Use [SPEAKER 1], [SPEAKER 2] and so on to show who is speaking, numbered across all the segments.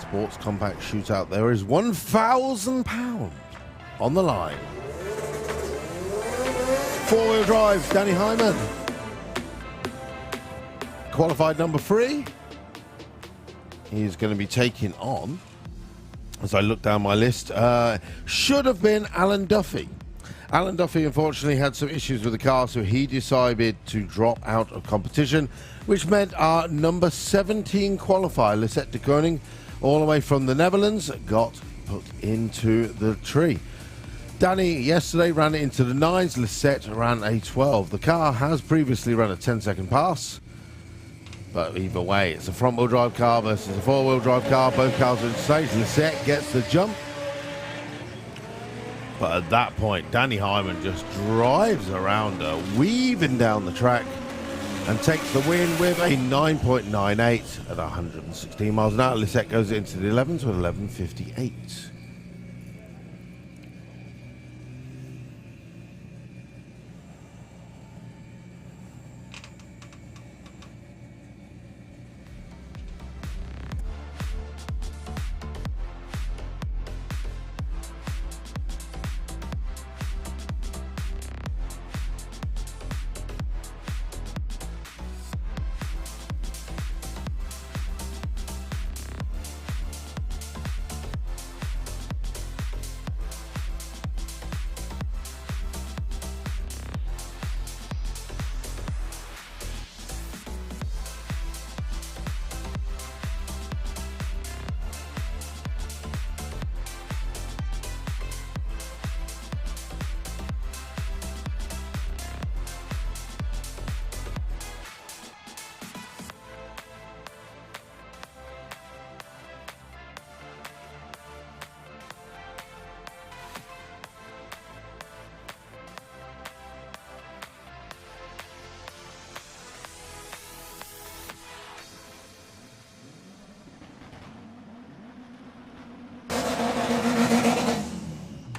[SPEAKER 1] Sports Compact Shootout. There is £1,000 on the line. Four-wheel drive, Danny Hyman. Qualified number 3. He's going to be taking on, as I look down my list, should have been Alan Duffy. Alan Duffy unfortunately had some issues with the car, so he decided to drop out of competition, which meant our number 17 qualifier, Lisette de Koning, all the way from the Netherlands, got put into the tree. Danny yesterday ran it into the 9s, Lisette ran a 12. The car has previously run a 10-second pass, but either way, it's a front-wheel drive car versus a four-wheel drive car. Both cars are in stage. Lisette gets the jump. But at that point, Danny Hyman just drives around her, weaving down the track, and takes the win with a 9.98 at 116 miles an hour. Lisette goes into the 11s with 11.58.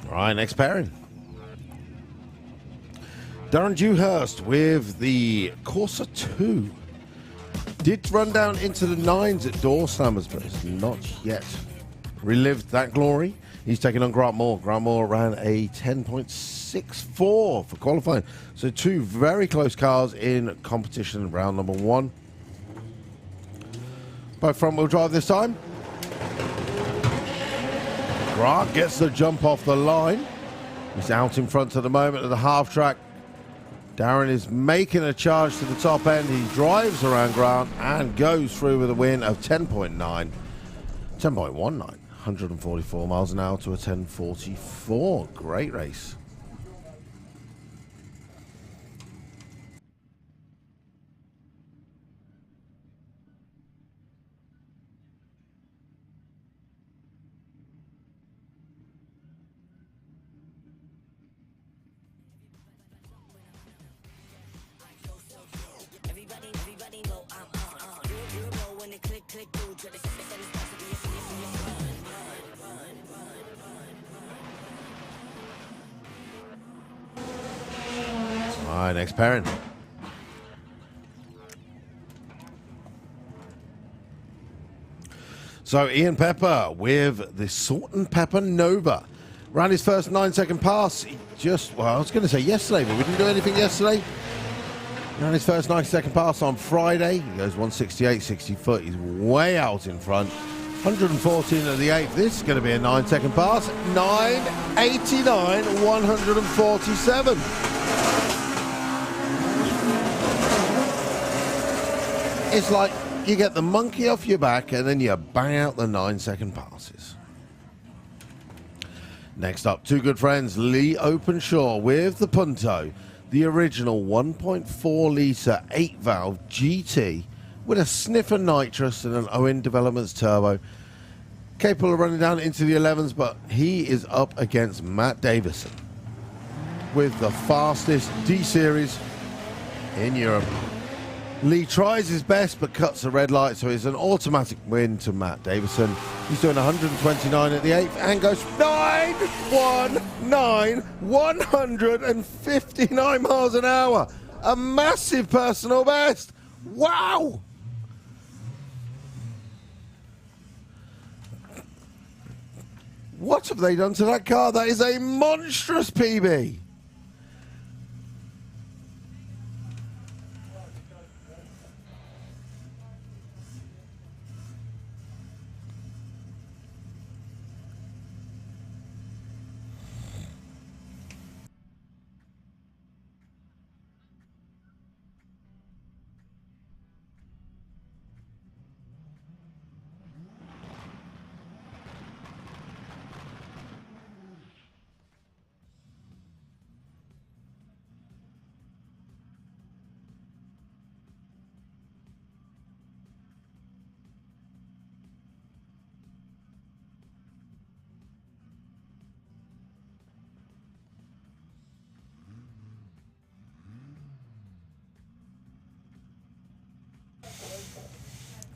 [SPEAKER 1] Right, next pairing. Darren Dewhurst with the Corsa 2. Did run down into the 9s at Door Slammers, but it's not yet relived that glory. He's taking on Grant Moore. Grant Moore ran a 10.64 for qualifying. So two very close cars in competition round number 1. Both front-wheel drive this time. Grant gets the jump off the line. He's out in front at the moment of the half track. Darren is making a charge to the top end. He drives around Grant and goes through with a win of 10.19, 144 miles an hour to a 10.44. Great race. All right, next pairing. So Ian Pepper with the Salt and Pepper Nova. Ran his first 9-second pass. He just, well, I was going to say yesterday, but we didn't do anything yesterday. Ran his first 90-second pass on Friday. He goes 168, 60 foot. He's way out in front. 114 at the 8th. This is going to be a 9-second pass. 989, 147. It's like you get the monkey off your back and then you bang out the 9-second passes. Next up, two good friends, Lee Openshaw with the Punto, the original 1.4 litre 8-valve GT with a sniffer nitrous and an Owen Developments turbo. Capable of running down into the 11s, but he is up against Matt Davison with the fastest D-Series in Europe. Lee tries his best but cuts the red light, so it's an automatic win to Matt Davison. He's doing 129 at the 8th and goes 919, 159 miles an hour. A massive personal best. Wow! What have they done to that car? That is a monstrous PB.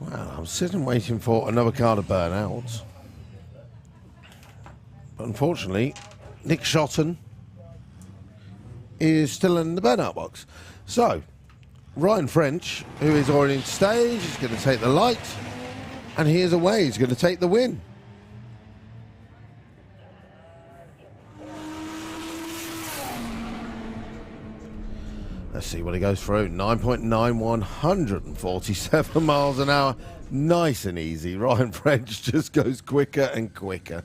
[SPEAKER 1] Well, I'm sitting waiting for another car to burn out. But unfortunately, Nick Shotton is still in the burnout box. So, Ryan French, who is already in stage, is going to take the light. And he is away. He's going to take the win. Let's see what he goes through. 9.9, 147 miles an hour. Nice and easy. Ryan French just goes quicker and quicker.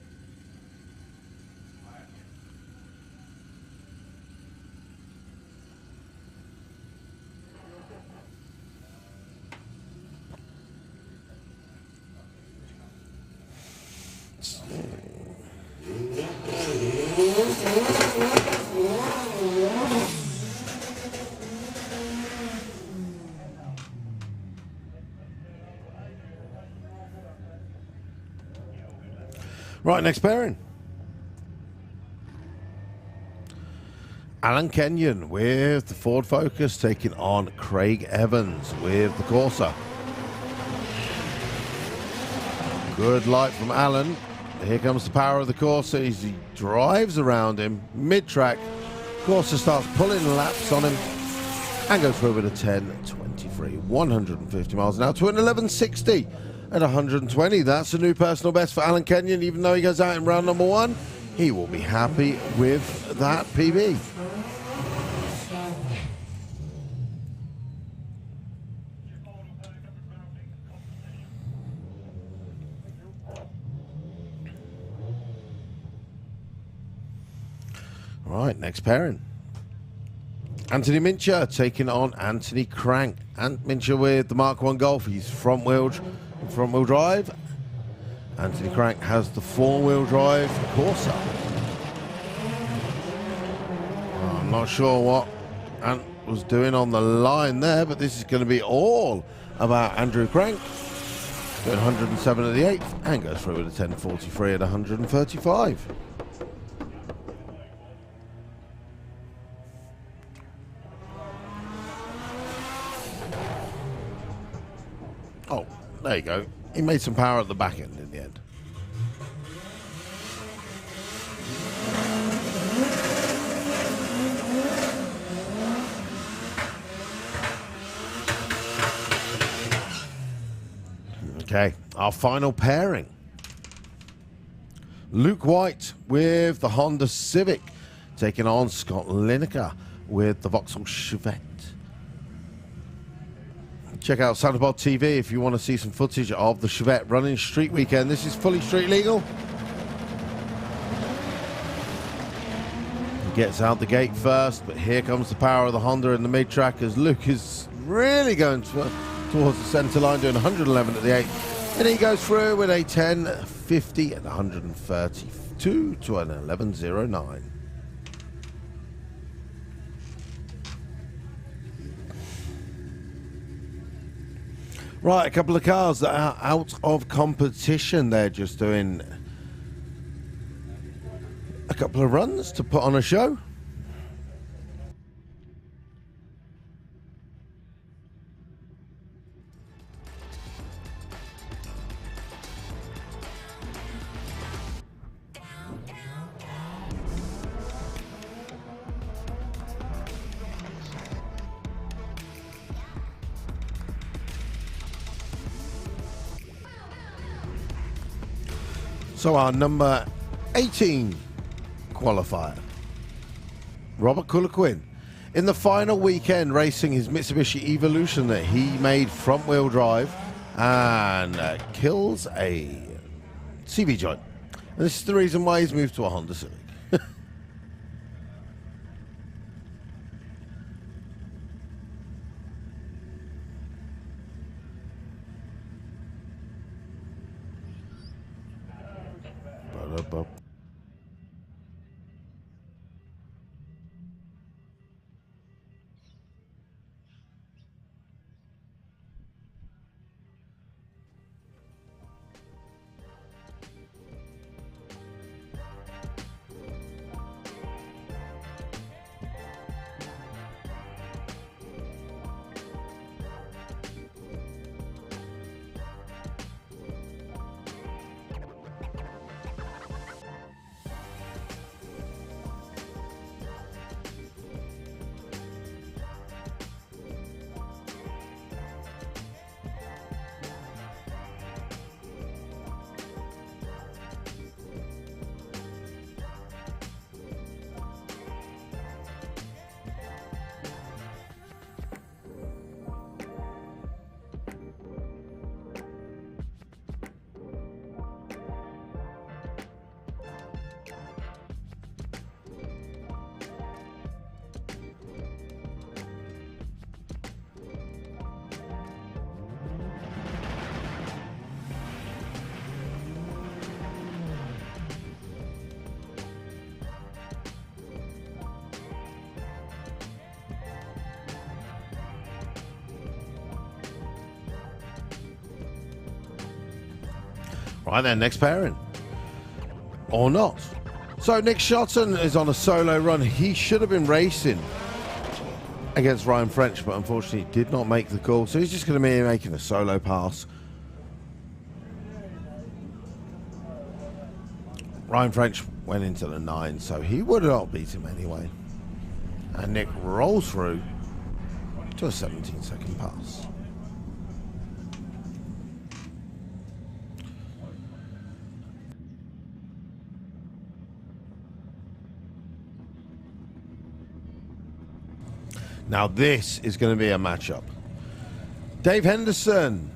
[SPEAKER 1] Right, next pairing. Alan Kenyon with the Ford Focus taking on Craig Evans with the Corsa. Good light from Alan. Here comes the power of the Corsa as he drives around him mid-track. Corsa starts pulling laps on him and goes through with a 10.23, 150 miles an hour to an 11.60. At 120, that's a new personal best for Alan Kenyon. Even though he goes out in round number one, he will be happy with that PB. All right, next pairing. Anthony Mincher taking on Anthony Crank. Mincher with the Mark 1 Golf. He's front-wheel drive. Anthony Crank has the four-wheel drive Corsa. I'm not sure what Ant was doing on the line there, but this is going to be all about Andrew Crank. Doing 107 at the 8th and goes through with a 10.43 at 135. Oh, there you go. He made some power at the back end in the end. Okay, our final pairing. Luke White with the Honda Civic taking on Scott Lineker with the Vauxhall Chevette. Check out Santa Pod TV if you want to see some footage of the Chevette running street weekend. This is fully street legal. He gets out the gate first, but here comes the power of the Honda in the mid-track as Luke is really going towards the centre line, doing 111 at the 8th. And he goes through with a 10.50 at 132 to an 11.09. Right, a couple of cars that are out of competition. They're just doing a couple of runs to put on a show. So our number 18 qualifier. Robert Culliquin in the final weekend racing his Mitsubishi Evolution that he made front wheel drive and kills a CV joint. And this is the reason why he's moved to a Honda Civic. Right then, next pairing. Or not. So Nick Shotton is on a solo run. He should have been racing against Ryan French, but unfortunately did not make the call. So he's just going to be making a solo pass. Ryan French went into the 9, so he would not beat him anyway. And Nick rolls through to a 17-second pass. Now this is going to be a matchup. Dave Henderson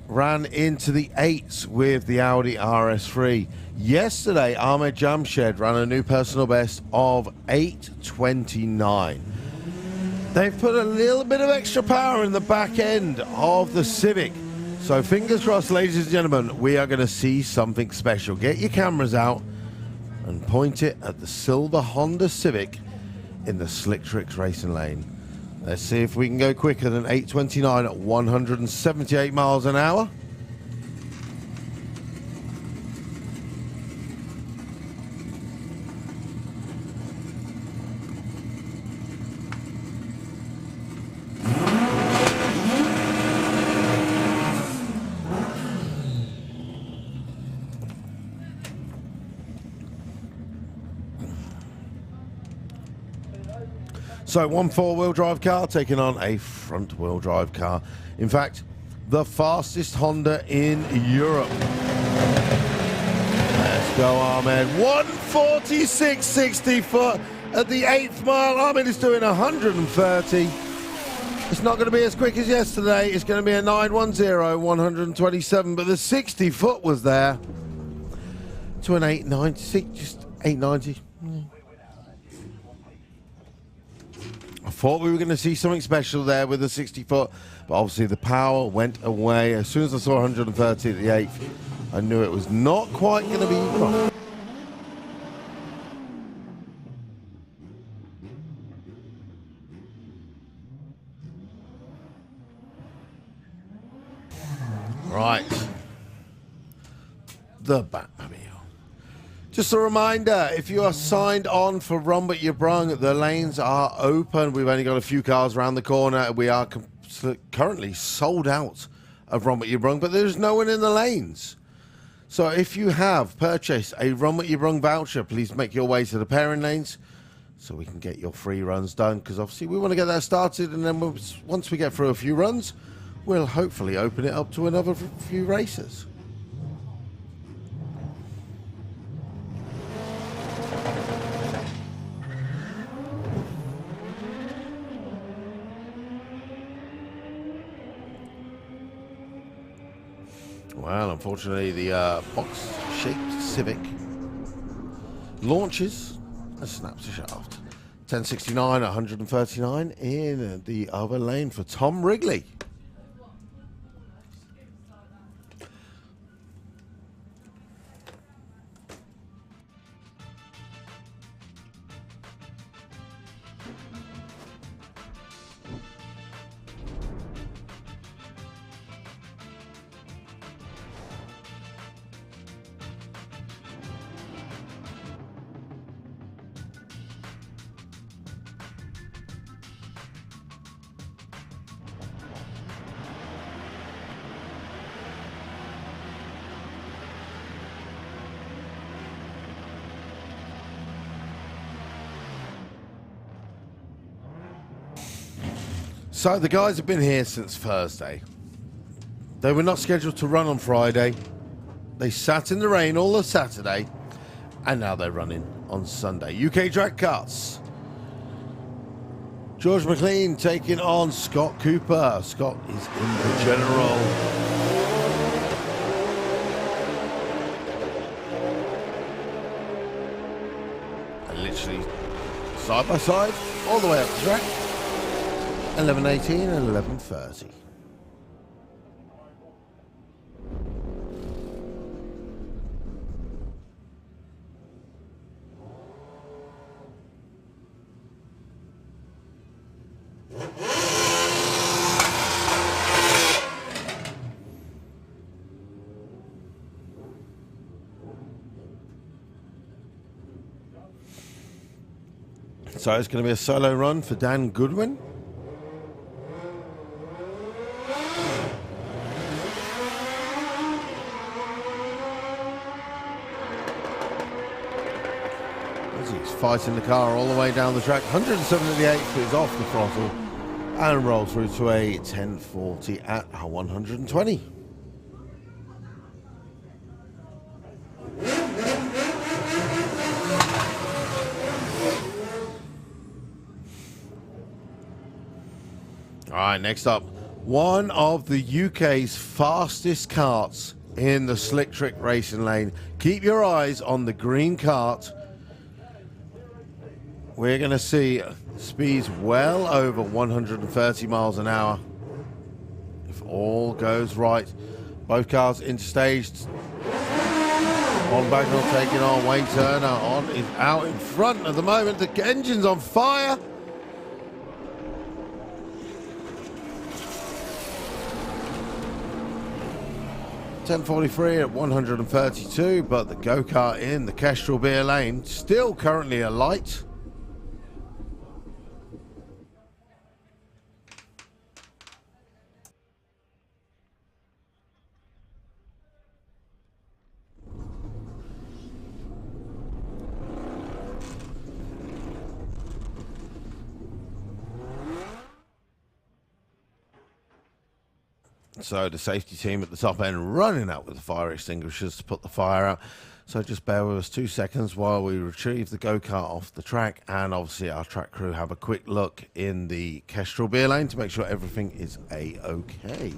[SPEAKER 1] ran into the 8s with the Audi RS3. Yesterday, Ahmed Jamshed ran a new personal best of 8:29. They've put a little bit of extra power in the back end of the Civic. So fingers crossed, ladies and gentlemen, we are going to see something special. Get your cameras out and point it at the silver Honda Civic in the Slick Tricks racing lane. Let's see if we can go quicker than 8:29 at 178 miles an hour. So one four-wheel drive car taking on a front-wheel drive car. In fact, the fastest Honda in Europe. Let's go, Ahmed. 146 60 foot at the 8th mile. Ahmed is doing 130. It's not going to be as quick as yesterday. It's going to be a 910, 127, but the 60 foot was there to an 890, just 890. I thought we were going to see something special there with the 60 foot, but obviously the power went away. As soon as I saw 130 at the 8th, I knew it was not quite going to be right. Right. The Batmobile. Just a reminder, if you are signed on for Run What Ya Brung, the lanes are open. We've only got a few cars around the corner. We are currently sold out of Run What Ya Brung, but there's no one in the lanes. So if you have purchased a Run What Ya Brung voucher, please make your way to the pairing lanes so we can get your free runs done, because obviously we want to get that started, and then once we get through a few runs, we'll hopefully open it up to another few races. Well, unfortunately, the box-shaped Civic launches and snaps the shaft. 1069, 139 in the other lane for Tom Wrigley. So the guys have been here since Thursday. They were not scheduled to run on Friday. They sat in the rain all of Saturday, and now they're running on Sunday. UK drag karts. George McLean taking on Scott Cooper. Scott is in the general. And literally side by side, all the way up the track. 11:18 and 11:30. So it's going to be a solo run for Dan Goodwin. He's fighting the car all the way down the track. 178 is off the throttle and roll through to a 1040 at 120. All right, next up, one of the UK's fastest karts in the slick trick racing lane. Keep your eyes on the green kart. We're going to see speeds well over 130 miles an hour. If all goes right. Both cars interstaged. On Bagnall taking on Wayne Turner. On is out in front at the moment. The engine's on fire. .1043 at 132, but the go-kart in the Kestrel Beer Lane still currently alight. So the safety team at the top end running out with the fire extinguishers to put the fire out. So just bear with us 2 seconds while we retrieve the go-kart off the track, and obviously our track crew have a quick look in the Kestrel Beer Lane to make sure everything is A-OK.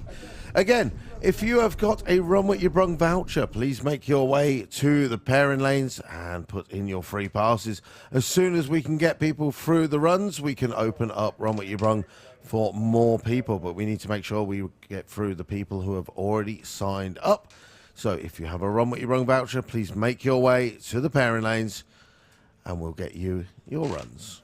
[SPEAKER 1] Again, if you have got a Run What Ya Brung voucher, please make your way to the pairing lanes and put in your free passes. As soon as we can get people through the runs, we can open up Run What Ya Brung for more people, but we need to make sure we get through the people who have already signed up. So if you have a Run What Ya Brung voucher, please make your way to the pairing lanes and we'll get you your runs.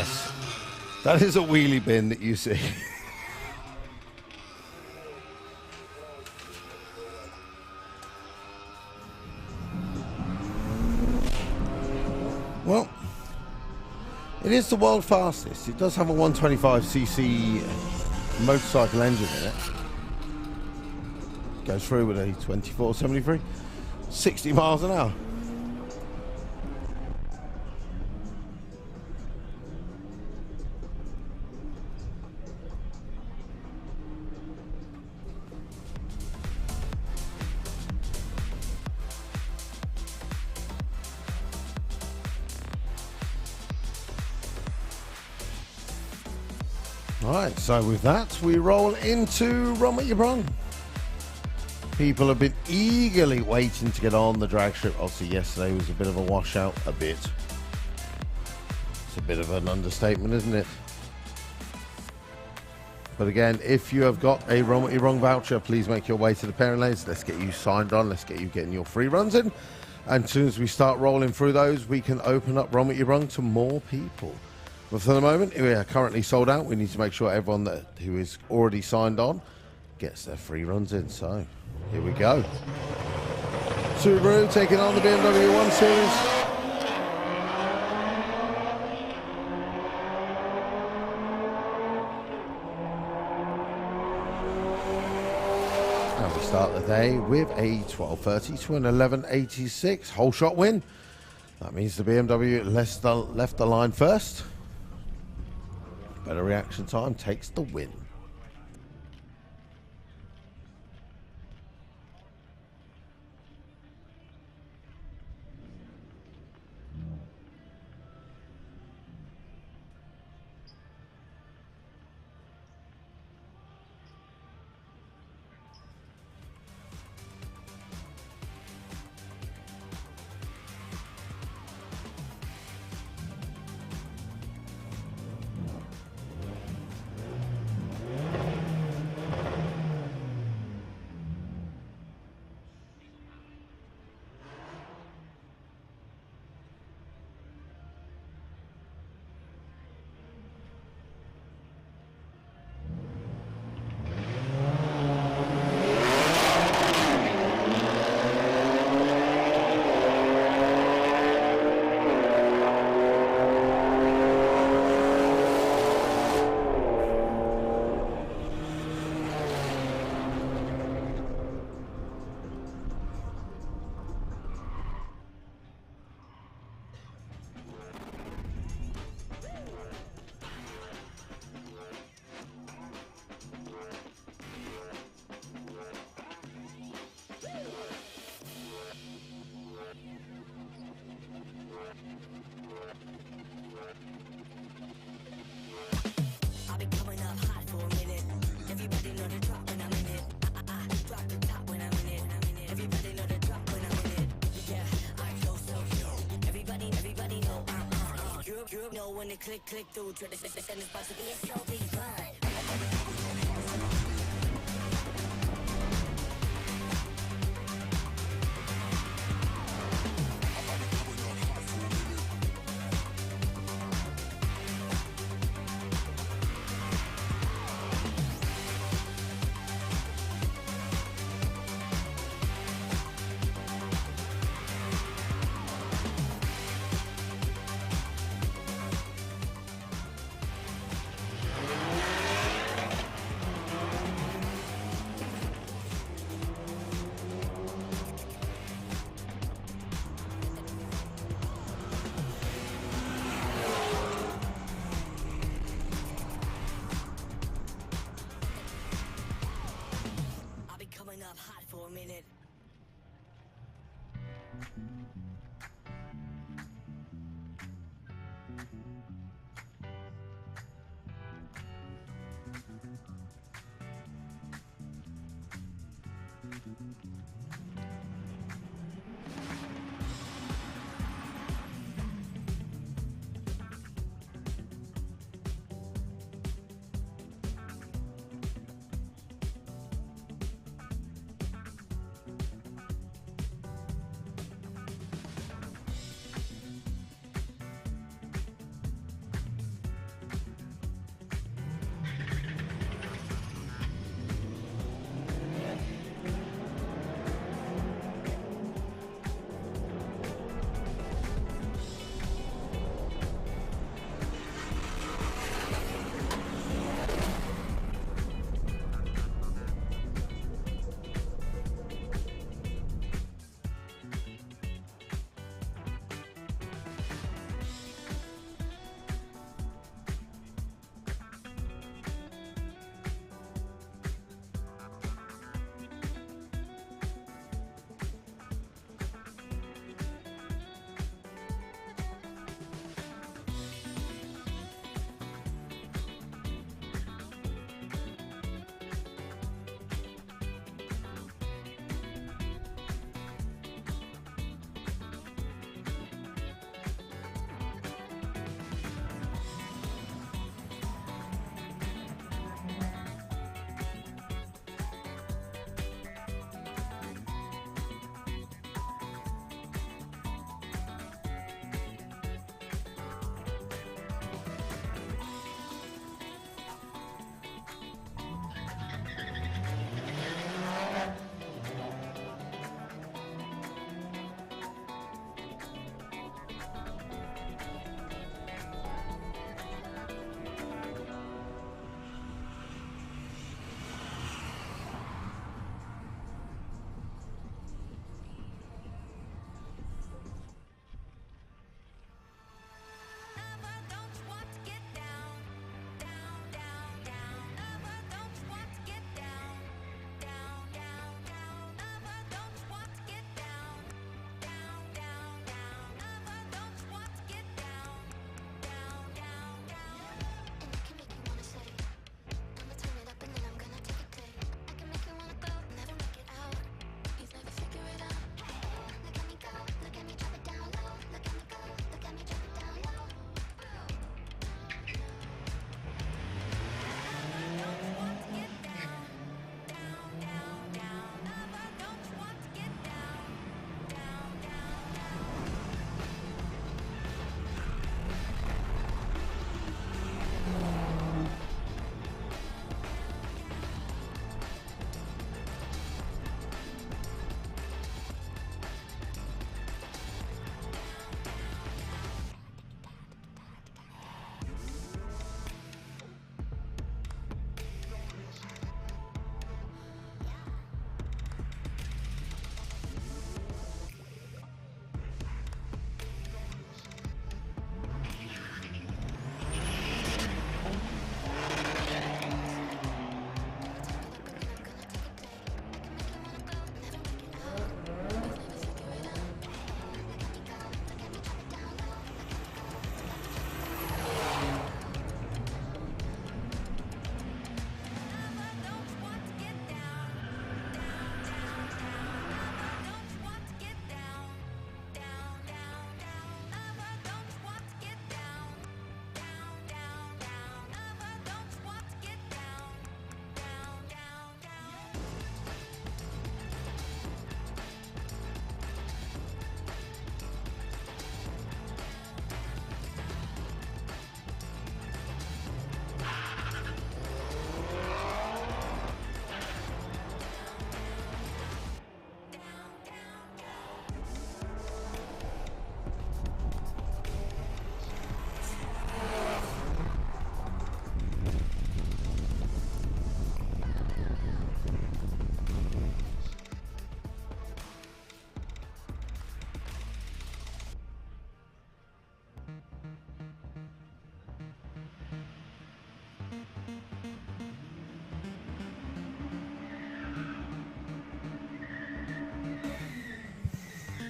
[SPEAKER 1] Yes. That is a wheelie bin that you see. Well, it is the world fastest. It does have a 125cc motorcycle engine in it. Goes through with a 2473, 60 miles an hour. Alright, so with that, we roll into Run What Ya Brung. People have been eagerly waiting to get on the drag strip. Obviously, yesterday was a bit of a washout, a bit. It's a bit of an understatement, isn't it? But again, if you have got a Run What Ya Brung voucher, please make your way to the parent lanes. Let's get you signed on. Let's get you getting your free runs in. And as soon as we start rolling through those, we can open up Run What Ya Brung to more people. But for the moment, we are currently sold out. We need to make sure everyone who is already signed on gets their free runs in. So, here we go. Subaru taking on the BMW 1 Series. And we start the day with a 1230 to an 1186 whole shot win. That means the BMW left the line first. Better reaction time takes the win.
[SPEAKER 2] When it click through to the send this box to be a so big fun. Hot for a minute.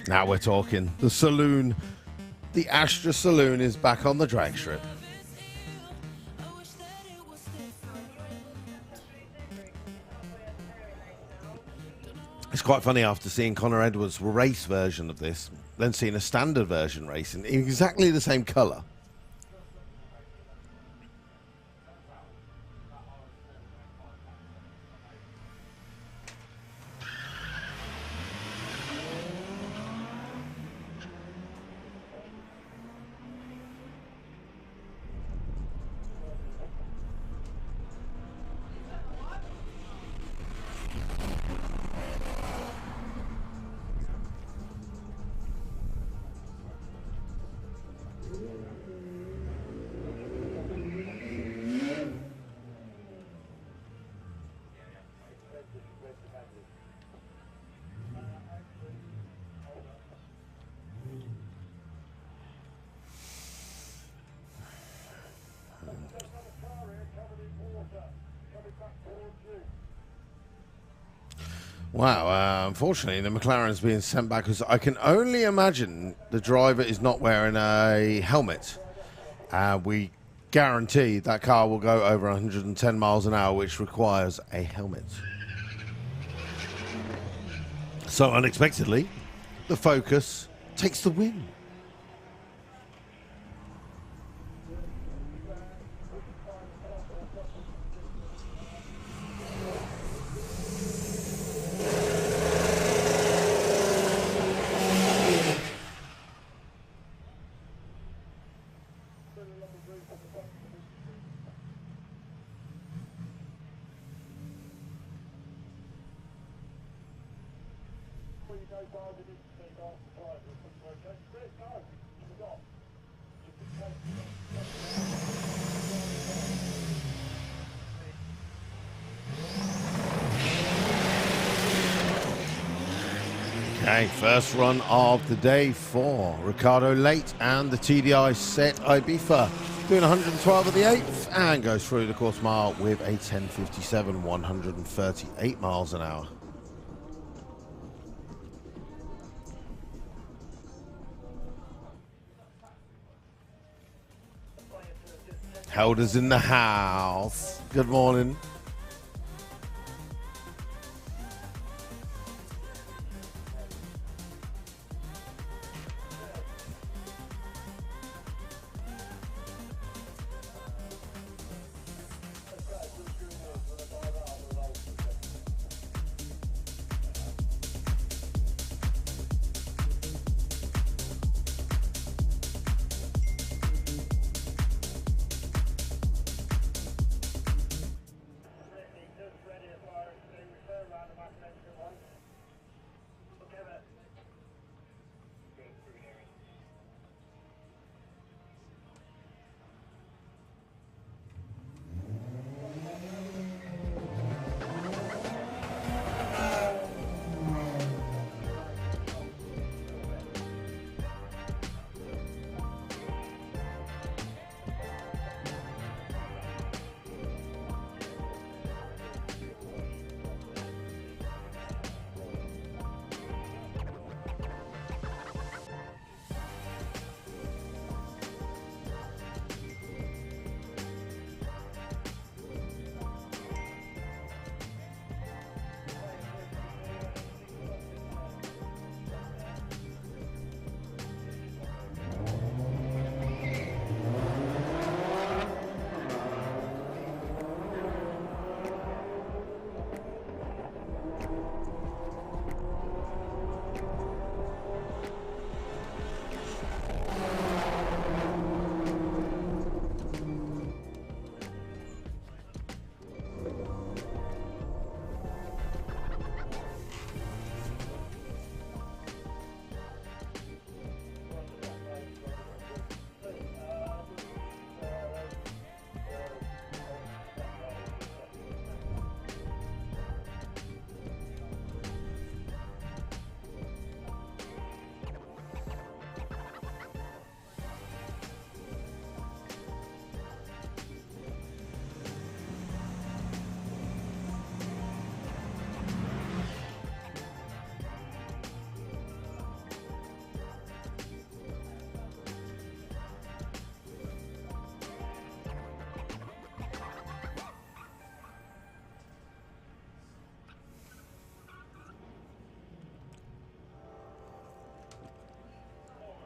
[SPEAKER 1] Now we're talking. The saloon, the Astra Saloon is back on the drag strip. It's quite funny after seeing Connor Edwards' race version of this, then seeing a standard version race in exactly the same colour. Wow, unfortunately the McLaren's being sent back because I can only imagine the driver is not wearing a helmet. We guarantee that car will go over 110 miles an hour, which requires a helmet. So unexpectedly, the Focus takes the win. Okay, first run of the day for Ricardo Late and the TDI Set Ibiza, doing 112 at the 8th and goes through the course mile with a 10:57, 138 miles an hour. Helders in the house. Good morning.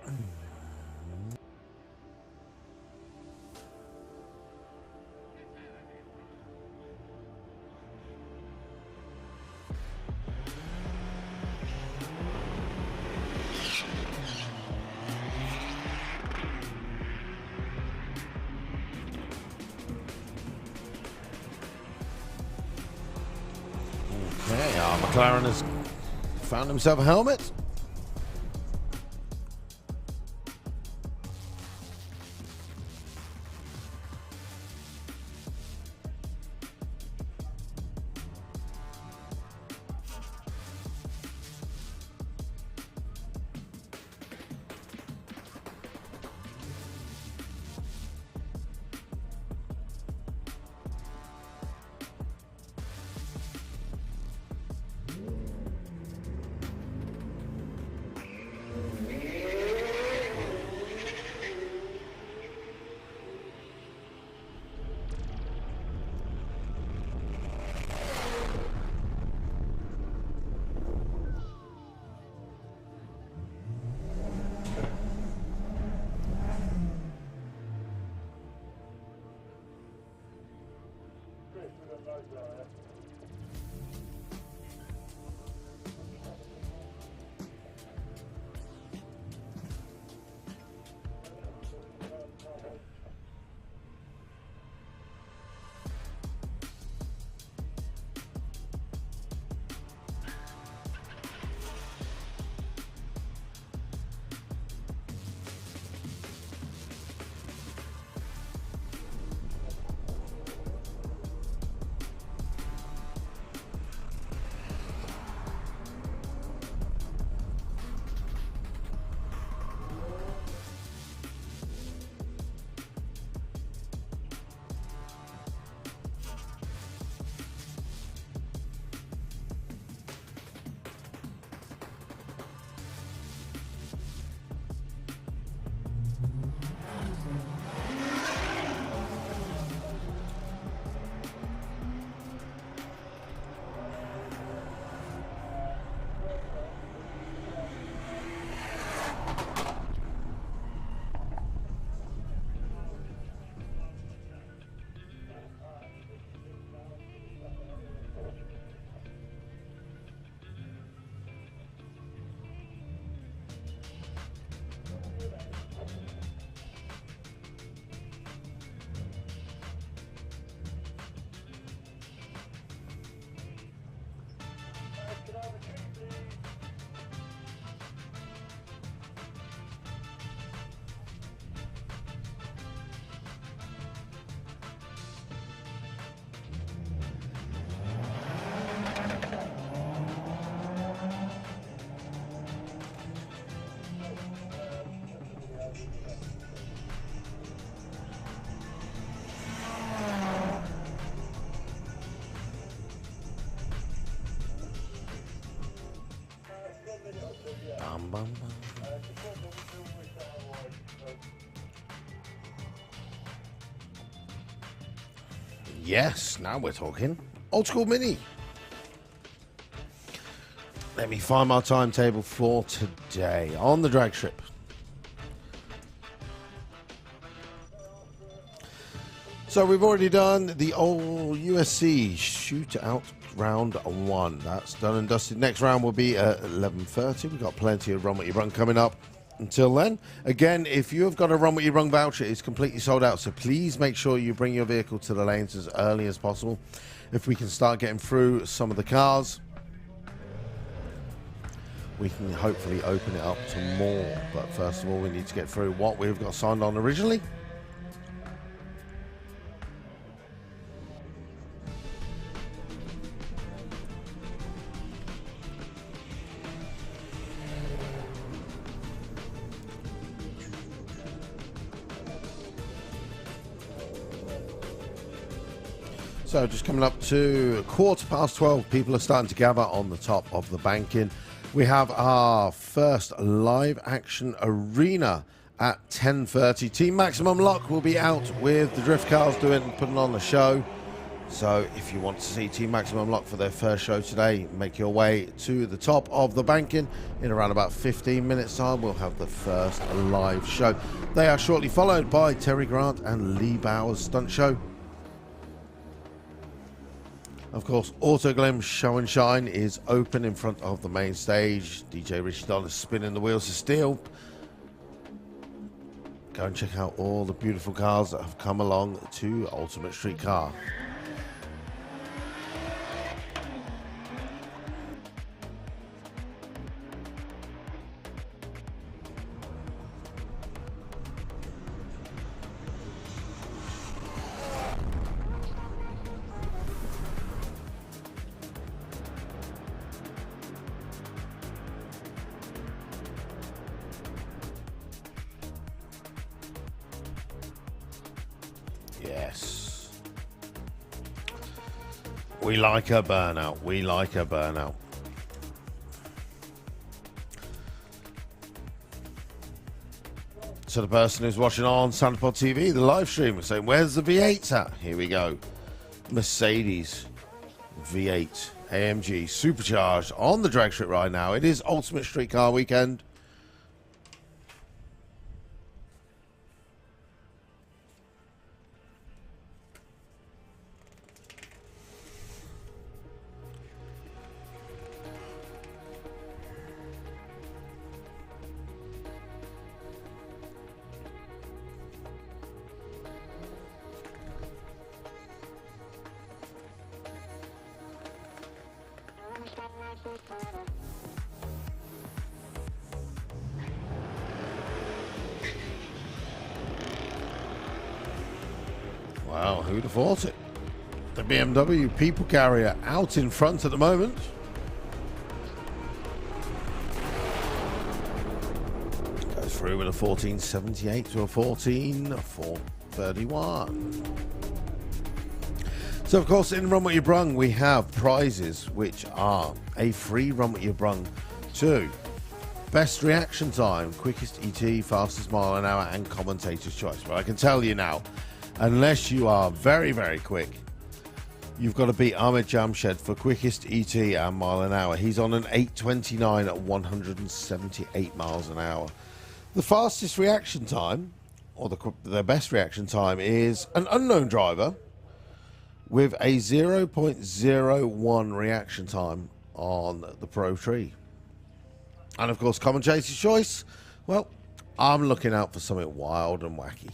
[SPEAKER 1] Okay, McLaren has found himself a helmet. Bum, bum, bum. Yes, now we're talking. Old School Mini. Let me find my timetable for today on the drag strip. So we've already done the old USC Shootout round 1. That's done and dusted. Next round will be at 11:30. We've got plenty of Run What Ya Brung coming up. Until then, again, if you have got a Run What Ya Brung voucher, it's completely sold out. So please make sure you bring your vehicle to the lanes as early as possible. If we can start getting through some of the cars, we can hopefully open it up to more. But first of all, we need to get through what we've got signed on originally. So just coming up to 12:15, people are starting to gather on the top of the banking. We have our first live action arena at 10:30. Team Maximum Lock will be out with the drift cars putting on the show. So if you want to see Team Maximum Lock for their first show today, make your way to the top of the banking. In around about 15 minutes time, we'll have the first live show. They are shortly followed by Terry Grant and Lee Bauer's stunt show. Of course, Autoglim's Show and Shine is open in front of the main stage. DJ Richie Don is spinning the wheels of steel. Go and check out all the beautiful cars that have come along to Ultimate Street Car. Yes. We like a burnout. We like a burnout. So the person who's watching on Santa Pod TV, the live stream, is saying, where's the V8 at? Here we go. Mercedes V8 AMG supercharged on the drag strip right now. It is Ultimate Street Car Weekend. Wow, who'd have thought it? The BMW people carrier out in front at the moment. Goes through with a 1478 to a 14431. So, of course, in Run What Ya Brung, we have prizes, which are a free Run What Ya Brung 2. Best reaction time, quickest ET, fastest mile an hour, and commentator's choice. But I can tell you now, unless you are very, very quick, you've got to beat Ahmed Jamshed for quickest ET and mile an hour. He's on an 8:29 at 178 miles an hour. The fastest reaction time, or the best reaction time, is an unknown driver with a 0.01 reaction time on the Pro Tree. And of course, commentator's choice, well, I'm looking out for something wild and wacky.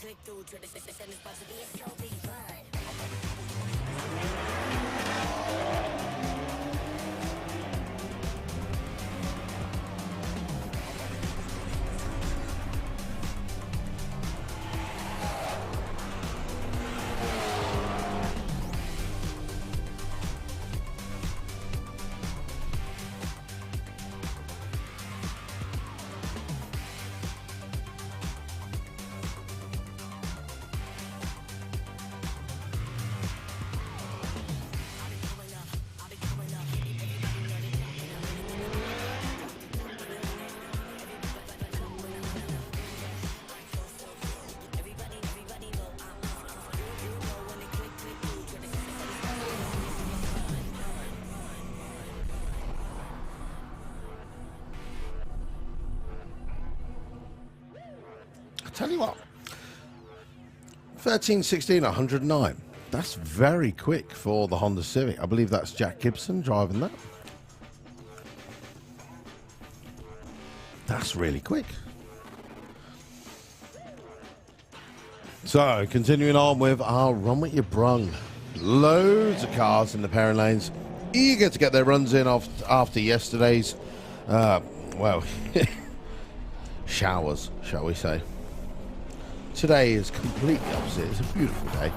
[SPEAKER 2] click through to the send this box to be a SOB.
[SPEAKER 1] tell you what, 13:16, 109. That's very quick for the Honda Civic. I believe that's Jack Gibson driving that. That's really quick. So, continuing on with our Run What Ya Brung. Loads of cars in the pairing lanes, eager to get their runs in after yesterday's, well, showers, shall we say. Today is completely opposite. It's a beautiful day.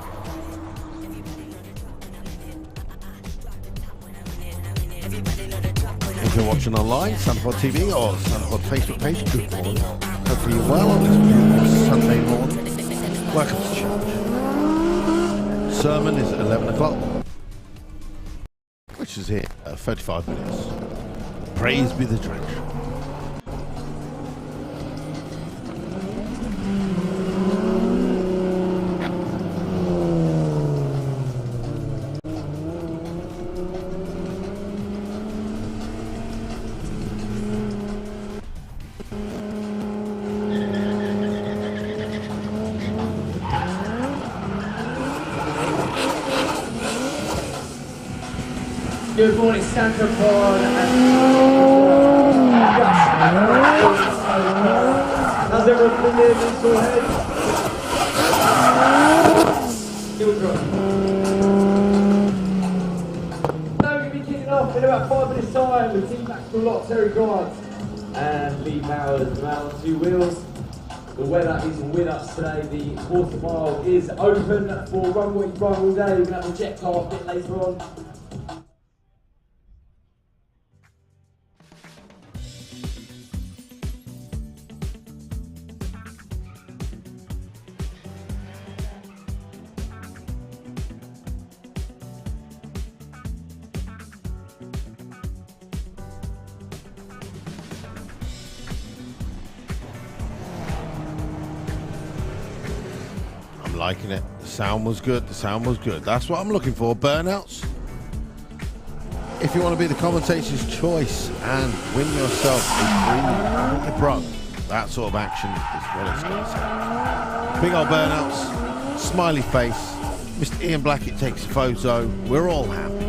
[SPEAKER 1] If you're watching online, Santa Pod TV or Santa Pod Facebook page, good morning. Hopefully you're well on this beautiful Sunday morning. Welcome to church. Sermon is at 11 o'clock, which is here 35 minutes. Praise be the judge.
[SPEAKER 3] Good morning, Santa Pod. How's everyone feeling there? Mental head. Here we go. Now we're going to be kicking off in about 5 minutes' time with Team Maxwell Lot, Terry Grant, and Lee Powers, the man on two wheels. The weather is with us today. The quarter mile is open for Run What Ya Brung all day. We're going to have a jet car a bit later on.
[SPEAKER 1] Liking it. The sound was good. The sound was good. That's what I'm looking for. Burnouts. If you want to be the commentator's choice and win yourself a free Run What Ya Brung, that sort of action is what it's going to say. Big old burnouts. Smiley face. Mr. Ian Blackett takes a photo. We're all happy.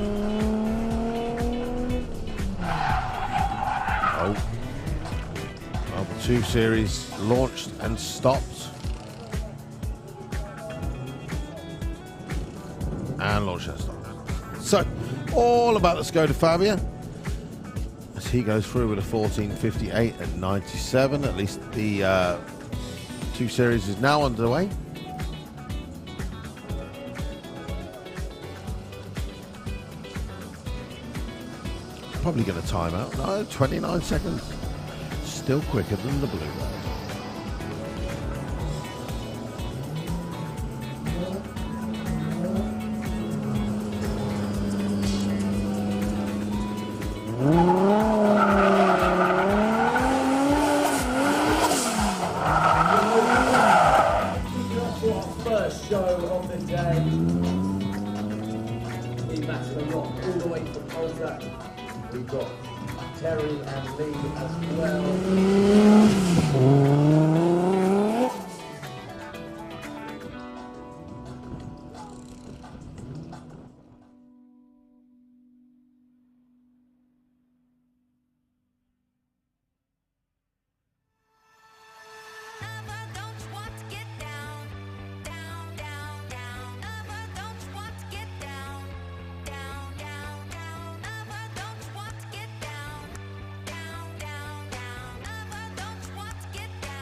[SPEAKER 1] Oh. Well, the 2 Series launched and stopped. And launch and stop. So, all about the Skoda Fabia as he goes through with a 14:58 and 97. At least the 2 Series is now underway. Probably going to time out. No, 29 seconds. Still quicker than the Blue Road.
[SPEAKER 3] We've got Terry and Lee as well.
[SPEAKER 2] Get down.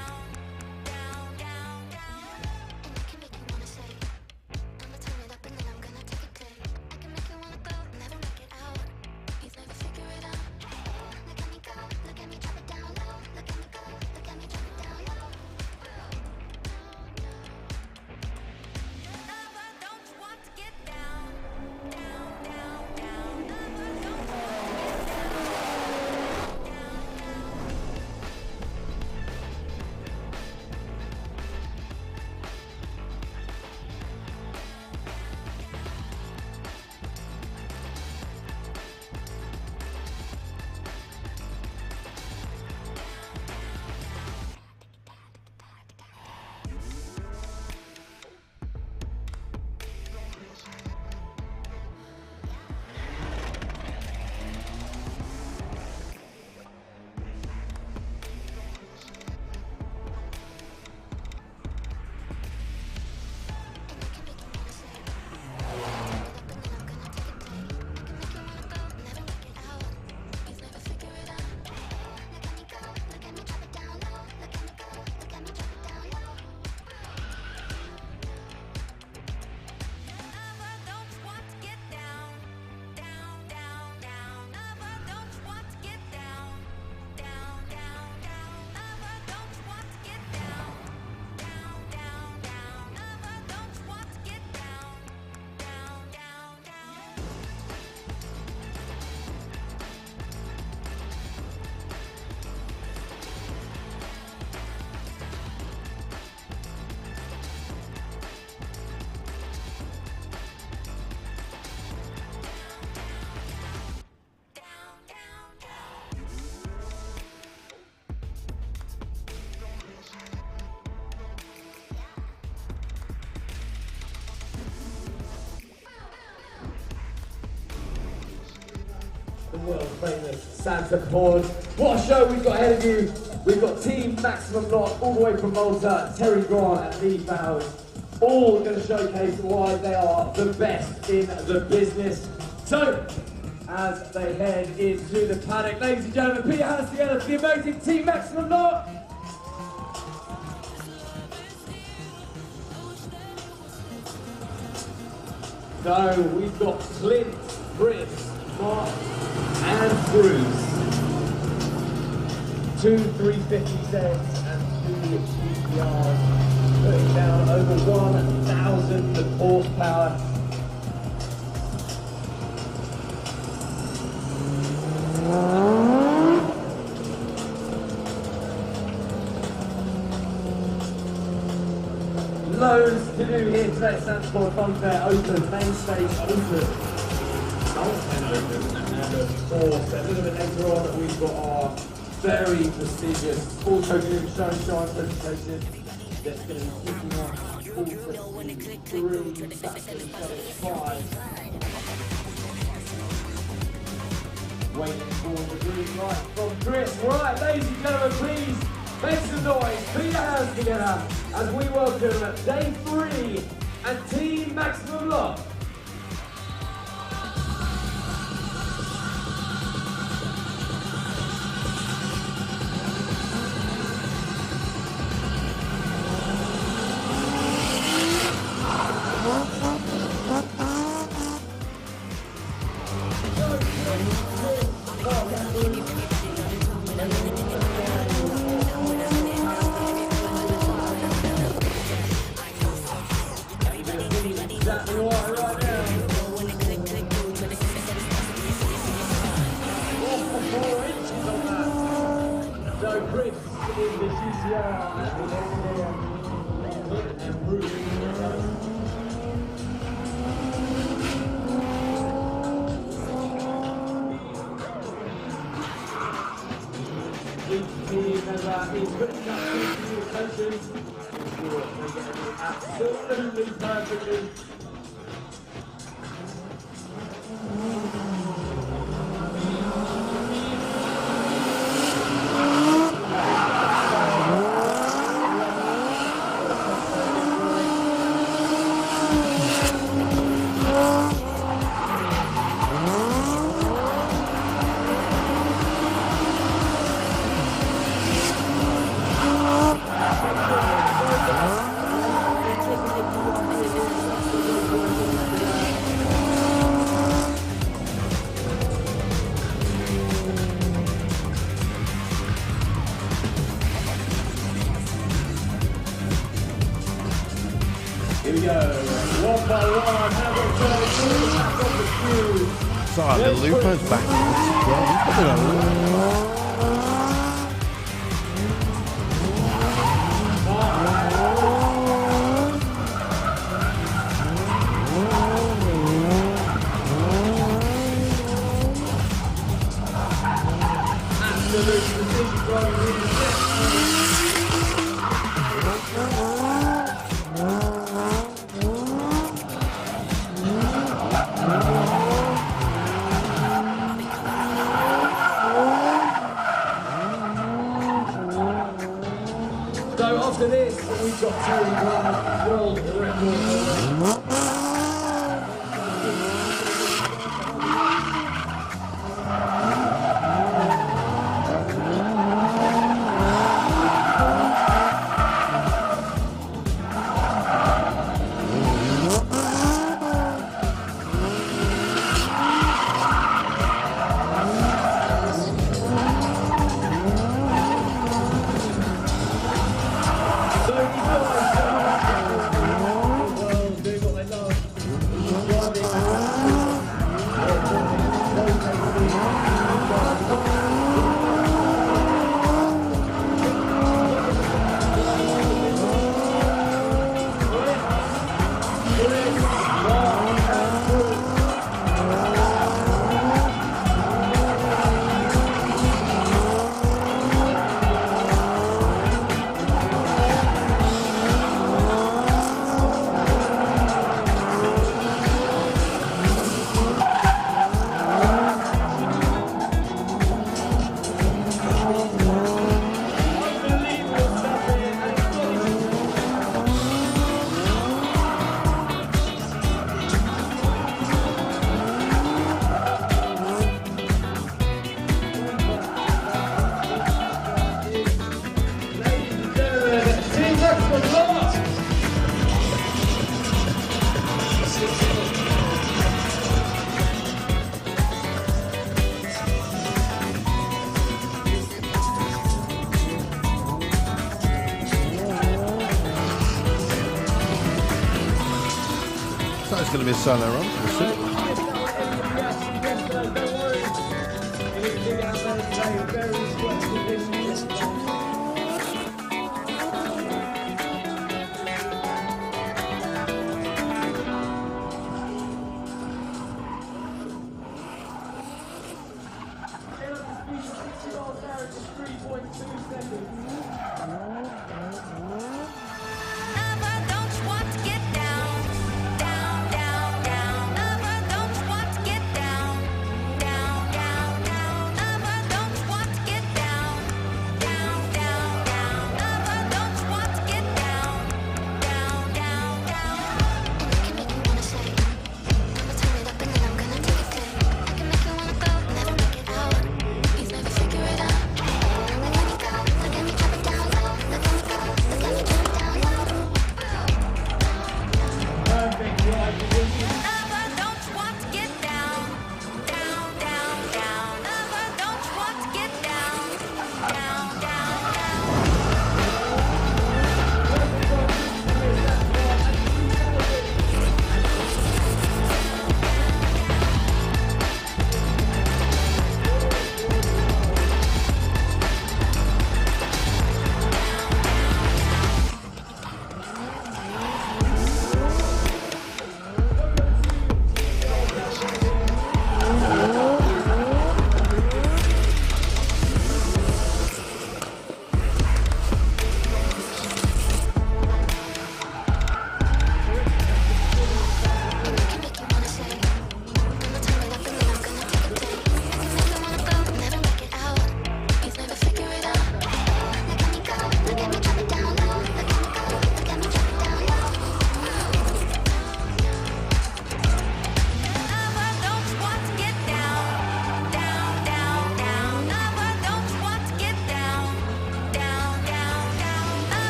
[SPEAKER 3] the world famous Santa Pod. What a show we've got ahead of you. We've got Team Maximum Lot all the way from Malta, Terry Grant and Lee Bowers, all going to showcase why they are the best in the business. So, as they head into the paddock, ladies and gentlemen, put your hands together for the amazing Team Maximum Lot. So, we've got Clint, Chris, Mark and Bruce. 2 350 cents and 2 GPRs, putting down over 1,000 horsepower. Loads to do here today at Santa Pod Fun Fair open, main stage open, Mountain open, and of course a little bit later on we've got our very prestigious Auto Group Show and Shine presentation that's going to be kicking off 4:73, Saturday 5. Waiting for the green light from Chris. Right, ladies and gentlemen, please make some noise, put your hands together as we welcome Day 3 and Team Maximum Lot. Absolutely perfectly. Here we go, one by one, now we're turning to the back of the queue.
[SPEAKER 1] Sorry, the Lupo's back again.
[SPEAKER 3] Absolute precision driving really set. So after this, we've got Terry Grant, world record.
[SPEAKER 1] it's going to be a solo run. We'll see.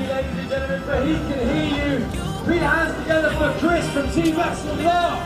[SPEAKER 3] Ladies and gentlemen, but he can hear you. Put your hands together for Chris from Team Maximum Lark.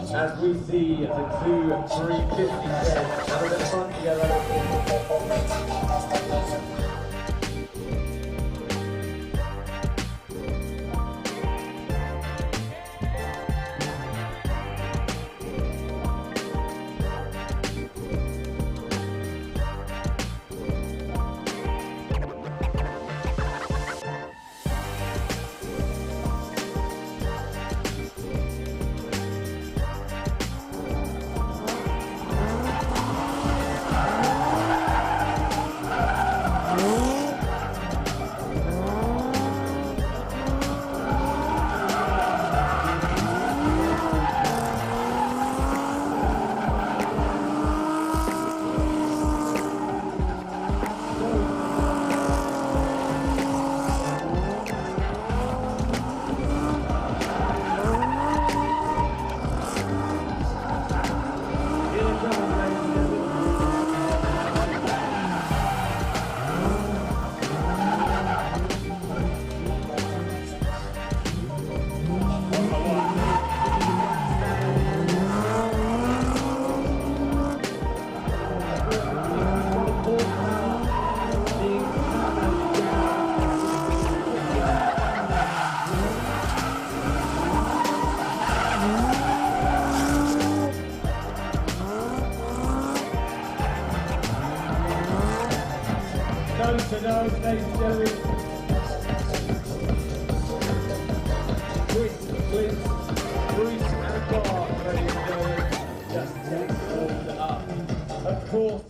[SPEAKER 3] As we see the two 350 heads have a bit of fun together. Nose to nose, ladies and gentlemen. Chris, Bruce and Bob, ladies and gentlemen. Just take warmed up. Of course.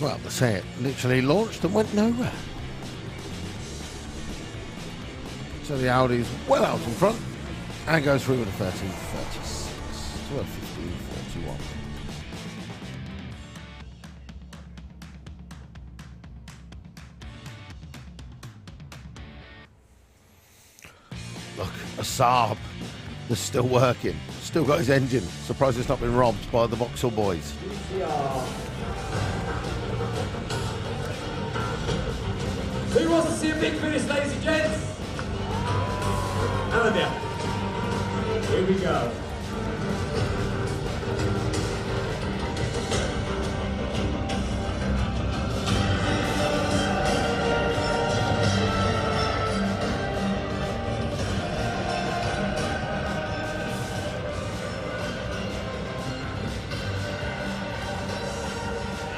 [SPEAKER 1] Well, to say it literally launched and went nowhere. So the Audi's well out in front and goes through with a 13.36 to a 15.41. Look, a Saab that's still working, still got his engine. Surprised it's not been robbed by the Vauxhall boys.
[SPEAKER 3] Who wants to see a big finish, ladies and gents? Olivia. Here we go.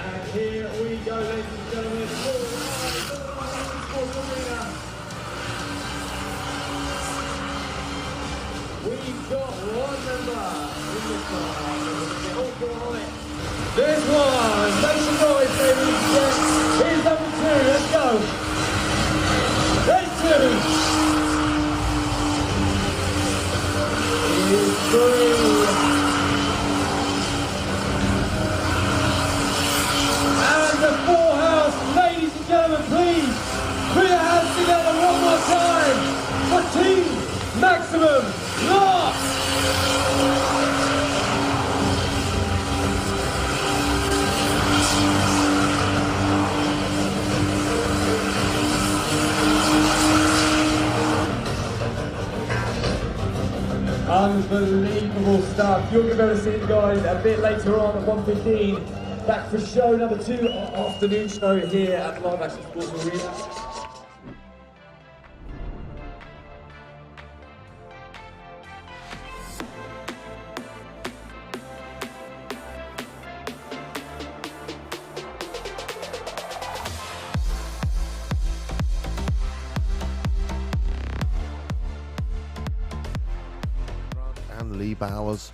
[SPEAKER 3] And here we go, ladies and gentlemen. We've got one There's one. Make some noise, ladies and gents. Here's number 2. Let's go. There's 2. Here's 3. And the 4 house. Ladies and gentlemen, please put your hands together one more time for Team Maximum Lost. Unbelievable stuff. You're going to be able to see the guys a bit later on at 1:15. Back for show number 2, our afternoon show here at the Live Action Sports Arena.
[SPEAKER 1] And Lee Bowers.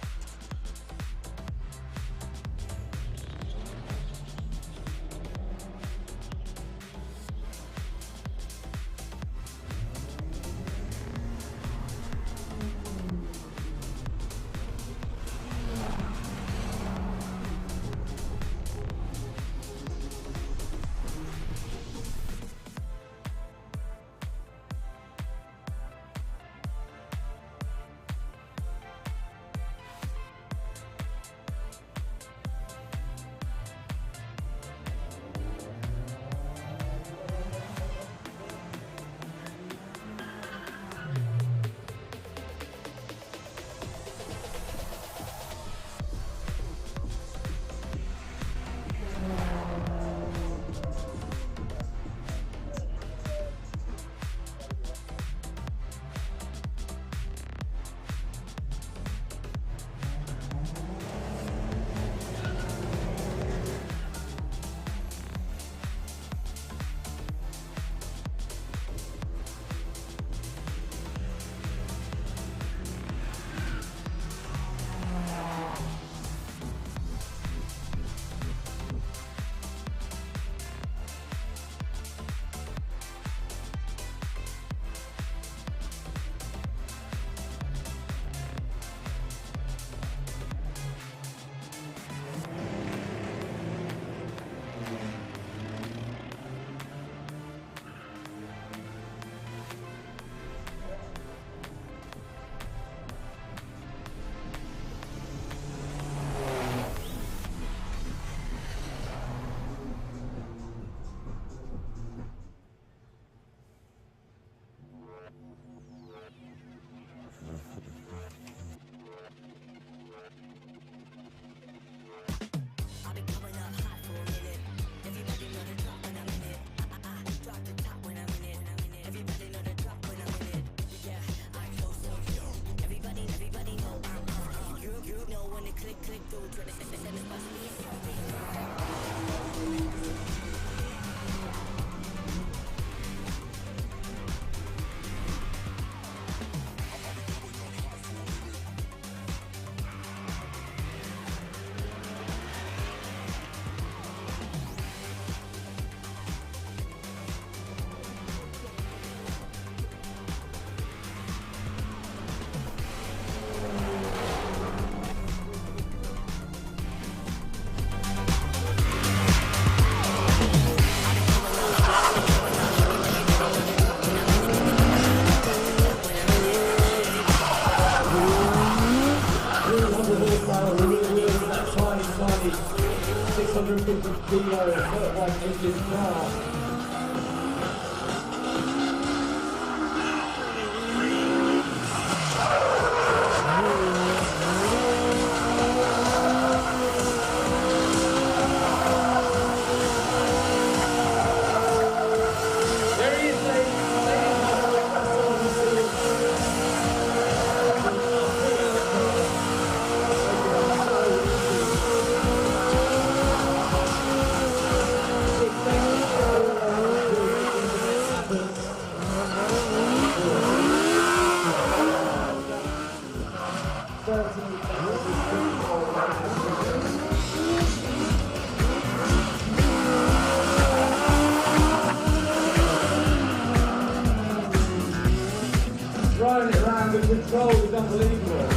[SPEAKER 3] control is unbelievable.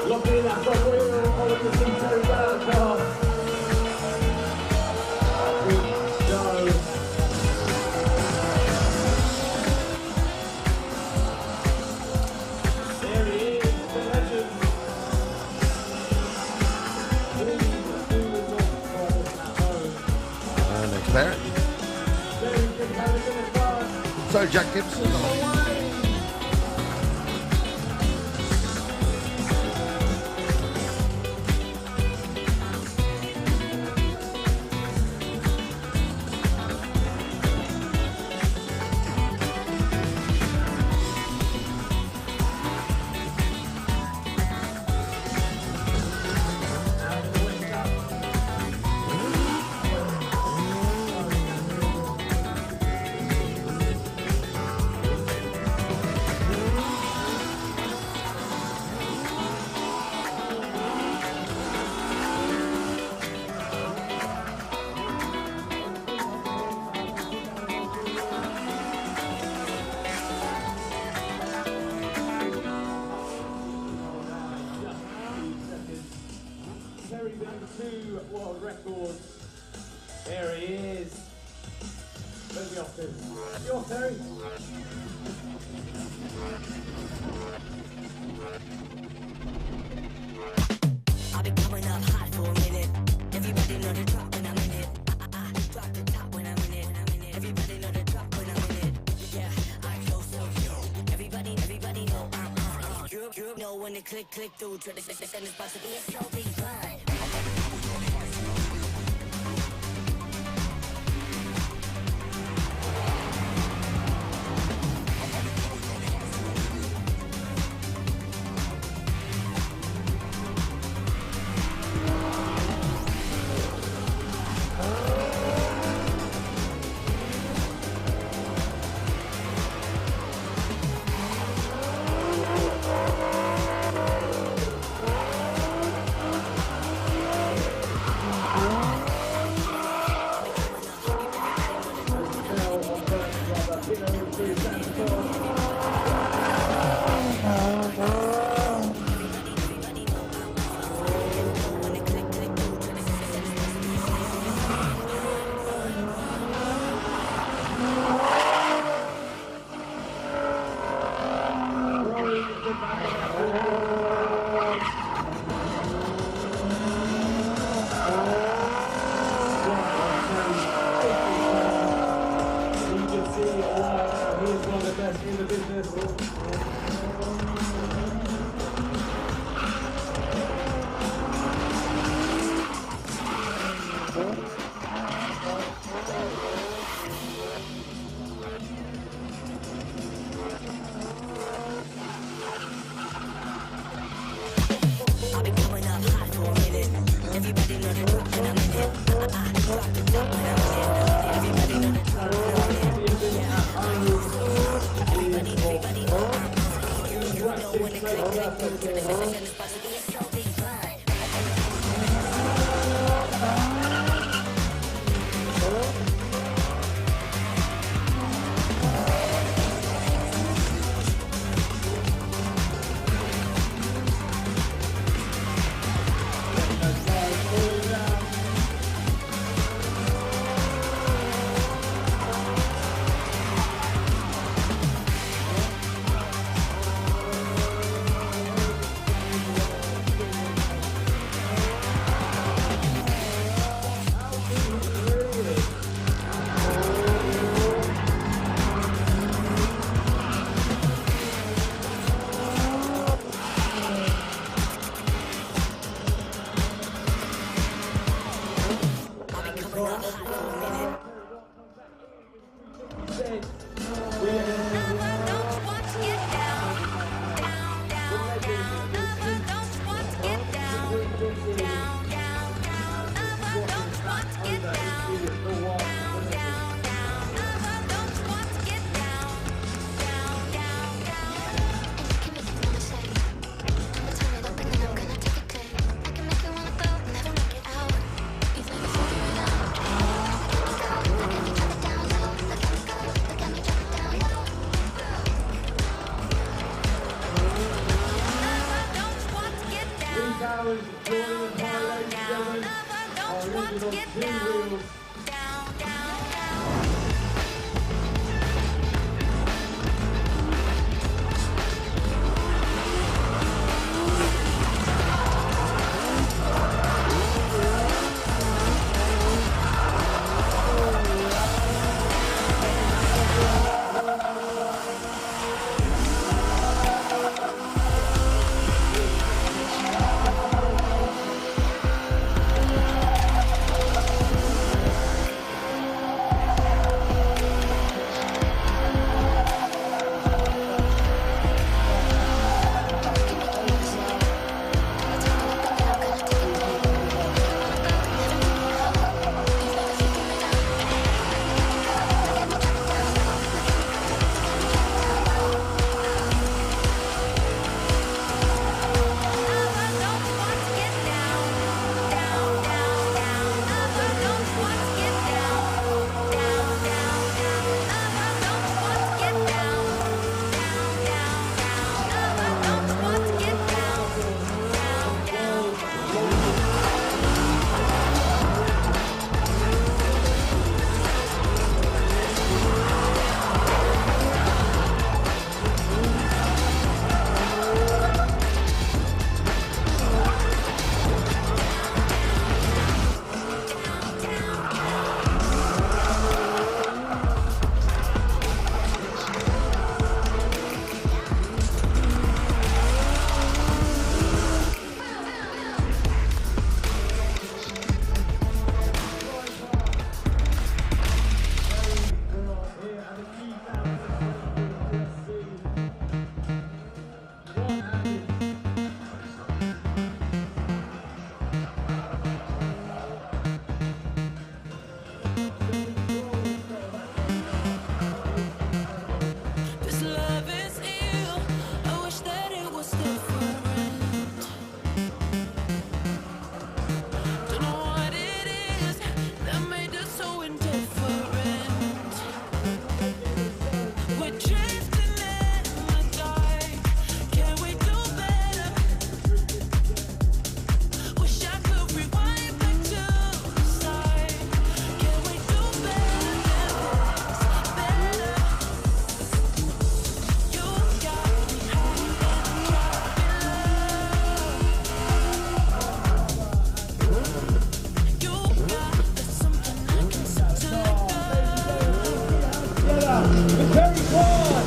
[SPEAKER 3] Locking in that front wheel, all of the seats are down the car. Good show. There he is, the legend.
[SPEAKER 1] Next parent. So Jack Gibson. Terry down 2 world records. There he is. Where's the off to? You off, Terry?
[SPEAKER 2] I've been coming up hot for a minute. Everybody know the drop when I'm in it. Drop the top when I'm in it. Everybody know the drop when I'm in it. Yeah, I flow so yo. Everybody know I'm on. You know when the click through to the send it's about to be a slow beat ride.
[SPEAKER 3] Cameron's joining us now, ladies and gentlemen. Our leaders on 2 wheels.
[SPEAKER 2] This love is ill. I wish that it was different. Don't know what it is that made us so indifferent. We're drifting in the dark. Can we do better? Wish I could rewind back to the start. Can we do better than this? Better. You got me high and dropping love. You got there's something I can seem to let go.
[SPEAKER 3] The very one.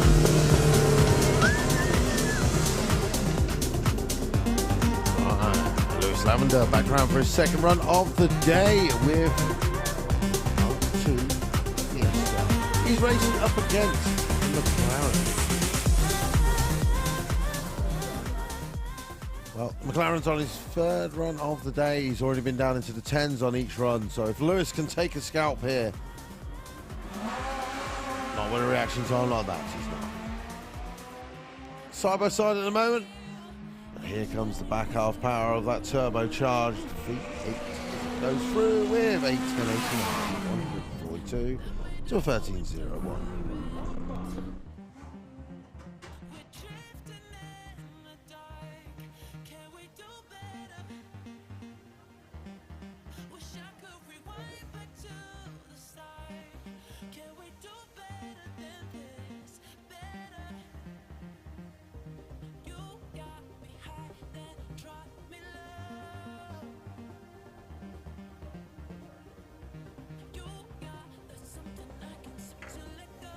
[SPEAKER 1] Lewis Lavender back around for his second run of the day with two Fiesta. He's racing up against McLaren. Well, McLaren's on his third run of the day. He's already been down into the 10s on each run. So if Lewis can take a scalp here, not when the reactions are like that, he's not. Side by side at the moment. And here comes the back half power of that turbocharged V8. Goes through with 8, 10, 18, 142 to a 13.01.
[SPEAKER 2] We're drifting in the dark. Can we do better? Wish I could rewind back to the start. Can we do better than this? Better. You got me high, then drop me low. You got there's something I can seem to let go.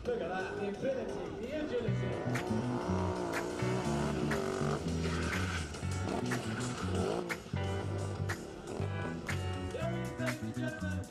[SPEAKER 3] Look at that, the ability, the agility. Ladies and gentlemen,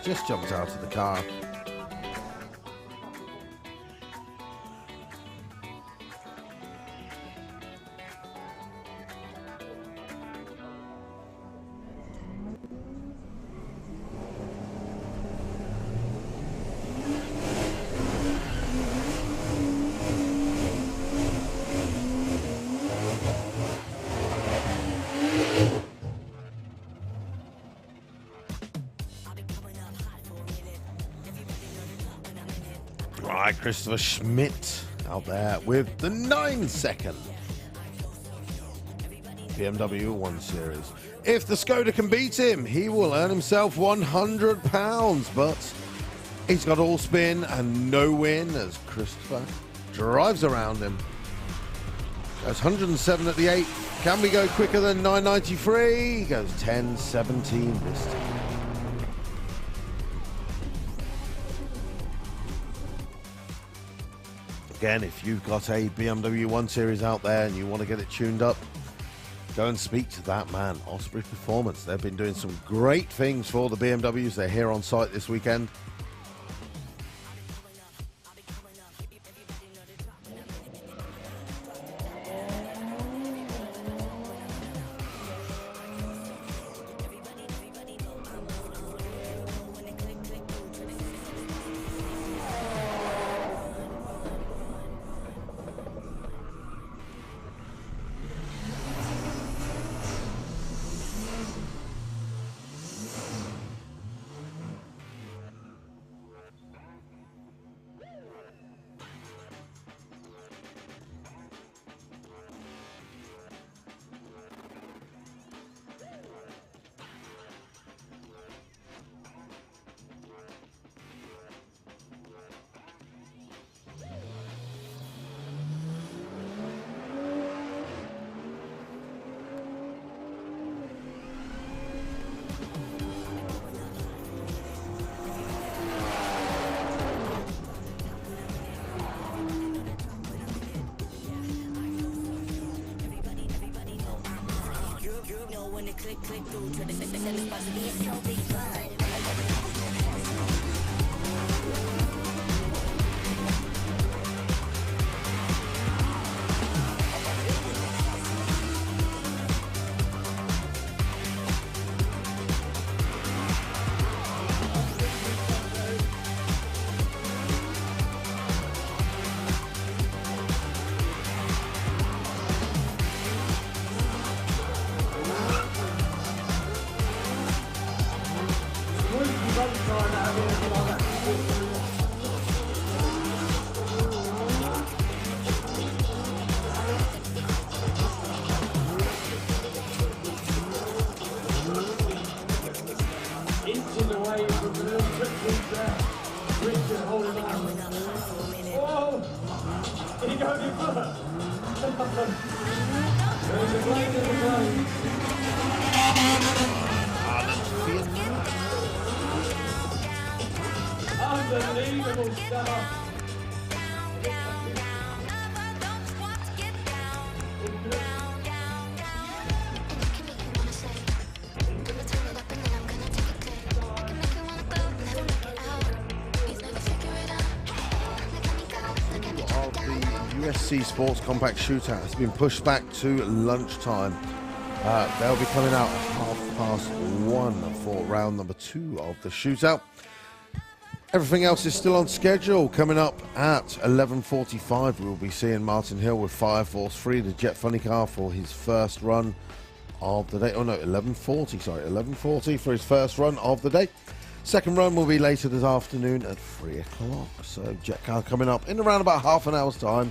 [SPEAKER 1] Just jumped out of the car. Right, Christopher Schmidt out there with the 9-second BMW 1 Series. If the Skoda can beat him, he will earn himself £100, but he's got all spin and no win as Christopher drives around him. Goes 107 at the 8. Can we go quicker than 993? Goes 10.17 this time. Again, if you've got a BMW 1 Series out there and you want to get it tuned up, go and speak to that man, Osprey Performance. They've been doing some great things for the BMWs. They're here on site this weekend.
[SPEAKER 3] Unbelievable stuff.
[SPEAKER 1] USC Sports Compact Shootout has been pushed back to lunchtime. They'll be coming out at 1:30 for round number 2 of the shootout. Everything else is still on schedule. Coming up at 11:45, we'll be seeing Martin Hill with Fire Force 3, the Jet Funny car, for his first run of the day. Oh no, 11:40 for his first run of the day. Second run will be later this afternoon at 3 o'clock. So Jet car coming up in around about half an hour's time.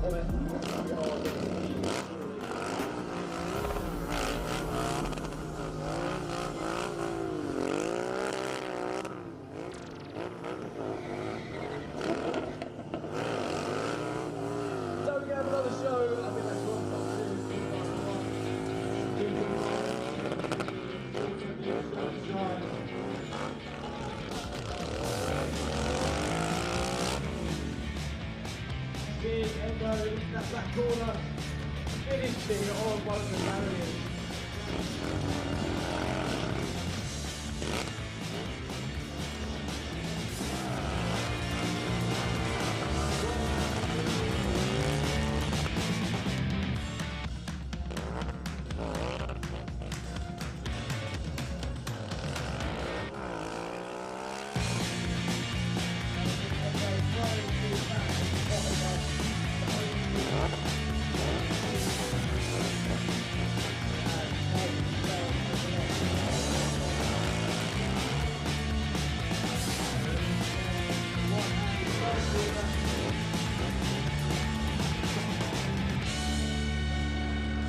[SPEAKER 3] So we have another show. I think that's what I'm Big Endo into that black corner, finishing on one of the barriers.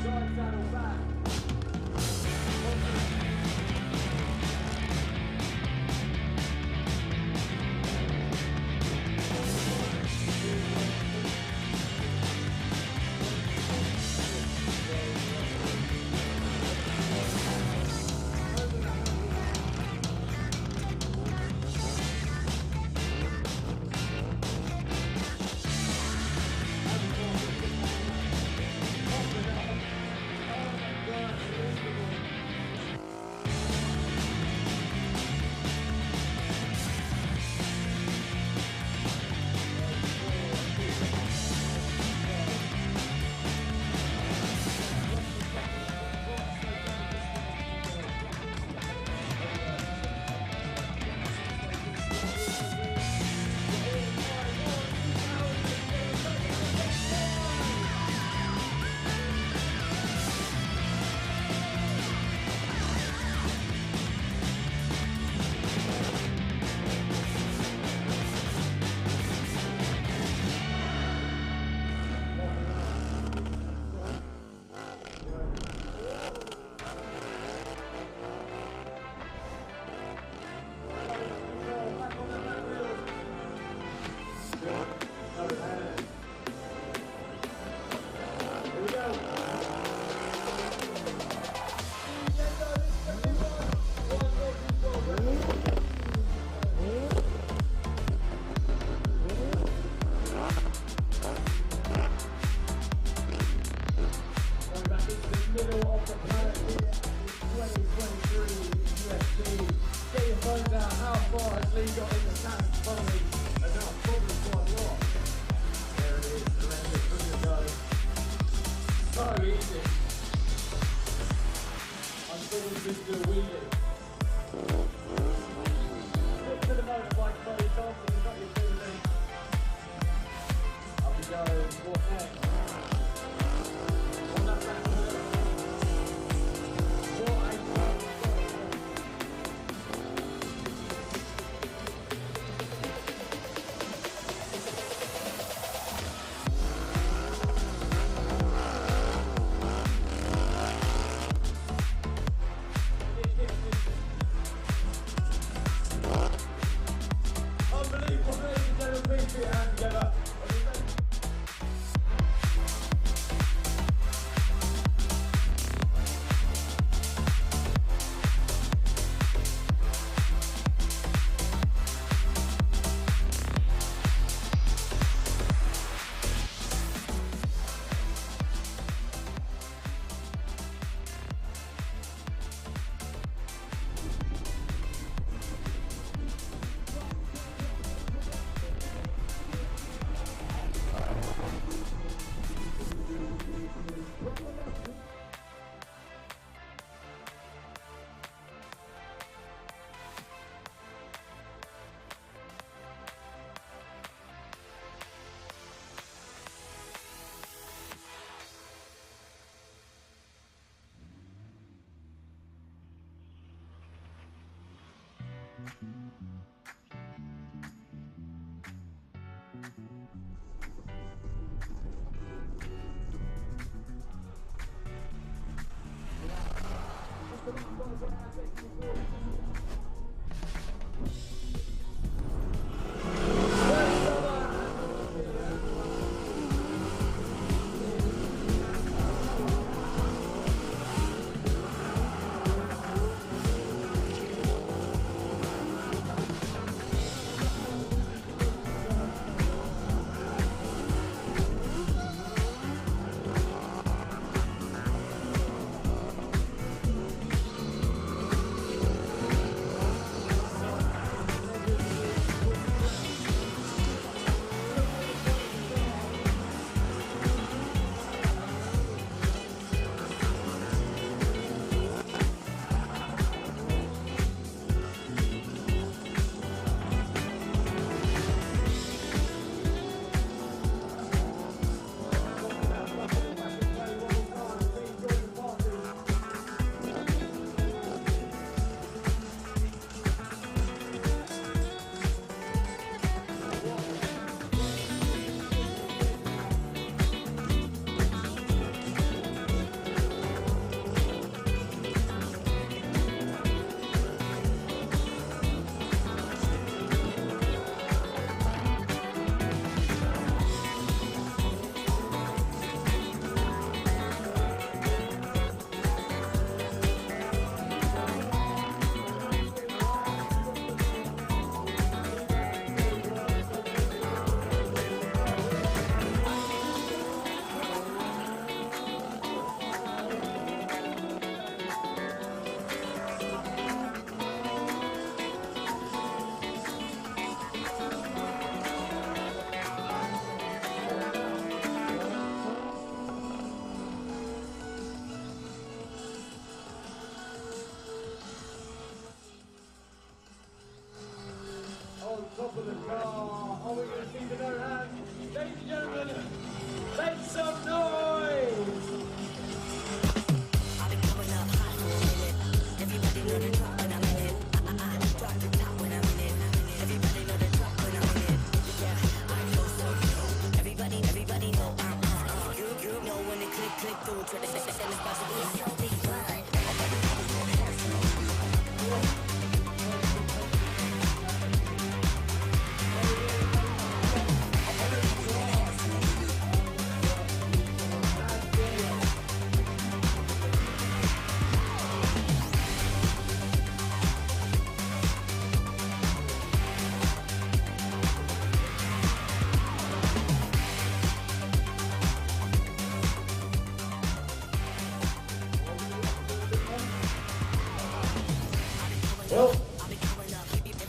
[SPEAKER 3] Side saddle back.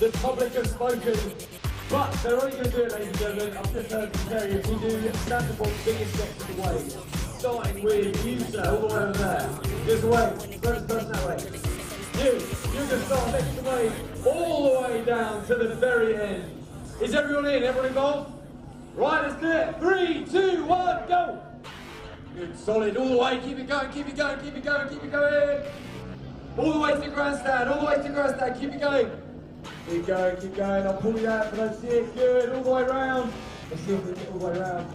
[SPEAKER 3] The public have spoken, but they're only going to do it, ladies and gentlemen. I've just heard from Terry, if we do Santa Pod's biggest steps of the way, starting with you, sir, all the way over there. Just away, first person that way. You can start next the way, all the way down to the very end. Is everyone in? Everyone involved? Right, let's do it. 3, 2, 1, go! Good, solid, all the way, keep it going, keep it going, keep it going, keep it going. All the way to the grandstand, all the way to the grandstand, keep it going. Keep going, I'll pull you out for those six, good, all the way round. Let's see if we can get all the way round.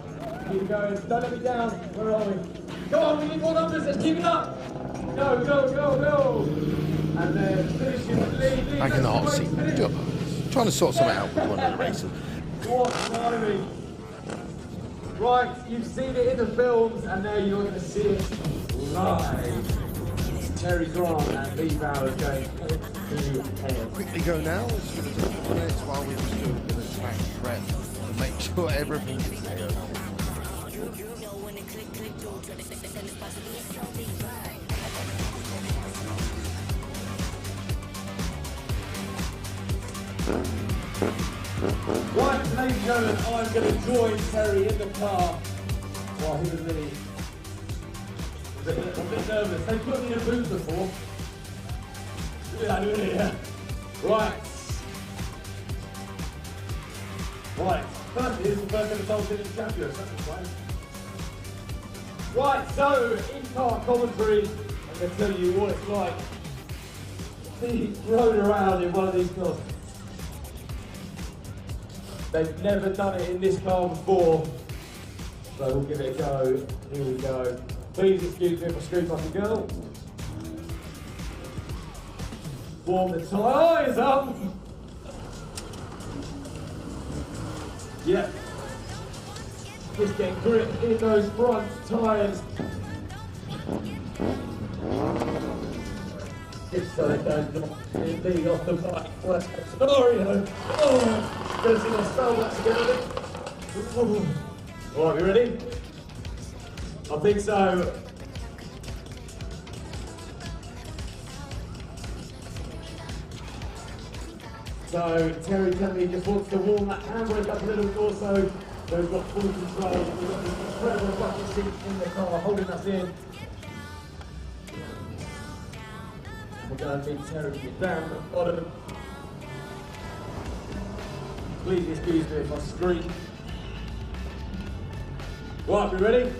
[SPEAKER 3] Keep it going, don't let me down, where are we? Come on, we need more numbers, let's keep it up. Go, go, go, go. And then finish it with lead.
[SPEAKER 1] Back in the hot seat. Trying to sort something out with one of the races.
[SPEAKER 3] What timing. Right, you've seen it in the films, and now you're going to see it live. Terry Grant and Lee Bowers going head to head.
[SPEAKER 1] Quickly go now, as soon as a couple of minutes while we just do a bit of track prep and make sure everything is there.
[SPEAKER 3] Right, ladies and gentlemen, I'm going to join Terry in the car while he and Lee. I'm a bit nervous. They put me in a booth before. Yeah. Right. Right. First is the first ever Dolphin champion. That's fine. Right, so in-car commentary, I'm going to tell you what it's like being thrown around in one of these cars. They've never done it in this car before, so we'll give it a go. Here we go. Please excuse me if I scream like a girl. Warm the tyres up. Yeah. Just get grip in those front tyres. Just so they don't lead off the bike. Worst case scenario. Oh, gonna see my style back together. Alright, we ready? I think so. So Terry Kelly just wants to warm that handbrake up a little bit also. So we've got full control. We've got this incredible bucket seat in the car holding us in. We're going to need Terry to get down at the bottom. Please excuse me if I scream. Right, we ready?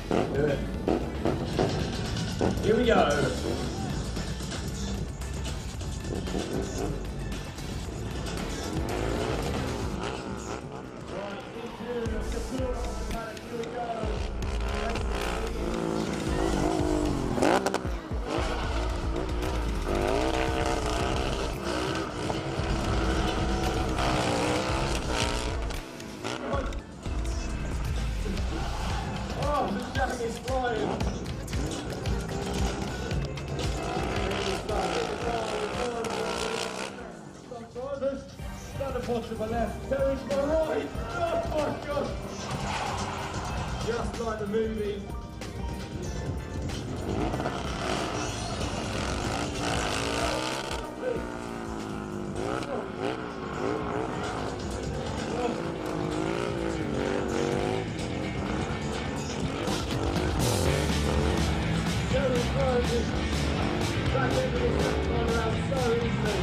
[SPEAKER 3] Do it. Here we go. Santa Pod to my left, Terry to my right. Oh my God! Just like the movie. Terry Burgess back into the second one round so easily.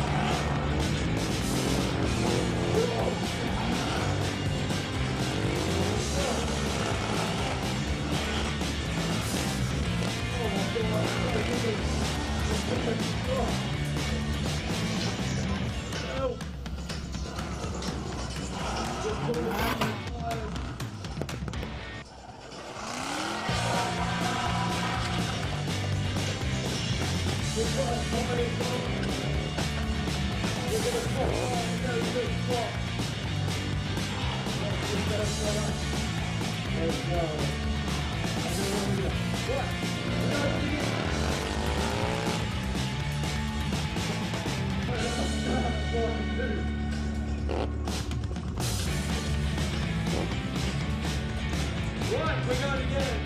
[SPEAKER 3] Right, we're going again.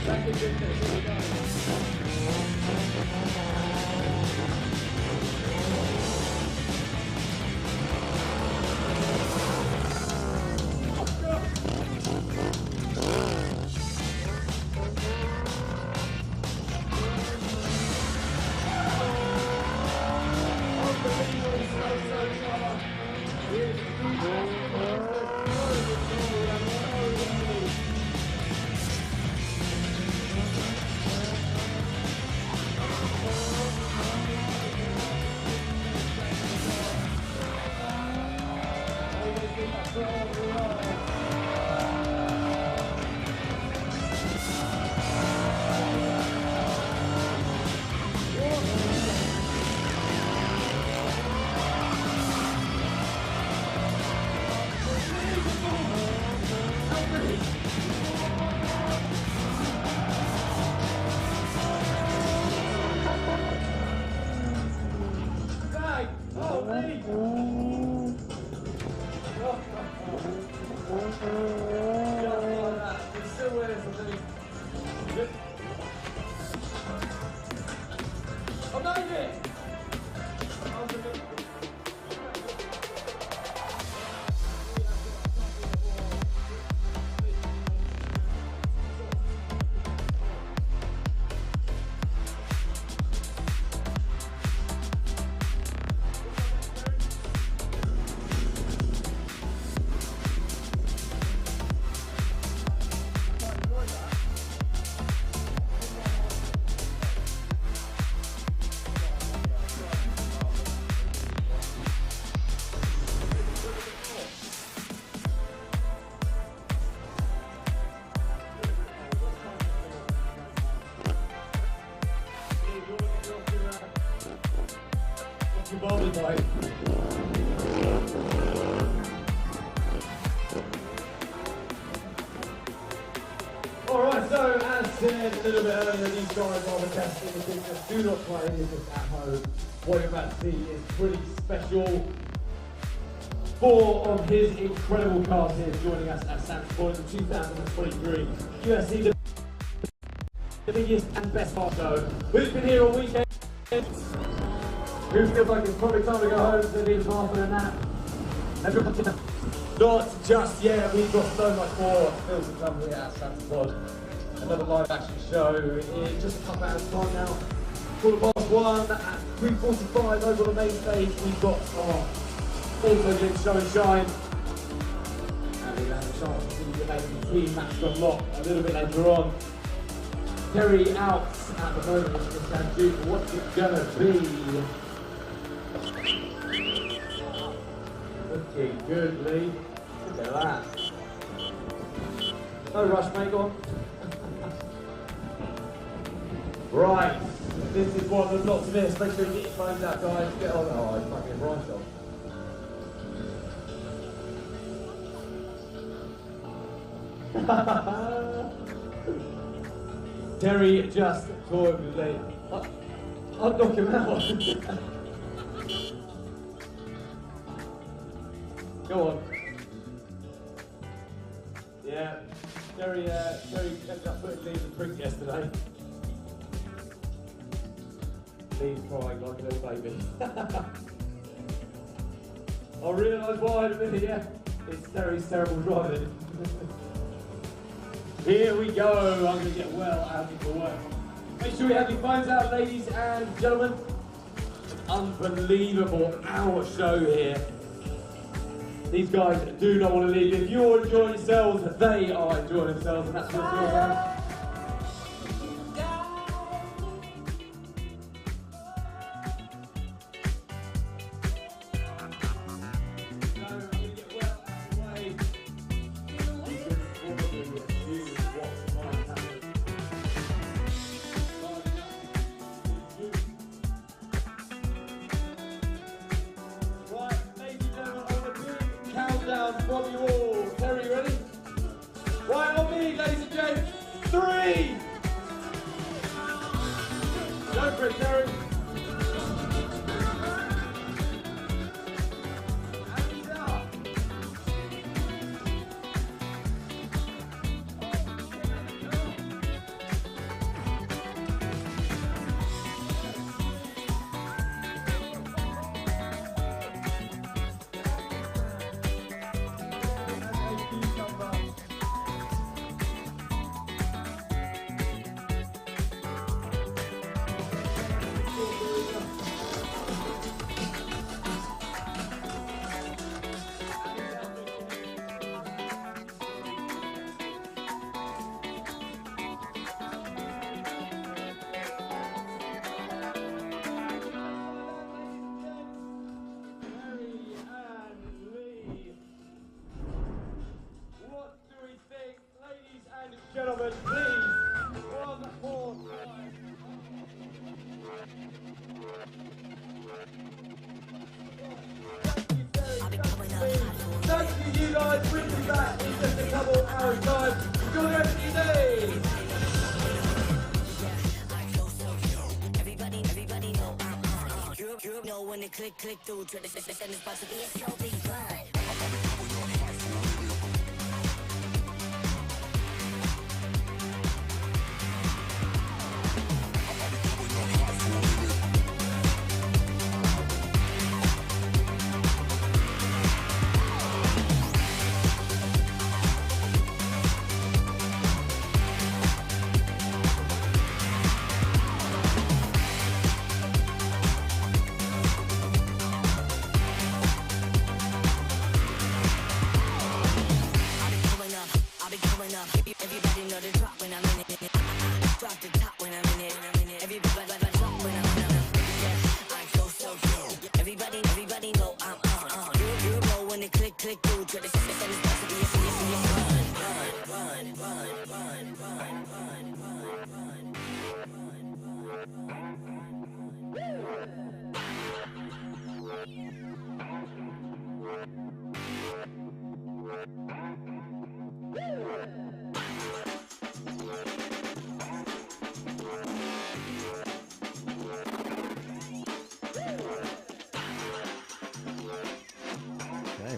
[SPEAKER 3] Back in business, here we go. Alright, so as said a little bit earlier, these guys are the best in the business. Do not play this at home. What you're about to see is pretty special. 4 of his incredible cars here joining us at Santa Pod in 2023 USC, the biggest and best car show. Who's been here all weekend? Who feels like it's probably time to go home to need half of a nap? Everybody, not just yet. We've got so much more still to come here at Santa Pod. Another live action show in just a couple hours time now. 1:15 at 3:45 over on the main stage. We've got our also doing show and shine. And we'll have a chance to see the amazing team match on lock a little bit later on. Terry out at the moment in San Duke. What's it gonna be? Looking good, Lee. Look at that. No rush, mate, go on. Right, this is one that's not to miss. Make sure you get your phones out, guys. Get on. Oh, he's fucking right on. Terry just told me late. I'll knock him out. Go on. Yeah, Terry ended up putting Lee's a drink yesterday. Lee's crying like a little baby. I realise why in a minute, yeah. It's Terry's terrible driving. Here we go. I'm going to get well out of the work. Make sure you have your phones out, ladies and gentlemen. Unbelievable hour show here. These guys do not want to leave. If you're enjoying yourselves, they are enjoying themselves, and that's what it's all about. From you all. Terry, ready? Right on me, ladies and gents. 3. Go for it, Terry. guys, bring me back in just a couple hours' time. Enjoy the rest of your day.
[SPEAKER 2] You know when it click through to the system, it's supposed to be a slow beat ride. Everybody know the drop when I'm in it. Drop the top when I'm in it. Everybody drop when I'm in it. Yeah, I go so good. Everybody know I'm on. You know when it click through to the system, it's supposed to be a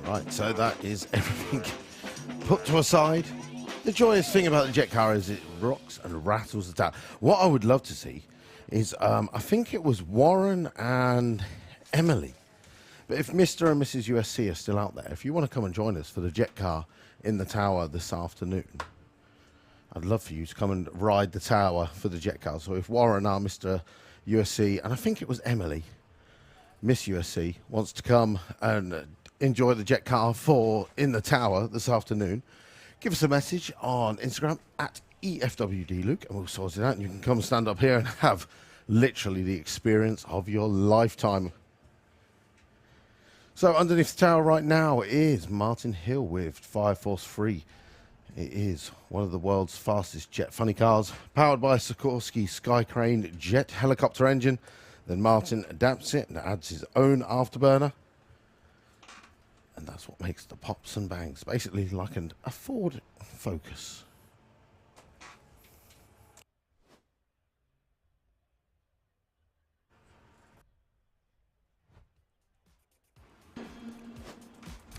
[SPEAKER 1] Right, so that is everything put to a side. The joyous thing about the jet car is it rocks and rattles the town. What I would love to see is, I think it was Warren and Emily. But if Mr. and Mrs. USC are still out there, if you want to come and join us for the jet car in the tower this afternoon, I'd love for you to come and ride the tower for the jet car. So if Warren or Mr. USC, and I think it was Emily, Miss USC, wants to come and enjoy the jet car in the tower this afternoon, give us a message on Instagram at EFWDLuke and we'll sort it out and you can come and stand up here and have literally the experience of your lifetime. So underneath the tower right now is Martin Hill with Fire Force 3. It is one of the world's fastest jet funny cars, powered by a Sikorsky Skycrane jet helicopter engine. Then Martin adapts it and adds his own afterburner. And that's what makes the pops and bangs, basically like a Ford Focus.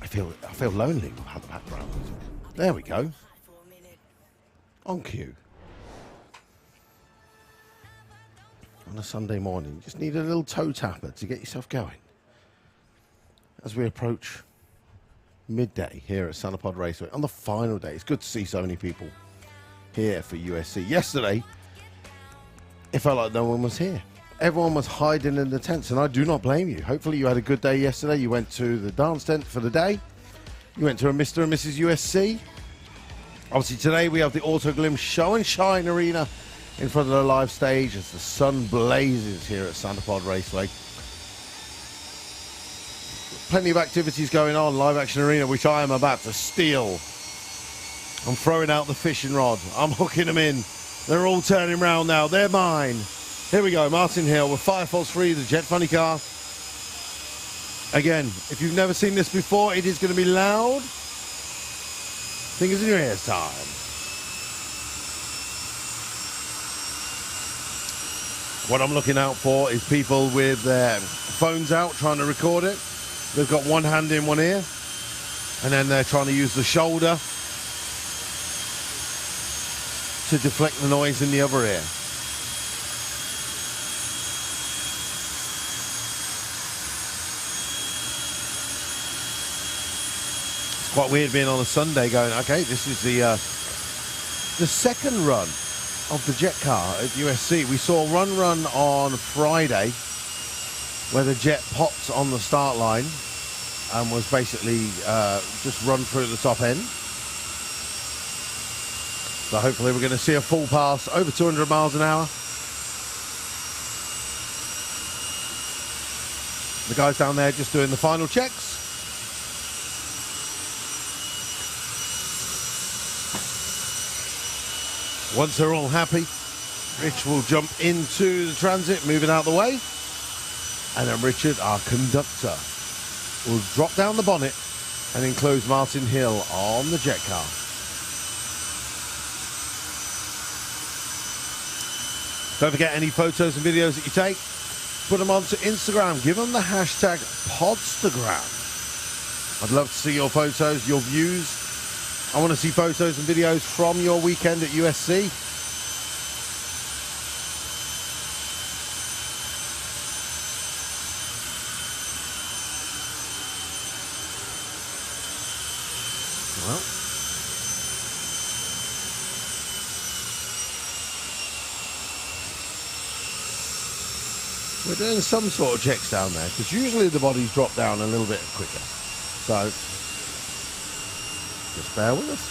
[SPEAKER 1] I feel lonely without the background music. There we go. On cue. On a Sunday morning, you just need a little toe tapper to get yourself going. As we approach midday here at Santa Pod Raceway on the final day. It's good to see so many people here for USC. Yesterday, it felt like no one was here. Everyone was hiding in the tents, and I do not blame you. Hopefully you had a good day yesterday. You went to the dance tent for the day. You went to a Mr. and Mrs. USC. Obviously today we have the Autoglim Show and Shine Arena in front of the live stage as the sun blazes here at Santa Pod Raceway. Plenty of activities going on, live action arena, which I am about to steal. I'm throwing out the fishing rod. I'm hooking them in. They're all turning round now. They're mine. Here we go, Martin Hill with Fire Force 3, the jet funny car. Again, if you've never seen this before, it is going to be loud. Fingers in your ears time. What I'm looking out for is people with their phones out trying to record it. They've got one hand in one ear, and then they're trying to use the shoulder to deflect the noise in the other ear. It's quite weird being on a Sunday going, okay, this is the second run of the jet car at USC. We saw Run on Friday, where the jet popped on the start line and was basically just run through the top end. So hopefully we're going to see a full pass over 200 miles an hour. The guys down there just doing the final checks. Once they're all happy, Rich will jump into the transit, moving out the way. And then Richard, our conductor, will drop down the bonnet and enclose Martin Hill on the jet car. Don't forget, any photos and videos that you take, put them onto Instagram. Give them the hashtag Podstagram. I'd love to see your photos, your views. I want to see photos and videos from your weekend at USC. Well, we're doing some sort of checks down there, because usually the bodies drop down a little bit quicker. So, just bear with us.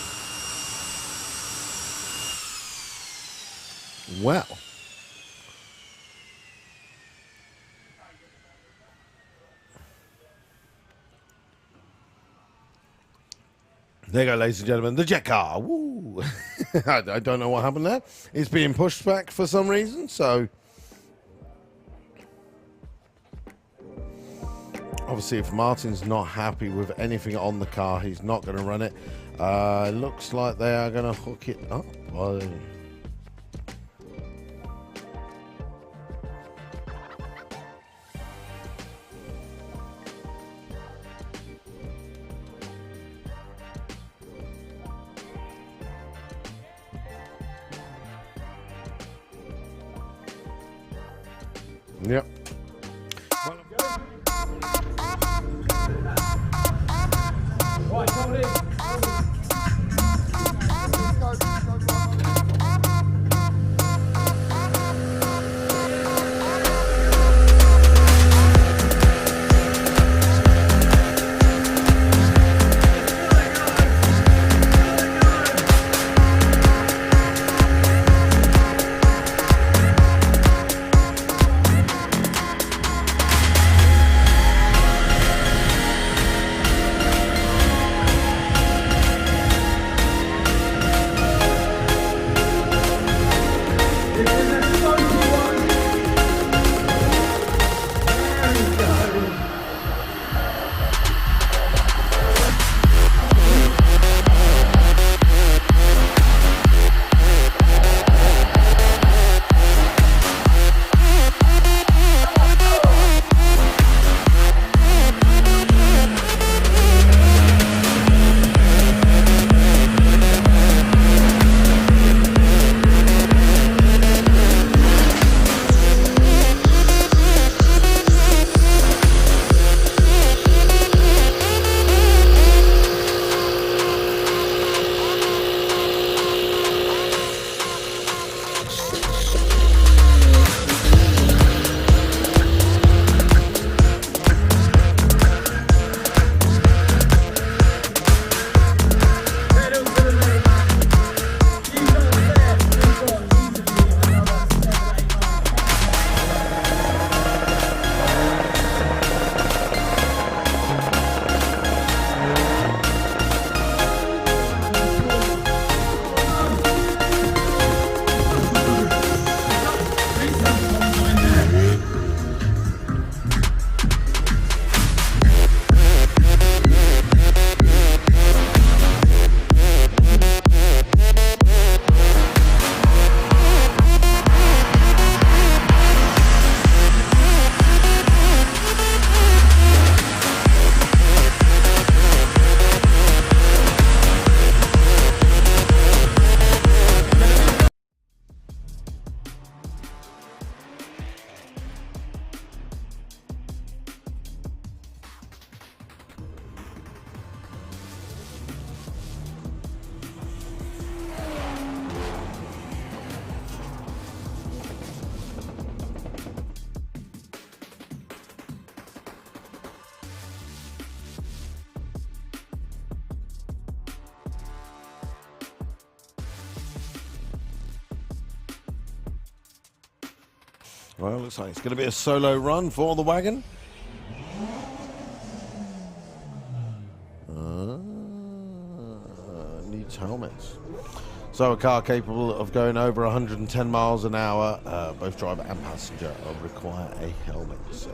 [SPEAKER 1] Well, there you go, ladies and gentlemen, the jet car. Woo! I don't know what happened there. It's being pushed back for some reason, so obviously if Martin's not happy with anything on the car, he's not going to run it. Looks like they are going to hook it up. Yep.
[SPEAKER 3] Right, come on in.
[SPEAKER 1] Well, looks like it's going to be a solo run for the wagon. Needs helmets. So a car capable of going over 110 miles an hour, both driver and passenger require a helmet. So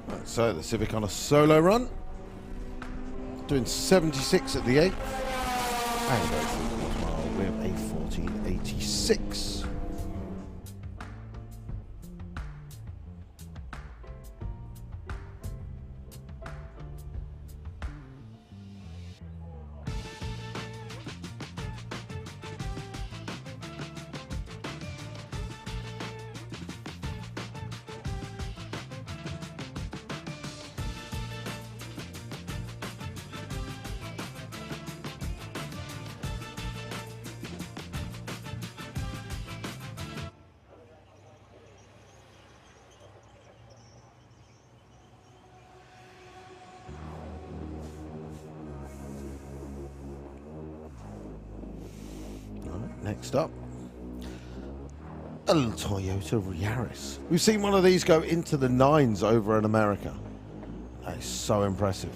[SPEAKER 1] Right, so the Civic on a solo run. Doing 76 at the 8th. And goes through the quarter mile with a 14.86. Next up, a little Toyota Yaris. We've seen one of these go into the 9s over in America. That is so impressive.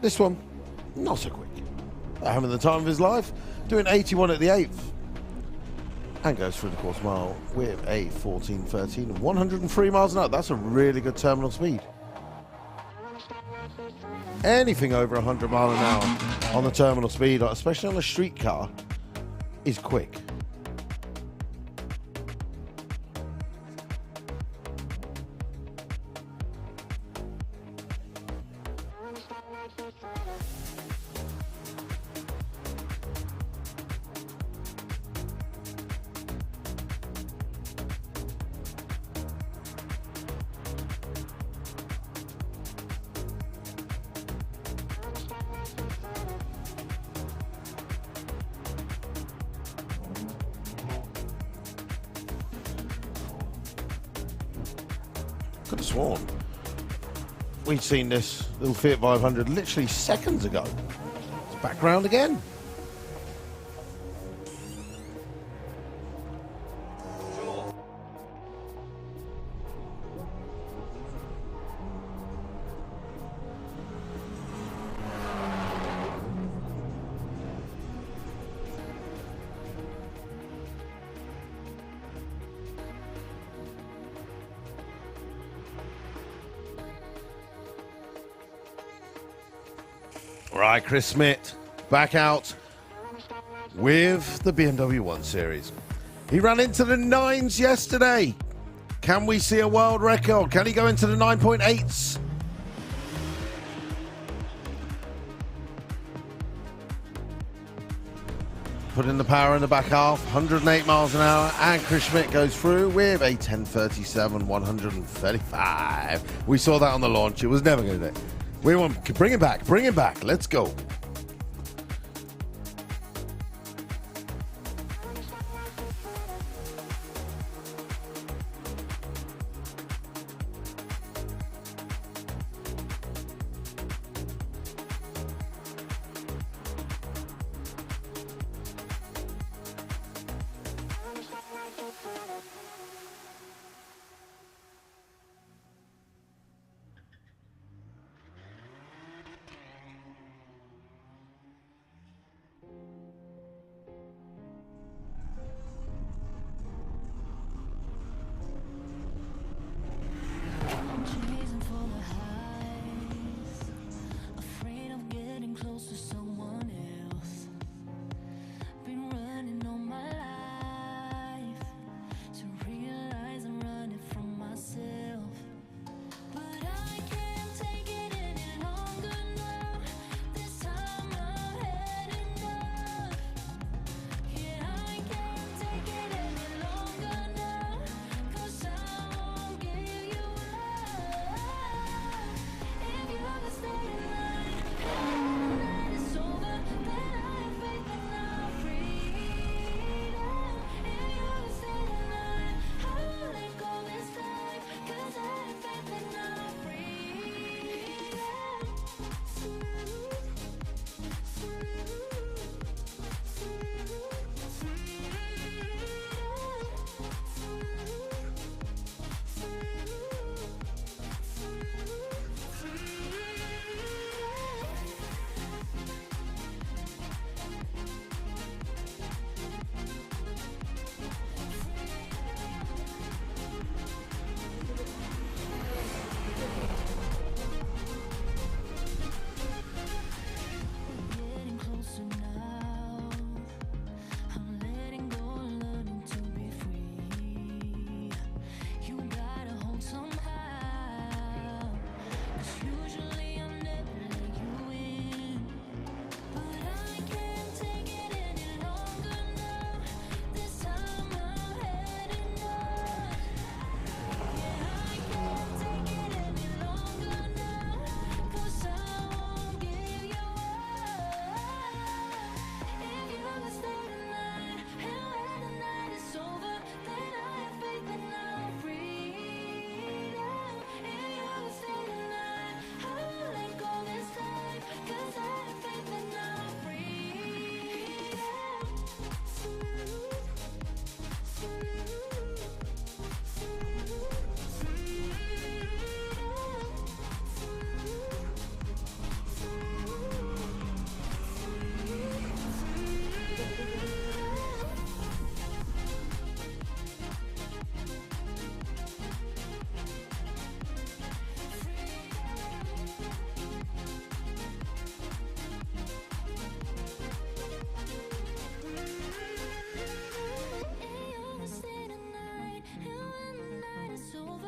[SPEAKER 1] This one, not so quick. Having the time of his life, doing 81 at the 8th. And goes through the quarter mile with a 14.13, 103 miles an hour. That's a really good terminal speed. Anything over 100 miles an hour on the terminal speed, especially on a street car, is quick. Could have sworn we'd seen this little Fiat 500 literally seconds ago. It's back round again. Right, Chris Smith back out with the BMW 1 Series. He ran into the 9s yesterday. Can we see a world record? Can he go into the 9.8s? Put in the power in the back half, 108 miles an hour, and Chris Schmidt goes through with a 10.37, 135. We saw that on the launch. It was never going to do it. We want bring it back, let's go.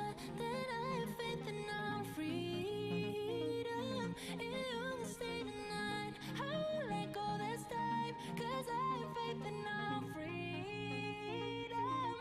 [SPEAKER 2] mind, then I have faith and I'm freedom. It only stay the night. I won't let go this time, 'cause I have faith and I'm freedom.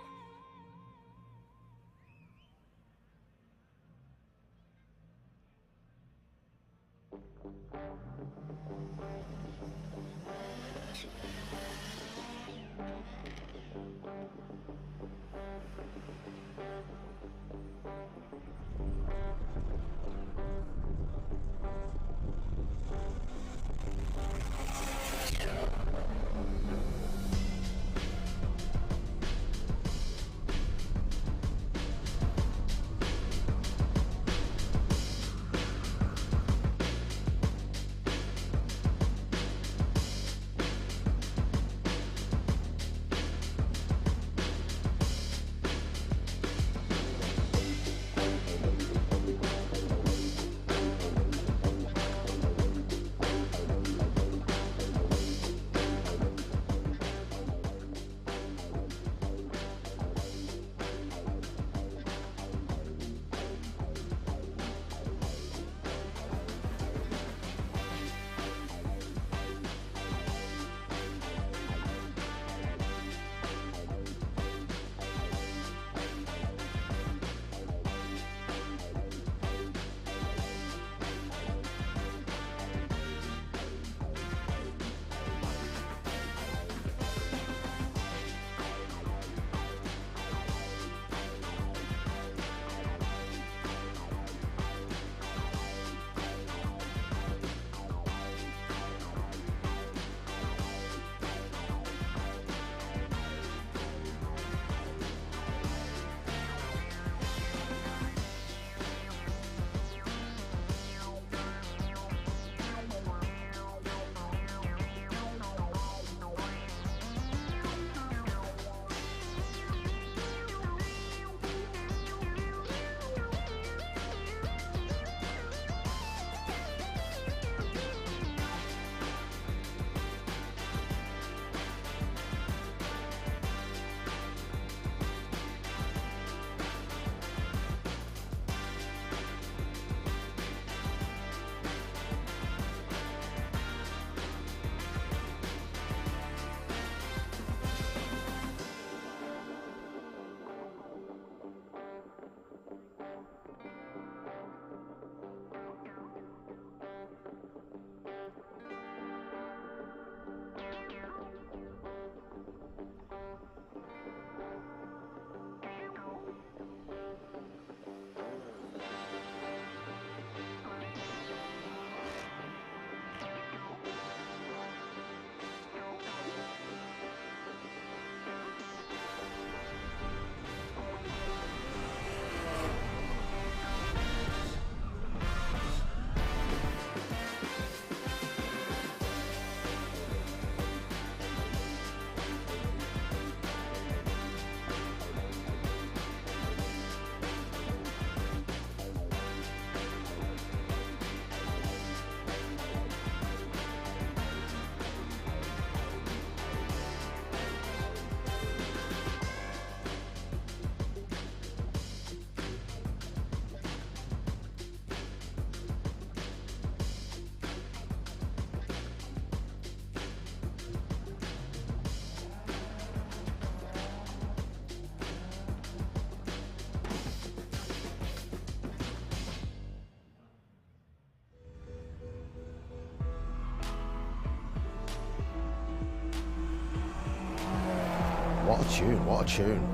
[SPEAKER 1] What a tune, what a tune.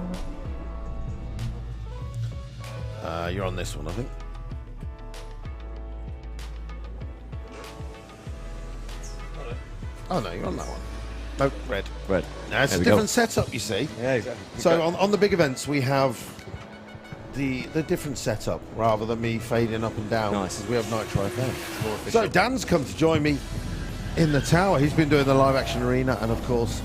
[SPEAKER 1] You're on this one, I think. Oh no, you're on that one. No, red.
[SPEAKER 4] Red.
[SPEAKER 1] Now, it's
[SPEAKER 4] There
[SPEAKER 1] a
[SPEAKER 4] we
[SPEAKER 1] different
[SPEAKER 4] go.
[SPEAKER 1] setup, you see.
[SPEAKER 4] Yeah, exactly.
[SPEAKER 1] So on the big events, we have the different setup rather than me fading up and down.
[SPEAKER 4] Nice.
[SPEAKER 1] Because we have Nitro FM.
[SPEAKER 4] More
[SPEAKER 1] So
[SPEAKER 4] efficient.
[SPEAKER 1] Dan's come to join me in the tower. He's been doing the live action arena, and of course,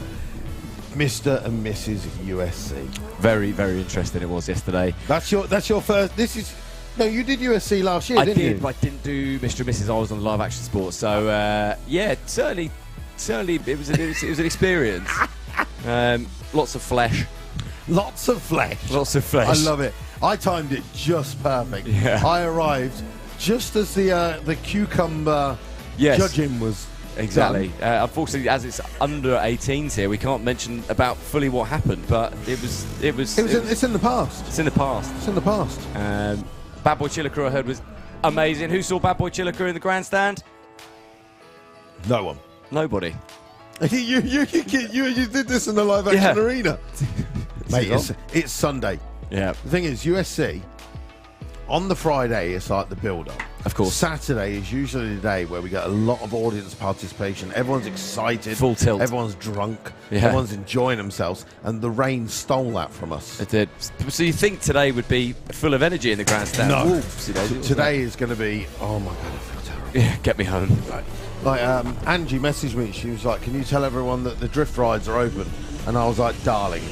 [SPEAKER 1] Mr. and Mrs. USC.
[SPEAKER 4] Very, very interesting it was yesterday.
[SPEAKER 1] That's your first. This is no, you did USC last year,
[SPEAKER 4] I
[SPEAKER 1] didn't
[SPEAKER 4] did,
[SPEAKER 1] you?
[SPEAKER 4] but I didn't do Mr. and Mrs. I was on live action sports. So yeah, certainly it was an experience. Lots of flesh.
[SPEAKER 1] Lots of flesh.
[SPEAKER 4] Lots of flesh.
[SPEAKER 1] I love it. I timed it just perfect.
[SPEAKER 4] Yeah.
[SPEAKER 1] I arrived just as the cucumber judging was
[SPEAKER 4] exactly.
[SPEAKER 1] done.
[SPEAKER 4] Unfortunately, as it's under 18s here, we can't mention about fully what happened. But it's
[SPEAKER 1] in the past.
[SPEAKER 4] It's in the past.
[SPEAKER 1] It's in the past.
[SPEAKER 4] Bad Boy Chilliker, I heard, was amazing. Who saw Bad Boy Chilliker in the grandstand?
[SPEAKER 1] No one.
[SPEAKER 4] Nobody.
[SPEAKER 1] you did this in the live action arena. Mate, it's Sunday.
[SPEAKER 4] Yeah.
[SPEAKER 1] The thing is, USC, on the Friday, it's like the build-up.
[SPEAKER 4] Of course.
[SPEAKER 1] Saturday is usually the day where we get a lot of audience participation. Everyone's excited.
[SPEAKER 4] Full tilt.
[SPEAKER 1] Everyone's drunk.
[SPEAKER 4] Yeah.
[SPEAKER 1] Everyone's enjoying themselves. And the rain stole that from us.
[SPEAKER 4] It did. So you think today would be full of energy in the grandstand?
[SPEAKER 1] No.
[SPEAKER 4] Whoopsie-daisy,
[SPEAKER 1] Today is going to be, oh my God, I feel terrible.
[SPEAKER 4] Yeah, get me home.
[SPEAKER 1] Right. Like, Angie messaged me. She was like, can you tell everyone that the drift rides are open? And I was like, darling.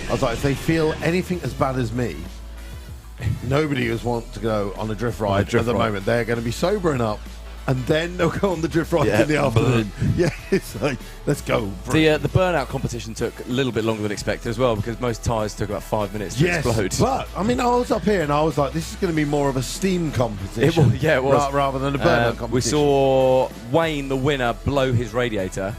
[SPEAKER 1] I was like, if they feel anything as bad as me, nobody who's want to go on a drift ride at the moment. They're going to be sobering up, and then they'll go on the drift ride in the afternoon. Yeah, it's like, let's go.
[SPEAKER 4] The burnout competition took a little bit longer than expected as well, because most tyres took about 5 minutes to explode.
[SPEAKER 1] But I mean, I was up here and I was like, this is going to be more of a steam competition.
[SPEAKER 4] It was.
[SPEAKER 1] Rather than a burnout competition.
[SPEAKER 4] We saw Wayne, the winner, blow his radiator.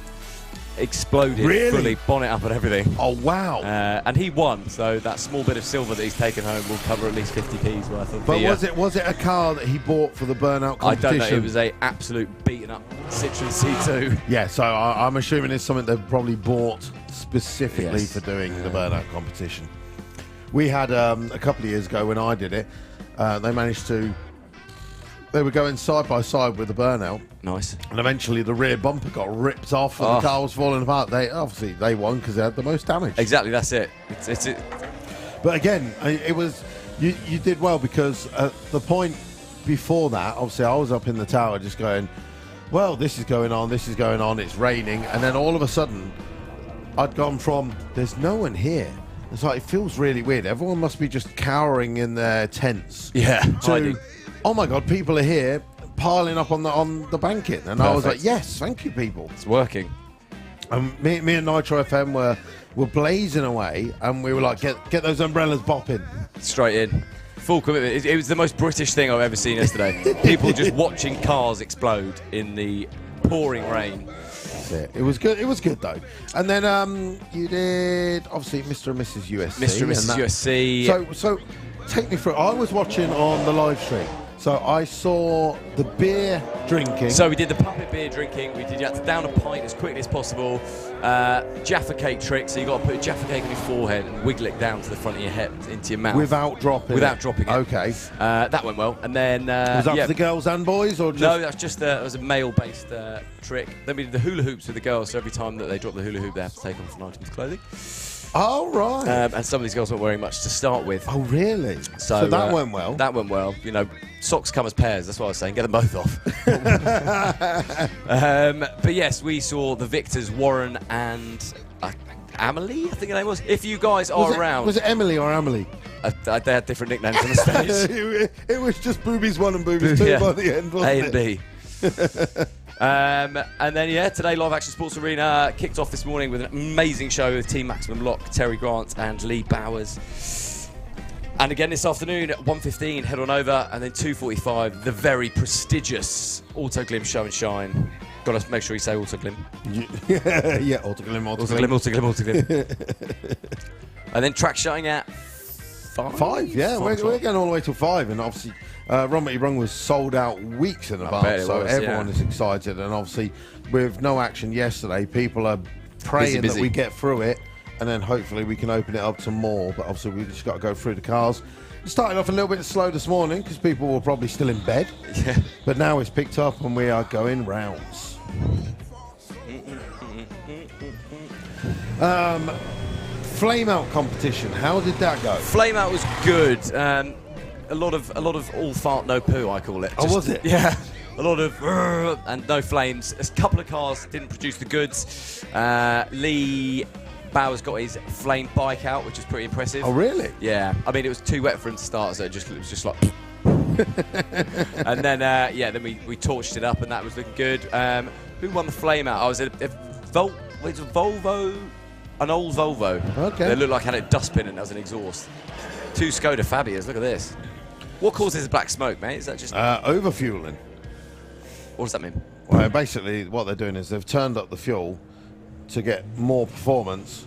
[SPEAKER 4] Exploded fully, bonnet up and everything.
[SPEAKER 1] Oh wow!
[SPEAKER 4] And he won, so that small bit of silver that he's taken home will cover at least 50p's worth of.
[SPEAKER 1] But was it a car that he bought for the burnout competition?
[SPEAKER 4] I don't know. It was a absolute beaten up Citroen C2.
[SPEAKER 1] Yeah, so I'm assuming it's something they've probably bought specifically for doing the burnout competition. We had a couple of years ago when I did it. They managed to. They were going side by side with the burnout.
[SPEAKER 4] Nice.
[SPEAKER 1] And eventually the rear bumper got ripped off and the car was falling apart. They won because they had the most damage.
[SPEAKER 4] Exactly, that's it. It's it.
[SPEAKER 1] But again, it was you did well, because at the point before that, obviously I was up in the tower just going, well, this is going on, it's raining, and then all of a sudden I'd gone from there's no one here. It's like, it feels really weird. Everyone must be just cowering in their tents.
[SPEAKER 4] Yeah.
[SPEAKER 1] To, oh my God, people are here piling up on the banking. And I was like, yes, thank you, people.
[SPEAKER 4] It's working.
[SPEAKER 1] Me and Nitro FM were blazing away, and we were like, get those umbrellas bopping.
[SPEAKER 4] Straight in. Full commitment. It was the most British thing I've ever seen yesterday. People just watching cars explode in the pouring rain.
[SPEAKER 1] It was good. It was good though. And then you did obviously Mr. and Mrs. USC.
[SPEAKER 4] Mr. and Mrs. USC.
[SPEAKER 1] So take me through. I was watching on the live stream. So I saw the beer drinking.
[SPEAKER 4] So we did the puppet beer drinking. You had to down a pint as quickly as possible. Jaffa cake trick. So you got to put a Jaffa cake on your forehead and wiggle it down to the front of your head into your mouth
[SPEAKER 1] without dropping it. Okay.
[SPEAKER 4] That went well. And then
[SPEAKER 1] was that for the girls and boys, or just?
[SPEAKER 4] No, that's just it was a male-based trick. Then we did the hula hoops with the girls. So every time that they drop the hula hoop, they have to take off an item's clothing.
[SPEAKER 1] Oh, right.
[SPEAKER 4] And some of these girls weren't wearing much to start with.
[SPEAKER 1] Oh, really?
[SPEAKER 4] So
[SPEAKER 1] that went well.
[SPEAKER 4] That went well. You know, socks come as pairs. That's what I was saying. Get them both off. But yes, we saw the victors, Warren and Amelie, I think her name was. If you guys are around.
[SPEAKER 1] Was it Emily or Amelie?
[SPEAKER 4] They had different nicknames on the stage.
[SPEAKER 1] It was just Boobies 1 and Boobies 2 by the end, wasn't it?
[SPEAKER 4] A and B. And then, today Live Action Sports Arena kicked off this morning with an amazing show with Team Maximum Lock, Terry Grant and Lee Bowers. And again this afternoon at 1:15, head on over, and then 2:45, the very prestigious Auto Glim Show and Shine. Got to make sure you say Auto Glim.
[SPEAKER 1] Yeah, Auto Glim.
[SPEAKER 4] And then track shutting at 5.
[SPEAKER 1] 5, yeah. We're going all the way till 5, and obviously Run What Ya Brung was sold out weeks in advance, so everyone is excited. And obviously, with no action yesterday, people are praying that we get through it, and then hopefully we can open it up to more. But obviously, we just got to go through the cars. It started off a little bit slow this morning because people were probably still in bed.
[SPEAKER 4] Yeah.
[SPEAKER 1] But now it's picked up, and we are going rounds. Flame out competition. How did that go?
[SPEAKER 4] Flame out was good. A lot of all fart no poo, I call it.
[SPEAKER 1] Was it?
[SPEAKER 4] Yeah. A lot of and no flames. A couple of cars didn't produce the goods. Lee Bowers got his flame bike out, which was pretty impressive.
[SPEAKER 1] Oh, really?
[SPEAKER 4] Yeah. I mean, it was too wet for him to start, so it was just like. And then then we torched it up, and that was looking good. Who won the flame out? I was at a Volvo. An old Volvo.
[SPEAKER 1] Okay.
[SPEAKER 4] They looked like it had a dustbin and there was an exhaust. 2 Skoda Fabias. Look at this. What causes black smoke, mate? Is that just...
[SPEAKER 1] Overfueling.
[SPEAKER 4] What does that mean?
[SPEAKER 1] Well, basically, what they're doing is they've turned up the fuel to get more performance,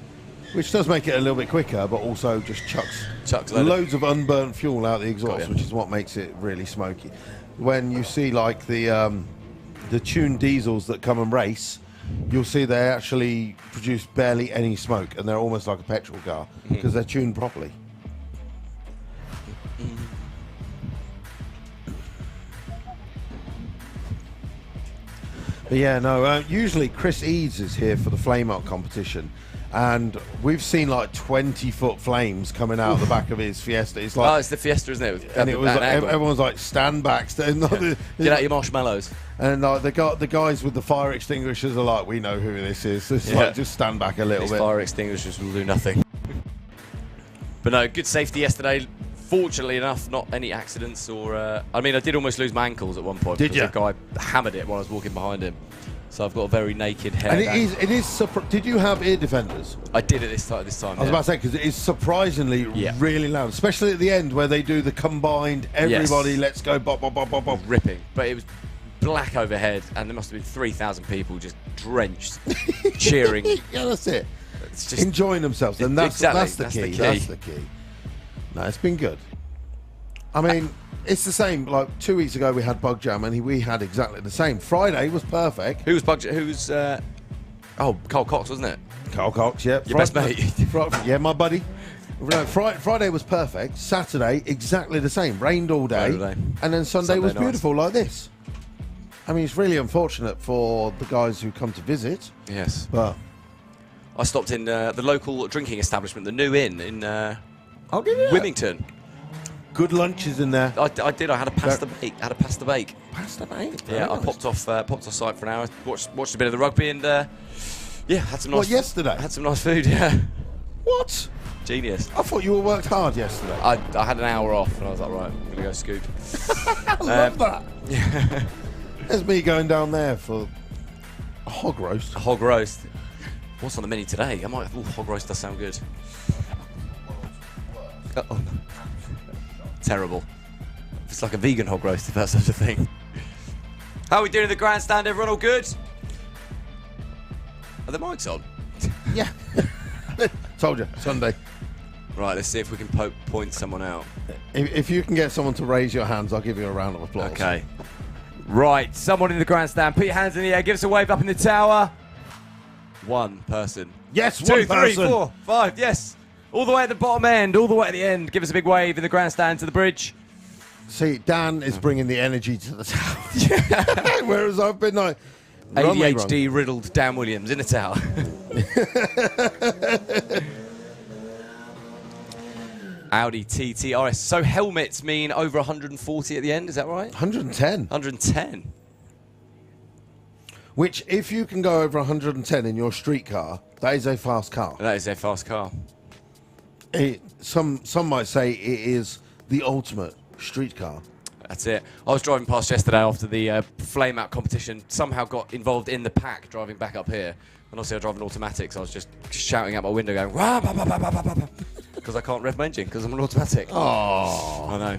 [SPEAKER 1] which does make it a little bit quicker, but also just chucks loads of unburnt fuel out the exhaust, which is what makes it really smoky. When you see like the tuned diesels that come and race, you'll see they actually produce barely any smoke, and they're almost like a petrol car because they're tuned properly. But yeah, no, usually Chris Eads is here for the flame art competition, and we've seen like 20-foot flames coming out of the back of his Fiesta. It's like,
[SPEAKER 4] it's the Fiesta, isn't it?
[SPEAKER 1] and it was like, everyone's like, stand back,
[SPEAKER 4] Get out your marshmallows.
[SPEAKER 1] and like the guys with the fire extinguishers are like, we know who this is. It's like, just stand back a little
[SPEAKER 4] These
[SPEAKER 1] bit.
[SPEAKER 4] fire extinguishers will do nothing. But no, good safety yesterday. Fortunately enough, not any accidents or... I mean, I did almost lose my ankles at one point.
[SPEAKER 1] Did
[SPEAKER 4] because a guy hammered it while I was walking behind him. So I've got a very naked hair.
[SPEAKER 1] And it is did you have ear defenders?
[SPEAKER 4] I did it this time.
[SPEAKER 1] I was about to say, because it is surprisingly really loud, especially at the end where they do the combined everybody let's go bop bop bop bop bop.
[SPEAKER 4] Ripping. But it was black overhead, and there must have been 3,000 people just drenched, cheering.
[SPEAKER 1] Yeah, that's it.
[SPEAKER 4] It's just
[SPEAKER 1] enjoying themselves, and that's the key. That's the key. No, it's been good. I mean, it's the same. Like 2 weeks ago, we had Bug Jam, and we had exactly the same. Friday was perfect.
[SPEAKER 4] Who was Bug Jam? Carl Cox, wasn't it?
[SPEAKER 1] Carl Cox, yeah.
[SPEAKER 4] Your best mate.
[SPEAKER 1] Yeah, my buddy. No, Friday was perfect. Saturday, exactly the same. Rained all day. And then Sunday was beautiful like this. I mean, it's really unfortunate for the guys who come to visit.
[SPEAKER 4] Yes.
[SPEAKER 1] But
[SPEAKER 4] I stopped in the local drinking establishment, the New Inn in
[SPEAKER 1] I'll give you
[SPEAKER 4] Wilmington.
[SPEAKER 1] Good lunches in there.
[SPEAKER 4] I did. I had a pasta bake.
[SPEAKER 1] Pasta bake?
[SPEAKER 4] Yeah, I popped off site for an hour. Watched a bit of the rugby and had some nice.
[SPEAKER 1] What, yesterday?
[SPEAKER 4] Had some nice food. Yeah.
[SPEAKER 1] What?
[SPEAKER 4] Genius.
[SPEAKER 1] I thought you all worked hard yesterday.
[SPEAKER 4] I had an hour off and I was like, right, I'm gonna go scoop.
[SPEAKER 1] I love that. Yeah. There's me going down there for a hog roast.
[SPEAKER 4] A hog roast. What's on the menu today? Hog roast does sound good. Oh. Terrible. It's like a vegan hog roast, if that's such a thing. How are we doing in the grandstand, everyone? All good? Are the mics on?
[SPEAKER 1] Yeah. Told you, Sunday.
[SPEAKER 4] Right, let's see if we can point someone out.
[SPEAKER 1] If you can get someone to raise your hands, I'll give you a round of applause.
[SPEAKER 4] Okay. Right, someone in the grandstand. Put your hands in the air. Give us a wave up in the tower. One person.
[SPEAKER 1] Yes,
[SPEAKER 4] 2,
[SPEAKER 1] one person.
[SPEAKER 4] 3, 4, 5, yes. All the way at the bottom end, all the way at the end. Give us a big wave in the grandstand to the bridge.
[SPEAKER 1] See, Dan is bringing the energy to the tower. Whereas I've been like...
[SPEAKER 4] ADHD-riddled Dan Williams in the tower. Audi TT RS. So helmets mean over 140 at the end, is that right?
[SPEAKER 1] 110.
[SPEAKER 4] 110.
[SPEAKER 1] Which, if you can go over 110 in your street car, that is a fast car.
[SPEAKER 4] That is a fast car.
[SPEAKER 1] Some might say it is the ultimate street car.
[SPEAKER 4] That's it. I was driving past yesterday after the flame out competition. Somehow got involved in the pack driving back up here. And obviously I drive an automatic, so I was just shouting out my window going, wah, bah, bah, bah, bah, bah, bah, because I can't rev my engine because I'm an automatic.
[SPEAKER 1] Oh,
[SPEAKER 4] I know.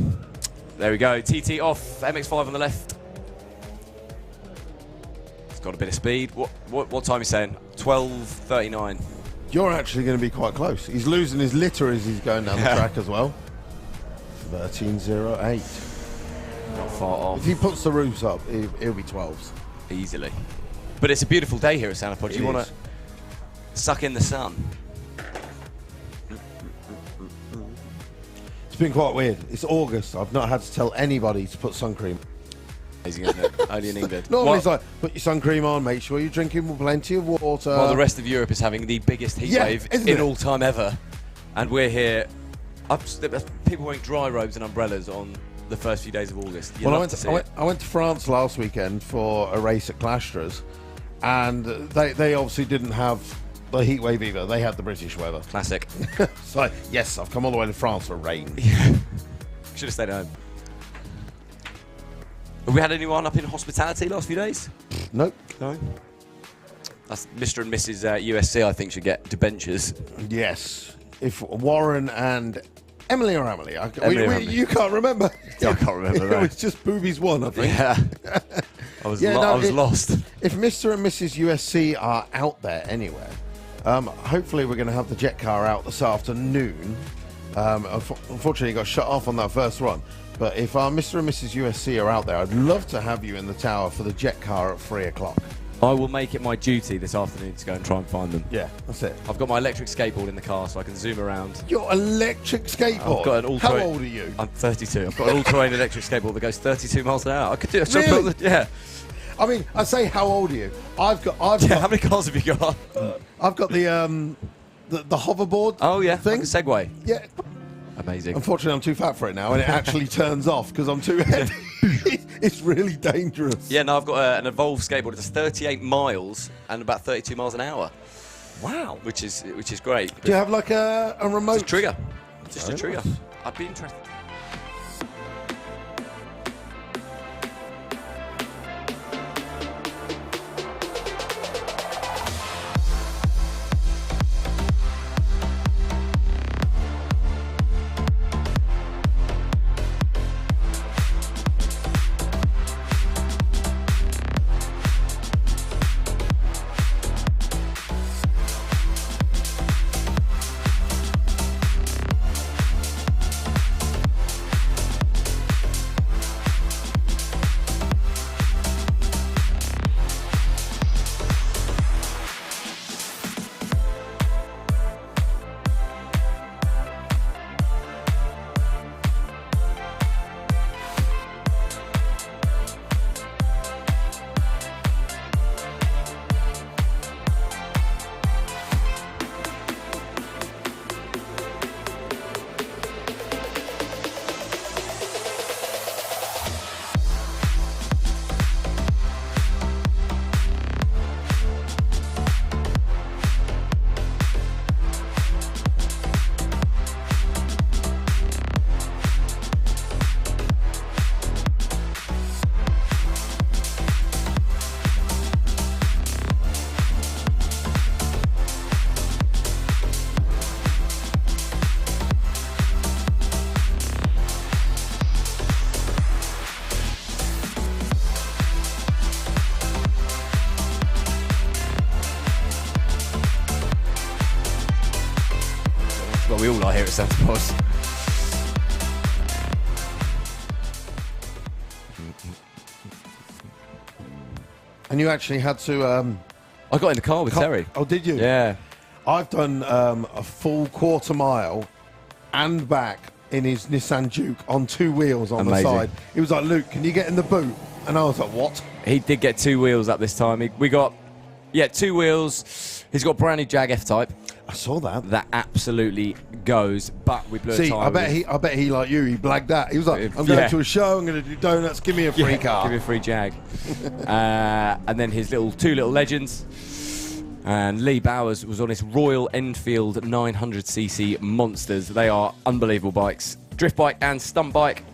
[SPEAKER 4] There we go. TT off. MX-5 on the left. It's got a bit of speed. What time are you saying? 12:39.
[SPEAKER 1] You're actually going to be quite close. He's losing his litter as he's going down the track as well. 13:08.
[SPEAKER 4] Not far off.
[SPEAKER 1] If he puts the roofs up, he'll be 12s.
[SPEAKER 4] Easily. But it's a beautiful day here at Santa Pod. Do you want to suck in the sun?
[SPEAKER 1] It's been quite weird. It's August. I've not had to tell anybody to put sun cream.
[SPEAKER 4] Amazing, isn't it? Only in England.
[SPEAKER 1] Normally it's like, put your sun cream on, make sure you're drinking plenty of water.
[SPEAKER 4] Well, the rest of Europe is having the biggest heat wave in all time ever. And we're here. People wearing dry robes and umbrellas on the first few days of August.
[SPEAKER 1] Well, I went to France last weekend for a race at Clashers, and they obviously didn't have the heat wave either. They had the British weather.
[SPEAKER 4] Classic.
[SPEAKER 1] It's like, yes, I've come all the way to France for rain.
[SPEAKER 4] Should have stayed home. Have we had anyone up in hospitality last few days?
[SPEAKER 1] Nope.
[SPEAKER 4] No. That's Mr. and Mrs. USC, I think, should get debentures.
[SPEAKER 1] Yes. If Warren and Emily or Emily?
[SPEAKER 4] Emily or Emily.
[SPEAKER 1] You can't remember.
[SPEAKER 4] I can't remember
[SPEAKER 1] It
[SPEAKER 4] that.
[SPEAKER 1] was just Boobies 1, I think.
[SPEAKER 4] Yeah. I was lost.
[SPEAKER 1] If Mr. and Mrs. USC are out there anywhere, hopefully we're going to have the jet car out this afternoon. Unfortunately, it got shut off on that first run. But if our Mr. and Mrs. USC are out there, I'd love to have you in the tower for the jet car at 3 o'clock.
[SPEAKER 4] I will make it my duty this afternoon to go and try and find them.
[SPEAKER 1] Yeah, that's it.
[SPEAKER 4] I've got my electric skateboard in the car so I can zoom around.
[SPEAKER 1] Your electric skateboard?
[SPEAKER 4] I've got an
[SPEAKER 1] How old are you?
[SPEAKER 4] I'm 32. I've got an all-terrain electric skateboard that goes 32 miles an hour. I could do it.
[SPEAKER 1] Really?
[SPEAKER 4] Yeah.
[SPEAKER 1] I mean, I say, how old are you? I've got.
[SPEAKER 4] Yeah, how many cars have you got?
[SPEAKER 1] I've got the hoverboard.
[SPEAKER 4] Oh, yeah.
[SPEAKER 1] Thing.
[SPEAKER 4] Like a Segway.
[SPEAKER 1] Yeah.
[SPEAKER 4] Amazing.
[SPEAKER 1] Unfortunately, I'm too fat for it now, and it actually turns off because I'm too heavy. It's really dangerous.
[SPEAKER 4] Yeah, no, I've got an Evolve skateboard. It's 38 miles and about 32 miles an hour.
[SPEAKER 1] Wow.
[SPEAKER 4] Which is great.
[SPEAKER 1] Do you have like a remote?
[SPEAKER 4] Just a trigger. Just a
[SPEAKER 1] Very
[SPEAKER 4] trigger.
[SPEAKER 1] nice.
[SPEAKER 4] I'd be interested. Well, we all are here at Santa Pod.
[SPEAKER 1] And you actually had to.
[SPEAKER 4] I got in the car with Terry.
[SPEAKER 1] Oh, did you?
[SPEAKER 4] Yeah.
[SPEAKER 1] I've done a full quarter mile and back in his Nissan Juke on 2 wheels on
[SPEAKER 4] Amazing.
[SPEAKER 1] the side. He was like, Luke, can you get in the boot? And I was like, what?
[SPEAKER 4] He did get 2 wheels up this time. We got, 2 wheels. He's got a brand new Jag F-Type.
[SPEAKER 1] I saw that.
[SPEAKER 4] That absolutely goes, but we blew a
[SPEAKER 1] See,
[SPEAKER 4] tyre.
[SPEAKER 1] I bet he like you. He blagged that. He was like, I'm going to a show. I'm going to do donuts. Give me a free car.
[SPEAKER 4] Give me a free Jag. And then his 2 little legends. And Lee Bowers was on his Royal Enfield 900cc Monsters. They are unbelievable bikes. Drift bike and stunt bike.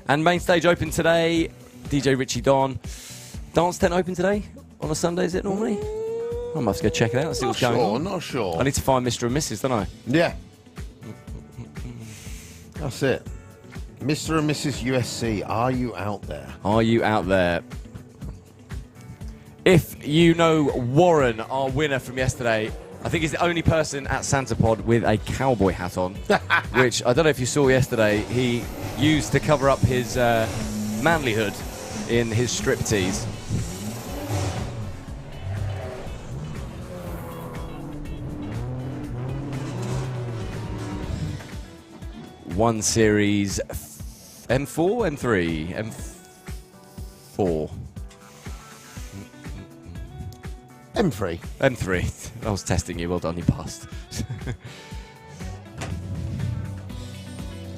[SPEAKER 4] And main stage open today. DJ Richie Don. Dance tent open today? On a Sunday, is it normally? I must go check it out and see what's going on.
[SPEAKER 1] Not sure.
[SPEAKER 4] I need to find Mr. and Mrs., don't I?
[SPEAKER 1] Yeah. That's it. Mr. and Mrs. USC, are you out there?
[SPEAKER 4] Are you out there? If you know Warren, our winner from yesterday, I think he's the only person at Santa Pod with a cowboy hat on, which I don't know if you saw yesterday, he used to cover up his manlyhood in his striptease. One series M4, M3, M4.
[SPEAKER 1] M3.
[SPEAKER 4] M3. I was testing you. Well done. You passed.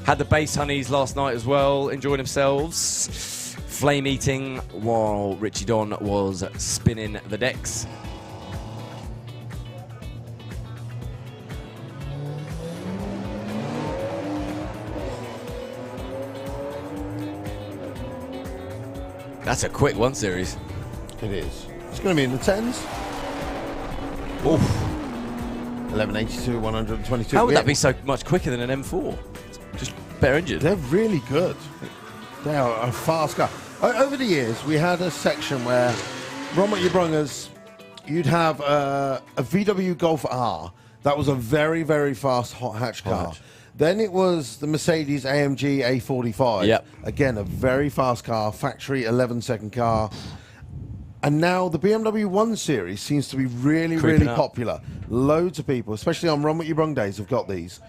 [SPEAKER 4] Had the Bass Honeys last night as well, enjoying themselves. Flame eating while Richie Don was spinning the decks. That's a quick 1 series.
[SPEAKER 1] It is. It's going to be in the 10s.
[SPEAKER 4] Oof.
[SPEAKER 1] 1182, 122.
[SPEAKER 4] How would that be so much quicker than an M4? Just better engine.
[SPEAKER 1] They're really good. They are a fast car. Over the years, we had a section where Run What Ya Brungers, you'd have a VW Golf R. That was a very, very fast hot hatch car. Then it was the Mercedes AMG A45.
[SPEAKER 4] Yep.
[SPEAKER 1] Again, a very fast car, factory 11-second car. And now the BMW 1 Series seems to be really,
[SPEAKER 4] Creeping
[SPEAKER 1] really
[SPEAKER 4] up.
[SPEAKER 1] popular. Loads of people, especially on Run What Ya Brung days, have got these.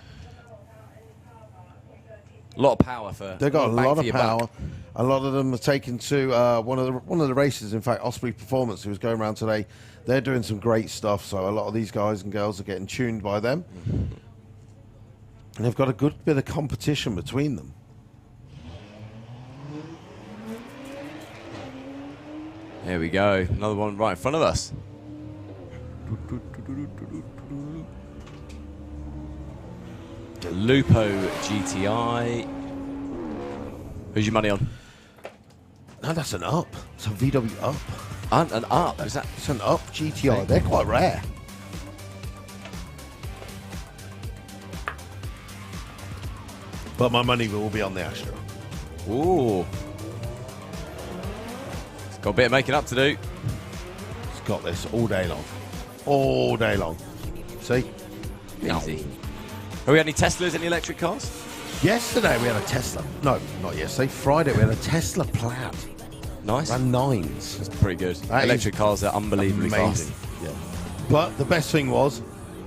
[SPEAKER 4] A lot of power for.
[SPEAKER 1] They've got a
[SPEAKER 4] bang
[SPEAKER 1] lot
[SPEAKER 4] for
[SPEAKER 1] of
[SPEAKER 4] your
[SPEAKER 1] power.
[SPEAKER 4] buck.
[SPEAKER 1] A lot of them are taken to one of the races. In fact, Osprey Performance, who was going around today, they're doing some great stuff. So a lot of these guys and girls are getting tuned by them, and they've got a good bit of competition between them.
[SPEAKER 4] There we go. Another one right in front of us. The Lupo GTI. Who's your money on?
[SPEAKER 1] No, that's an up. It's a VW up.
[SPEAKER 4] An up. Is that?
[SPEAKER 1] It's an up GTI. They're quite rare. But my money will be on the Astra.
[SPEAKER 4] Ooh. It's got a bit of making up to do.
[SPEAKER 1] It's got this all day long. All day long. See?
[SPEAKER 4] Easy. Have we had any Teslas, any electric cars?
[SPEAKER 1] Yesterday we had a Tesla. No, not yesterday. Friday we had a Tesla Plaid.
[SPEAKER 4] Nice.
[SPEAKER 1] Ran 9s.
[SPEAKER 4] That's pretty good.
[SPEAKER 1] That
[SPEAKER 4] Electric
[SPEAKER 1] is
[SPEAKER 4] cars are unbelievably
[SPEAKER 1] amazing.
[SPEAKER 4] fast.
[SPEAKER 1] Yeah. But the best thing was,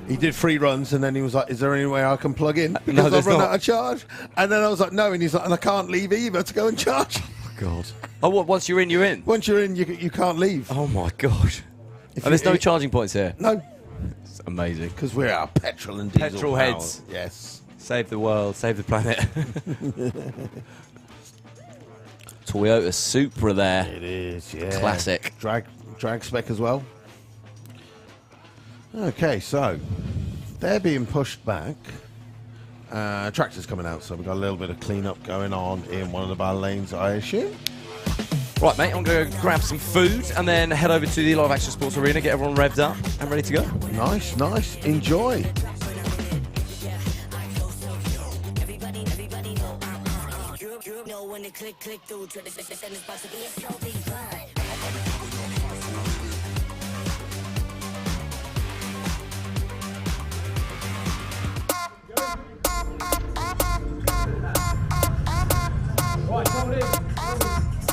[SPEAKER 1] he did 3 runs and then he was like, is there any way I can plug in? Because I've
[SPEAKER 4] there's
[SPEAKER 1] run
[SPEAKER 4] not.
[SPEAKER 1] out of charge. And then I was like, no. And he's like, and I can't leave either to go and charge.
[SPEAKER 4] God. Oh, what? Once you're in, you're in.
[SPEAKER 1] Once you're in, you can't leave.
[SPEAKER 4] Oh my gosh.
[SPEAKER 1] If
[SPEAKER 4] And there's
[SPEAKER 1] you-
[SPEAKER 4] no charging points here.
[SPEAKER 1] No,
[SPEAKER 4] It's amazing.
[SPEAKER 1] because we're our petrol and diesel
[SPEAKER 4] Petrol
[SPEAKER 1] power.
[SPEAKER 4] heads.
[SPEAKER 1] Yes.
[SPEAKER 4] Save the world, save the planet. Toyota Supra there.
[SPEAKER 1] It is, yeah.
[SPEAKER 4] Classic.
[SPEAKER 1] Drag spec as well. Okay, so they're being pushed back. Tractor's coming out, so we've got a little bit of cleanup going on in one of our lanes, I assume.
[SPEAKER 4] Right, mate, I'm going to grab some food and then head over to the Live Action Sports Arena, get everyone revved up and ready to go.
[SPEAKER 1] Nice, nice. Enjoy.
[SPEAKER 2] Know when it click through to the system is about to be a slow decline.
[SPEAKER 3] Right, come on in.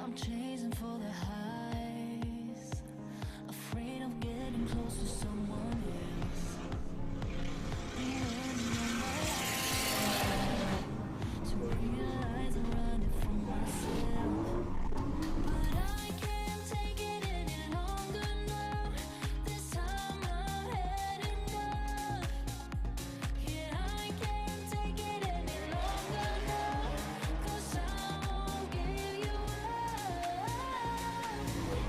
[SPEAKER 5] I'm chasing for the highs, afraid of getting close to someone else. To realize I'm running from myself, but I can't take it any longer now. This time I've had enough. Yeah, I can't take it any longer now, 'cause I won't give you up.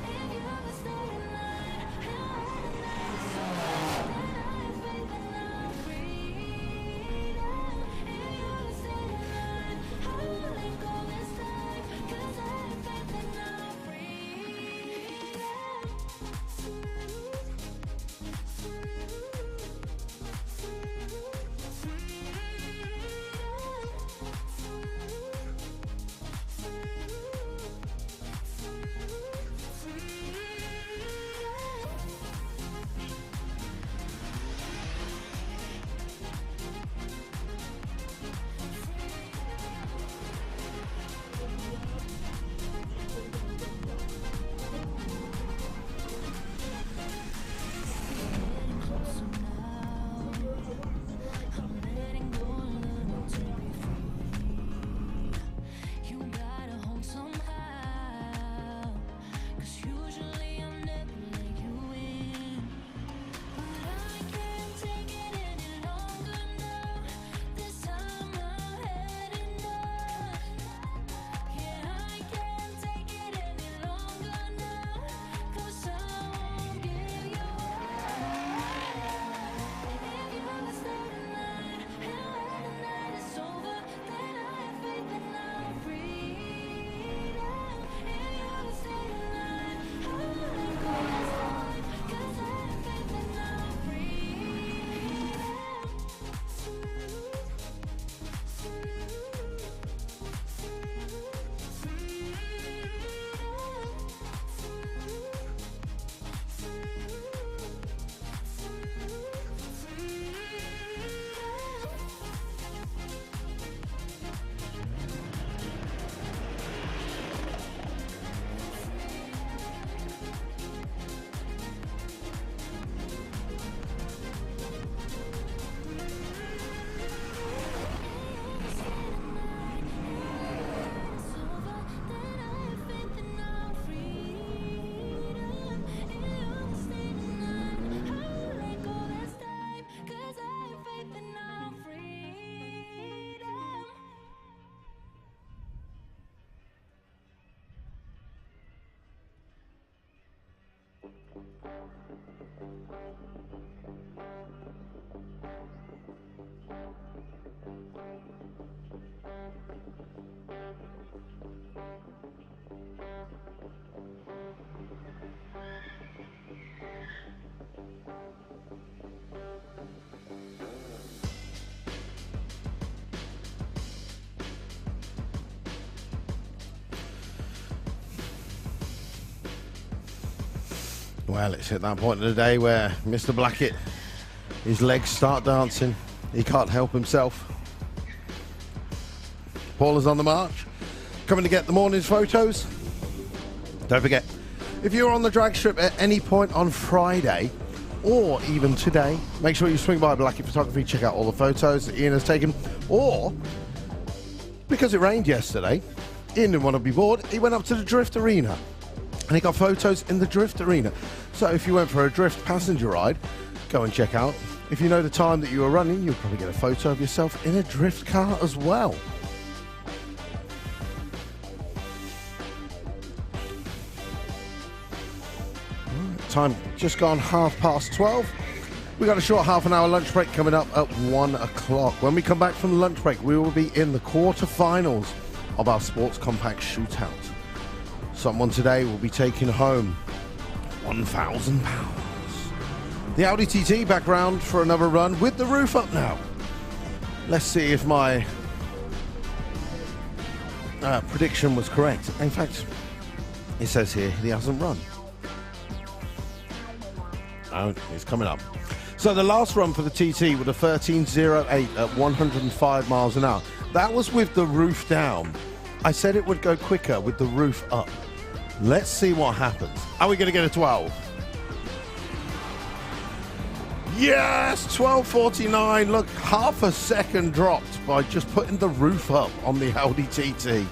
[SPEAKER 5] If you ever stay tonight, and when the night is over, then I have faith and I'm freedom. If you ever stay tonight, I won't let go this time, 'cause I have faith and I'm freedom. Getting closer now. I'm letting go and learning to be free. You gotta hold somehow, 'cause usually I'm never let you in. But I can't take it any longer now. This time I've had enough. Yeah, I can't take it any longer now, 'cause I won't give you up. If you ever stay tonight, and when the night is over, then I have faith and I'm freedom. If you ever stay tonight, I won't let go this time, 'cause I have faith and I'm freedom.
[SPEAKER 1] Well, it's at that point of the day where Mr. Blackett, his legs start dancing. He can't help himself. Paula's on the march, coming to get the morning's photos. Don't forget, if you're on the drag strip at any point on Friday, or even today, make sure you swing by Blackie Photography, check out all the photos that Ian has taken. Or, because it rained yesterday, Ian didn't want to be bored, he went up to the Drift Arena and he got photos in the Drift Arena. So if you went for a Drift passenger ride, go and check out. If you know the time that you were running, you'll probably get a photo of yourself in a drift car as well. Time just gone 12:30. We got a short half an hour lunch break coming up at 1 o'clock. When we come back from the lunch break, we will be in the quarterfinals of our Sports Compact Shootout. Someone today will be taking home £1,000. The Audi TT back round for another run with the roof up now. Let's see if my prediction was correct. In fact, it says here he hasn't run. Oh, it's coming up. So the last run for the TT with a 13.08 at 105 miles an hour. That was with the roof down. I said it would go quicker with the roof up. Let's see what happens. Are we going to get a 12? Yes, 12:49. Look, half a second dropped by just putting the roof up on the Audi TT.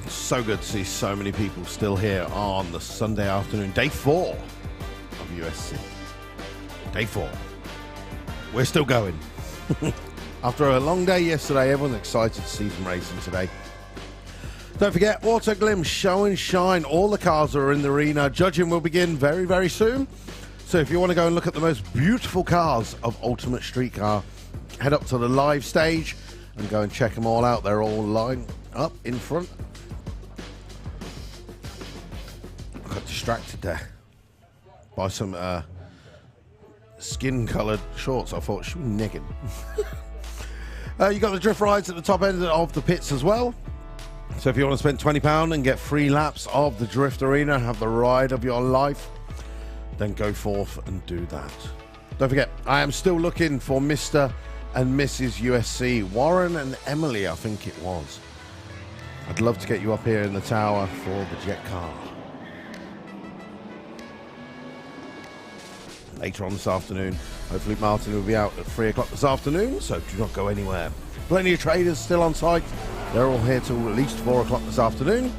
[SPEAKER 1] So good to see so many people still here on the Sunday afternoon, day 4 of USC. Day 4. We're still going. After a long day yesterday, everyone's excited to see some racing today. Don't forget, Auto Glim Show and Shine. All the cars are in the arena. Judging will begin very, very soon. So if you want to go and look at the most beautiful cars of Ultimate Street Car, head up to the live stage and go and check them all out. They're all lined up in front. I got distracted there by some skin-coloured shorts. I thought, she was naked. You got the drift rides at the top end of the pits as well. So if you want to spend £20 and get free laps of the Drift Arena and have the ride of your life, then go forth and do that. Don't forget, I am still looking for Mr. and Mrs. USC. Warren and Emily, I think it was. I'd love to get you up here in the tower for the jet car. Later on this afternoon, hopefully Martin will be out at 3 o'clock this afternoon, so do not go anywhere. Plenty of traders still on site. They're all here till at least 4 o'clock this afternoon.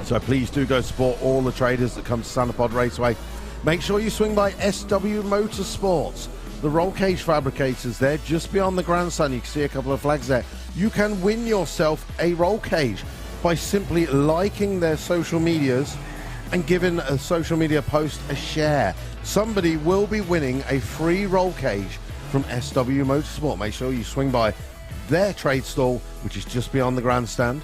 [SPEAKER 1] So please do go support all the traders that come to Santa Pod Raceway. Make sure you swing by SW Motorsports, the roll cage fabricators there just beyond the grandstand. You can see a couple of flags there. You can win yourself a roll cage by simply liking their social medias and giving a social media post a share. Somebody will be winning a free roll cage from SW Motorsport. Make sure you swing by their trade stall, which is just beyond the grandstand.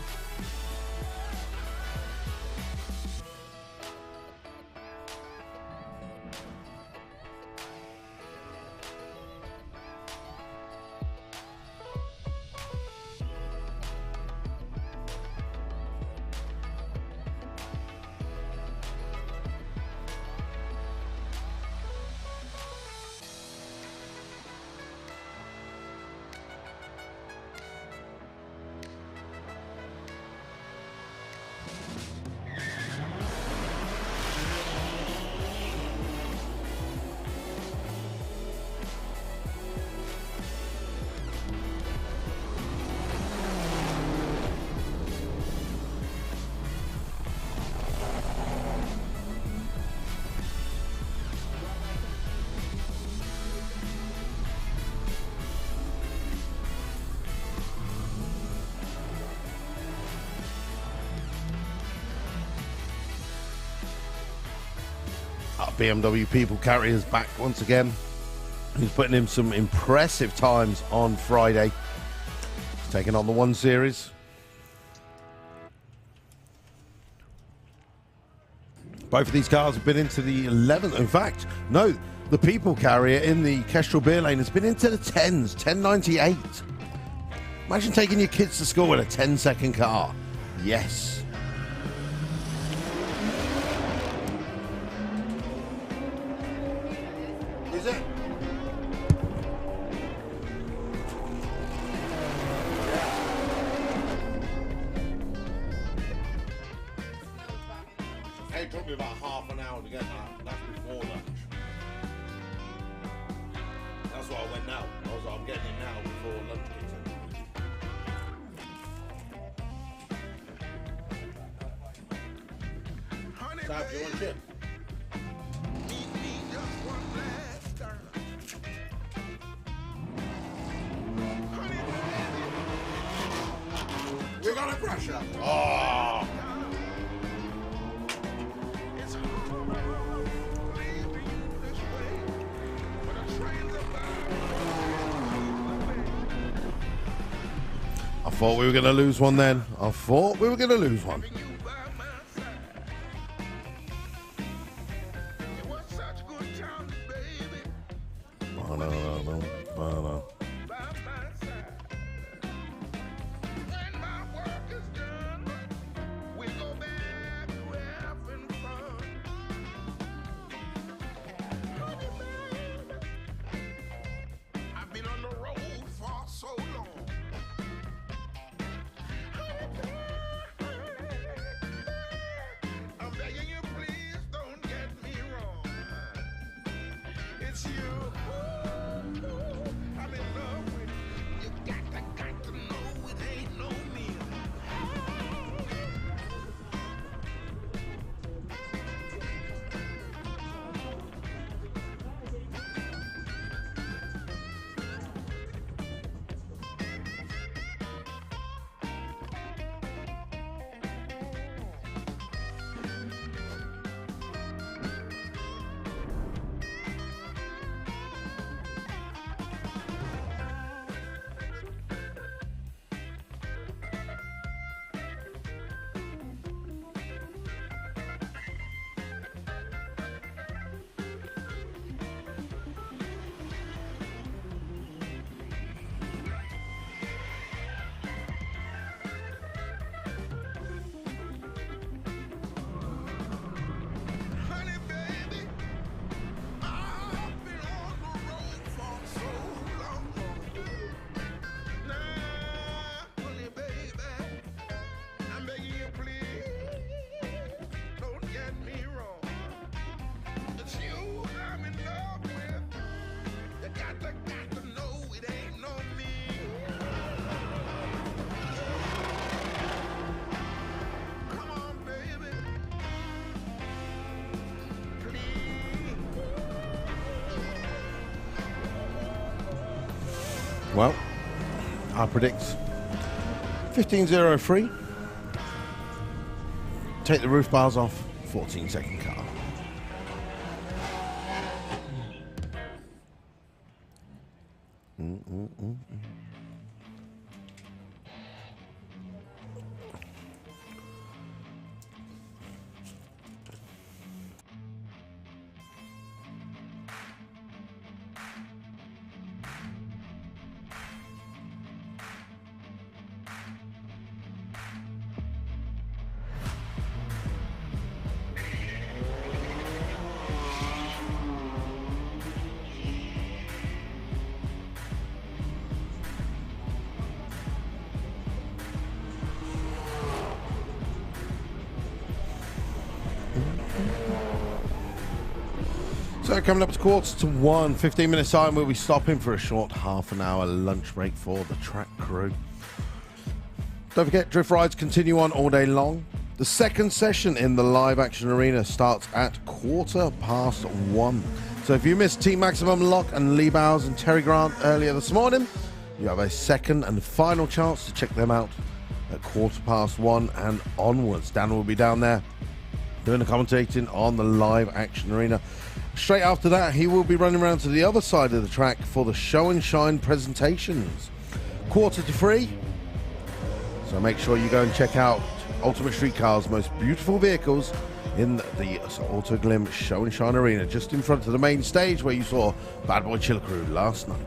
[SPEAKER 1] BMW People Carriers back once again. He's putting in some impressive times on Friday. He's taking on the 1 Series. Both of these cars have been into the 11th. In fact, no, the People Carrier in the Kestrel beer lane has been into the 10s, 1098. Imagine taking your kids to school with a 10-second car. Yes. Is it? It took me about half an hour to get that. That's before lunch. That's why I went now. I'm getting it now before lunch kicks in. Sam, do you want a chip? We're gonna crash up. Oh. I thought we were going to lose one then. I thought we were going to lose one. No.
[SPEAKER 6] I've been on the road for so long. I'm begging you, please don't get me wrong. It's you. I'm in love with you. You got to know it ain't no me. Honey, baby, I've been on the road for so long. Now, honey, baby, I'm begging you, please don't get me wrong. It's you I'm in love with. You got to know it ain't no me. Come on, baby.
[SPEAKER 1] Well, I predict 15.03. Take the roof bars off. 14-second car. So coming up to 1:15, 15 minutes time, we'll be stopping for a short half-an-hour lunch break for the track crew. Don't forget, drift rides continue on all day long. The second session in the live action arena starts at 1:15. So if you missed Team Maximum Lock and Lee Bowers and Terry Grant earlier this morning, you have a second and final chance to check them out at 1:15 and onwards. Dan will be down there doing the commentating on the live action arena. Straight after that, he will be running around to the other side of the track for the show and shine presentations. 2:45. So make sure you go and check out Ultimate Street Car's most beautiful vehicles in the Autoglim Show and Shine Arena, just in front of the main stage where you saw Bad Boy Chiller Crew last night.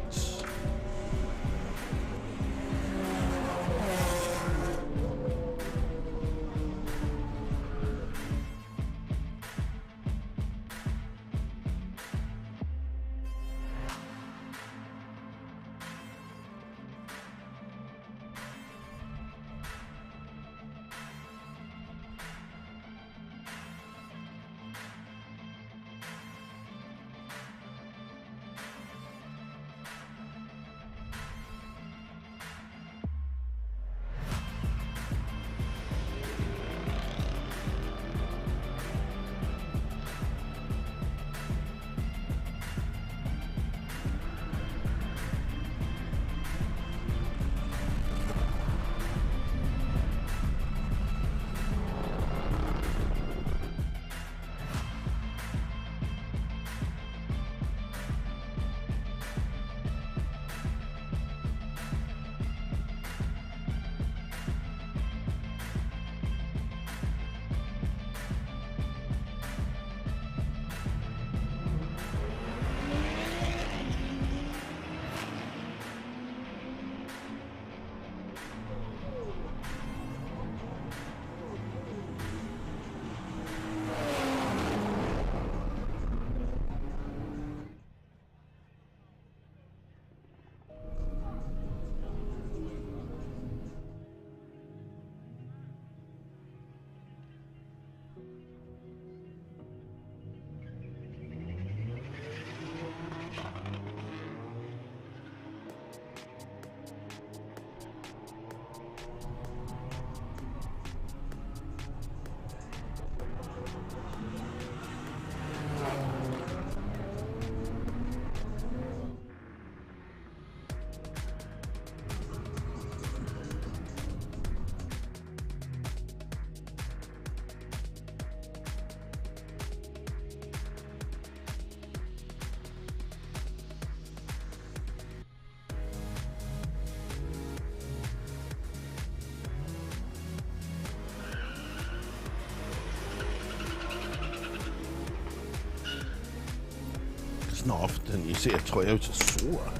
[SPEAKER 1] It's not often you see a Toyota Sora.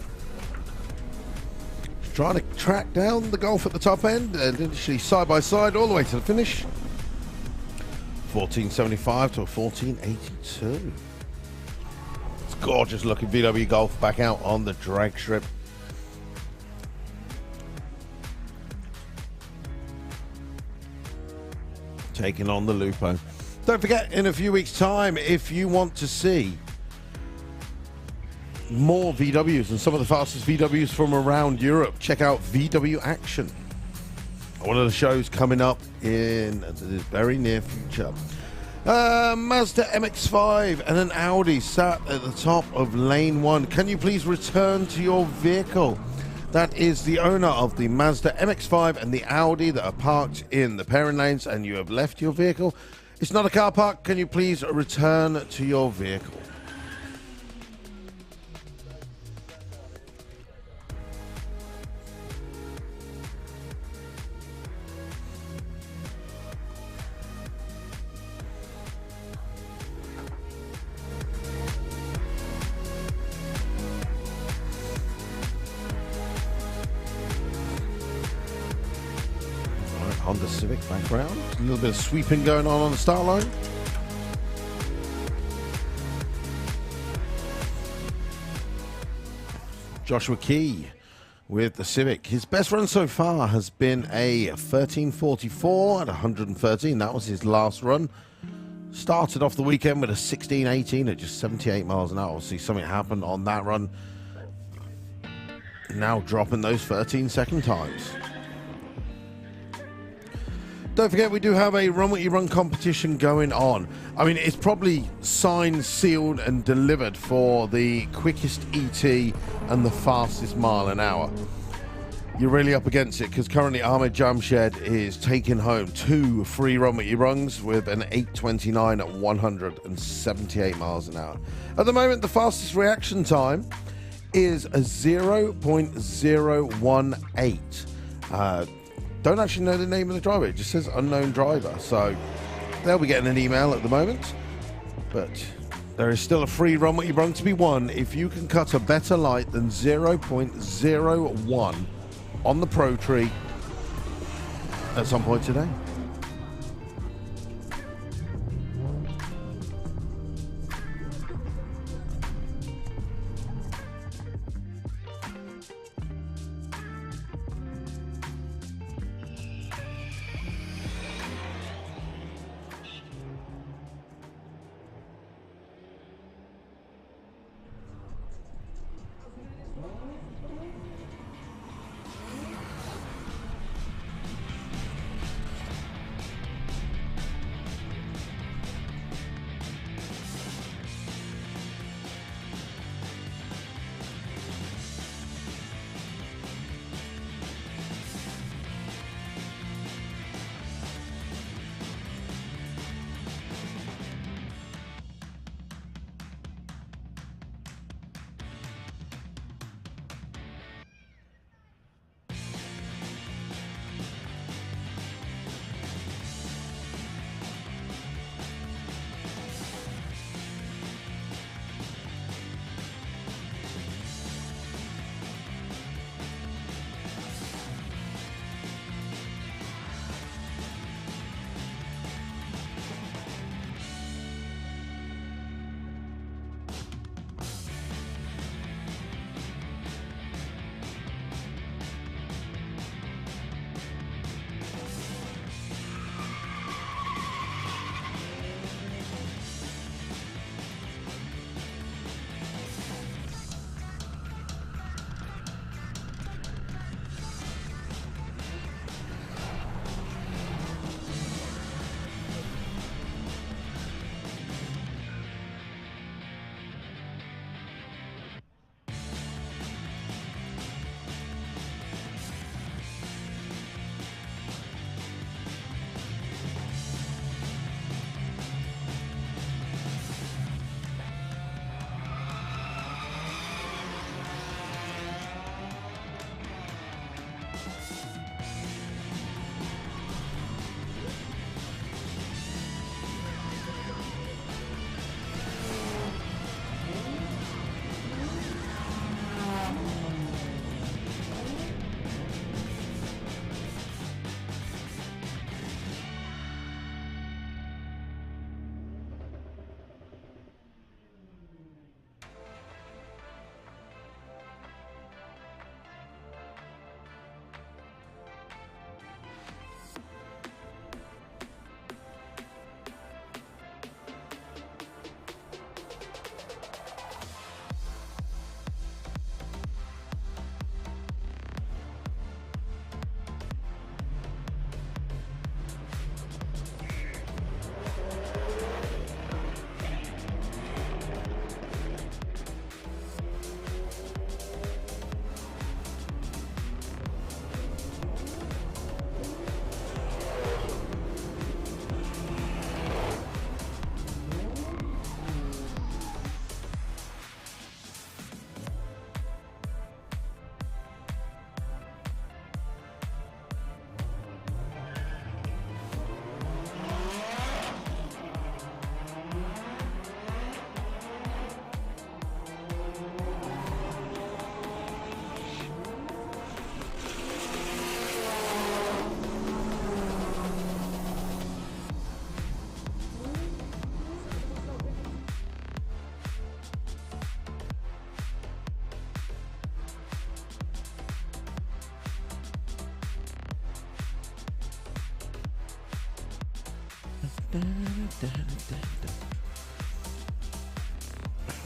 [SPEAKER 1] Trying to track down the Golf at the top end and initially side by side all the way to the finish. 1475 to a 1482. It's gorgeous looking VW Golf back out on the drag strip. Taking on the Lupo. Don't forget, in a few weeks' time, if you want to see more VWs and some of the fastest VWs from around Europe, check out VW Action. One of the shows coming up in the very near future. Mazda MX-5 and an Audi sat at the top of lane 1. Can you please return to your vehicle? That is the owner of the Mazda MX-5 and the Audi that are parked in the pairing lanes, and you have left your vehicle. It's not a car park. Can you please return to your vehicle? Honda Civic background. A little bit of sweeping going on the start line. Joshua Key with the Civic. His best run so far has been a 13:44 at 113. That was his last run. Started off the weekend with a 16:18 at just 78 miles an hour. Obviously something happened on that run. Now dropping those 13-second times. Don't forget, we do have a Run What Ya Brung competition going on. I mean, it's probably signed, sealed, and delivered for the quickest ET and the fastest mile an hour. you're really up against it, because currently Ahmed Jamshed is taking home 2 free Run What Ya Brungs with an 8:29 at 178 miles an hour. At the moment, the fastest reaction time is a 0.018. Don't actually know the name of the driver. It just says unknown driver. So they'll be getting an email at the moment. But there is still a free Run What Ya Brung to be won if you can cut a better light than 0.01 on the Pro Tree at some point today.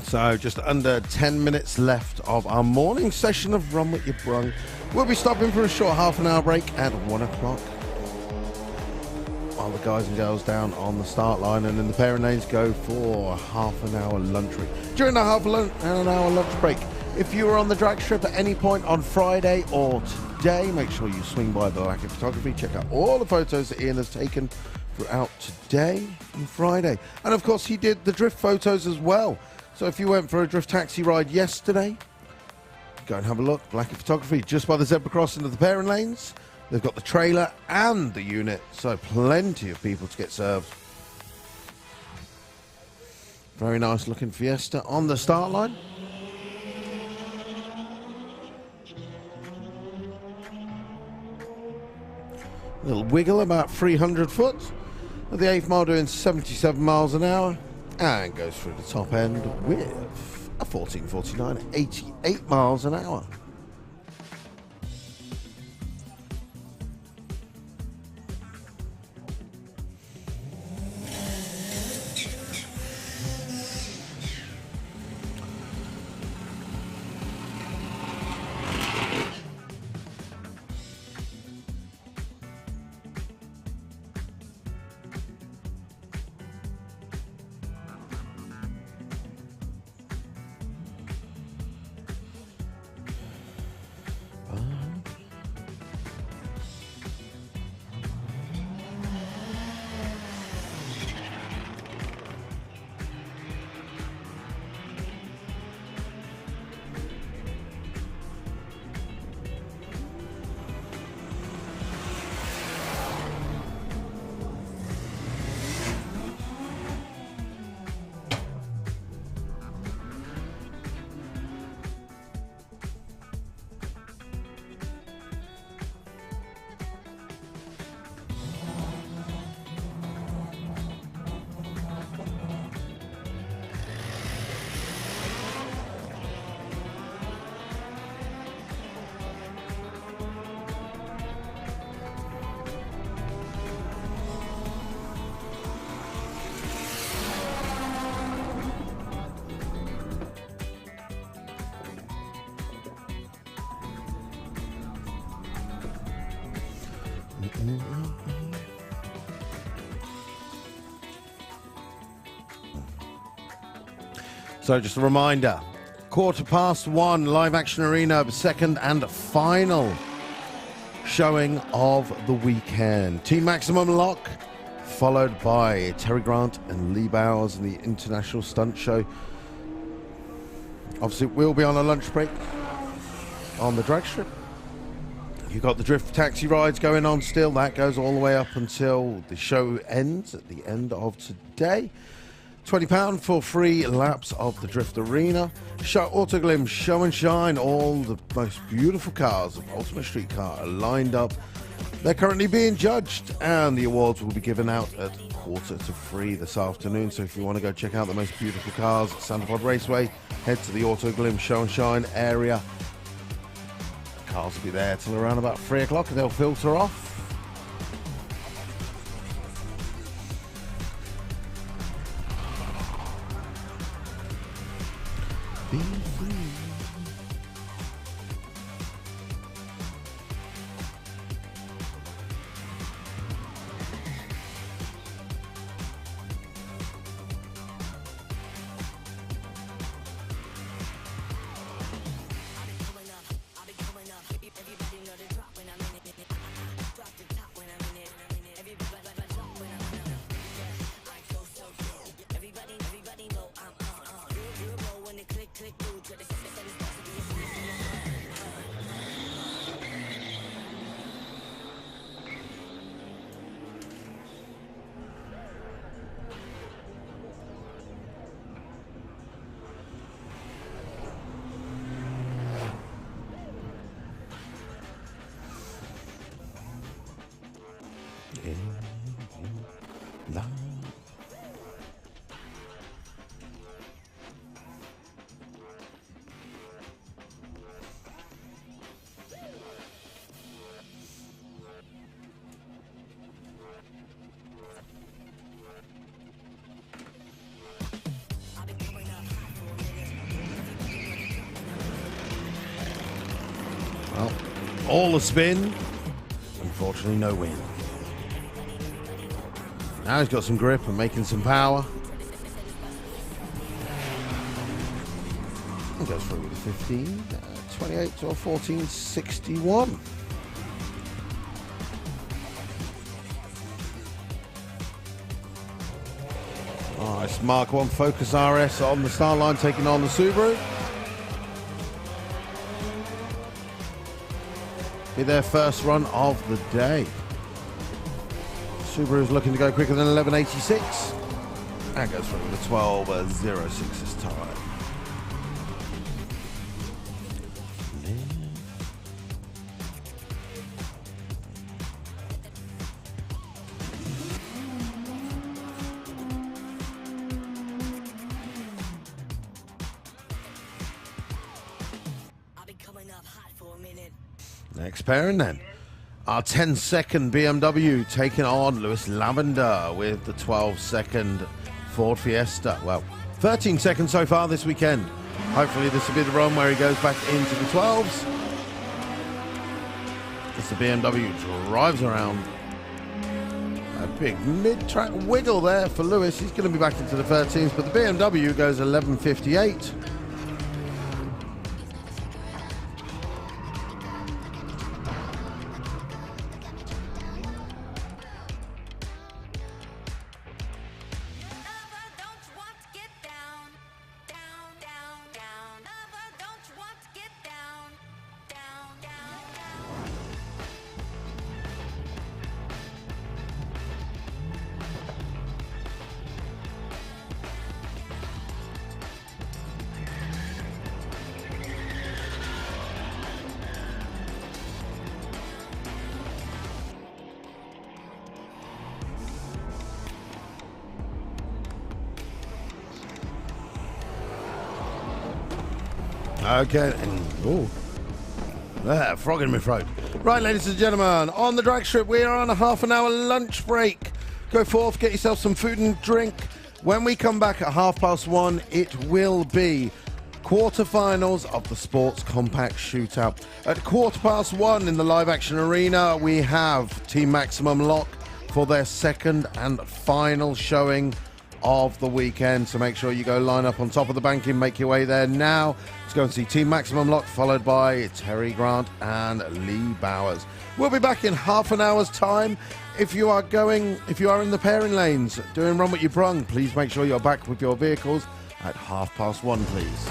[SPEAKER 1] So just under 10 minutes left of our morning session of Run What Ya Brung. We'll be stopping for a short half an hour break at 1 o'clock. While the guys and girls down on the start line, and then the pairing lanes go for a half an hour lunch break. During the half an hour lunch break, if you were on the drag strip at any point on Friday or today. Make sure you swing by the Lack of Photography. Check out all the photos that Ian has taken throughout today and Friday. And of course, he did the drift photos as well. So if you went for a drift taxi ride yesterday, go and have a look. Lack of Photography, just by the zebra crossing of the pairing lanes. They've got the trailer and the unit, so plenty of people to get served. Very nice looking Fiesta on the start line. Little wiggle about 300 foot. At the 8th mile doing 77 miles an hour and goes through the top end with a 14:49 at 88 miles an hour. So just a reminder, 1:15, Live Action Arena, second and final showing of the weekend. Team Maximum Lock, followed by Terry Grant and Lee Bowers in the International Stunt Show. Obviously, we'll be on a lunch break on the drag strip. You've got the drift taxi rides going on still. That goes all the way up until the show ends at the end of today. £20 for 3 laps of the Drift Arena. Autoglim Show and Shine. All the most beautiful cars of Ultimate Street Car are lined up. They're currently being judged, and the awards will be given out at 2:45 this afternoon. So if you want to go check out the most beautiful cars at Santa Pod Raceway, head to the Autoglim Show and Shine area. The cars will be there till around about 3 o'clock, and they'll filter off. Be free. Well, all the spin, unfortunately no win. Now he's got some grip and making some power. And goes through with a 15, 28 to a 14.61. Nice Mark 1 Focus RS on the start line, taking on the Subaru. Be their first run of the day. Subaru's looking to go quicker than 11.86. That goes for the 12.06 this time.
[SPEAKER 2] I'll be coming up hot for a minute.
[SPEAKER 1] Next pairing then. Our 10-second BMW taking on Lewis Lavender with the 12-second Ford Fiesta. Well, 13 seconds so far this weekend. Hopefully this will be the run where he goes back into the 12s. As the BMW drives around. A big mid-track wiggle there for Lewis. He's going to be back into the 13s, but the BMW goes 11.58.
[SPEAKER 5] Lover, don't you want to get down, down, down, down? Lover, don't you want to get down, down, down, down?
[SPEAKER 1] Okay. Ooh. Frog in my throat. Right, ladies and gentlemen, on the drag strip, we are on a half-an-hour lunch break. Go forth, get yourself some food and drink. When we come back at 1:30, it will be quarterfinals of the Sports Compact Shootout. At 1:15 in the live action arena, we have Team Maximum Lock for their second and final showing of the weekend. So make sure you go line up on top of the banking, make your way there now. Let's go and see Team Maximum Lock, followed by Terry Grant and Lee Bowers. We'll be back in half an hour's time. If you are in the pairing lanes doing Run What Ya Brung, please make sure you're back with your vehicles at 1:30, please.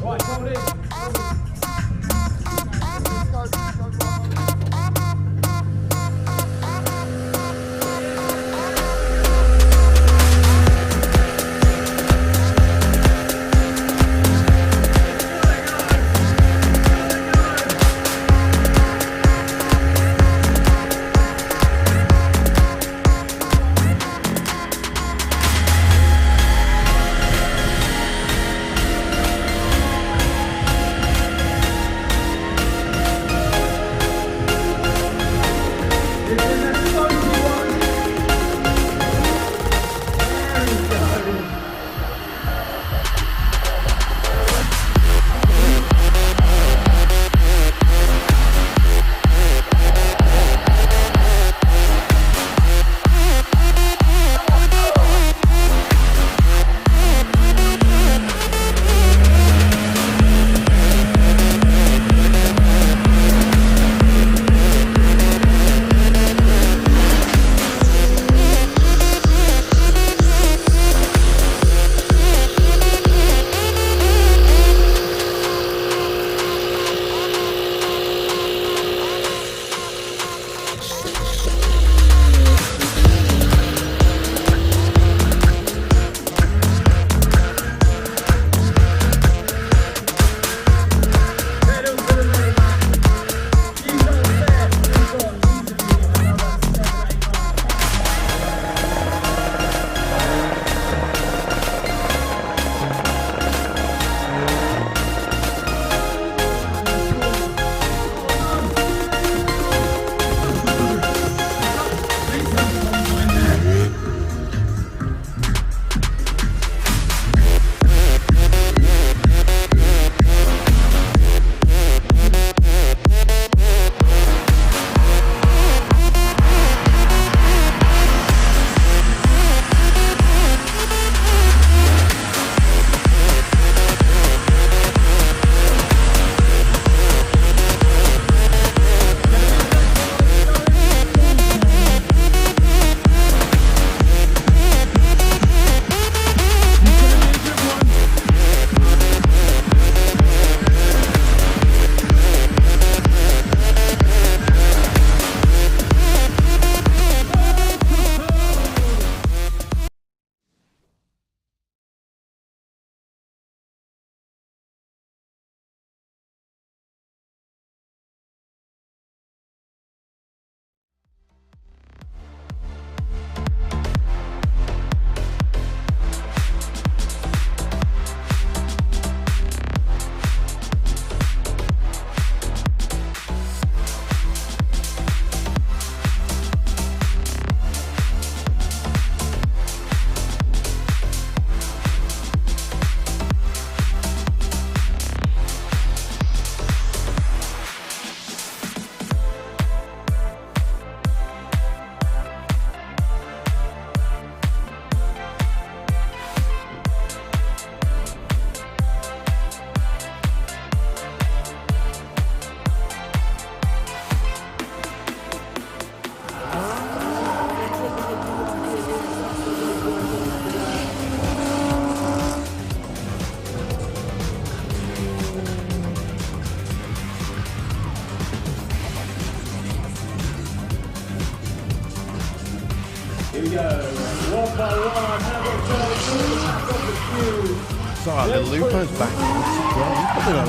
[SPEAKER 3] Right, come on in.
[SPEAKER 1] Sorry, the Lupo's back. He's been a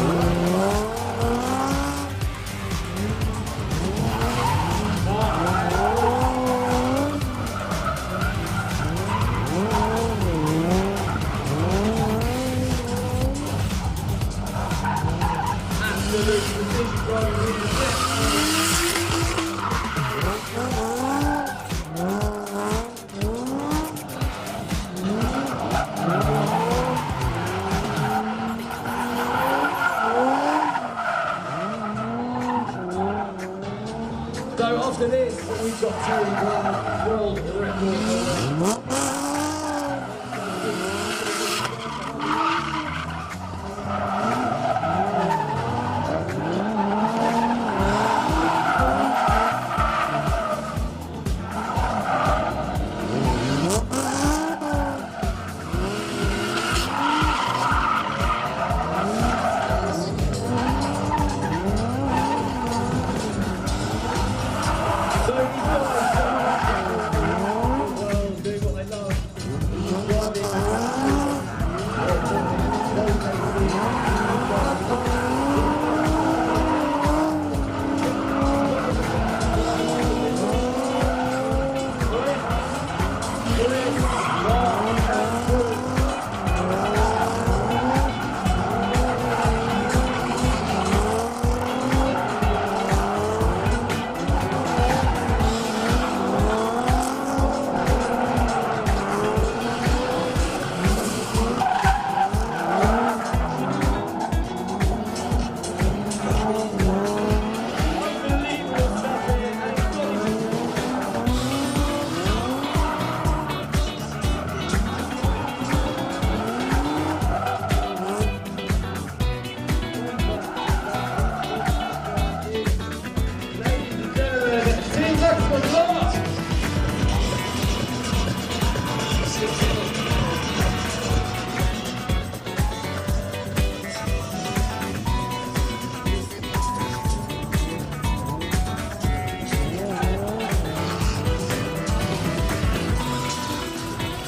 [SPEAKER 3] So after this, we've got Terry Grant, world record.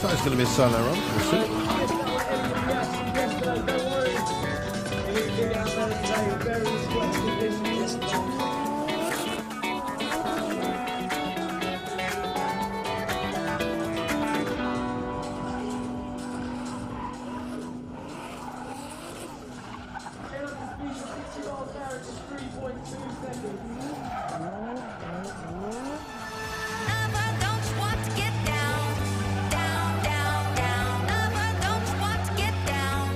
[SPEAKER 1] So it's going to be a solo run. We'll see.
[SPEAKER 5] Lover, don't want to get down, down, down, down. Lover, don't want to get down,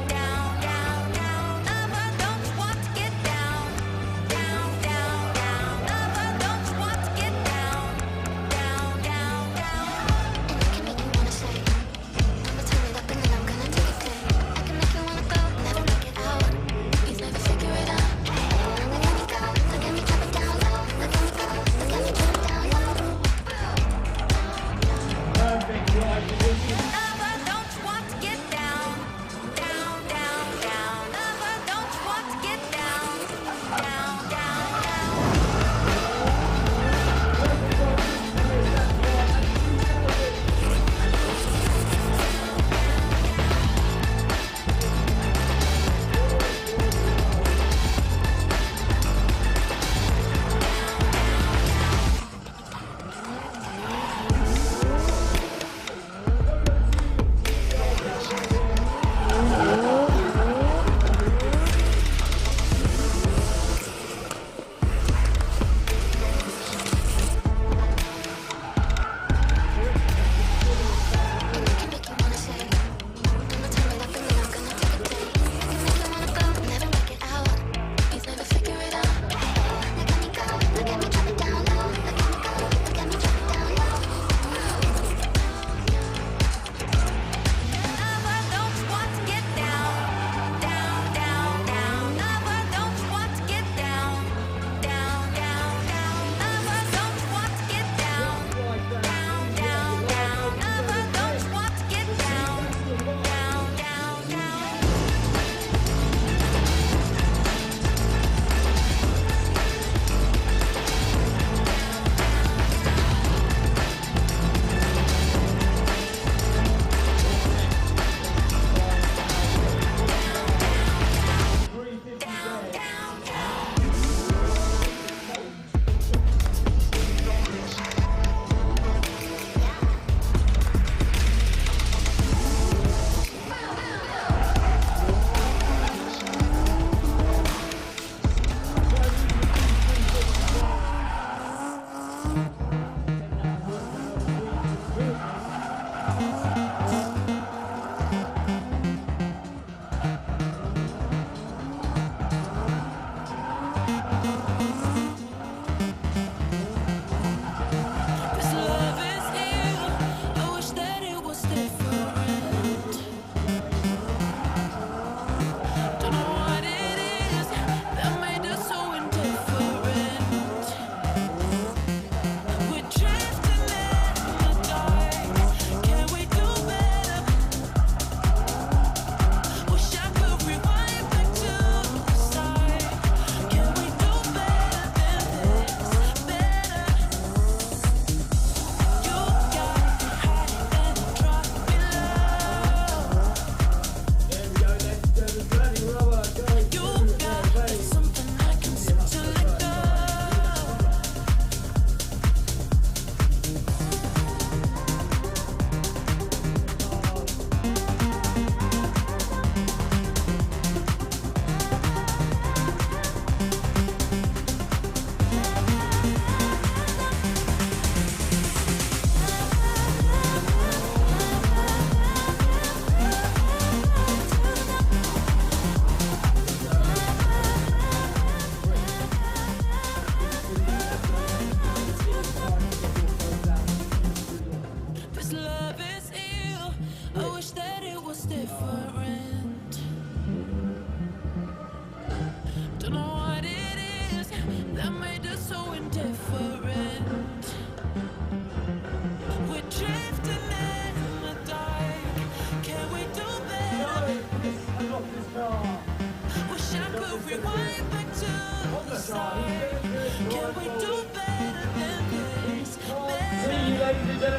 [SPEAKER 5] down, down, down. Lover, don't want to get down, down, down, down. Lover, don't want to get down, down, down, down. And I can make you wanna say, I'ma turn it up and then I'm gonna take it there. I can make you wanna go, never make it out. You've never figure it out. Let me go, look at me drop it.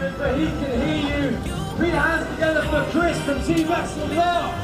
[SPEAKER 3] moment, but he can hear you. Put your hands together for Chris from Team Maximum Lark.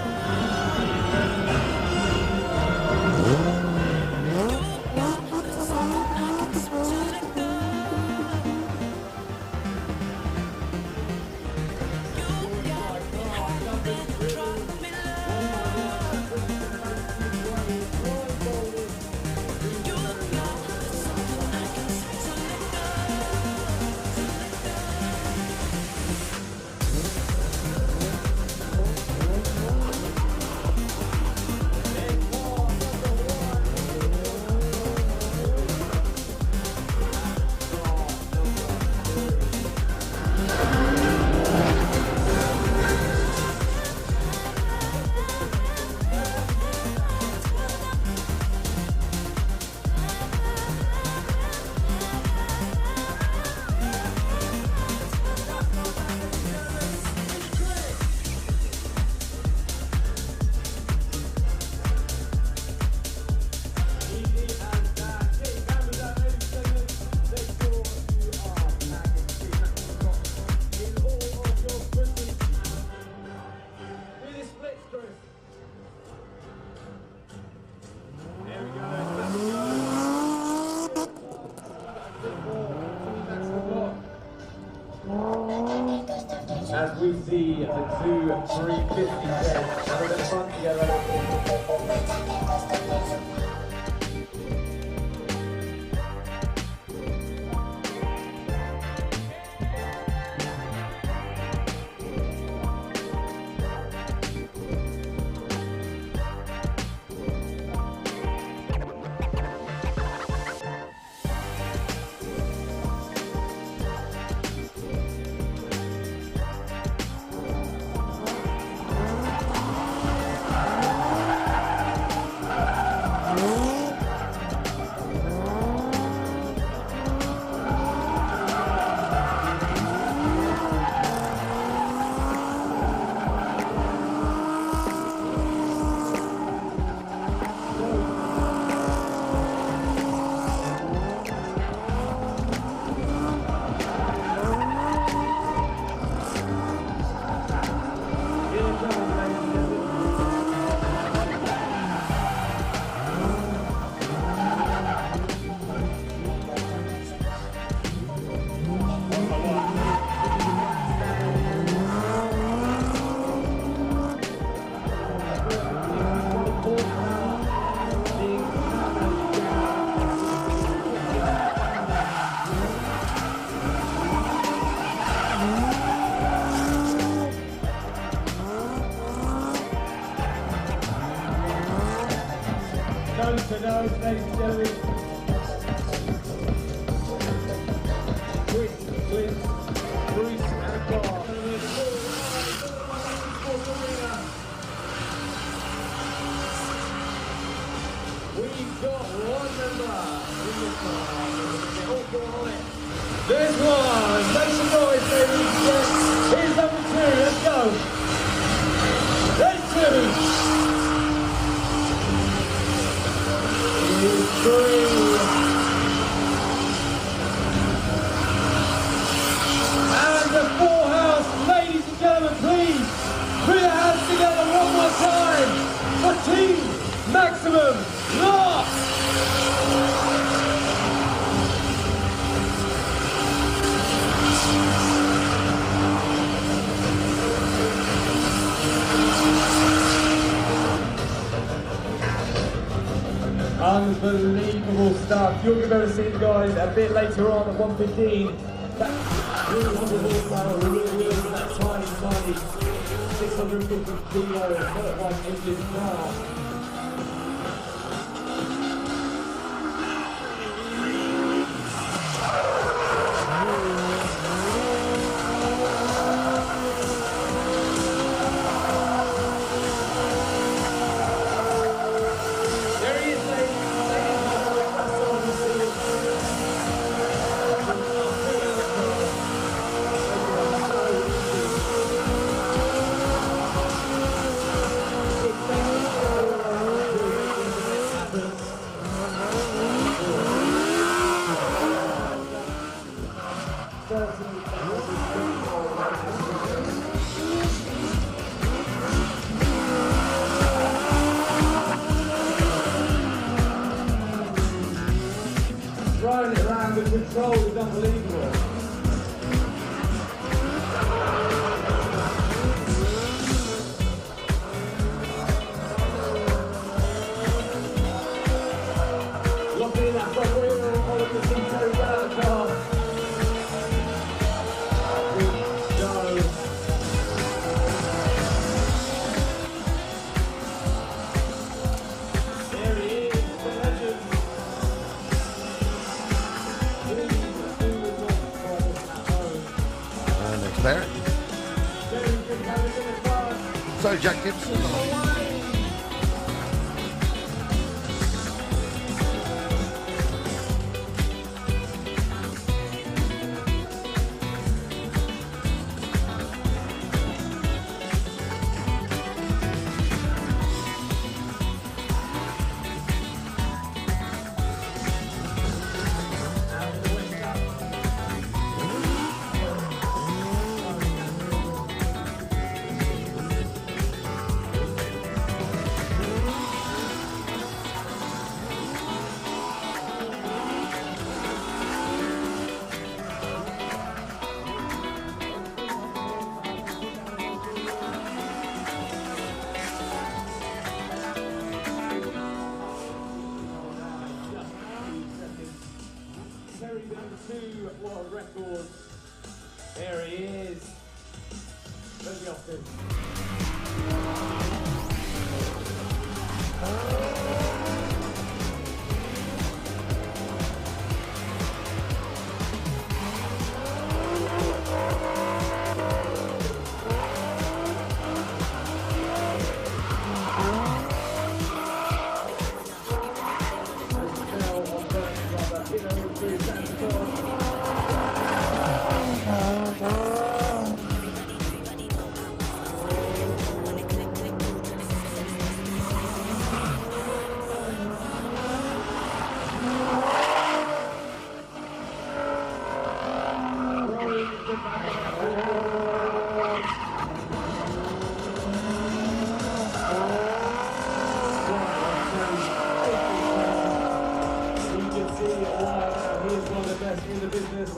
[SPEAKER 3] As we see the two 350 pairs having a fun together. Nose to nose, ladies and gentlemen. Chris, Clint, Bruce, and Gar. We've got one member in the car. All four on it. There's one. Make some noise, ladies and gentlemen. Here's number two. Let's go. There's two. Three. And the full house, ladies and gentlemen, please put your hands together one more time for Team Maximum Lark. Unbelievable stuff. You're going to be able to see the guys a bit later on at 1:15. That really 100 horsepower, really with that tiny 650 kilo motorbike engine car.
[SPEAKER 1] So, Jack Gibson.
[SPEAKER 3] Terry down to world records. There he is. Where's he off to? In the business.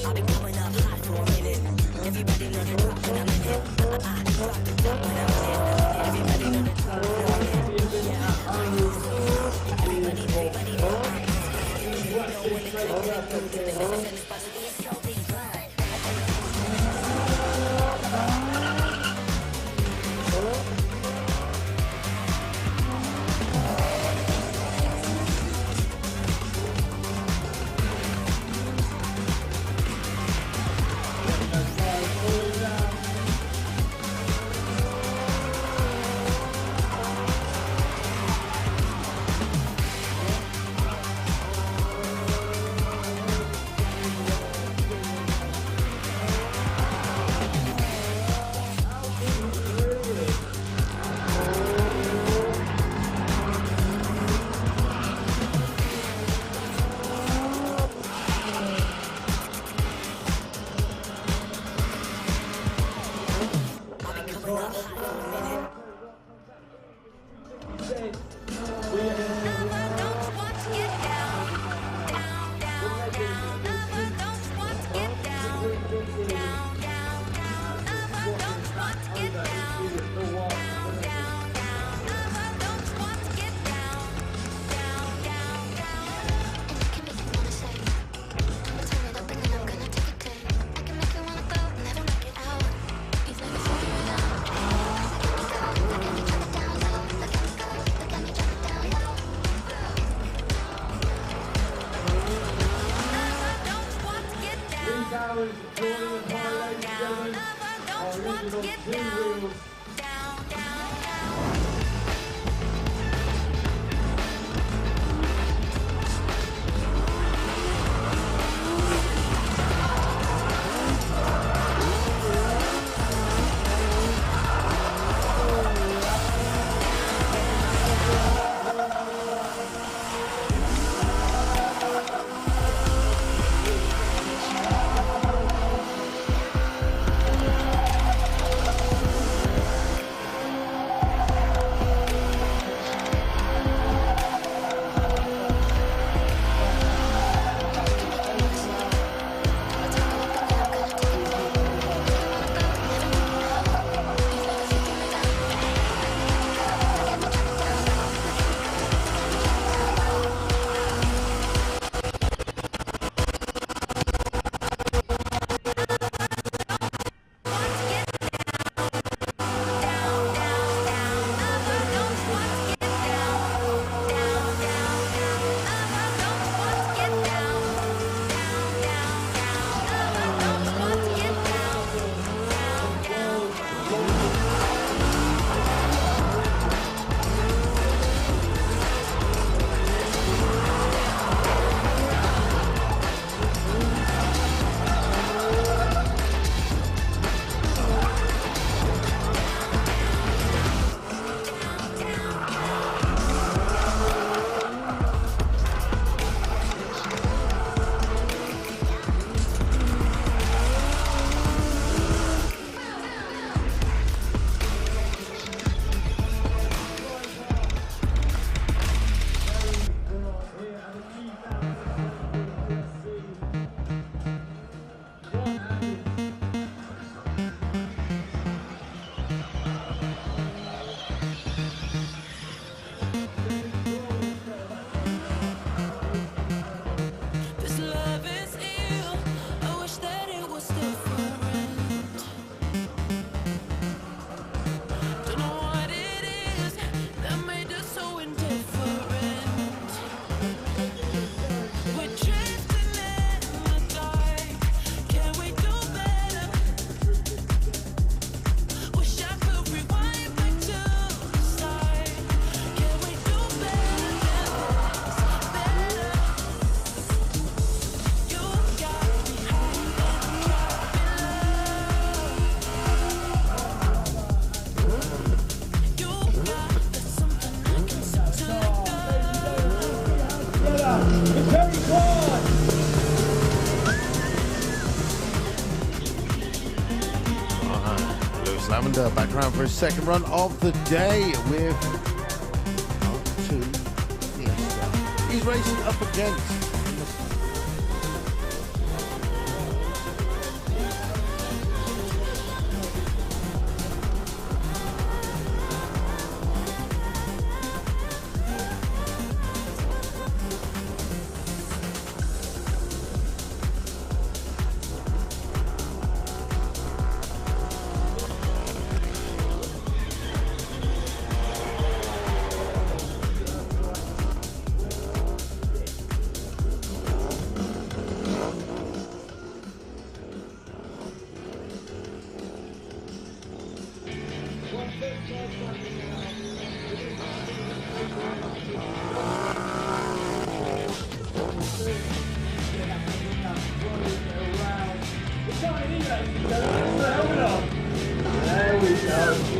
[SPEAKER 2] I've been coming up hot for a minute. Everybody know the drop when I'm in it. Drop the top when I'm in it. Everybody know the drop when I'm in it. Everybody know.
[SPEAKER 1] Alex Lavender back around for his second run of the day with R2 Fiesta. He's racing up against
[SPEAKER 3] There we go.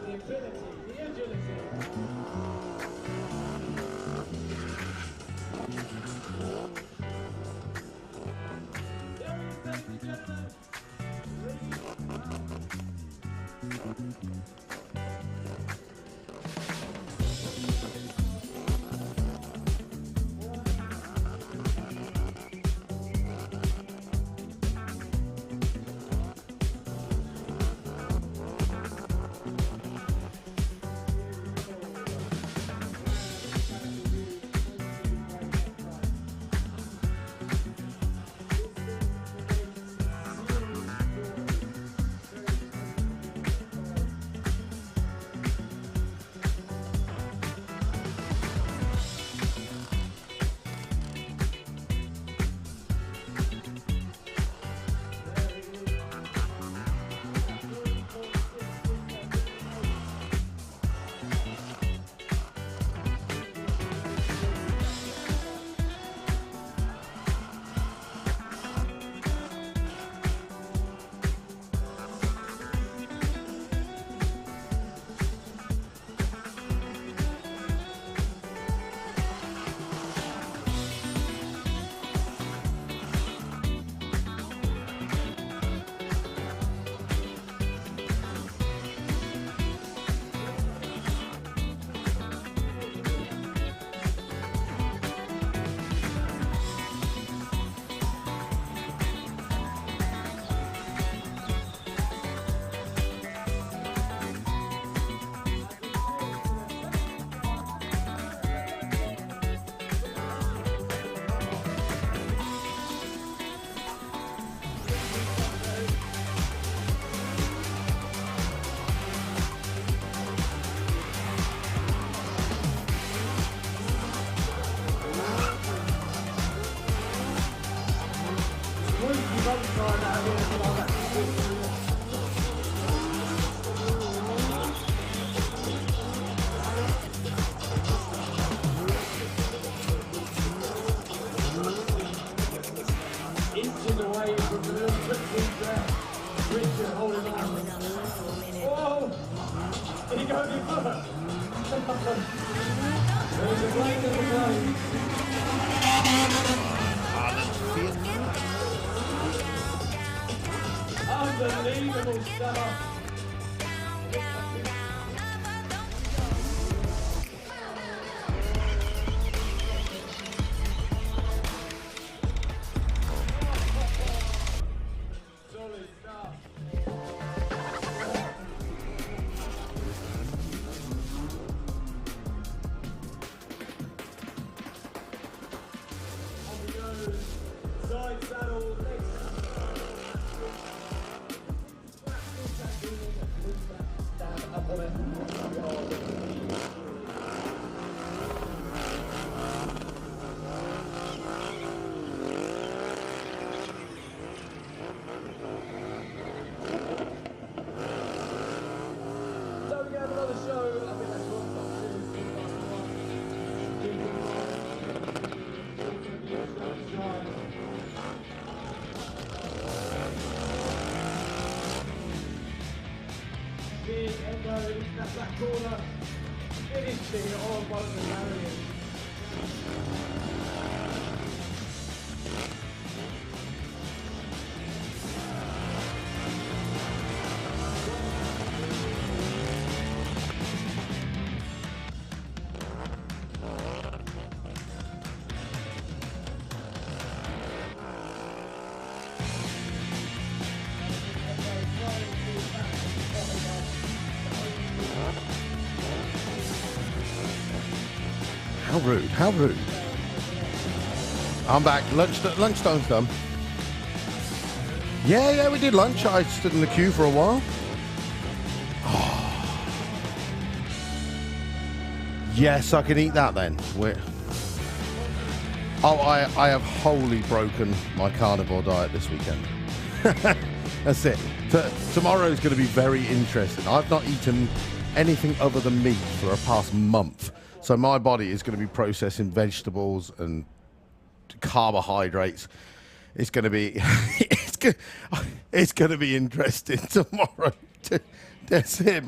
[SPEAKER 3] the ability, the agility. Ladies and gentlemen, inches away from the little footprint there. Richard holding on. Whoa! Did he go any further? There's a plane in the plane. Unbelievable stuff. Solid stuff. On we go. Side saddle, legs. Stand up on it. So we have another show. I think that's what Big Endo into that black corner, finishing on one of the barriers.
[SPEAKER 1] How rude, how rude. I'm back. Lunchtime's done. Yeah, we did lunch. I stood in the queue for a while. Yes, I can eat that then. I have wholly broken my carnivore diet this weekend. That's it. Tomorrow's going to be very interesting. I've not eaten anything other than meat for a past month. So my body is going to be processing vegetables and carbohydrates. It's going to be it's going to be interesting tomorrow. That's it.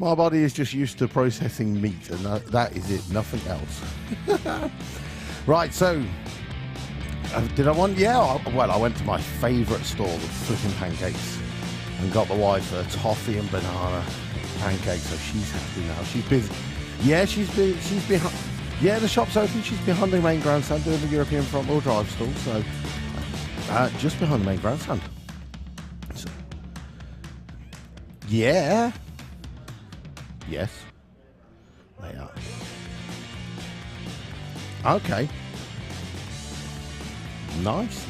[SPEAKER 1] My body is just used to processing meat, and that is it, nothing else. Right, so did I want? Yeah, I went to my favourite store with flipping pancakes and got the wife a toffee and banana pancake, so she's happy now. She's busy. Yeah, she's behind. Yeah, the shop's open. She's behind the main grandstand doing the European front-wheel drive stall, so just behind the main grandstand. So, yeah. Yes. They are. Okay. Nice.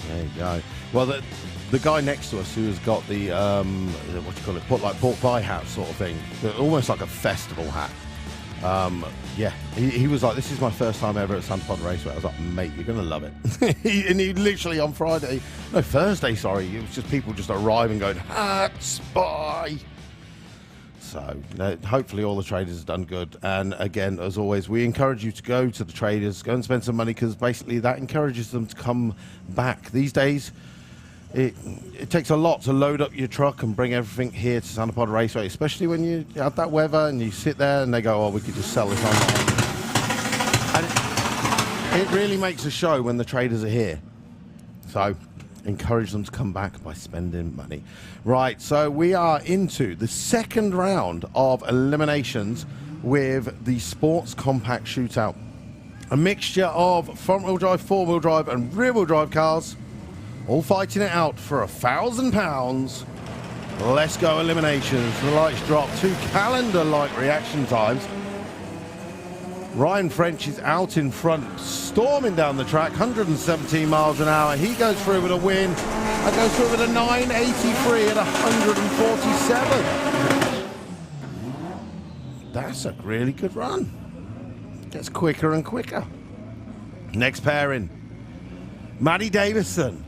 [SPEAKER 1] There you go. Well, the guy next to us who has got the what do you call it? Pork pie hat sort of thing, almost like a festival hat. Yeah, he was like, "This is my first time ever at Santa Pod Raceway." I was like, "Mate, you're gonna love it." And he literally on Thursday, sorry, it was just people just arriving going, "Hats, bye." So hopefully all the traders have done good. And again, as always, we encourage you to go to the traders, go and spend some money, because basically that encourages them to come back. These days, it takes a lot to load up your truck and bring everything here to Santa Pod Raceway, especially when you have that weather and you sit there and they go, "Oh, we could just sell this online." And it really makes a show when the traders are here. So encourage them to come back by spending money. Right, so we are into the second round of eliminations with the Sports Compact Shootout. A mixture of front-wheel drive, four-wheel drive and rear-wheel drive cars, all fighting it out for £1,000. Let's go eliminations. The lights drop to calendar-like reaction times. Ryan French is out in front, storming down the track, 117 miles an hour. He goes through with a win. And goes through with a 983 at 147. That's a really good run. Gets quicker and quicker. Next pairing, Matty Davison.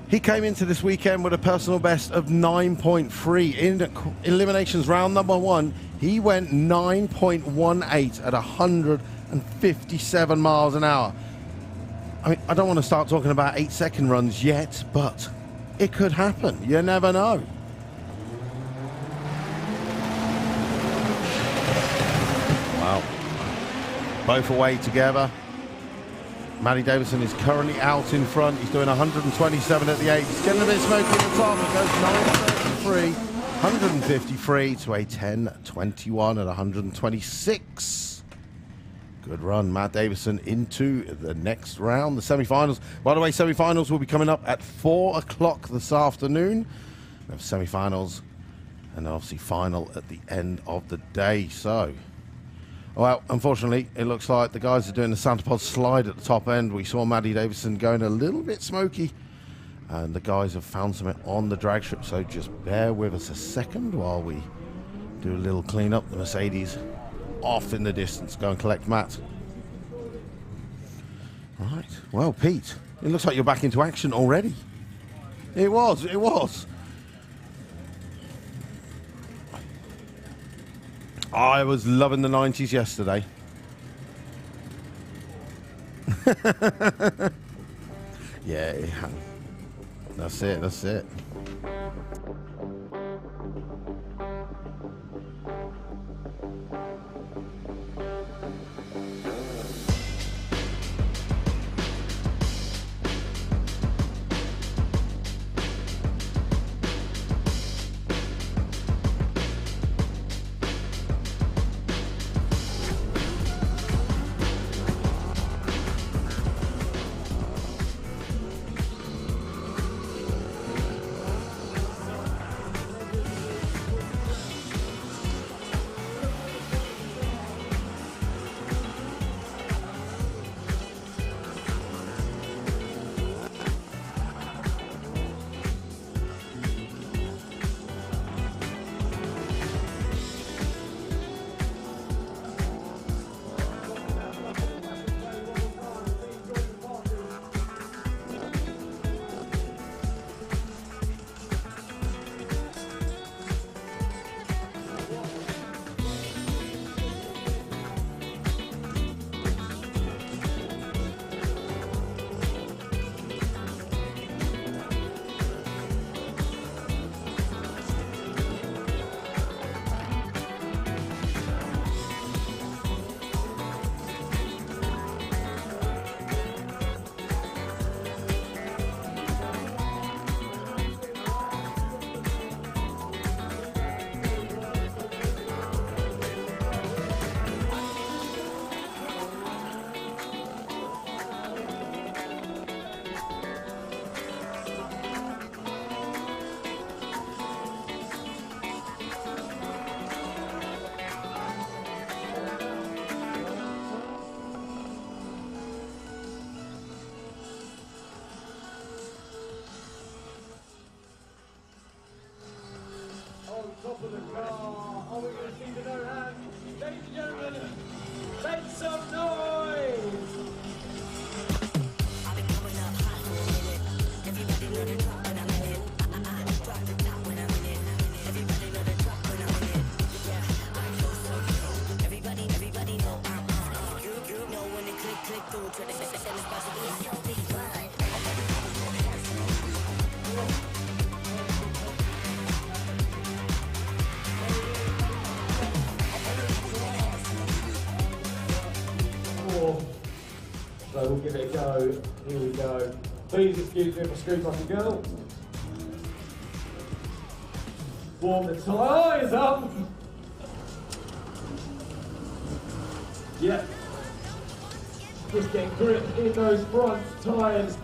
[SPEAKER 1] He came into this weekend with a personal best of 9.3. In eliminations round number 1, he went 9.18 at 157 miles an hour. I mean, I don't want to start talking about 8-second runs yet, but it could happen. You never know. Wow. Both away together. Matty Davison is currently out in front. He's doing 127 at the 8. He's getting a bit smoky at the top. It goes 933, 153 to a 1021 at 126. Good run, Matt Davison, into the next round, the semi-finals. By the way, semi-finals will be coming up at 4 o'clock this afternoon. We have semi-finals and obviously final at the end of the day. So, well, unfortunately, it looks like the guys are doing the Santa Pod slide at the top end. We saw Matty Davison going a little bit smoky, and the guys have found something on the drag strip. So just bear with us a second while we do a little clean up. The Mercedes off in the distance. Go and collect Matt. Right. Well, Pete, it looks like you're back into action already. It was. I was loving the 90s yesterday. Yeah. That's it.
[SPEAKER 3] more. So we'll give it a go. Here we go. Please excuse me if I scream like a girl. Warm the tyres up. Yeah. Just get grip in those front tyres.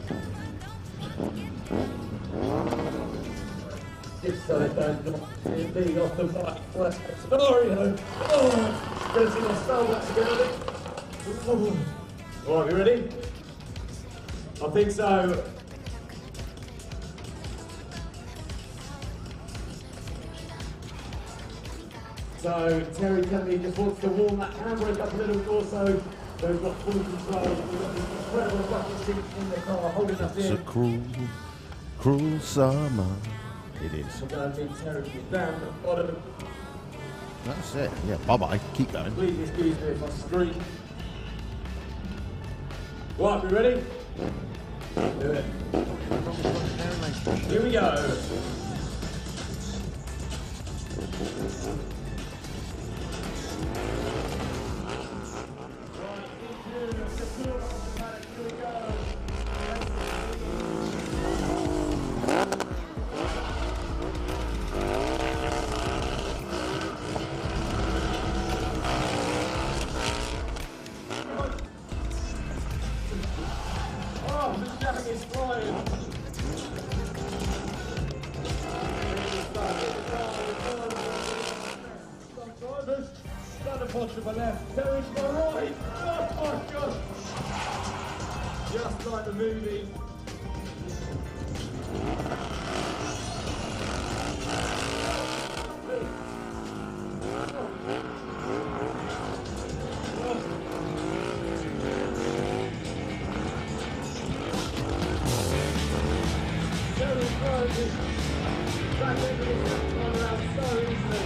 [SPEAKER 3] Just so they don't lead off the bike. Worst case scenario. Oh, gonna see my style back together. Alright, we ready? I think so. So Terry Kennedy just wants to warm that handbrake up a little bit also. So we've got full control. We've got these incredible bucket seats in the car holding us
[SPEAKER 1] It's a
[SPEAKER 3] in.
[SPEAKER 1] cruel, cruel summer. It is.
[SPEAKER 3] We're going to meet Terry down the bottom.
[SPEAKER 1] That's it. Yeah, bye-bye. Keep going.
[SPEAKER 3] Please excuse me if I scream. Right, we ready? Do it. Here we go. Santa Pod to my left, Terry to my right. Oh my god! Just like the movie. Terry Burns back into the second one around so easily.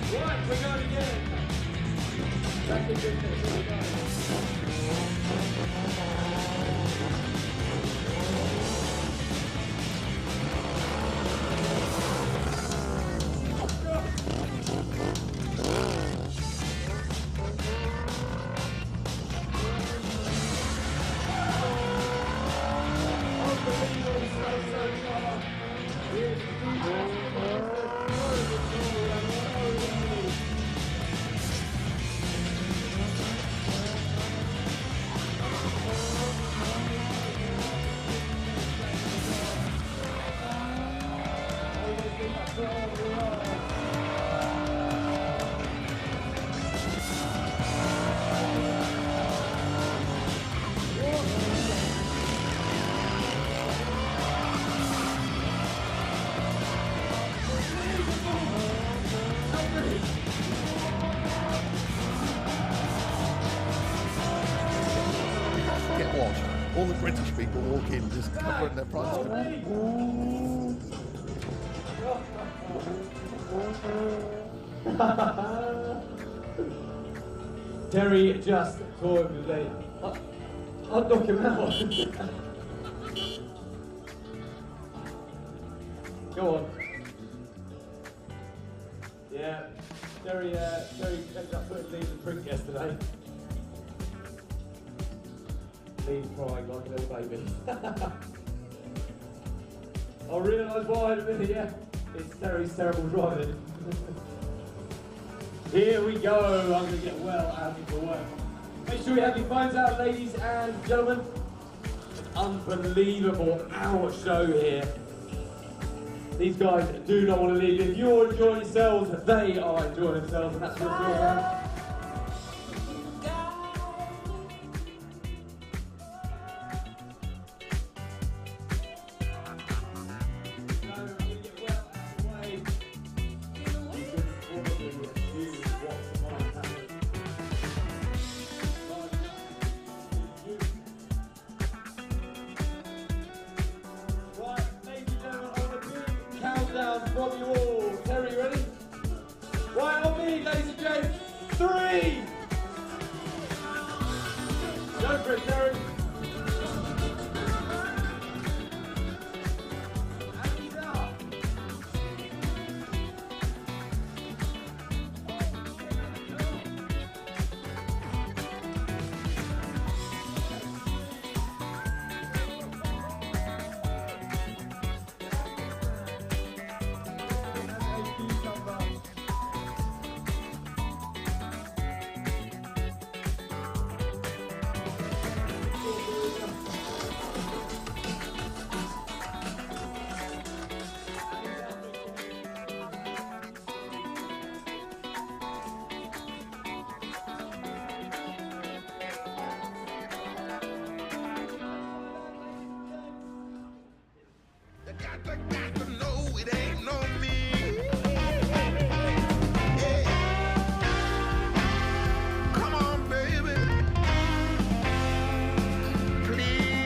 [SPEAKER 3] Right, we're going again. Back in business, here we go.
[SPEAKER 1] Get what? All the British people walk in just covering their price.
[SPEAKER 3] Terry just told me late. I'll knock him out. Go on. Yeah, Terry ended up putting Lee's a drink yesterday. Lee's crying like a little baby. I realise why in a minute, yeah. It's Terry's terrible driving. Here we go. I'm going to get well out of the way. Make sure you have your phones out, ladies and gentlemen. Unbelievable hour show here. These guys do not want to leave. If you're enjoying yourselves, they are enjoying themselves, and that's what it's all about. Countdown from you all. Terry, you ready? Right on me, ladies and gents. 3. Go for it, Terry. And start.
[SPEAKER 6] You got to know it ain't no me. Yeah. Come on, baby. Please.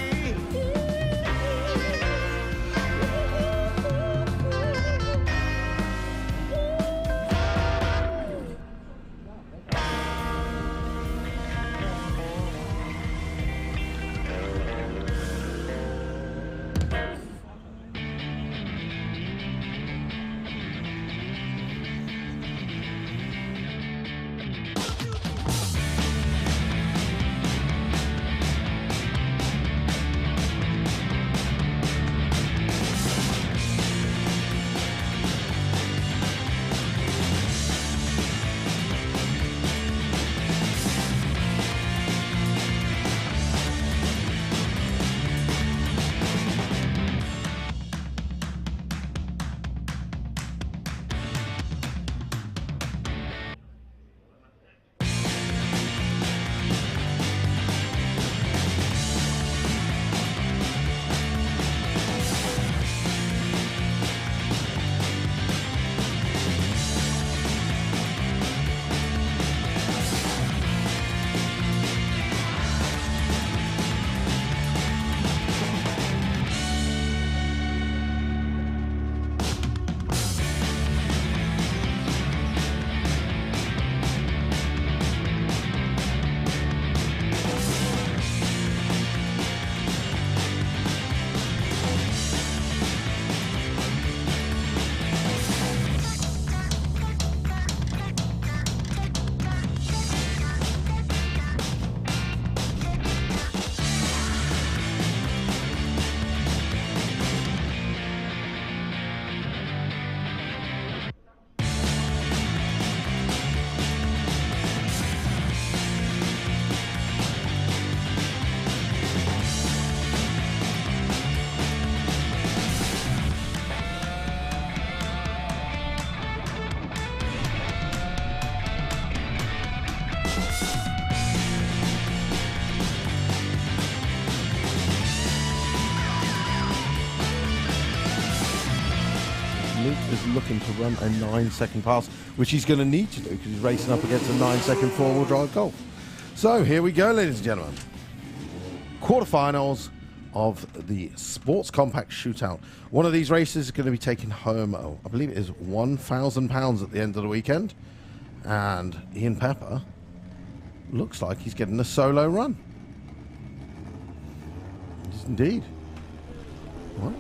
[SPEAKER 1] Luke is looking to run a 9-second pass, which he's going to need to do because he's racing up against a 9-second four-wheel drive Golf. So here we go, ladies and gentlemen. Quarterfinals of the Sports Compact Shootout. One of these races is going to be taking home, I believe it is £1,000 at the end of the weekend. And Ian Pepper looks like he's getting a solo run. Yes, indeed. Well,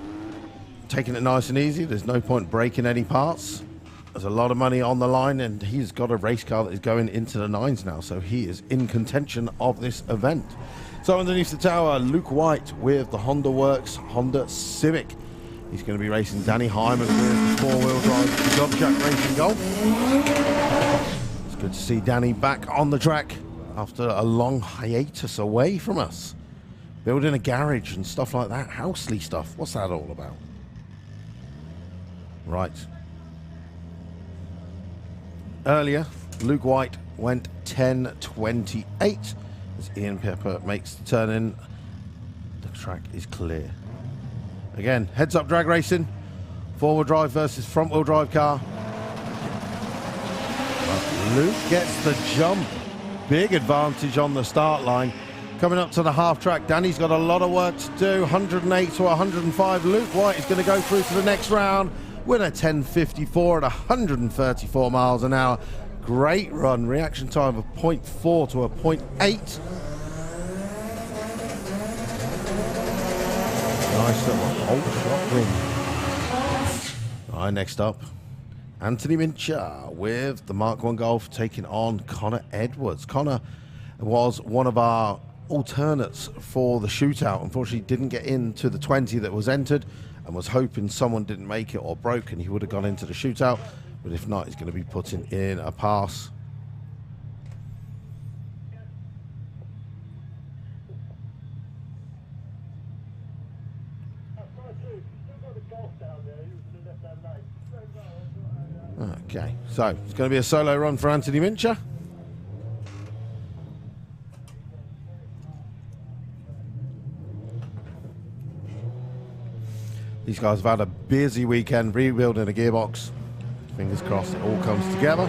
[SPEAKER 1] taking it nice and easy. There's no point breaking any parts. There's a lot of money on the line, and he's got a race car that is going into the 9s now, so he is in contention of this event. So underneath the tower, Luke White with the Honda Works Honda Civic. He's going to be racing Danny Hyman with the four-wheel drive Gobjack Racing Golf. It's good to see Danny back on the track after a long hiatus away from us. Building a garage and stuff like that, housely stuff. What's that all about? Right. Earlier, Luke White went 10.28 as Ian Pepper makes the turn in. The track is clear. Again, heads up drag racing. Four-wheel drive versus front-wheel drive car. But Luke gets the jump. Big advantage on the start line. Coming up to the half track, Danny's got a lot of work to do. 108 to 105. Luke White is going to go through to the next round. Winner 10.54 at 134 miles an hour. Great run. Reaction time of 0.4 to a 0.8. Nice little hold shot win. All right, next up, Anthony Mincher with the Mark 1 Golf taking on Connor Edwards. Connor was one of our alternates for the shootout. Unfortunately, didn't get into the 20 that was entered and was hoping someone didn't make it or broke and he would have gone into the shootout. But if not, he's going to be putting in a pass. Okay, so it's going to be a solo run for Anthony Mincher. These guys have had a busy weekend rebuilding a gearbox. Fingers crossed it all comes together.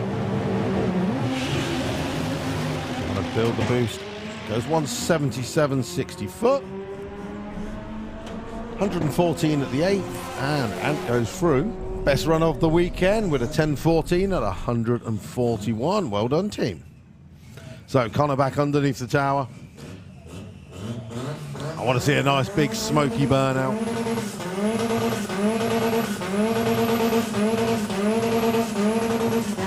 [SPEAKER 1] Want to build the boost. Goes 177.60 foot. 114 at the 8th, and Ant goes through. Best run of the weekend with a 10.14 at 141. Well done, team. So Connor back underneath the tower. I want to see a nice big smoky burnout.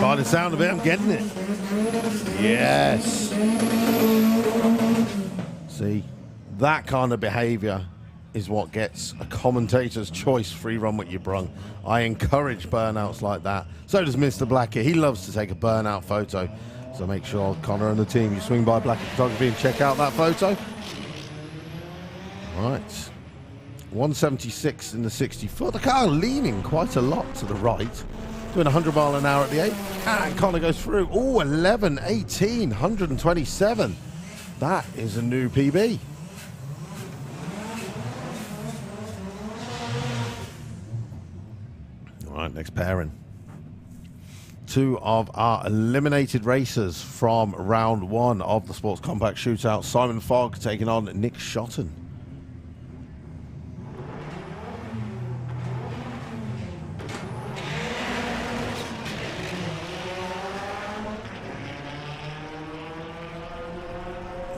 [SPEAKER 1] By the sound of it, I'm getting it. Yes. See, that kind of behavior is what gets a commentator's choice free Run What Ya Brung. I encourage burnouts like that. So does Mr. Blackett. He loves to take a burnout photo. So make sure, Connor and the team, you swing by Blackett Photography and check out that photo. Right. 176 in the 60 foot. The car leaning quite a lot to the right. Doing 100 mile an hour at the 8th. And Connor goes through. Oh, 11.18, 127. That is a new PB. All right, next pairing. Two of our eliminated racers from round 1 of the Sports Compact Shootout. Simon Fogg taking on Nick Shotton.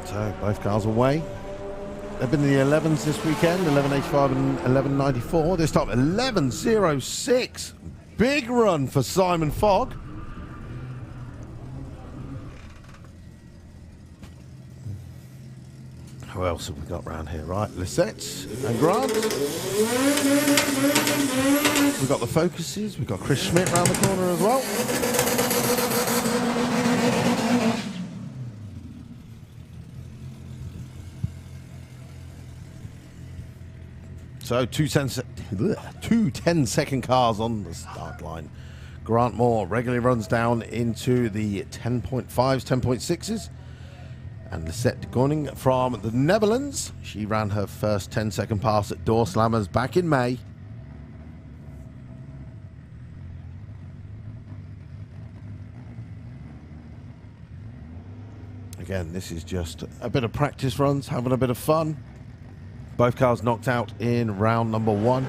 [SPEAKER 1] So both cars away. They've been in the 11s this weekend, 11.85 and 11.94. This time 11.06. Big run for Simon Fogg. Who else have we got round here? Right, Lisette and Grant. We've got the Focuses. We've got Chris Schmidt round the corner as well. So two 10-second cars on the start line. Grant Moore regularly runs down into the 10.5s, 10.6s. And Lisette Gunning from the Netherlands. She ran her first 10-second pass at Door Slammers back in May. Again, this is just a bit of practice runs, having a bit of fun. Both cars knocked out in round number 1.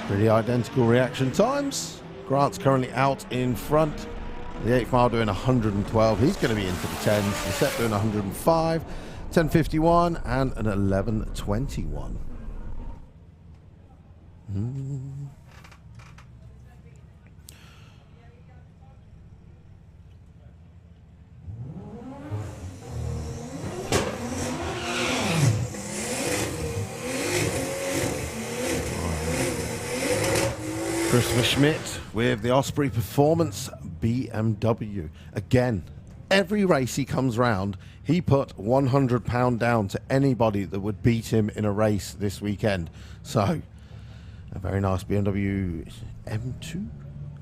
[SPEAKER 1] Pretty identical reaction times. Grant's currently out in front. The 8th mile doing 112. He's going to be into the 10s. Lisette doing 105, 10.51, and an 11.21. Christopher Schmidt with the Osprey Performance BMW. Again, every race he comes round, he put £100 down to anybody that would beat him in a race this weekend. So, a very nice BMW M2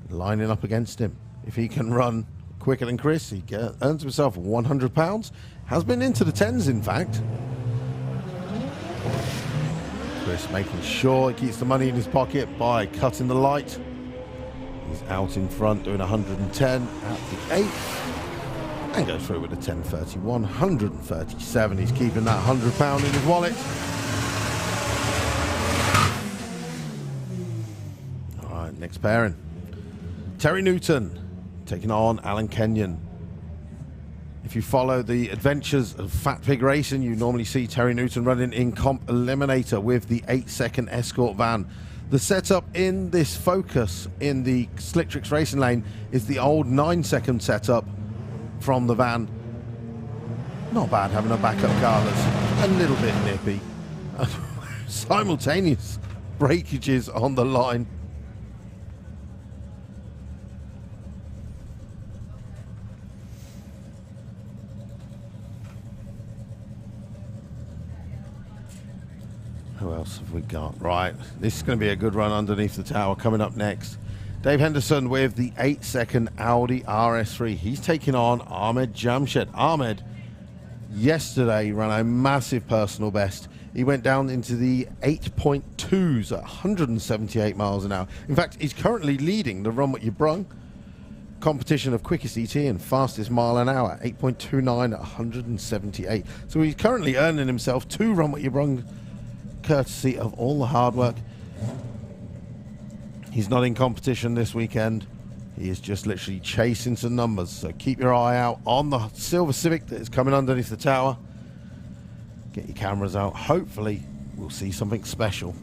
[SPEAKER 1] lining up against him. If he can run quicker than Chris, he earns himself £100. Has been into the tens, in fact. Chris making sure he keeps the money in his pocket by cutting the light. He's out in front doing 110 at the 8th and goes through with a 10.31, 137. He's keeping that £100 in his wallet. All right, next pairing. Terry Newton taking on Alan Kenyon. If you follow the adventures of Fat Pig Racing, you normally see Terry Newton running in Comp Eliminator with the 8-second escort van. The setup in this Focus in the Slick Tricks Racing Lane is the old 9-second setup from the van. Not bad having a backup car that's a little bit nippy. Simultaneous breakages on the line. Who else have we got? Right, this is going to be a good run underneath the tower coming up next. Dave Henderson with the 8-second Audi RS3. He's taking on Ahmed Jamshed. Ahmed, yesterday, ran a massive personal best. He went down into the 8.2s at 178 miles an hour. In fact, he's currently leading the Run What Ya Brung competition of quickest ET and fastest mile an hour, 8.29 at 178. So he's currently earning himself 2 Run What Ya Brung, courtesy of all the hard work. He's not in competition this weekend. He is just literally chasing some numbers. So keep your eye out on the Silver Civic that is coming underneath the tower. Get your cameras out. Hopefully, we'll see something special.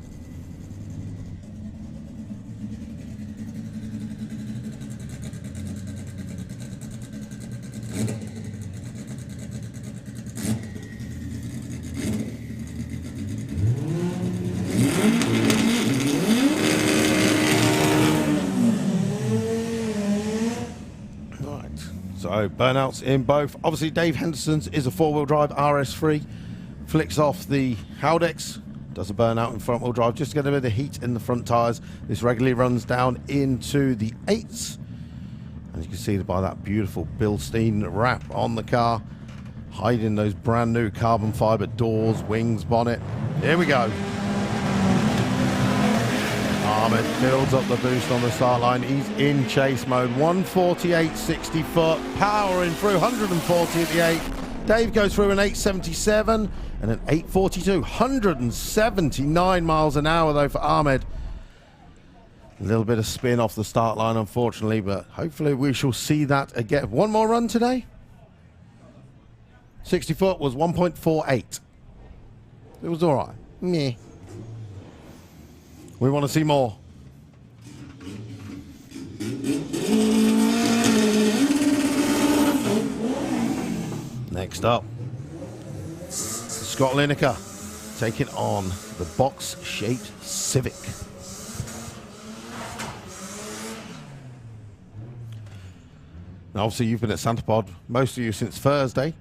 [SPEAKER 1] So burnouts in both. Obviously, Dave Henderson's is a 4-wheel drive RS3. Flicks off the Haldex, does a burnout in front-wheel drive, just to get a bit of the heat in the front tyres. This regularly runs down into the 8s. As you can see by that beautiful Bilstein wrap on the car, hiding those brand new carbon fibre doors, wings, bonnet. Here we go. Ahmed builds up the boost on the start line. He's in chase mode. 148, 60 foot, powering through 140 at the 8. Dave goes through an 877 and an 842. 179 miles an hour though for Ahmed. A little bit of spin off the start line, unfortunately, but hopefully we shall see that again. One more run today. 60 foot was 1.48. It was all right. Meh. We want to see more. Next up, Scott Lineker taking on the box-shaped Civic. Now, obviously, you've been at Santa Pod, most of you since Thursday,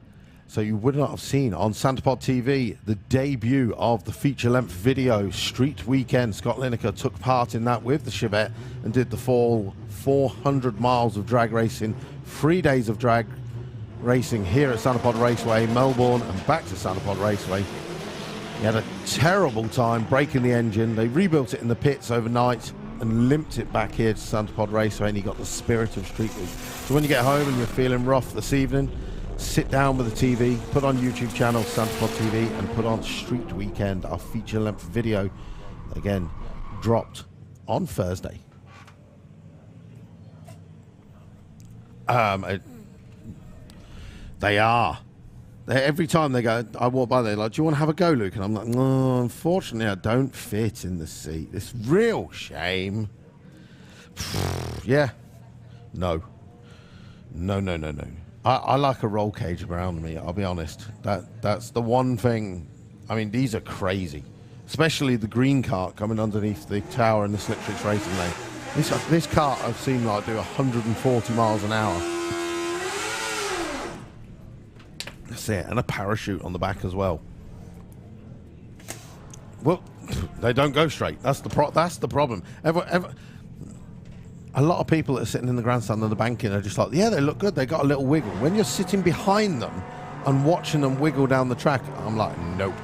[SPEAKER 1] so you would not have seen on Santa Pod TV the debut of the feature-length video Street Weekend. Scott Lineker took part in that with the Chevette and did the full 400 miles of drag racing, 3 days of drag racing here at Santa Pod Raceway, Melbourne, and back to Santa Pod Raceway. He had a terrible time breaking the engine. They rebuilt it in the pits overnight and limped it back here to Santa Pod Raceway, and he got the spirit of Street Week. So when you get home and you're feeling rough this evening, sit down with the TV, put on YouTube channel Santa Pod TV, and put on Street Weekend, our feature-length video. Again, dropped on Thursday. They are. Every time they go, I walk by, they're like, do you want to have a go, Luke? And I'm like, no, unfortunately, I don't fit in the seat. It's real shame. Yeah. No. No. I like a roll cage around me, I'll be honest. That's the one thing. I mean, these are crazy. Especially the green cart coming underneath the tower in the Slick Tricks Racing Lane. This cart I've seen like do 140 miles an hour. That's it, and a parachute on the back as well. Well, they don't go straight. That's the problem. A lot of people that are sitting in the grandstand and the banking are just like, yeah, they look good. They got a little wiggle. When you're sitting behind them and watching them wiggle down the track, I'm like, nope.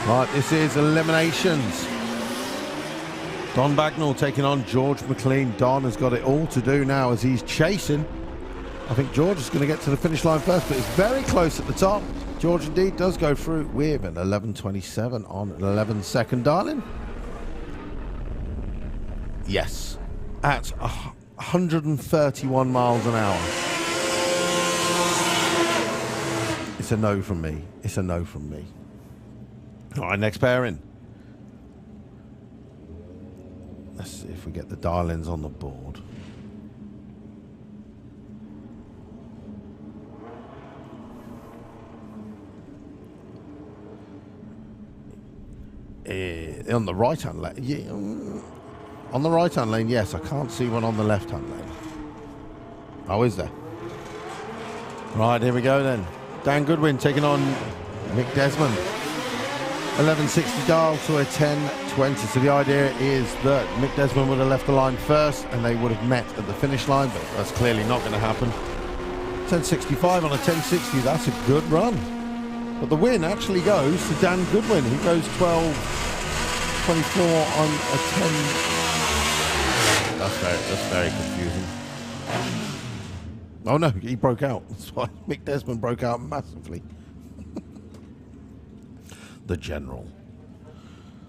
[SPEAKER 1] Right, this is eliminations. Don Bagnall taking on George McLean. Don has got it all to do now as he's chasing. I think George is going to get to the finish line first, but it's very close at the top. George indeed does go through with an 11.27 on an 11-second darling. Yes, at 131 miles an hour. It's a no from me. It's a no from me. All right, next pairing. Let's see if we get the dial-ins on the board. On the right-hand lane, yeah, on the right-hand lane, yes. I can't see one on the left-hand lane. Oh, is there? Right, here we go then. Dan Goodwin taking on Mick Desmond. 11.60 dial to a 10.20. So the idea is that Mick Desmond would have left the line first and they would have met at the finish line, but that's clearly not going to happen. 10.65 on a 10.60, that's a good run. But the win actually goes to Dan Goodwin. He goes 12.24 on a 10. That's very confusing. Oh no, he broke out. That's why Mick Desmond broke out massively. The General.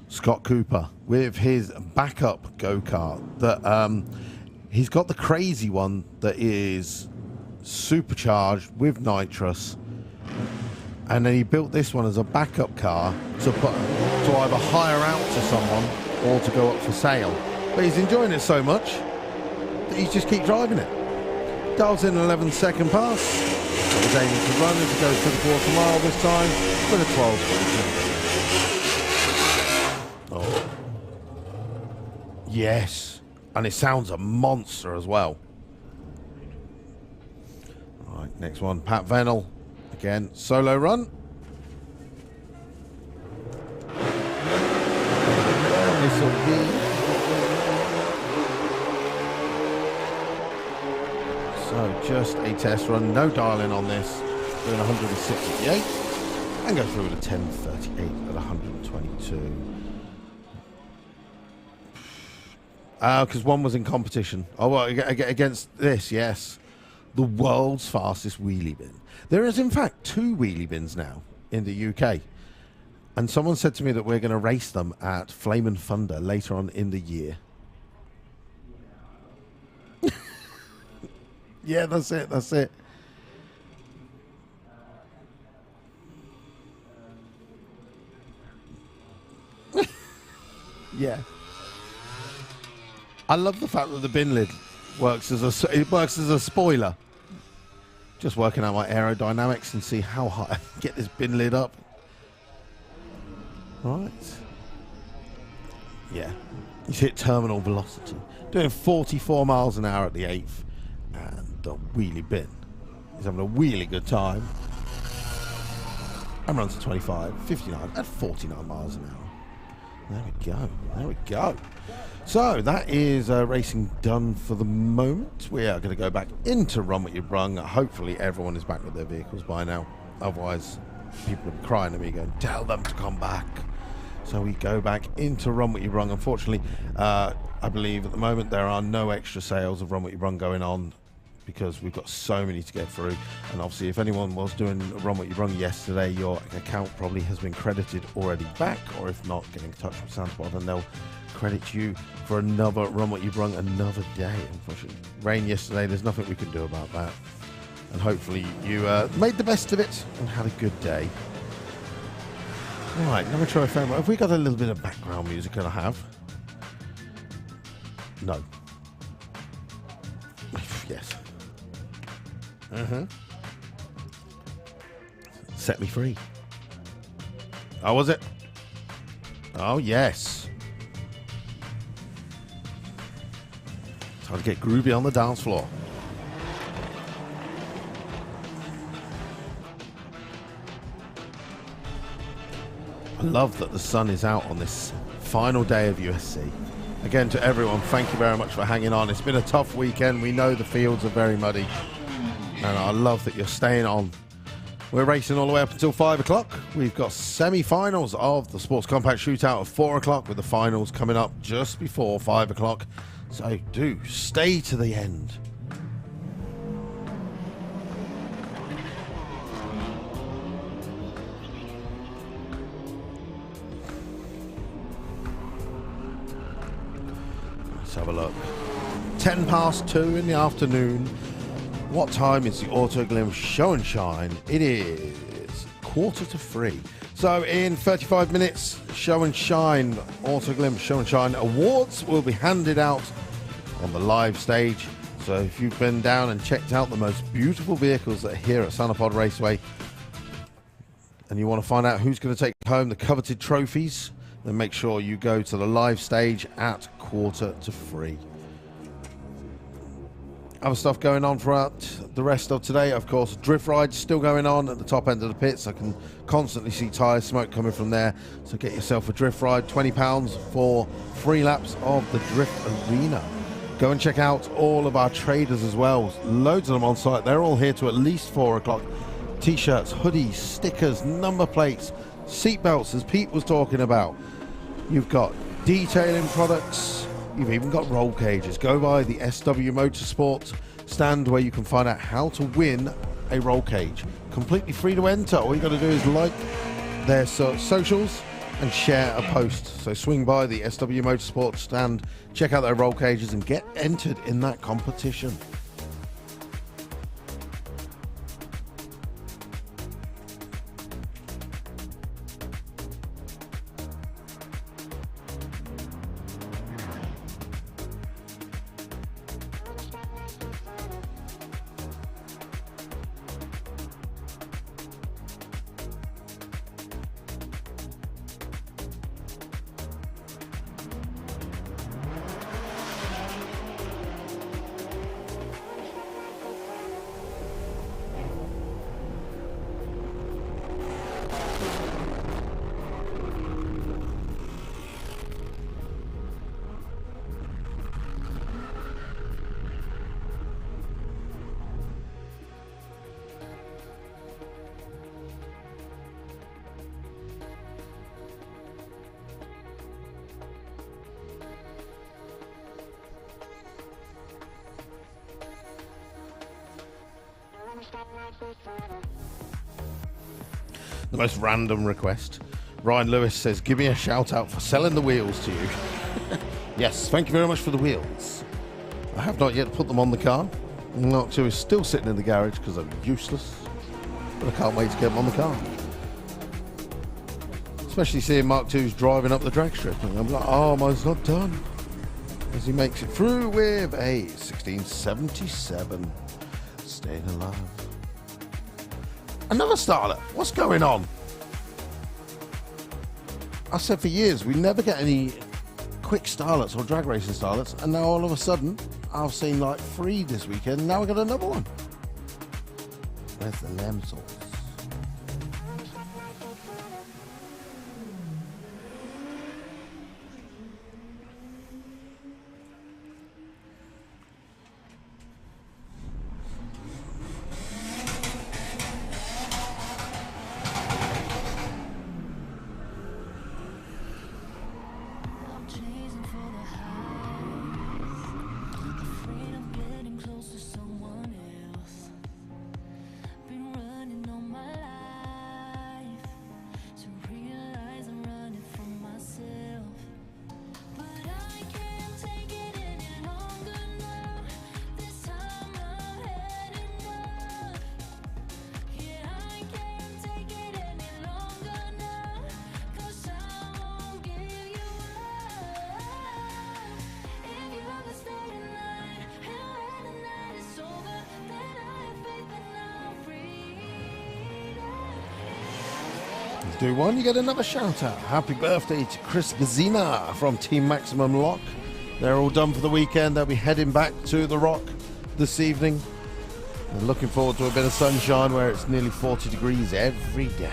[SPEAKER 1] Scott Cooper with his backup go-kart. That he's got the crazy one that is supercharged with nitrous. And then he built this one as a backup car to either hire out to someone or to go up for sale. But he's enjoying it so much that he just keeps driving it. Dials in an 11-second pass. He's aiming to run as he goes to the quarter mile this time with a 12.20. Oh. Yes. And it sounds a monster as well. All right, next one, Pat Venel. Again, solo run. This will be so just a test run, no dial-in on this. Doing 168 and go through with a 10.38 at 122. Because one was in competition. Oh, well, against this, yes. The world's fastest wheelie bin. There is, in fact, 2 wheelie bins now in the UK. And someone said to me that we're going to race them at Flame and Thunder later on in the year. Yeah, that's it. That's it. Yeah. I love the fact that the bin lid works as a spoiler. Just working out my aerodynamics and see how high I can get this bin lid up. Right. Yeah. He's hit terminal velocity. Doing 44 miles an hour at the 8th. And the wheelie bin. He's having a really good time. And runs at 25, 59, and 49 miles an hour. There we go. There we go. So that is racing done for the moment. We are going to go back into Run What Ya Brung. Hopefully everyone is back with their vehicles by now. Otherwise, people are crying at me going, tell them to come back. So we go back into Run What Ya Brung. Unfortunately, I believe at the moment there are no extra sales of Run What Ya Brung going on because we've got so many to get through. And obviously, if anyone was doing Run What Ya Brung yesterday, your account probably has been credited already back. Or if not, get in touch with Santa Pod and they'll credit you for another Run What Ya Brung another day. Unfortunately, rain yesterday, there's nothing we can do about that. And hopefully you made the best of it and had a good day. Right, let me try a phone. Have we got a little bit of background music that I have? No. Yes. Set me free. Oh, was it? Oh, yes. Time to get groovy on the dance floor. I love that the sun is out on this final day of USC. Again, to everyone, thank you very much for hanging on. It's been a tough weekend. We know the fields are very muddy, and I love that you're staying on. We're racing all the way up until 5 o'clock. We've got semi-finals of the Sports Compact Shootout at 4 o'clock, with the finals coming up just before 5 o'clock. So do stay to the end. Let's have a look. 10 past 2 in the afternoon. What time is the Autoglim Show and Shine? It is 2:45. So in 35 minutes, Show and Shine, Autoglim Show and Shine awards will be handed out on the live stage. So if you've been down and checked out the most beautiful vehicles that are here at Santa Pod Raceway, and you want to find out who's going to take home the coveted trophies, then make sure you go to the live stage at 2:45. Other stuff going on throughout the rest of today. Of course, drift rides still going on at the top end of the pits. I can constantly see tyre smoke coming from there. So get yourself a drift ride, £20 for 3 laps of the drift arena. Go and check out all of our traders as well. Loads of them on site. They're all here to at least 4 o'clock. T-shirts, hoodies, stickers, number plates, seat belts, as Pete was talking about. You've got detailing products. You've even got roll cages. Go by the SW Motorsport stand where you can find out how to win a roll cage. Completely free to enter. All you got to do is like their socials and share a post. So swing by the SW Motorsport stand, check out their roll cages and get entered in that competition. The most random request. Ryan Lewis says, give me a shout out for selling the wheels to you. Yes, thank you very much for the wheels. I have not yet put them on the car. Mark 2 is still sitting in the garage because I'm useless. But I can't wait to get them on the car. Especially seeing Mark 2's driving up the drag strip. And I'm like, oh, mine's not done. As he makes it through with a 1677. Staying alive. Another starlet. What's going on? I said for years we never get any quick starlets or drag racing starlets, and now all of a sudden I've seen like 3 this weekend. Now I got another one. Where's the lamb sauce? Do one, you get another shout out. Happy birthday to Chris Gazina from Team Maximum Lock. They're all done for the weekend. They'll be heading back to the Rock this evening. And looking forward to a bit of sunshine where it's nearly 40 degrees every day.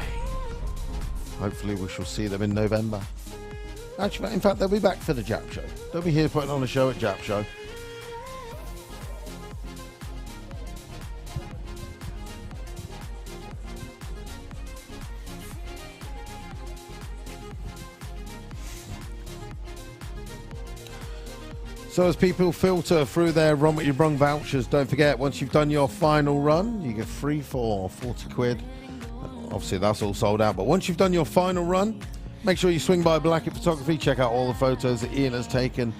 [SPEAKER 1] Hopefully we shall see them in November. Actually, in fact, they'll be back for the Jap Show. They'll be here putting on a show at Jap Show. So as people filter through their Run What Ya Brung vouchers, don't forget, once you've done your final run, you get 3 for 40 quid. Obviously, that's all sold out. But once you've done your final run, make sure you swing by Blackett Photography. Check out all the photos that Ian has taken.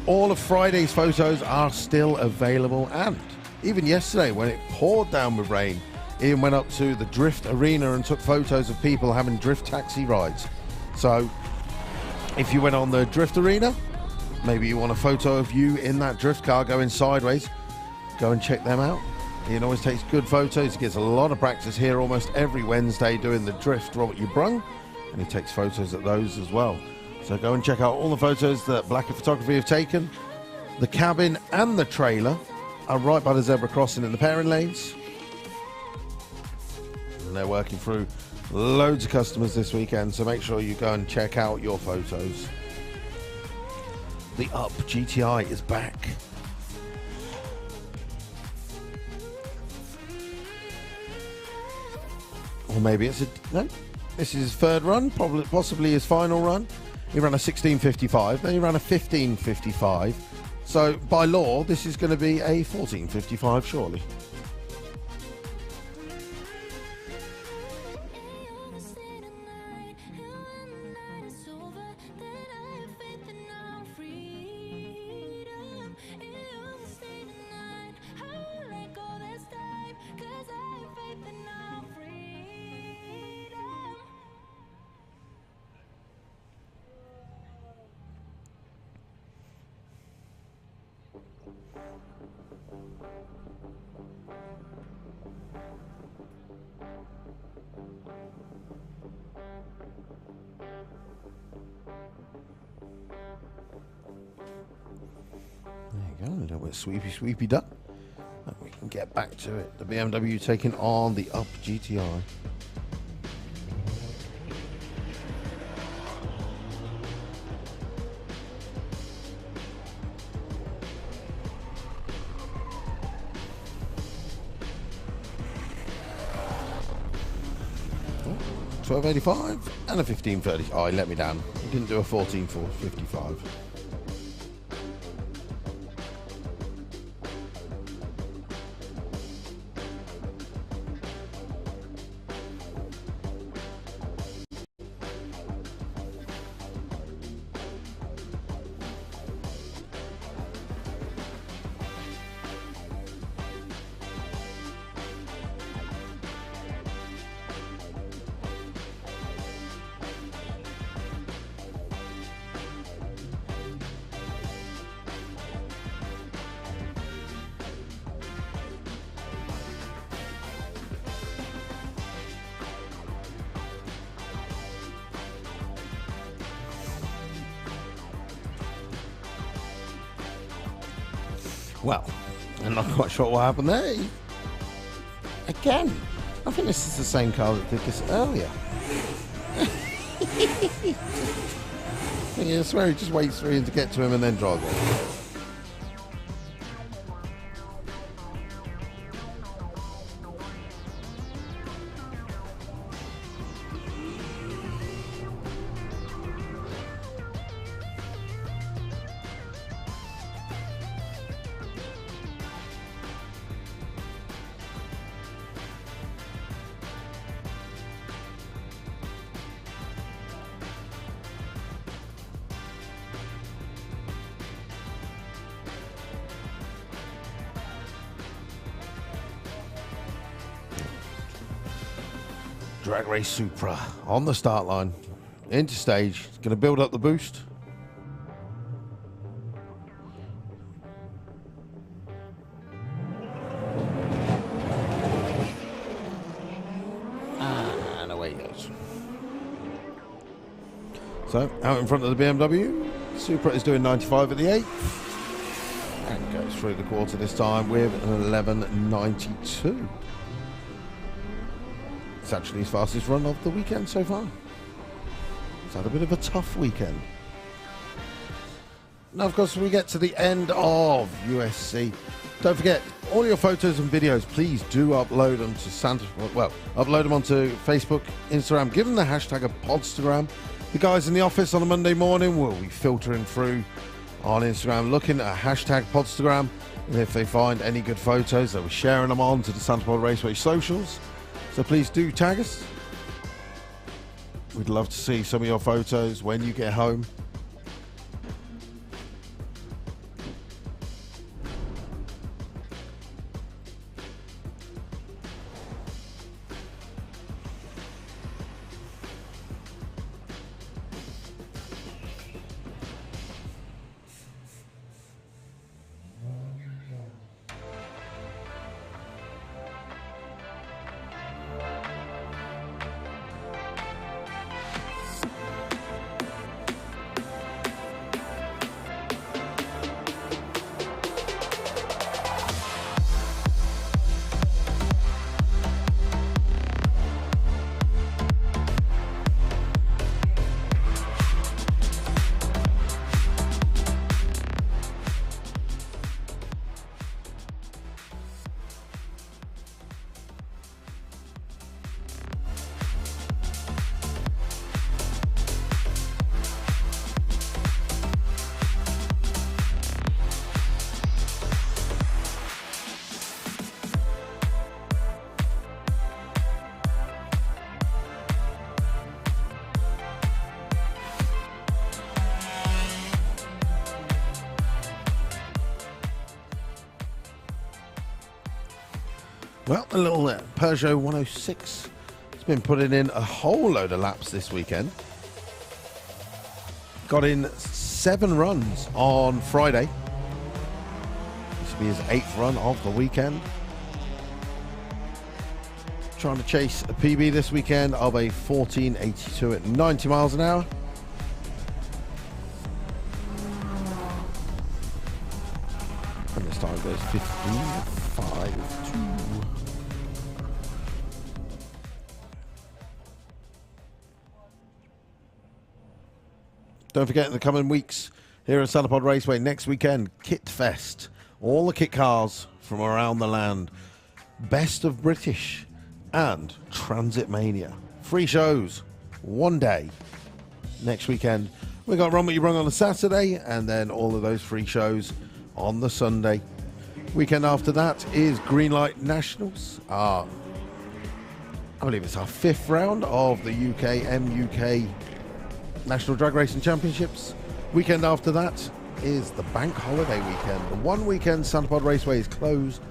[SPEAKER 1] All of Friday's photos are still available. And even yesterday, when it poured down with rain, Ian went up to the Drift Arena and took photos of people having drift taxi rides. So if you went on the Drift Arena, maybe you want a photo of you in that drift car going sideways, go and check them out. Ian always takes good photos. He gets a lot of practice here almost every Wednesday doing the drift Run What Ya Brung, and he takes photos of those as well. So go and check out all the photos that Blackett Photography have taken. The cabin and the trailer are right by the zebra crossing in the pairing lanes. And they're working through loads of customers this weekend, so make sure you go and check out your photos. The Up GTI is back. Or maybe it's no. This is his third run, possibly his final run. He ran a 16:55, then he ran a 15:55. So by law, this is going to be a 14:55, surely. There you go, a little bit sweepy done. And we can get back to it. The BMW taking on the Up GTI. Oh, 1285 and a 1530. Oh, he let me down. He didn't do a 14:55. Well, I'm not quite sure what happened there. Again, I think this is the same car that did this earlier. I swear he just waits for him to get to him and then drives off. Drag Race Supra on the start line, into stage. It's going to build up the boost. And away he goes. So, out in front of the BMW, Supra is doing 95 at the 8th. And goes through the quarter this time with an 11.92. It's actually his fastest run of the weekend so far. It's had a bit of a tough weekend. Now, of course, we get to the end of USC. Don't forget, all your photos and videos, please do upload them to upload them onto Facebook, Instagram. Give them the hashtag of Podstagram. The guys in the office on a Monday morning will be filtering through on Instagram, looking at hashtag Podstagram. And if they find any good photos, they'll be sharing them on to the Santa Pod Raceway socials. So please do tag us. We'd love to see some of your photos when you get home. Well, a little Peugeot 106 has been putting in a whole load of laps this weekend. Got in 7 runs on Friday. This will be his 8th run of the weekend. Trying to chase a PB this weekend of a 14.82 at 90 miles an hour. And this time goes 15.52. Don't forget, in the coming weeks here at Santa Pod Raceway, next weekend, Kit Fest. All the kit cars from around the land. Best of British and Transit Mania. 3 shows, 1 day. Next weekend, we got Run What Ya Brung on a Saturday, and then all of those 3 shows on the Sunday. Weekend after that is Greenlight Nationals. I believe it's our 5th round of the UK MUK National Drag Racing Championships. Weekend after that is the bank holiday weekend. The one weekend Santa Pod Raceway is closed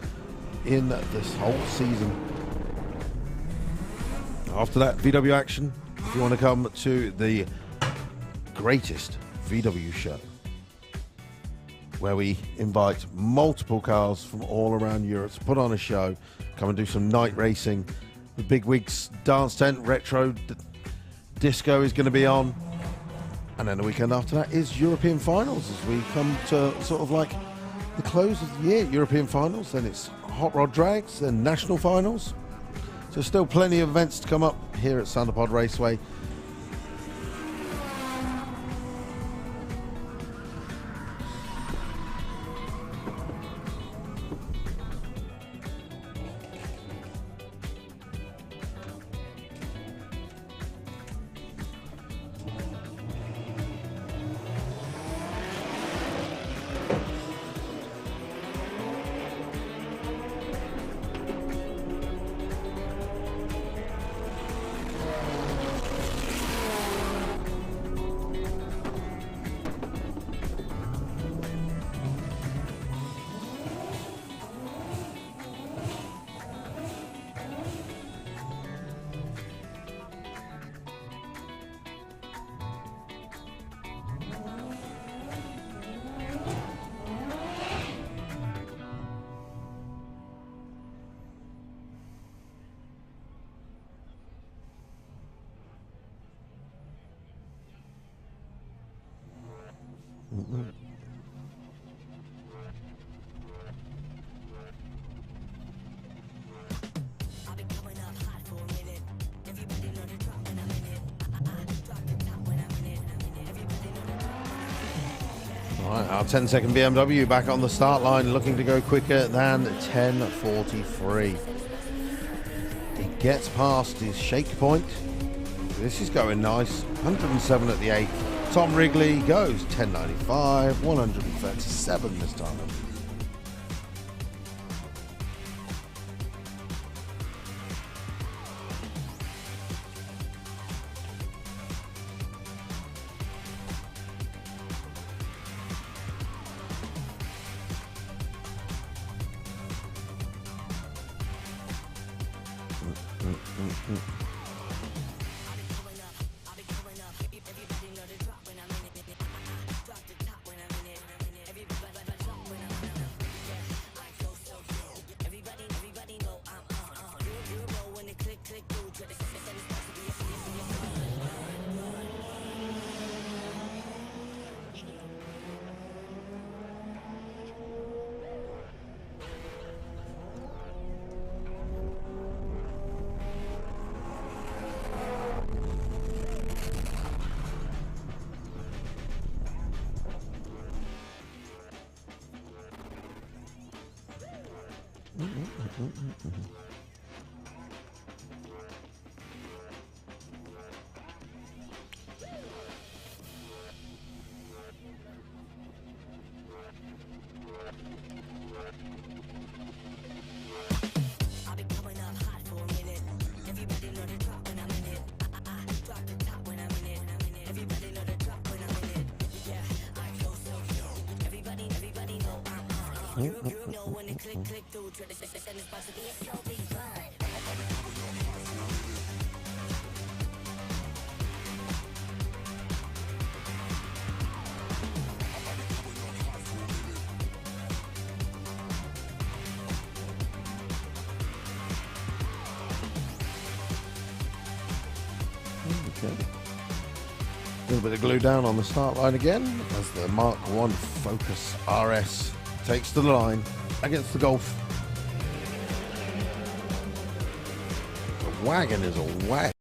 [SPEAKER 1] in this whole season. After that, VW action. If you want to come to the greatest VW show, where we invite multiple cars from all around Europe to put on a show, come and do some night racing. The Big Wigs Dance Tent Retro Disco is going to be on. And then the weekend after that is European Finals, as we come to sort of like the close of the year. European Finals, then it's Hot Rod Drags, then National Finals. So still plenty of events to come up here at Santa Pod Raceway.
[SPEAKER 2] I've been coming up hot for a minute. Everybody know the drop when I'm in it. Drop the top when I'm in it.
[SPEAKER 1] Right, our 10-second BMW back on the start line, looking to go quicker than 10:43. He gets past his shake point. This is going nice. 107 at the 8th. Tom Wrigley goes 10:95, 137 this time. Okay. A little bit of glue down on the start line again as the Mark 1 Focus RS takes to the line against the Golf. The wagon is a wagon.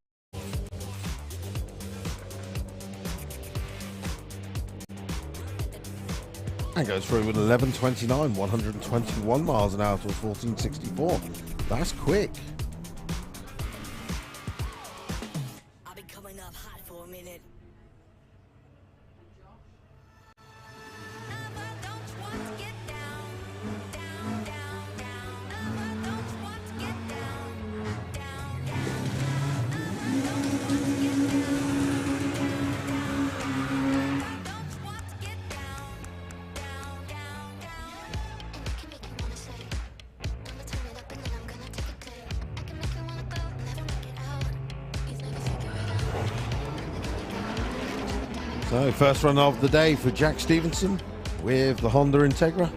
[SPEAKER 1] And goes through with 11:29, 121 miles an hour to 14:64. That's quick.
[SPEAKER 2] I'll be coming up hot for a minute.
[SPEAKER 1] So, first run of the day for Jack Stevenson with the Honda Integra.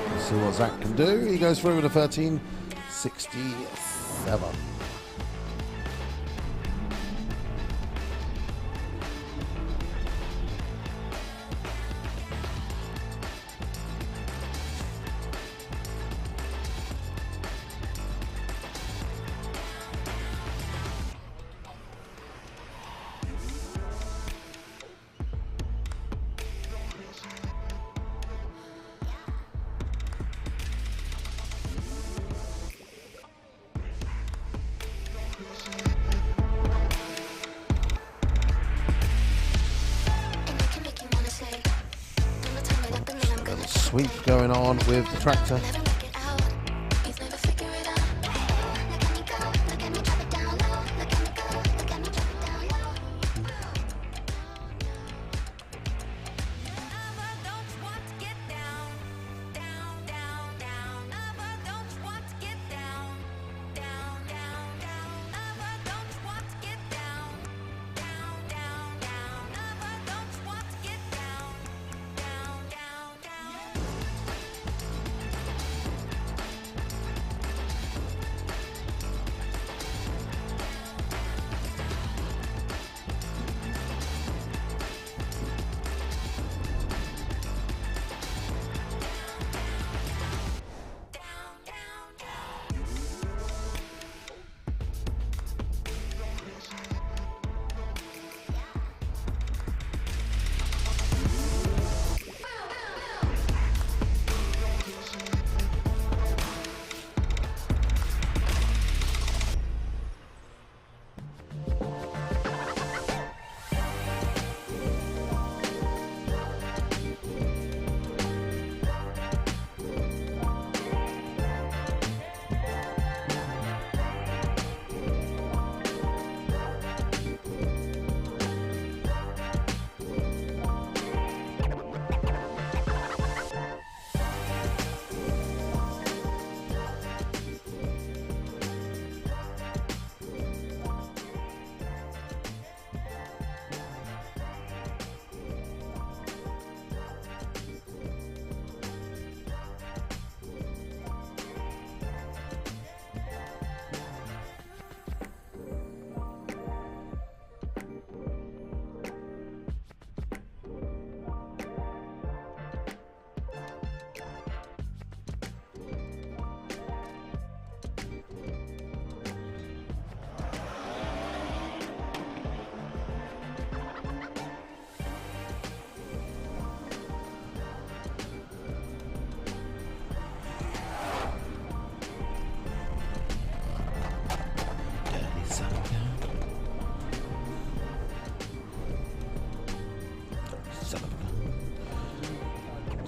[SPEAKER 1] Let's see what Zach can do. He goes through with a 13:67. Sweep going on with the tractor.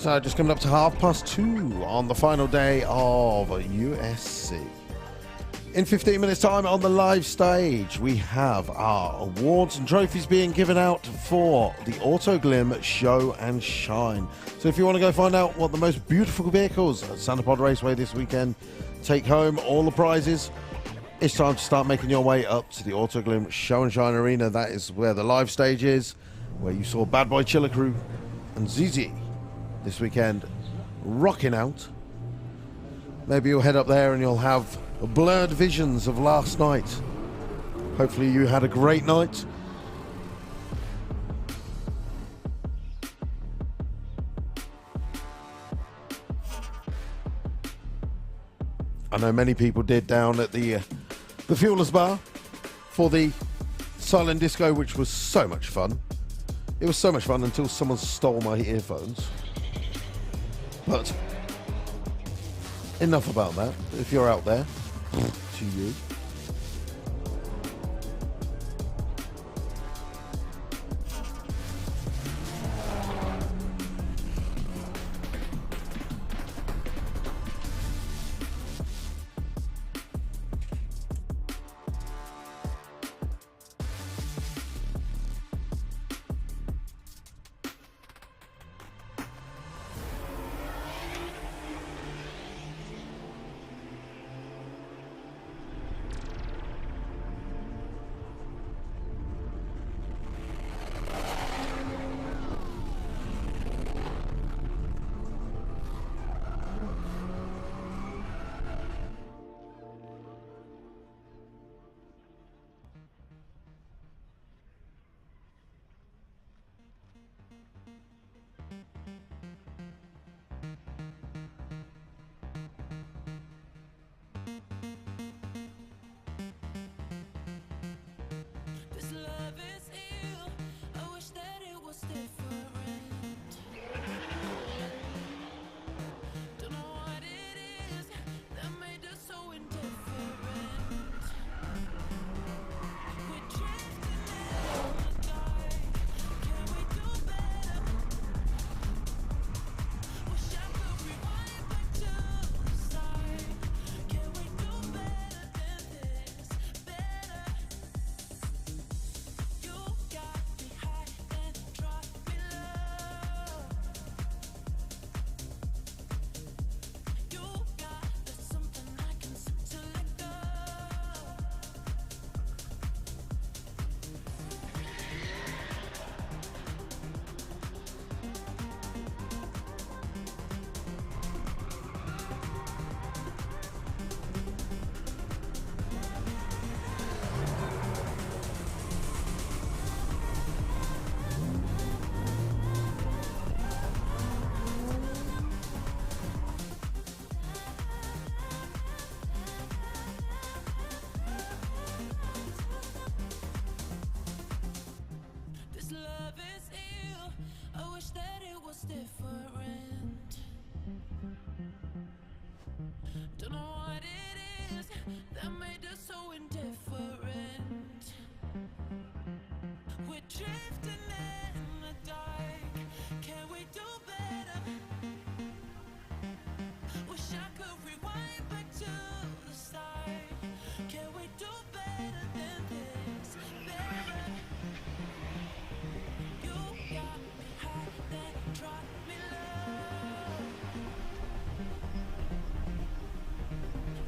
[SPEAKER 1] So just coming up to 2:30 on the final day of USC. In 15 minutes time on the live stage, we have our awards and trophies being given out for the Autoglim Show and Shine. So if you want to go find out what the most beautiful vehicles at Santa Pod Raceway this weekend take home all the prizes, it's time to start making your way up to the Autoglim Show and Shine Arena. That is where the live stage is, where you saw Bad Boy Chiller Crew and ZZ this weekend rocking out. Maybe you'll head up there and you'll have blurred visions of last night. Hopefully you had a great night. I know many people did down at the Fuelers Bar for the silent disco, which was so much fun. It was so much fun until someone stole my earphones. But enough about that. If you're out there, to you.
[SPEAKER 5] This love is ill. I wish that it was different. Don't know what it is that made us so indifferent. We're drifting in the dark. Can we do better? Wish I could rewind back to the start. Can we do better than this? Better. You got me high and drop me low. You got there's something I can seem to let go. This love is ill. I wish that it was different. Don't know what it is that made us so indifferent. We're drifting in the dark. Can we do better? Wish I could rewind back to the start. Can we do better than this? Better. You got me high, then drop me low.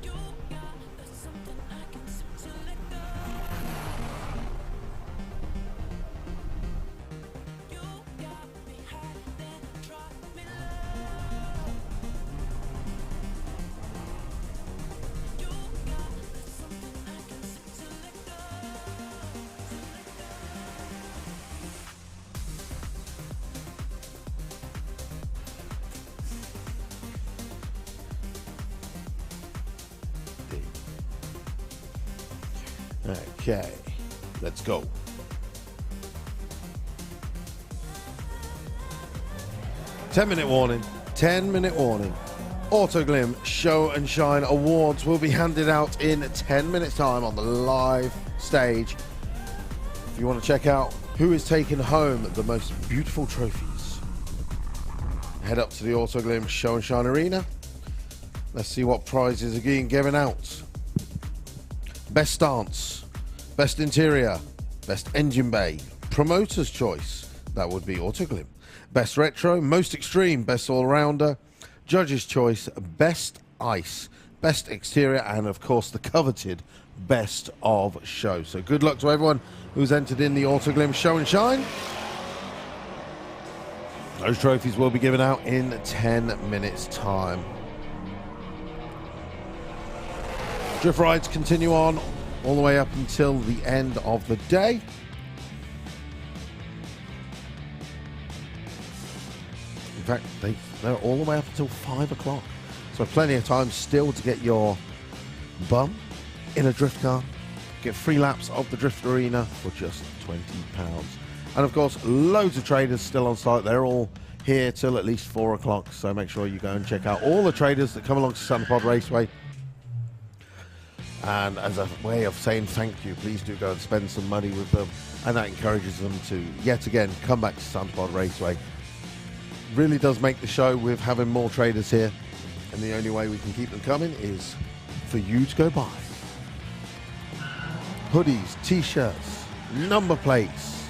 [SPEAKER 5] You got there's something I can seem to let go. You got me high, then drop me low. You got there's something I can seem to let go.
[SPEAKER 1] Okay, let's go. Ten-minute warning. 10-minute warning. Autoglim Show and Shine Awards will be handed out in 10 minutes time on the live stage. If you want to check out who is taking home the most beautiful trophies, head up to the Autoglim Show and Shine Arena. Let's see what prizes are being given out. Best stance, best interior, best engine bay, promoter's choice, that would be Autoglim. Best retro, most extreme, best all-rounder, judge's choice, best ice, best exterior, and of course the coveted best of show. So good luck to everyone who's entered in the Autoglim Show and Shine. Those trophies will be given out in 10 minutes time. Drift rides continue on all the way up until the end of the day. In fact, they're all the way up until 5 o'clock. So plenty of time still to get your bum in a drift car. Get 3 laps of the drift arena for just £20. And of course, loads of traders still on site. They're all here till at least 4 o'clock. So make sure you go and check out all the traders that come along to Santa Pod Raceway. And as a way of saying thank you, please do go and spend some money with them. And that encourages them to, yet again, come back to Santa Pod Raceway. Really does make the show with having more traders here. And the only way we can keep them coming is for you to go buy hoodies, t-shirts, number plates,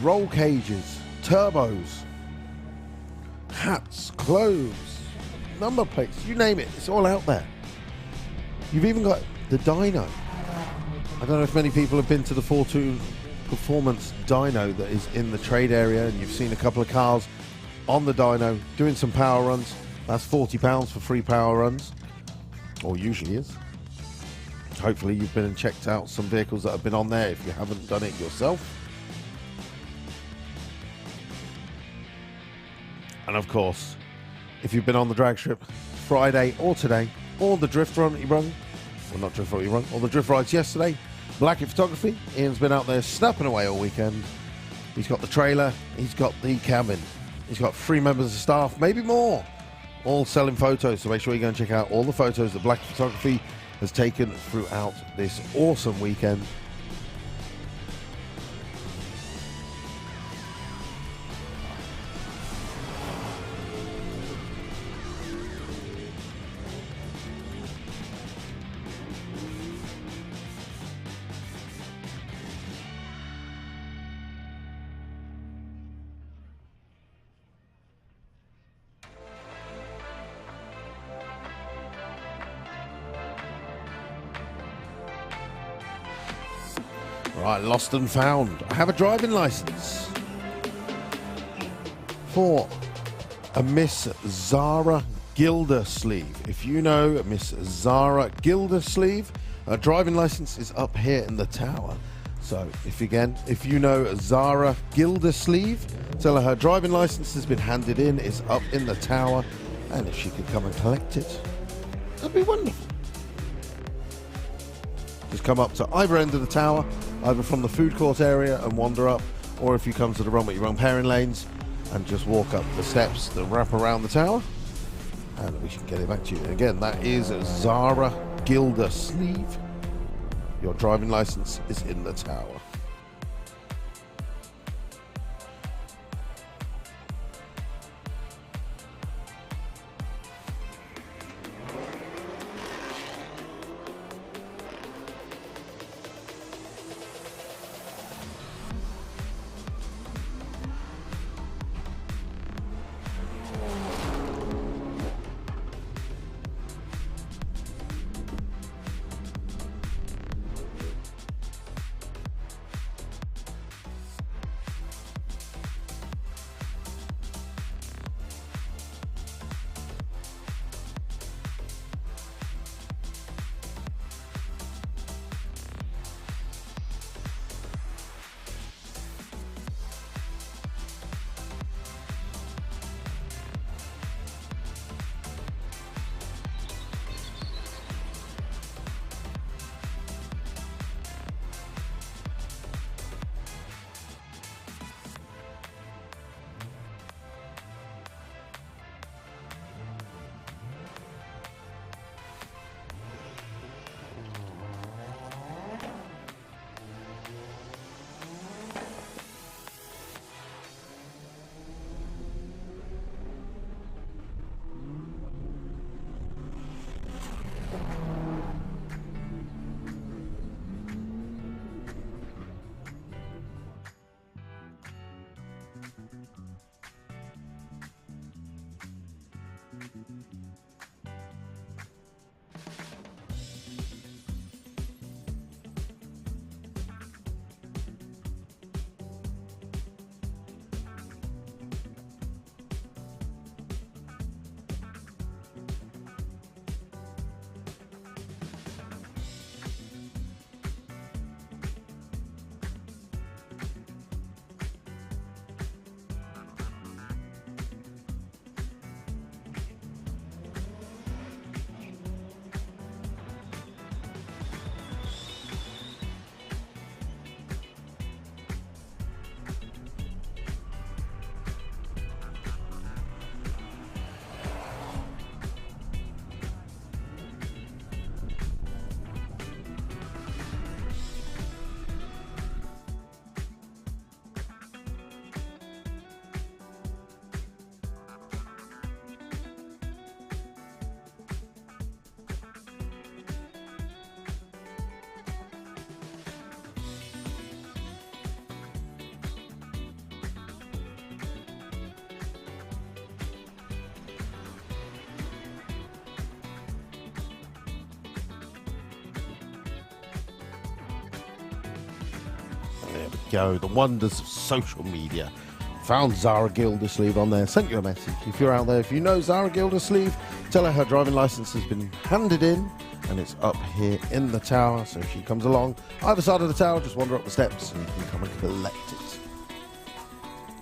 [SPEAKER 1] roll cages, turbos, hats, clothes, number plates, you name it, it's all out there. You've even got the dyno. I don't know if many people have been to the 4-2 Performance dyno that is in the trade area, and you've seen a couple of cars on the dyno doing some power runs. That's £40 for 3 power runs, or usually is. Hopefully you've been and checked out some vehicles that have been on there if you haven't done it yourself. And of course, if you've been on the drag strip Friday or today, or the drift run you run, well not drift run you run, or the drift rides yesterday, Blackie Photography, Ian's been out there snapping away all weekend. He's got the trailer, he's got the cabin, he's got 3 members of staff, maybe more, all selling photos. So make sure you go and check out all the photos that Blackie Photography has taken throughout this awesome weekend. Right, lost and found. I have a driving license for a Miss Zara Gildersleeve. If you know Miss Zara Gildersleeve, her driving license is up here in the tower. So if you know Zara Gildersleeve, tell her driving license has been handed in, is up in the tower, and if she could come and collect it, that'd be wonderful. Just come up to either end of the tower, either from the food court area and wander up, or if you come to the Run What Ya Brung pairing lanes and just walk up the steps that wrap around the tower, and we can get it back to you. And again, that is Zara Gildersleeve. Your driving license is in the tower. go. The wonders of social media. Found Zara Gildersleeve on there, sent you a message. If you're out there, if you know Zara Gildersleeve, tell her driving license has been handed in and it's up here in the tower. So if she comes along either side of the tower, just wander up the steps and you can come and collect it.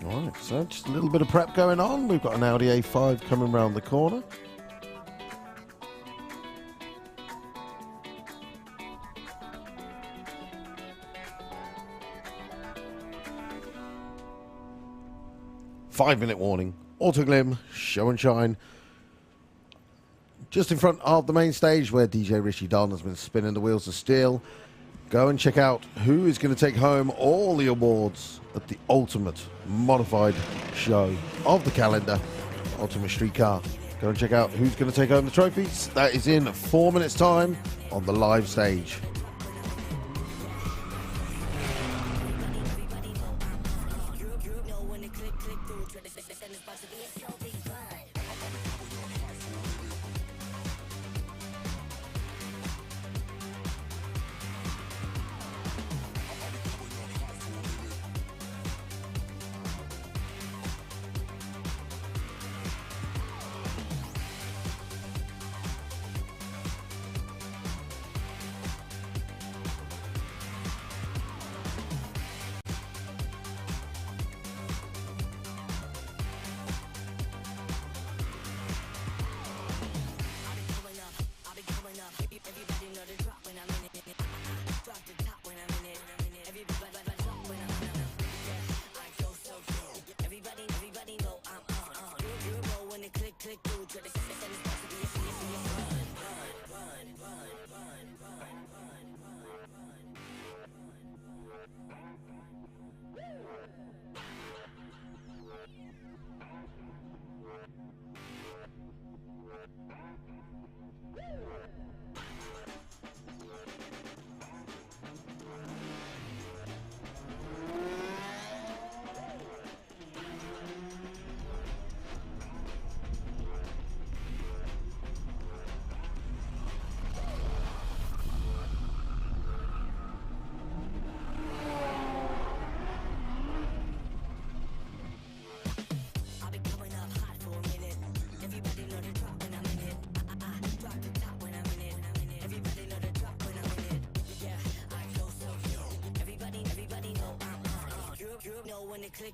[SPEAKER 1] All right, so just a little bit of prep going on. We've got an Audi A5 coming round the corner. Five-minute warning, Autoglim, show and shine. Just in front of the main stage where DJ Richie Don has been spinning the wheels of steel. Go and check out who is going to take home all the awards at the ultimate modified show of the calendar, Ultimate Street Car. Go and check out who's going to take home the trophies. That is in 4 minutes' time on the live stage.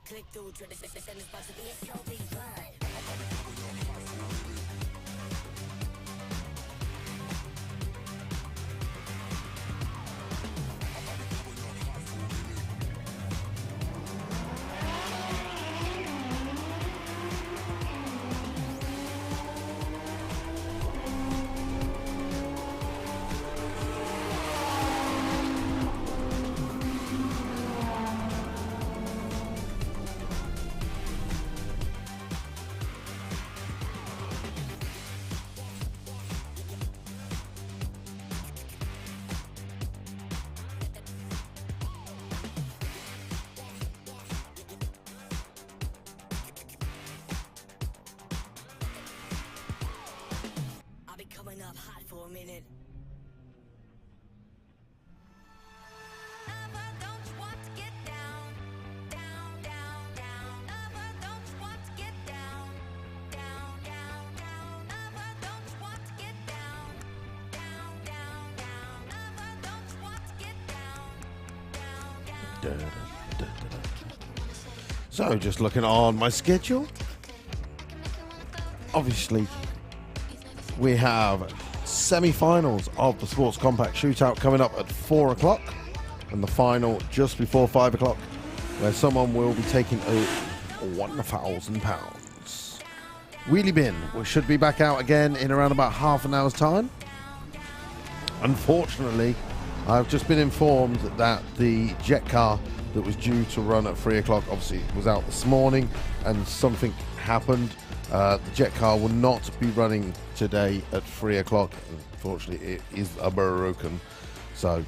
[SPEAKER 2] Click through, try to send this box to be a so big fun. Coming up hot for a minute.
[SPEAKER 5] Lover, don't you want to get down, down, down, down? Lover, don't you want to get down, down, down, down? Lover, don't you want to get down, down, down, down? Lover, don't you want to get down, down, down?
[SPEAKER 1] So just looking on my schedule. Obviously, we have semi-finals of the Sports Compact Shootout coming up at 4 o'clock and the final just before 5 o'clock where someone will be taking £1,000. Wheelie Bin, we should be back out again in around about half an hour's time. Unfortunately, I've just been informed that the jet car that was due to run at 3 o'clock obviously was out this morning and something happened. The jet car will not be running today at 3 o'clock. Unfortunately, it is broken. So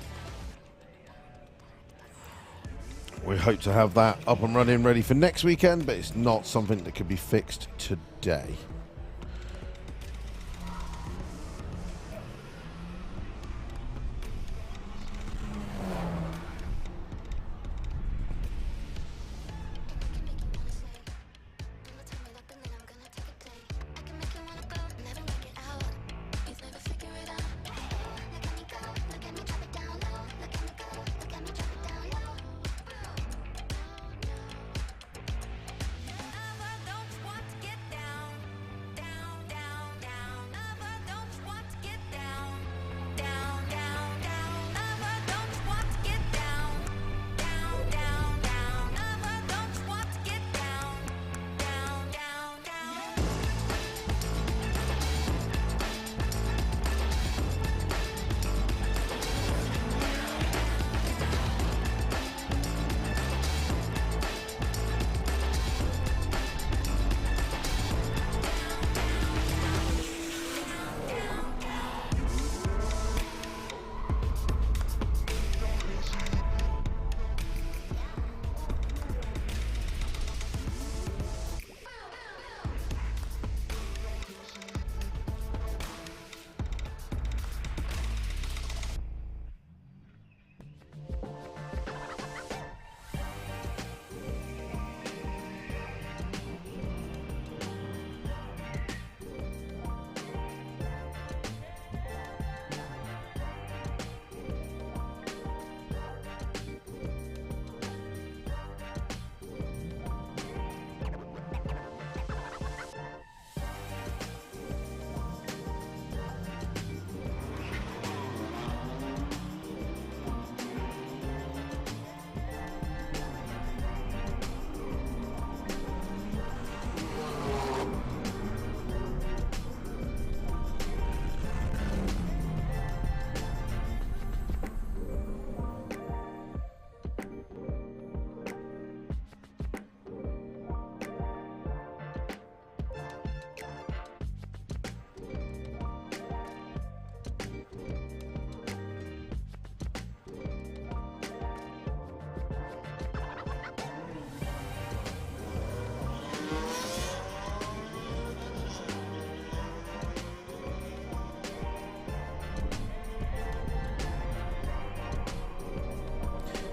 [SPEAKER 1] we hope to have that up and running ready for next weekend, but it's not something that can be fixed today.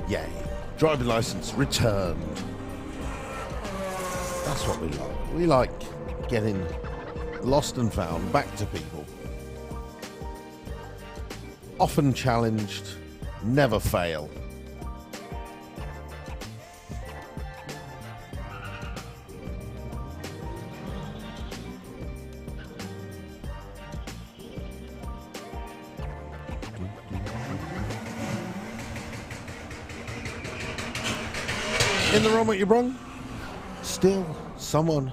[SPEAKER 1] Yay. Driving license returned. That's what we like. We like getting lost and found back to people. Often challenged, never fail. In the Run What Ya Brung, still someone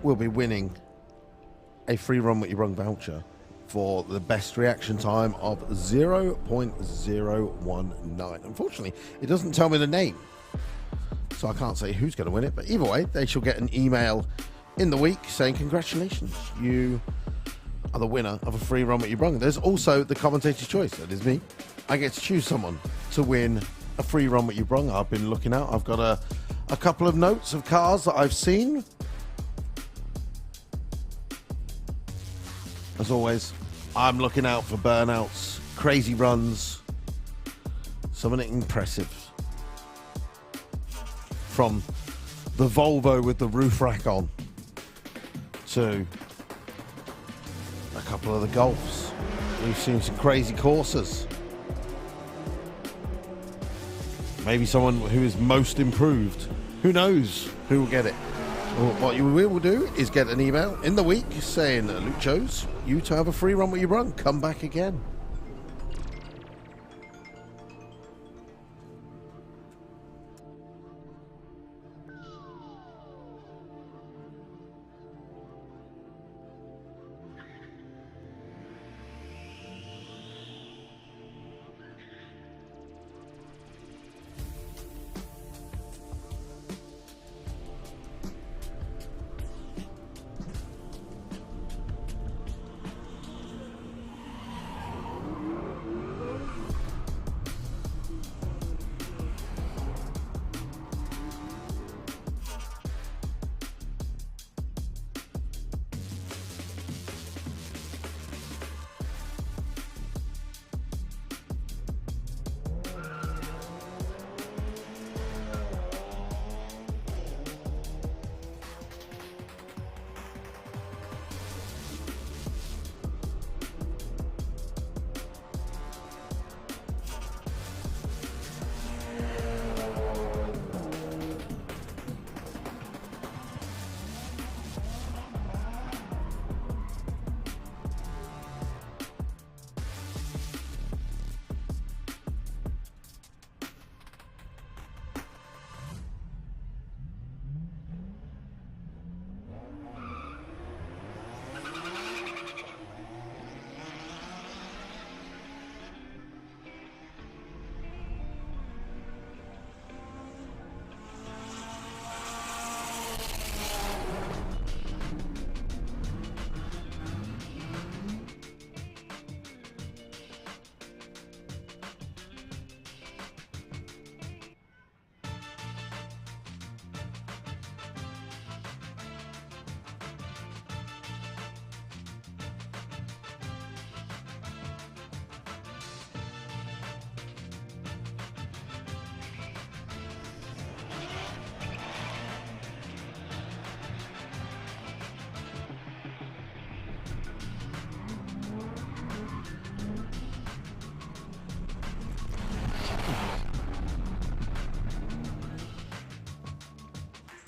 [SPEAKER 1] will be winning a free Run What Ya Brung voucher for the best reaction time of 0.019. Unfortunately, it doesn't tell me the name, so I can't say who's going to win it, but either way, they shall get an email in the week saying congratulations, you are the winner of a free Run What Ya Brung. There's also the commentator's choice, that is me. I get to choose someone to win a free Run What Ya Brung. I've been looking out. I've got a couple of notes of cars that I've seen. As always, I'm looking out for burnouts, crazy runs, something impressive. From the Volvo with the roof rack on to a couple of the Golfs. We've seen some crazy courses. Maybe someone who is most improved. Who knows who will get it? Well, what you will do is get an email in the week saying, Luke chose you to have a free Run What Ya Brung. Come back again.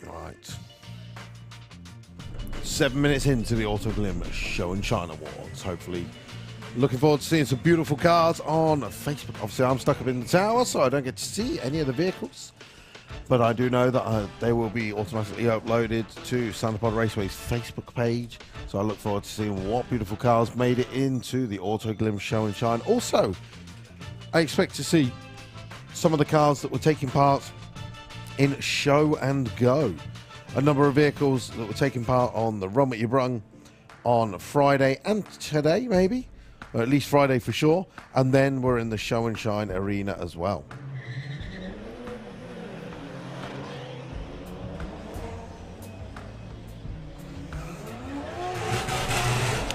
[SPEAKER 1] Right. 7 minutes into the Auto Glim Show and Shine Awards. Hopefully, looking forward to seeing some beautiful cars on Facebook. Obviously, I'm stuck up in the tower, so I don't get to see any of the vehicles. But I do know that they will be automatically uploaded to Santa Pod Raceway's Facebook page. So I look forward to seeing what beautiful cars made it into the Auto Glim Show and Shine. Also, I expect to see some of the cars that were taking part in Show and Go. A number of vehicles that were taking part on the Run What Ya Brung on Friday and today, maybe. Or at least Friday for sure. And then we're in the Show and Shine arena as well.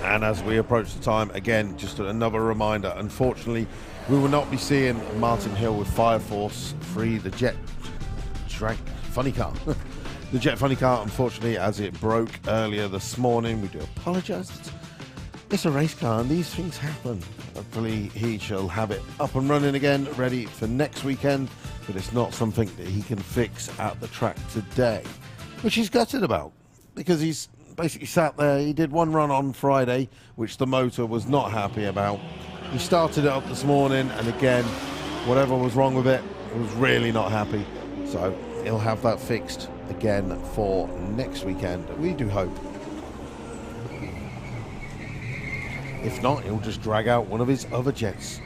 [SPEAKER 1] And as we approach the time, again, just another reminder, unfortunately, We will not be seeing Martin Hill with Fire Force free the Jet funny car. The Jet funny car, unfortunately, as it broke earlier this morning. We do apologise. It's a race car and these things happen. Hopefully he shall have it up and running again, ready for next weekend, but it's not something that he can fix at the track today, which he's gutted about, because he's basically sat there. He did one run on Friday, which the motor was not happy about. He started it up this morning, and again, whatever was wrong with it, was really not happy. So he'll have that fixed again for next weekend, we do hope. If not, he'll just drag out one of his other jets.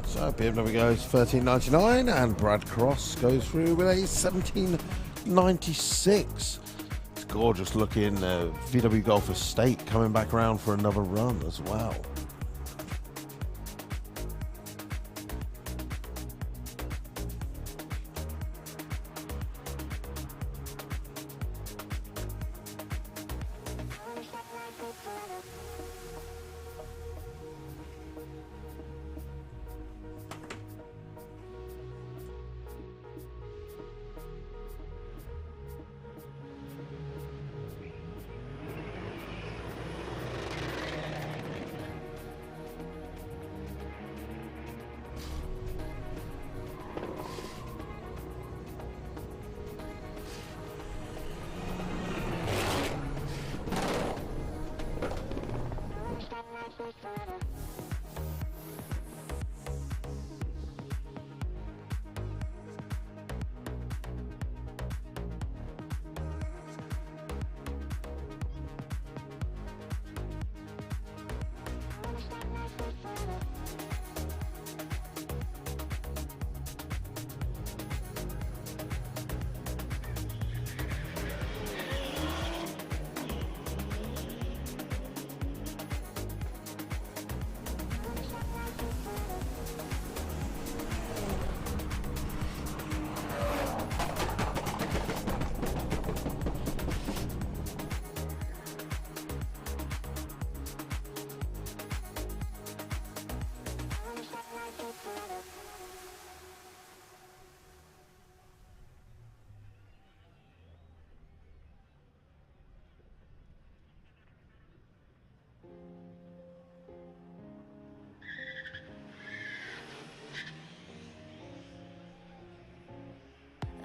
[SPEAKER 1] So BMW goes 13.99 and Brad Cross goes through with a 17.96. It's gorgeous looking VW Golf Estate coming back around for another run as well.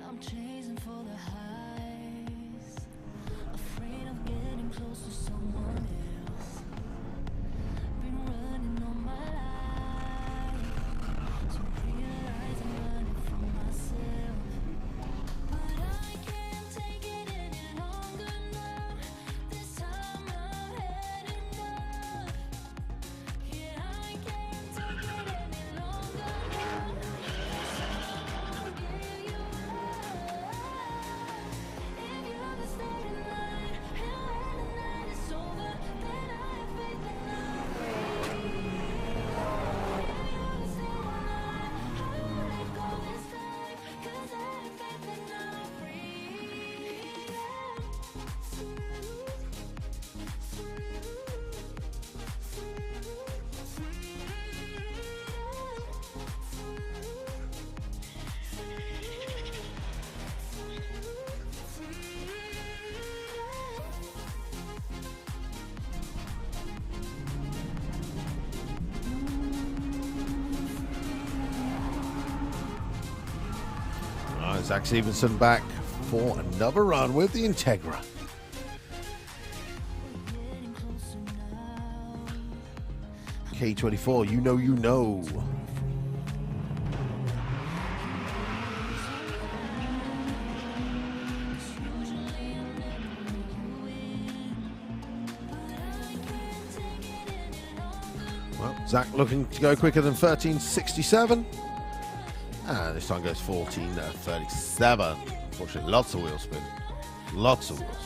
[SPEAKER 5] I'm chasing for the highs, afraid of getting close to someone else. Been running all my life, to realize I'm running from myself. But I can't take it any longer now. This time I've had enough. Yeah, I can't take it any longer now. I'll give you up. If you understand the line, and when the night is over, then I have faith that I'm free. If you understand why I won't let go this time, 'cause I have faith that I'm
[SPEAKER 1] Zach Stevenson back for another run with the Integra. K24, you know. Well, Zach looking to go quicker than 13.67. And this time goes 14.37. Unfortunately, lots of wheel spin. Lots of wheel spin.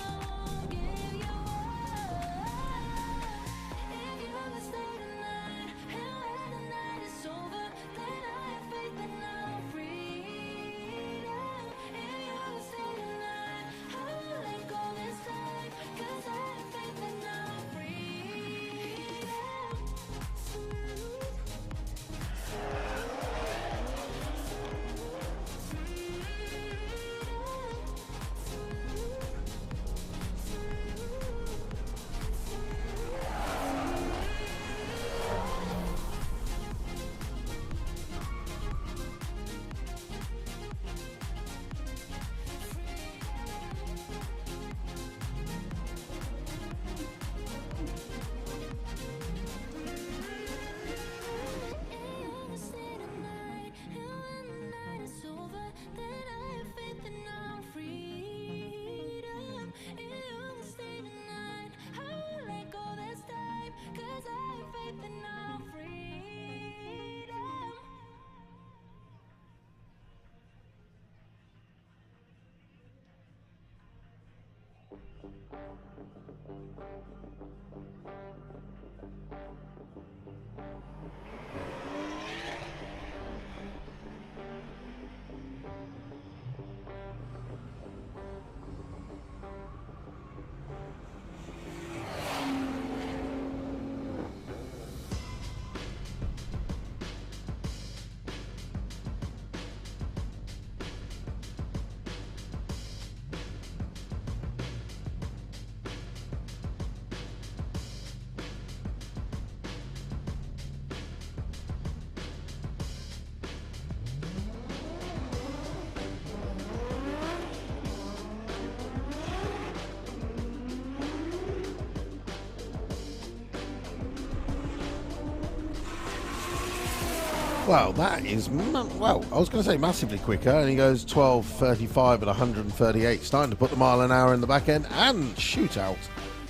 [SPEAKER 1] Well, that is, well, I was going to say massively quicker, and he goes 12.35 at 138, starting to put the mile an hour in the back end and shootout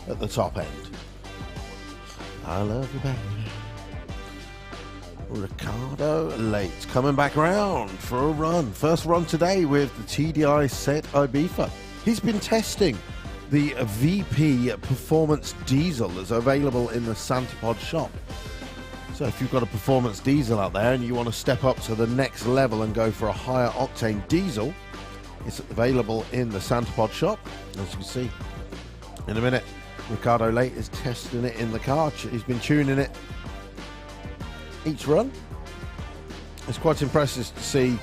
[SPEAKER 1] at the top end. I love you, baby. Ricardo Late coming back round for a run. First run today with the TDI set Ibiza. He's been testing the VP Performance Diesel that's available in the Santa Pod shop. So if you've got a performance diesel out there and you want to step up to the next level and go for a higher octane diesel, it's available in the Santa Pod shop. As you can see in a minute, Ricardo Late is testing it in the car. He's been tuning it each run. It's quite impressive to see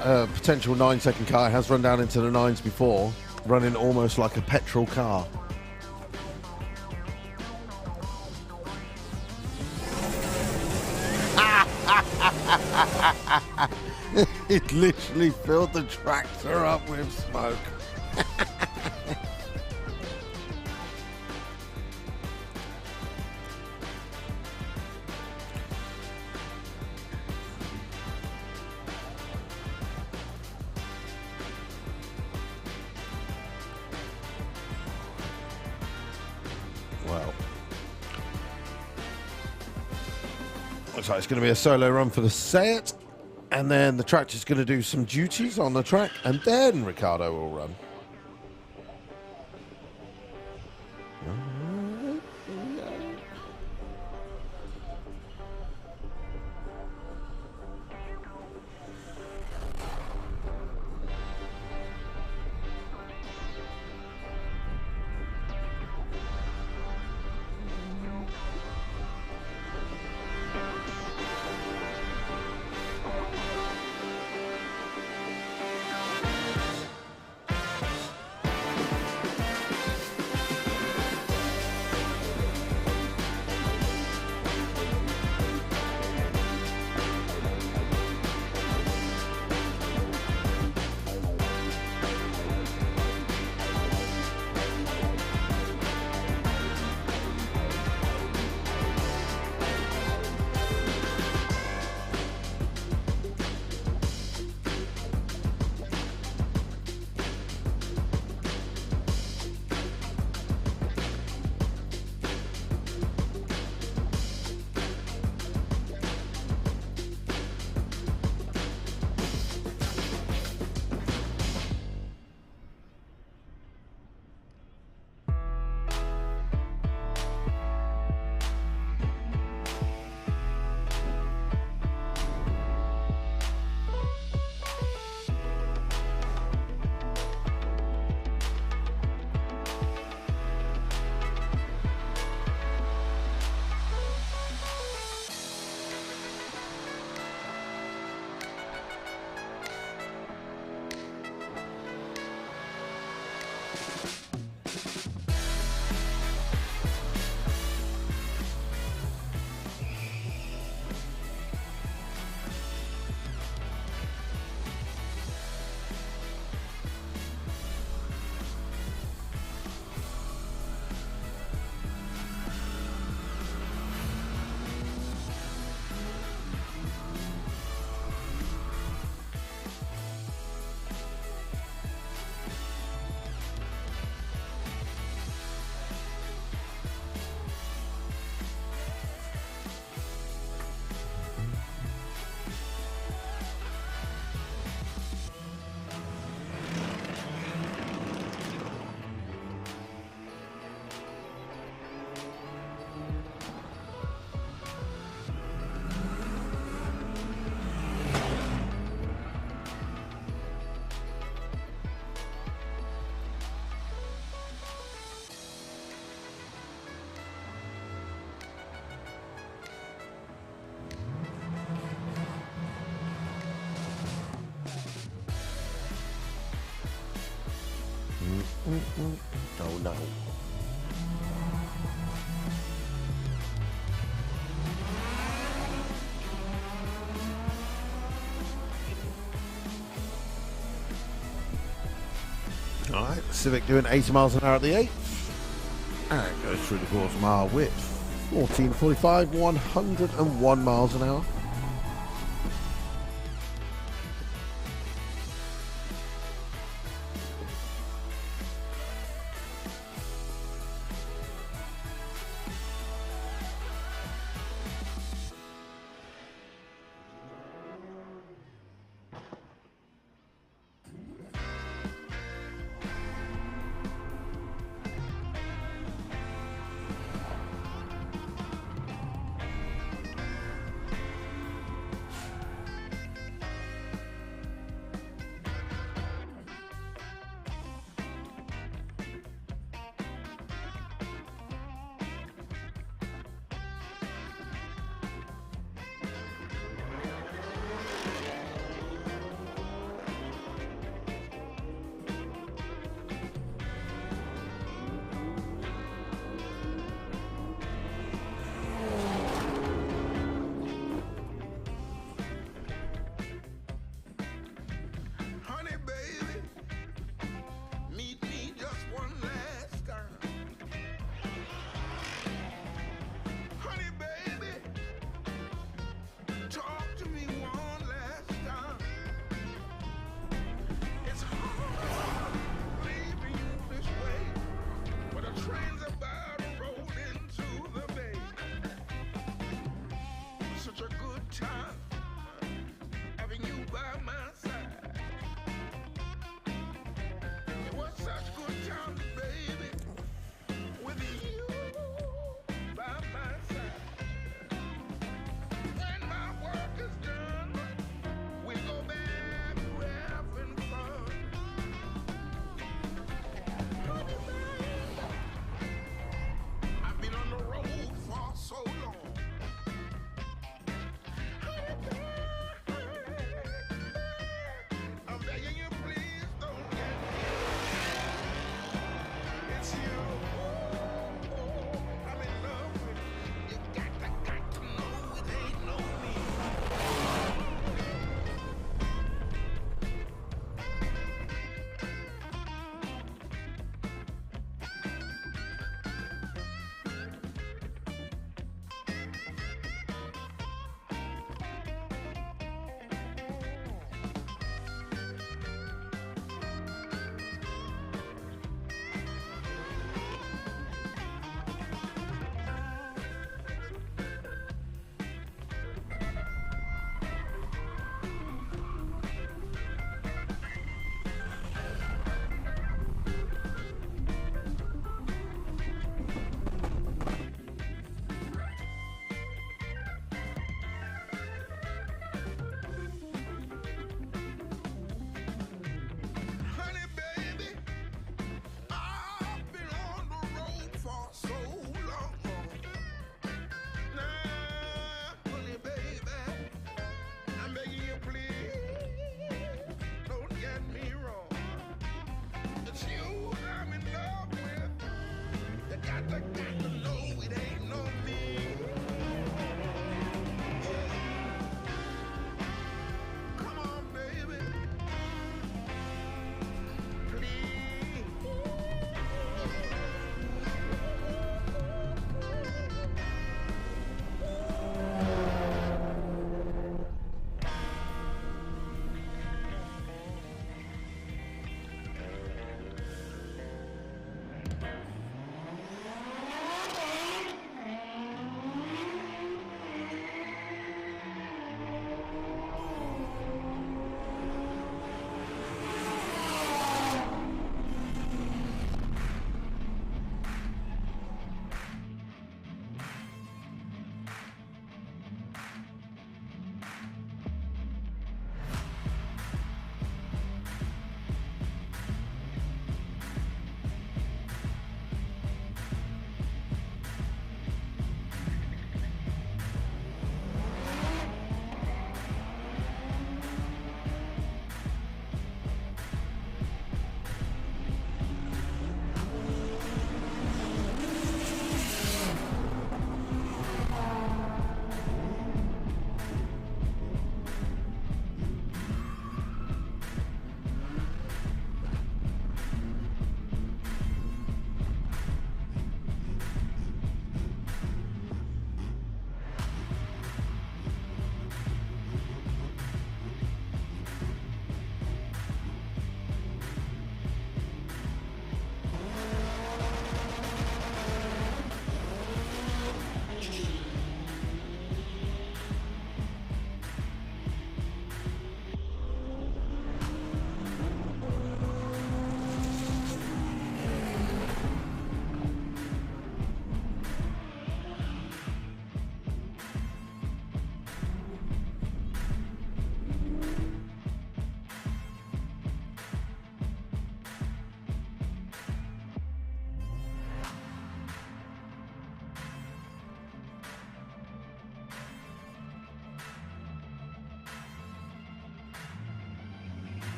[SPEAKER 1] a potential 9-second car. It has run down into the 9s before, running almost like a petrol car. It literally filled the tractor up with smoke. Well, looks like it's going to be a solo run for the Seat. And then the tractor's going to do some duties on the track, and then Ricardo will run. no. All right, Civic doing 80 miles an hour at the 8th. And goes through the quarter mile width. 14:45, 101 miles an hour.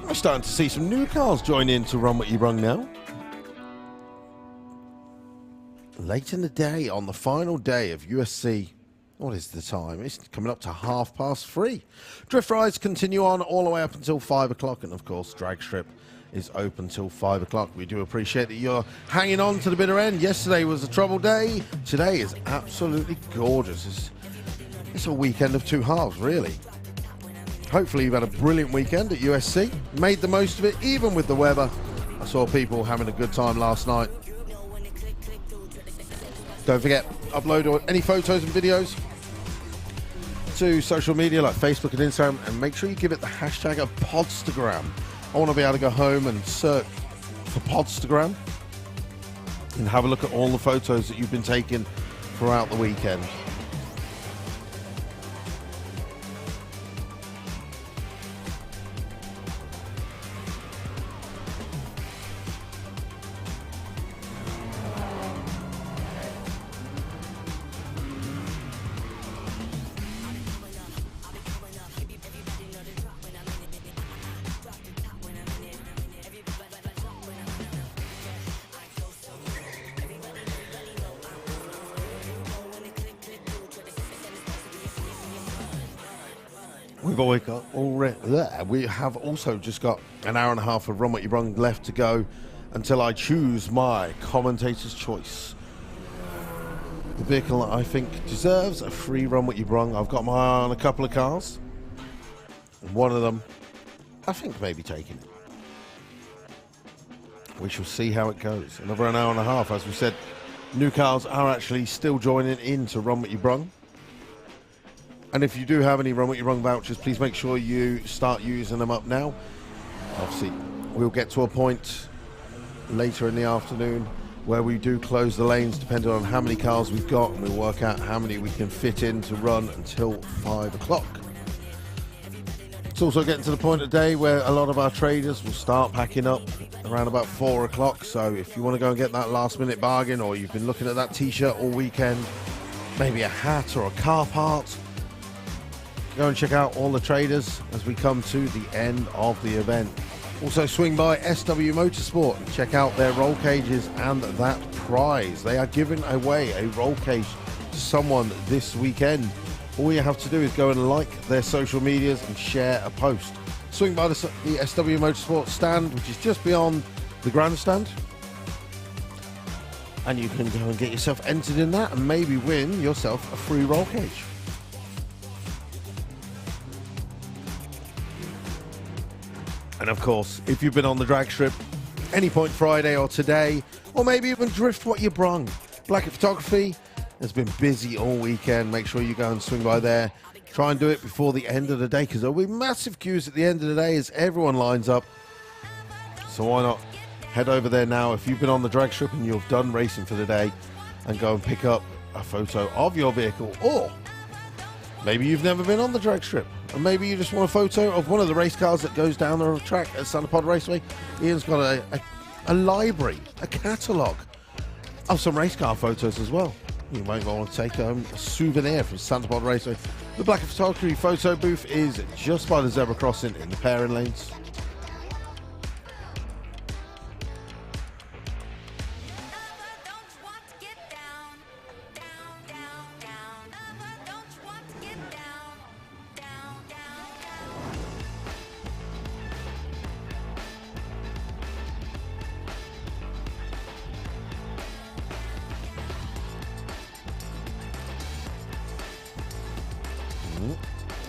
[SPEAKER 1] We're starting to see some new cars join in to Run What Ya Brung now. Late in the day, on the final day of USC, what is the time? It's coming up to 3:30. Drift rides continue on all the way up until 5 o'clock, and of course, Drag Strip is open till 5 o'clock. We do appreciate that you're hanging on to the bitter end. Yesterday was a trouble day. Today is absolutely gorgeous. It's a weekend of two halves, really. Hopefully you've had a brilliant weekend at USC. Made the most of it, even with the weather. I saw people having a good time last night. Don't forget, upload any photos and videos to social media like Facebook and Instagram, and make sure you give it the hashtag of Podstagram. I want to be able to go home and search for Podstagram and have a look at all the photos that you've been taking throughout the weekend. We have also just got an hour and a half of Run What Ya Brung left to go until I choose my commentator's choice. The vehicle that I think deserves a free Run What Ya Brung. I've got my eye on a couple of cars. And one of them, I think, maybe taking it. We shall see how it goes. Another an hour and a half. As we said, new cars are actually still joining in to Run What Ya Brung. And if you do have any Run What Ya Brung vouchers, please make sure you start using them up now. Obviously, we'll get to a point later in the afternoon where we do close the lanes depending on how many cars we've got, and we'll work out how many we can fit in to run until 5 o'clock. It's also getting to the point of the day where a lot of our traders will start packing up around about 4 o'clock. So if you want to go and get that last minute bargain, or you've been looking at that t-shirt all weekend, maybe a hat or a car part, go and check out all the traders as we come to the end of the event. Also swing by SW Motorsport and check out their roll cages and that prize. They are giving away a roll cage to someone this weekend. All you have to do is go and like their social medias and share a post. Swing by the SW Motorsport stand, which is just beyond the grandstand, and you can go and get yourself entered in that and maybe win yourself a free roll cage. And of course, if you've been on the drag strip any point Friday or today, or maybe even Drift What Ya Brung, Blackett Photography has been busy all weekend. Make sure you go and swing by there. Try and do it before the end of the day, because there'll be massive queues at the end of the day as everyone lines up. So why not head over there now if you've been on the drag strip and you've done racing for the day, and go and pick up a photo of your vehicle. Or maybe you've never been on the drag strip, and maybe you just want a photo of one of the race cars that goes down the track at Santa Pod Raceway. Ian's got a library, a catalogue of some race car photos as well. You might want to take a souvenir from Santa Pod Raceway. The Blackett Photography photo booth is just by the zebra crossing in the pairing lanes.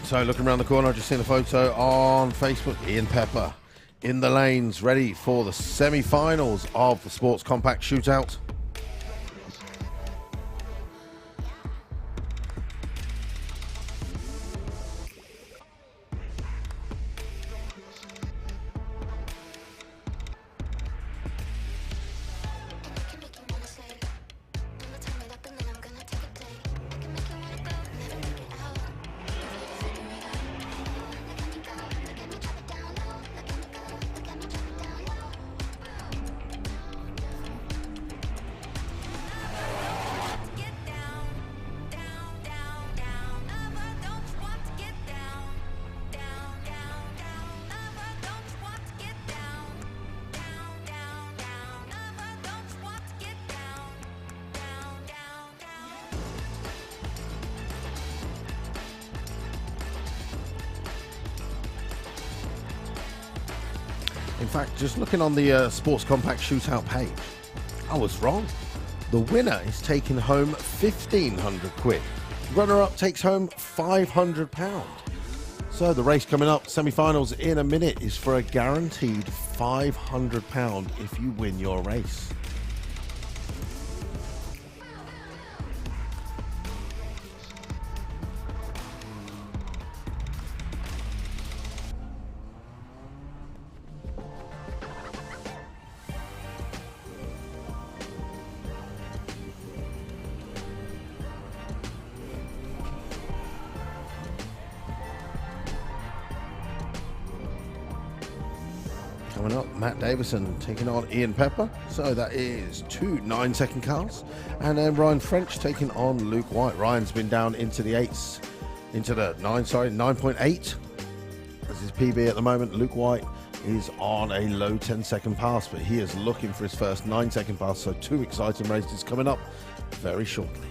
[SPEAKER 1] So looking around the corner, I've just seen a photo on Facebook. Ian Pepper in the lanes, ready for the semi-finals of the Sports Compact Shootout. fact, just looking on the Sports Compact Shootout page, I was wrong. The winner is taking home 1,500 quid. Runner-up takes home £500. So the race coming up, semi-finals in a minute, is for a guaranteed £500 if you win your race. Coming up, Matt Davison taking on Ian Pepper. So that is 2 9-second cars. And then Ryan French taking on Luke White. Ryan's been down into the 8s, into the 9.8. That's his PB at the moment. Luke White is on a low 10-second pass, but he is looking for his first 9-second pass. So 2 exciting races coming up very shortly.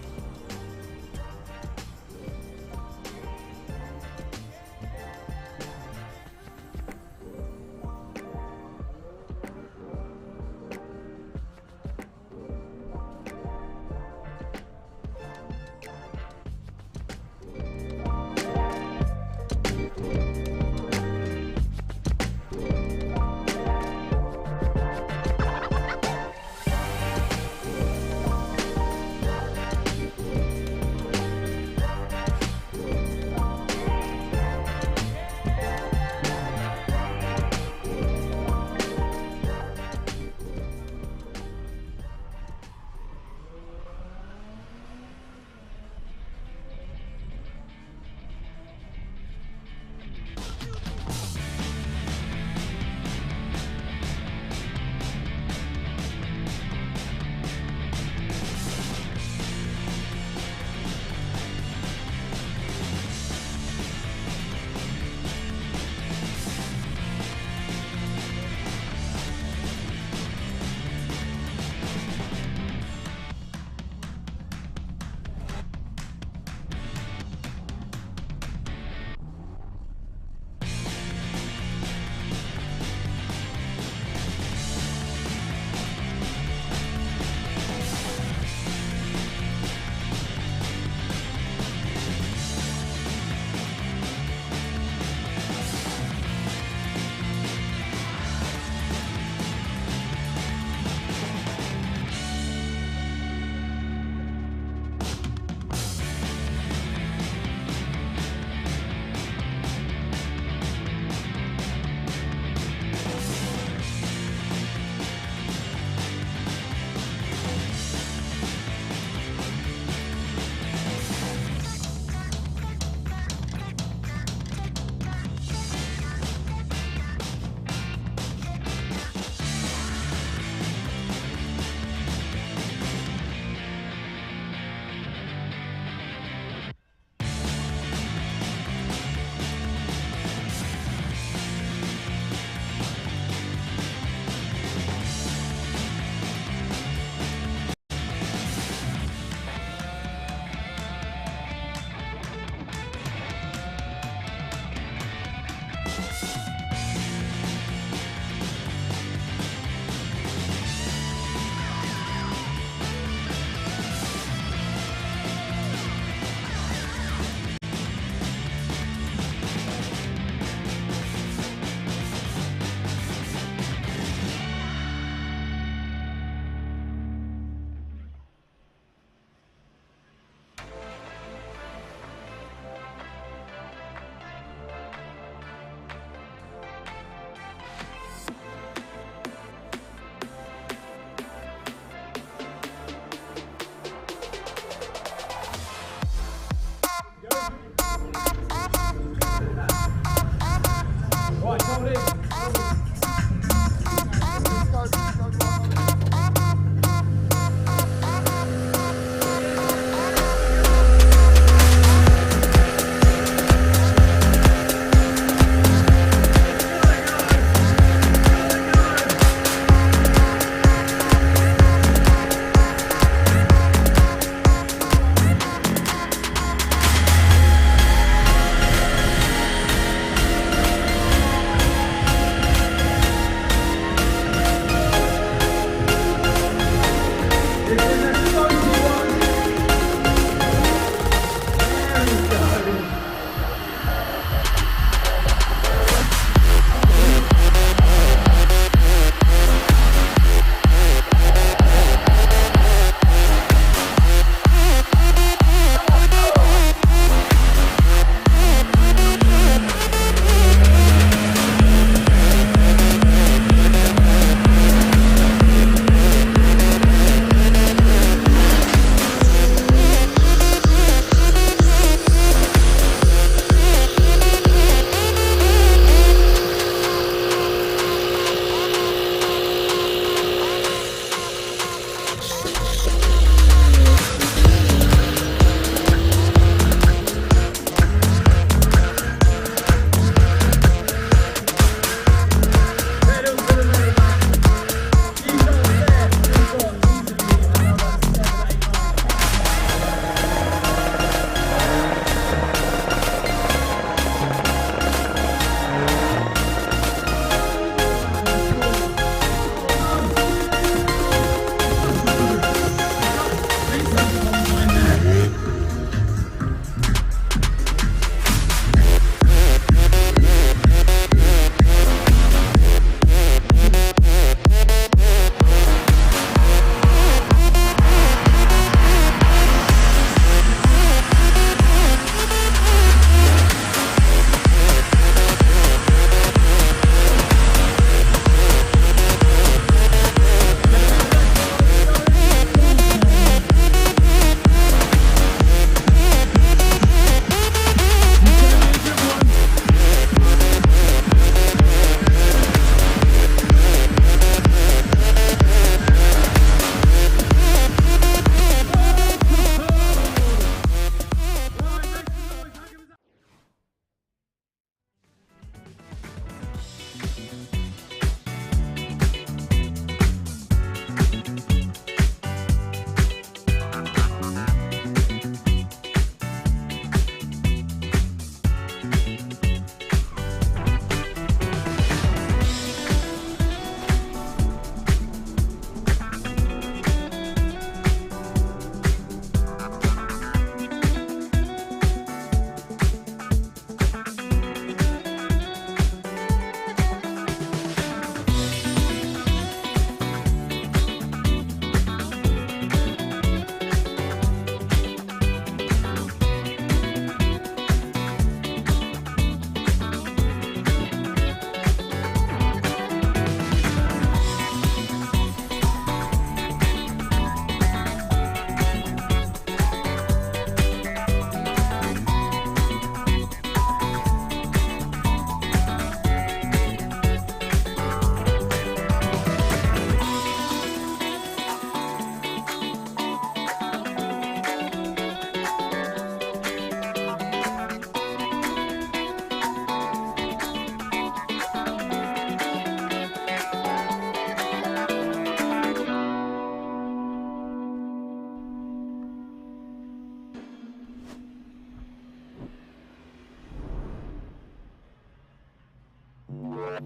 [SPEAKER 2] I've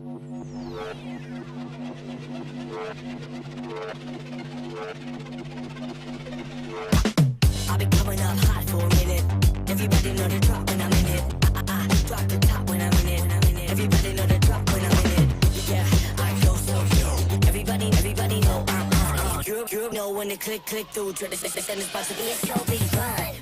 [SPEAKER 2] been coming up hot for a minute. Everybody know the drop when I'm in it. I drop the top when I'm in it. Everybody know the drop when I'm in it. Yeah, I go so yo. Everybody know I'm. You know when the click through. Try to send this box to be a so big fun.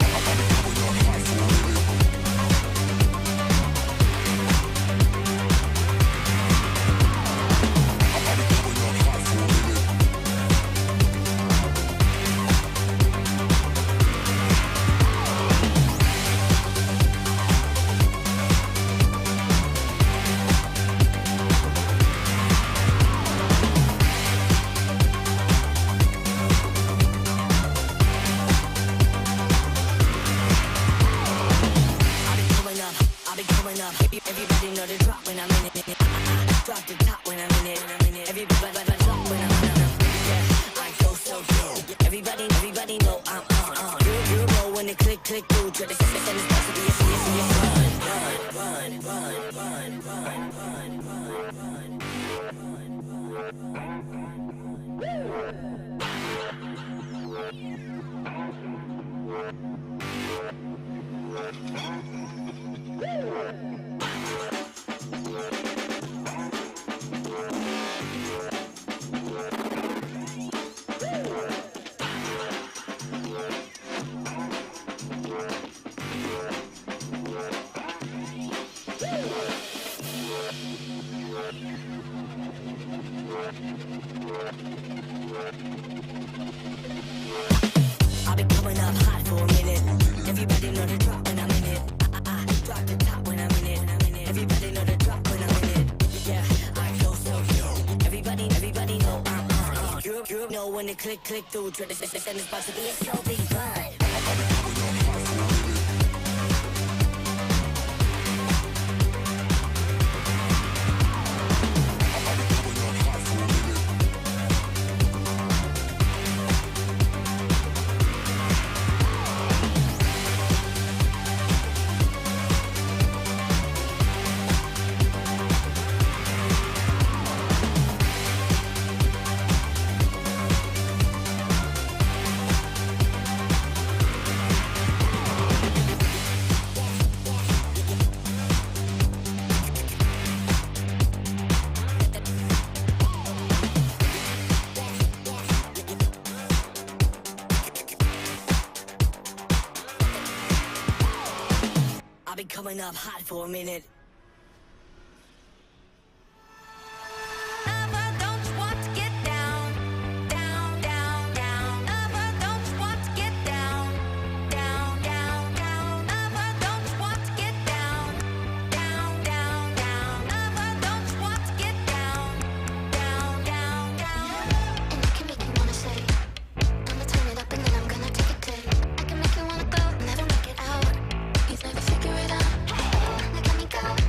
[SPEAKER 2] Everybody know the drop when I'm in it. Drop the top when I'm in it. Everybody drop when I'm in it. Yeah, I go so yo. Everybody know I'm. You know when the click through. Try to send this box to be a I've been coming up hot for a minute. Everybody know the drop when I'm in it. I drop the top when I'm in it. Everybody know the drop when I'm in it. Yeah, I go so yo. Everybody know I'm. You know when the click through. Try to send this box to be a so big fun. I've been coming up hot for a minute.
[SPEAKER 5] Lover, don't you want to get down, down, down, down? Lover, don't you want to get down, down, down, down? Lover, don't you want to get down, down, down, down? Lover, don't you want to get down, down, down, down?
[SPEAKER 7] And I can make you wanna say, I'ma turn it up and then I'm gonna take it there. I can make you wanna go, never make it out. You never figure it out. Look at me go.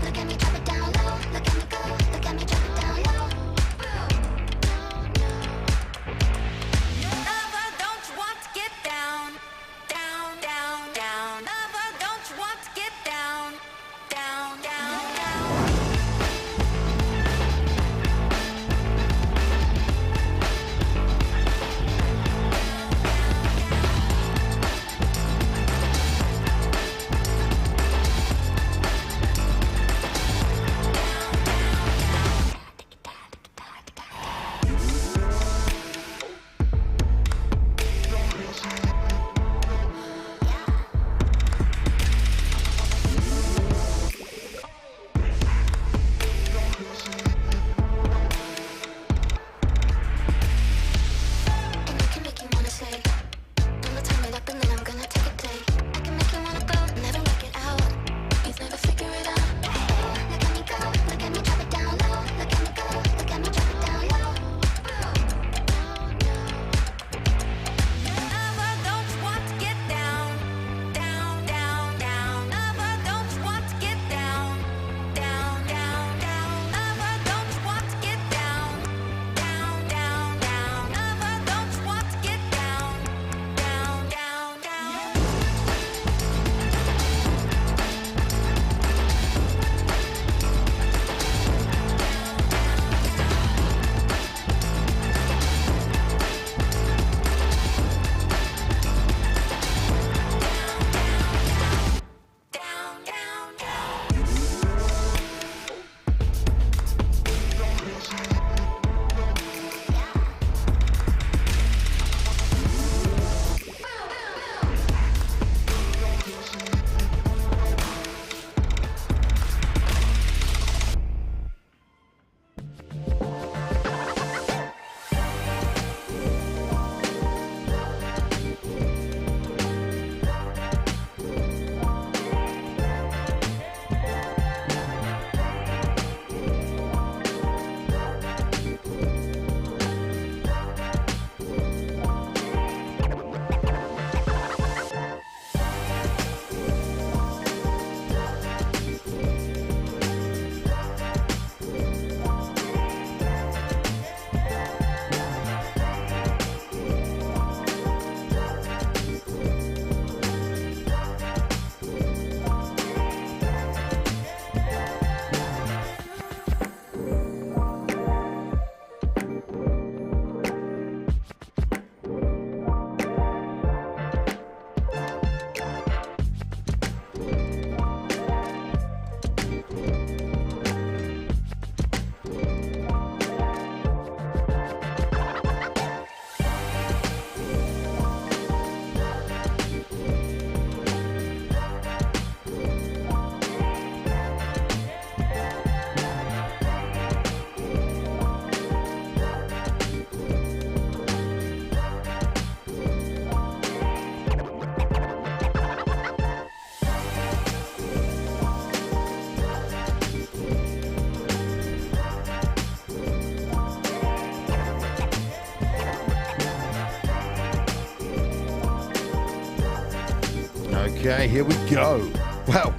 [SPEAKER 1] Okay, here we go. Well,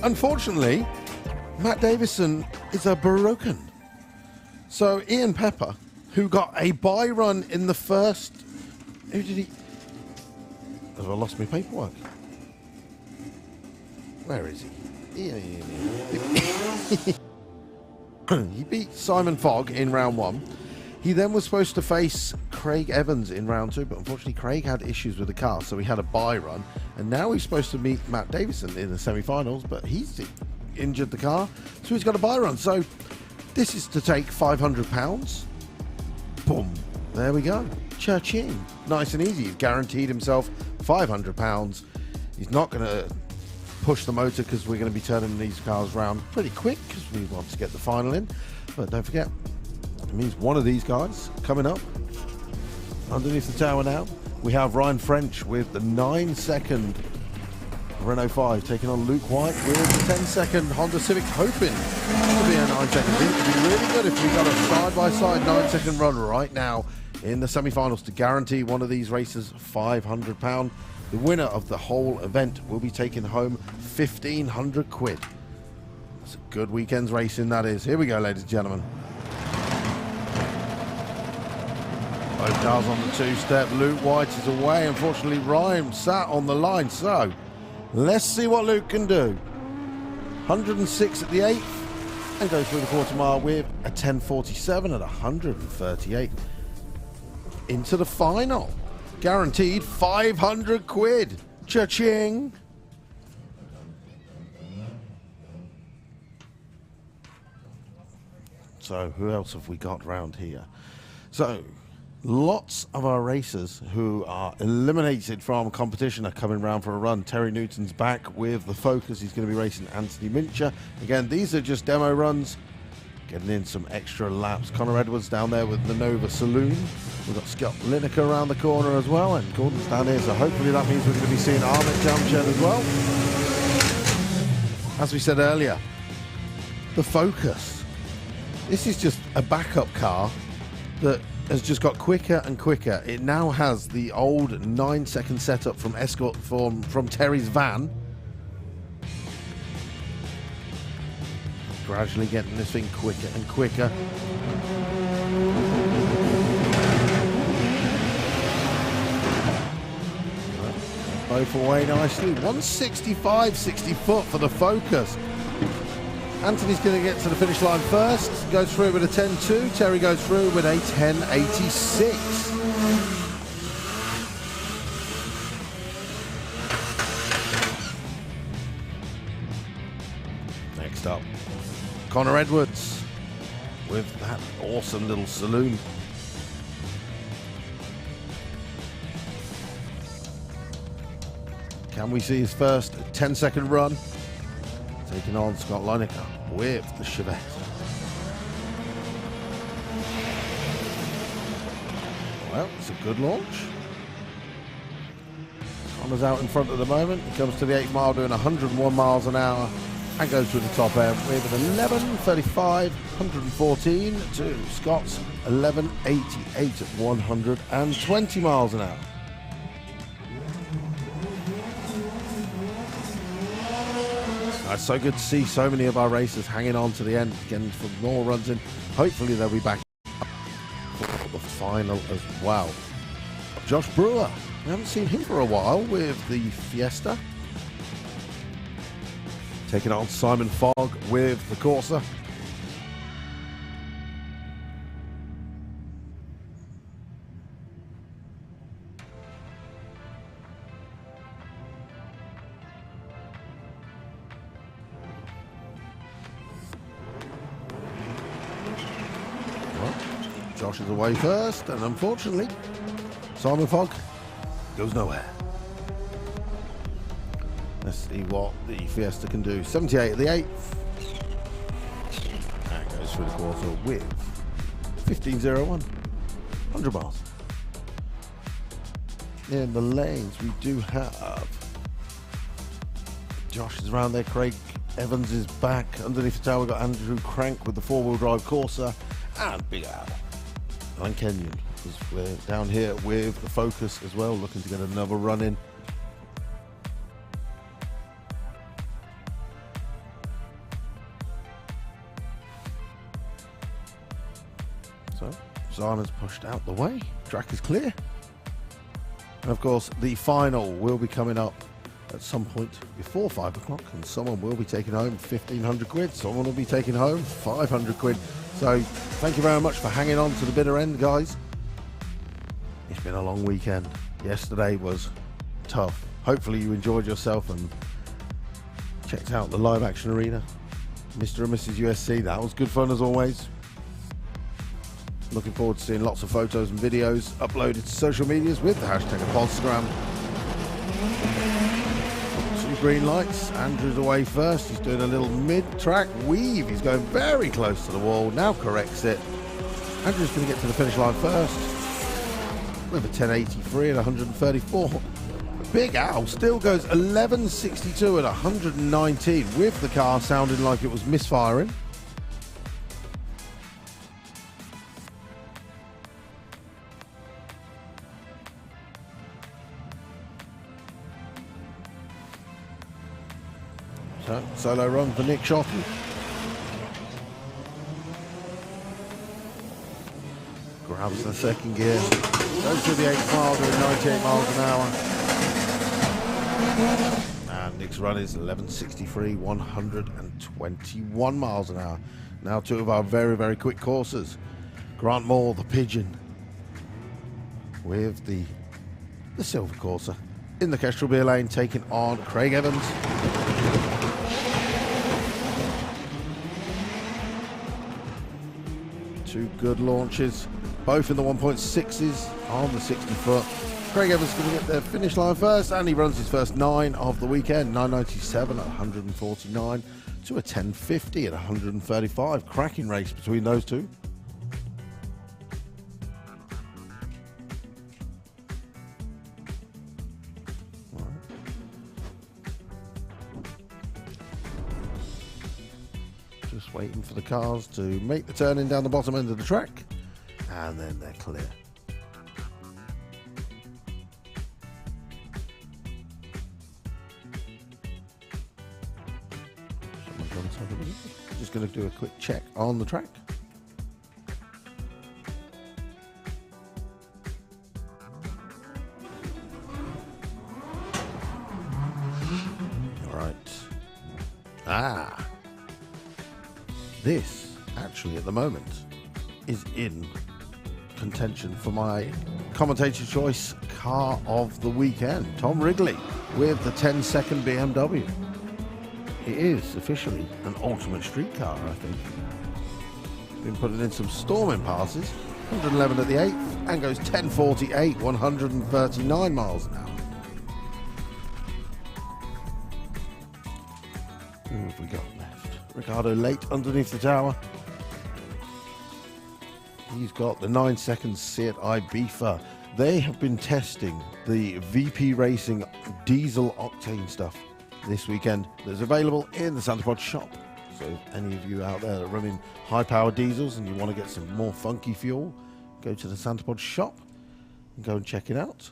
[SPEAKER 1] unfortunately, Matt Davison is a broken. So Ian Pepper, who got a bye run in the first... Who did he... Have I lost my paperwork? Where is he? He beat Simon Fogg in round 1. He then was supposed to face Craig Evans in round 2, but unfortunately Craig had issues with the car, so he had a bye run. And now he's supposed to meet Matt Davison in the semi-finals, but he's injured the car, so he's got a bye run. So this is to take £500. Boom. There we go. Cha-ching. Nice and easy. He's guaranteed himself £500. He's not going to push the motor because we're going to be turning these cars around pretty quick because we want to get the final in. But don't forget, it means one of these guys coming up underneath the tower now. We have Ryan French with the 9-second Renault 5 taking on Luke White with the 10-second Honda Civic, hoping to be a 9-second. It would be really good if we got a side-by-side 9-second run right now in the semi-finals to guarantee one of these races £500. The winner of the whole event will be taking home 1,500 quid. It's a good weekend's racing, that is. Here we go, ladies and gentlemen. Both cars on the two-step. Luke White is away. Unfortunately, Ryan sat on the line. So, let's see what Luke can do. 106 at the 8th and goes through the quarter mile with a 10:47 at 138 into the final. Guaranteed 500 quid. Cha-ching. So who else have we got round here? So lots of our racers who are eliminated from competition are coming round for a run. Terry Newton's back with the Focus. He's going to be racing Anthony Mincher. Again, these are just demo runs, getting in some extra laps. Connor Edwards down there with the Nova Saloon. We've got Scott Lineker around the corner as well, and Gordon's down here, so hopefully that means we're going to be seeing Ahmed Jamshed as well. As we said earlier, the Focus. This is just a backup car that has just got quicker and quicker. It now has the old 9-second setup from Escort from Terry's van. Gradually getting this thing quicker and quicker. Both away nicely. 165, 60 foot for the Focus. Anthony's going to get to the finish line first. Goes through with a 10.2. Terry goes through with a 10.86. Next up, Connor Edwards with that awesome little saloon. Can we see his first 10-second run? Taking on Scott Lineker with the Chevette. Well, it's a good launch. Connor's out in front at the moment. He comes to the 8 mile doing 101 miles an hour and goes to the top end with an 11.35, 114 to Scott's 11.88 at 120 miles an hour. It's so good to see so many of our racers hanging on to the end, getting some more runs in. Hopefully they'll be back for the final as well. Josh Brewer, we haven't seen him for a while with the Fiesta. Taking on Simon Fogg with the Corsa. Josh is away first, and unfortunately, Simon Fogg goes nowhere. Let's see what the Fiesta can do. 78 at the 8th. And goes through the quarter with 15.01. 100 miles. In the lanes, we do have Josh is around there. Craig Evans is back. Underneath the tower, we've got Andrew Crank with the 4-wheel drive Corsa. And Big Al and Kenyon, because we're down here with the Focus as well, looking to get another run in. So, Simon's pushed out the way. Track is clear. And of course, the final will be coming up at some point before 5 o'clock, and someone will be taking home 1,500 quid. Someone will be taking home 500 quid. So, thank you very much for hanging on to the bitter end, guys. It's been a long weekend. Yesterday was tough. Hopefully you enjoyed yourself and checked out the live action arena. Mr. and Mrs. USC, that was good fun as always. Looking forward to seeing lots of photos and videos uploaded to social medias with the hashtag Podstagram. 2 green lights. Andrew's away first. He's doing a little mid-track weave. He's going very close to the wall. Now corrects it. Andrew's going to get to the finish line first with a 10.83 at 134. Big Al still goes 11.62 at 119 with the car sounding like it was misfiring. So, solo run for Nick Shotton. Grabs the second gear. Goes to the 8th mile, doing 98 miles an hour. And Nick's run is 11.63, 121 miles an hour. Now 2 of our very, very quick coursers. Grant Moore, the Pigeon, with the silver courser in the Kestrel Beer Lane, taking on Craig Evans. Two good launches, both in the 1.6s on the 60 foot. Craig Evans going to get their finish line first, and he runs his first 9 of the weekend. 9.97 at 149 to a 10.50 at 135. Cracking race between those two. Just waiting for the cars to make the turn in down the bottom end of the track, and then they're clear. Just going to do a quick check on the track. All right. This actually at the moment is in contention for my commentator choice car of the weekend. Tom Wrigley with the 10-second BMW. It is officially an ultimate street car, I think. Been putting in some storming passes. 111 at the 8th and goes 10.48, 139 miles an hour. Who have we got left? Ricardo late underneath the tower. He's got the 9-second Seat Ibiza. They have been testing the VP Racing diesel octane stuff this weekend that's available in the Santa Pod shop. So if any of you out there that are running high-powered diesels and you want to get some more funky fuel, go to the Santa Pod shop and go and check it out.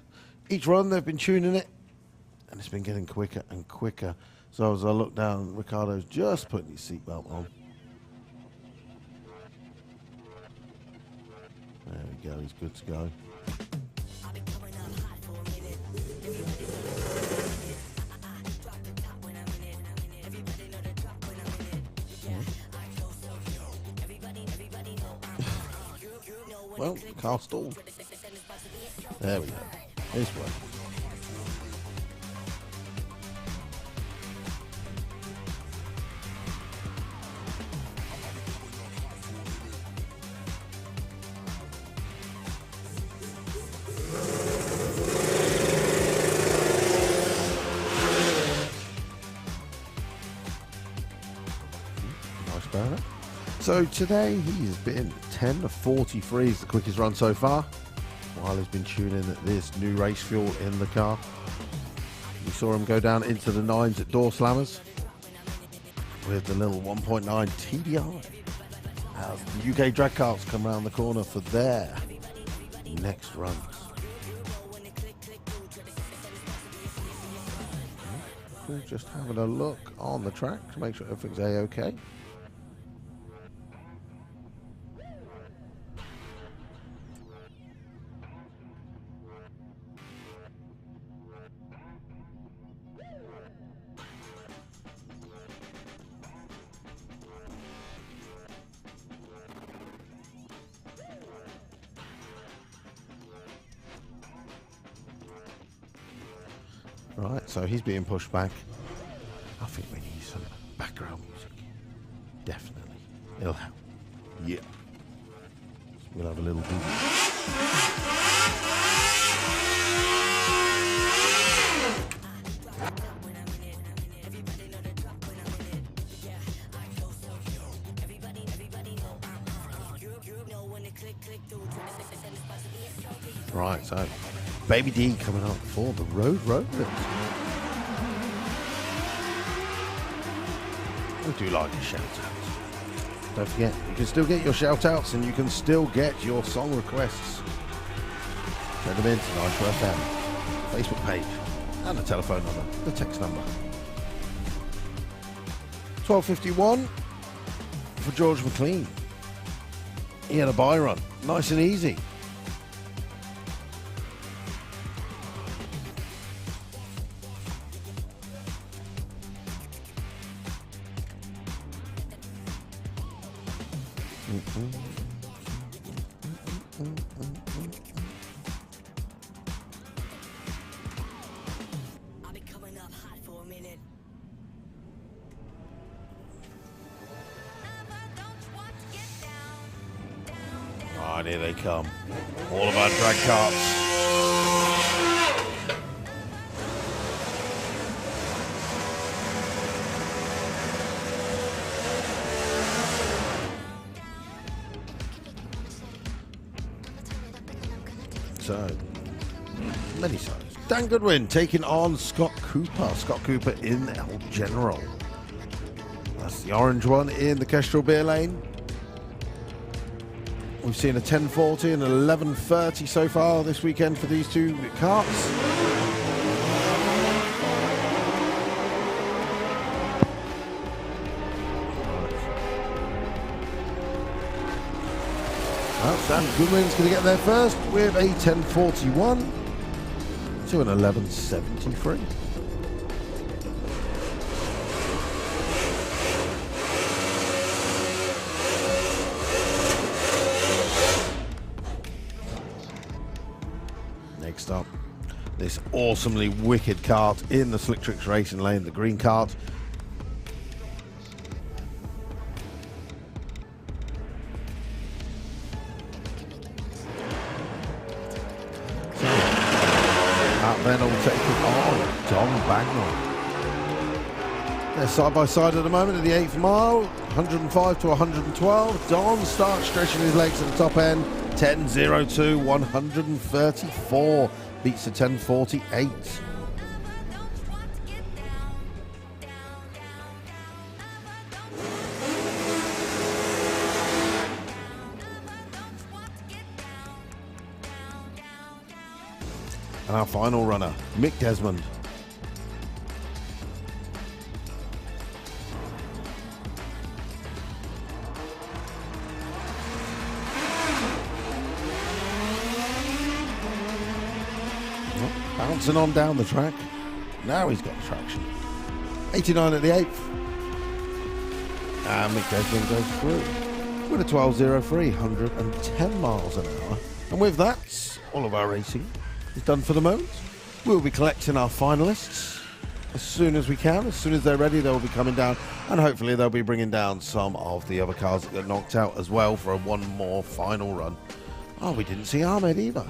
[SPEAKER 1] Each run they've been tuning it, and it's been getting quicker and quicker. So as I look down, Ricardo's just putting his seatbelt on. There we go, he's good to go. Well, the car stalled. There we go. This way. Nice burner. So today he has been 10.43 is the quickest run so far, while he's been tuning this new race fuel in the car. We saw him go down into the 9s at Door Slammers with the little 1.9 TDI as the UK drag carts come around the corner for their next runs. We're just having a look on the track to make sure everything's A-OK. Right, so he's being pushed back. I think we need some background music. Definitely. It'll help. Yeah. We'll have a little bit. Right, so Baby D coming up for the Road Rollers. We do like a shout out. Don't forget, you can still get your shout outs and you can still get your song requests. Send them in to Nitro FM, Facebook page, and the telephone number, the text number. 12:51 for George McLean. He had a bye run, nice and easy.
[SPEAKER 2] I'll be coming up hot for a minute.
[SPEAKER 1] Oh, and here they come. All of our drag carts. So, many sides. Dan Goodwin taking on Scott Cooper. Scott Cooper in El General. That's the orange one in the Kestrel Beer Lane. We've seen a 10:40 and an 11:30 so far this weekend for these two carts. Well, Dan Goodwin's going to get there first with a 10:41 to an 11:73. Next up, this awesomely wicked cart in the Slick Tricks Racing Lane, the green cart. Then will take it on Don Bagnall. They're side by side at the moment at the 8th mile, 105 to 112. Don starts stretching his legs at the top end, 10:02, 134, beats the 10:48. And our final runner, Mick Desmond. Well, bouncing on down the track. Now he's got traction. 89 at the 8th. And Mick Desmond goes through with a 12:03, 110 miles an hour. And with that, all of our racing is done for the moment. We'll be collecting our finalists as soon as we can. As soon as they're ready, they'll be coming down, and hopefully they'll be bringing down some of the other cars that got knocked out as well for a one more final run. Oh, we didn't see Ahmed either.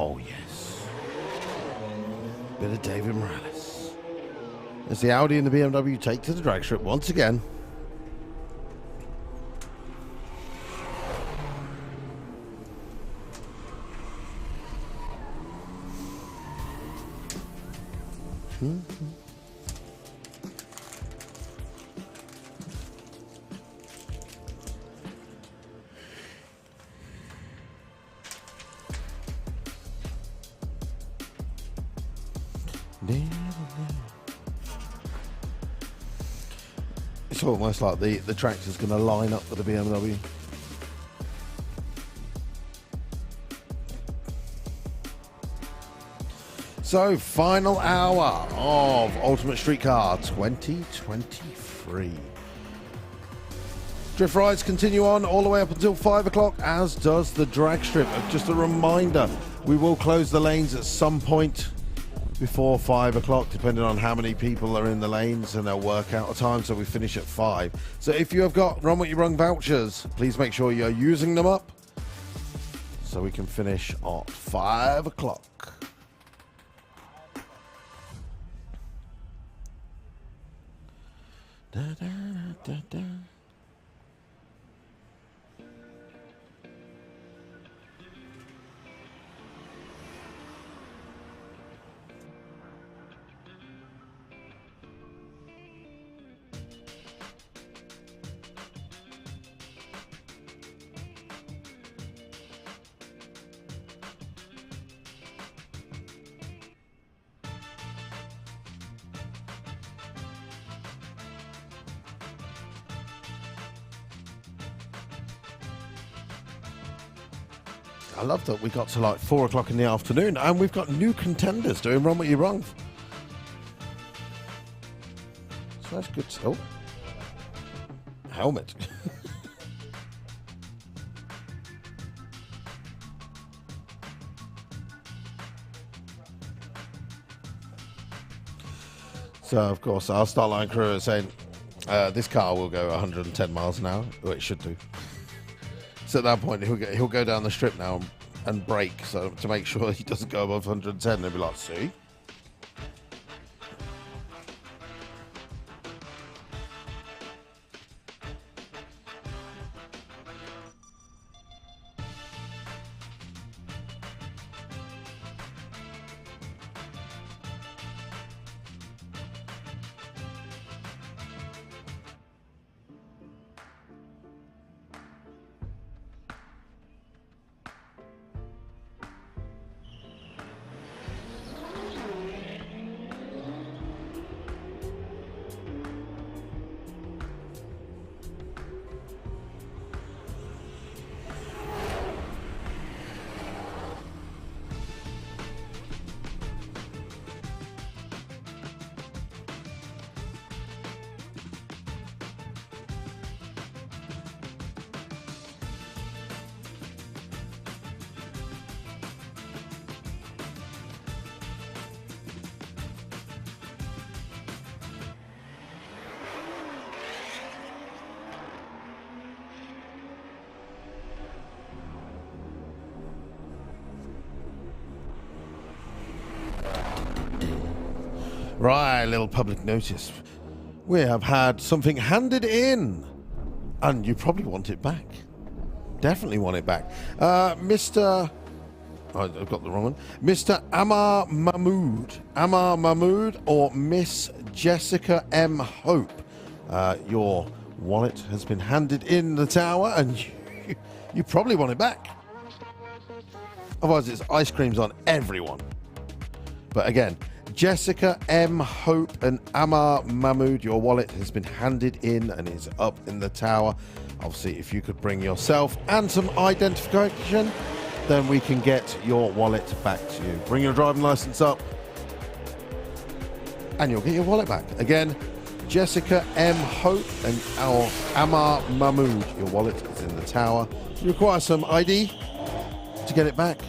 [SPEAKER 1] Oh, yes. Bit of David Morales. As the Audi and the BMW take to the drag strip once again. It's almost like the tractor's going to line up with the BMW. So, final hour of Ultimate Streetcar 2023. Drift rides continue on all the way up until 5 o'clock, as does the drag strip. Just a reminder, we will close the lanes at some point before 5 o'clock, depending on how many people are in the lanes, and they'll work out a time, so we finish at 5. So if you have got Run What Ya Brung vouchers, please make sure you're using them up so we can finish at 5 o'clock. Da, da, da, da. I love that we got to like 4 o'clock in the afternoon and we've got new contenders doing Run What Ya Brung. So that's good. Oh, helmet. So, of course, our start line crew is saying this car will go 110 miles an hour. Well, it should do. So at that point, he'll go down the strip now and brake, so to make sure he doesn't go above 110. They'll be like, see? Right, little public notice. We have had something handed in, and you probably want it back. Definitely want it back. Mr. I've got the wrong one. Mr. Amar Mahmood or Miss Jessica M. Hope. Your wallet has been handed in the tower, and you probably want it back. Otherwise, it's ice creams on everyone. But again, Jessica M. Hope and Amar Mahmood, your wallet has been handed in and is up in the tower. Obviously, if you could bring yourself and some identification, then we can get your wallet back to you. Bring your driving license up and you'll get your wallet back. Again, Jessica M. Hope and our Amar Mahmood, your wallet is in the tower. You require some ID to get it back.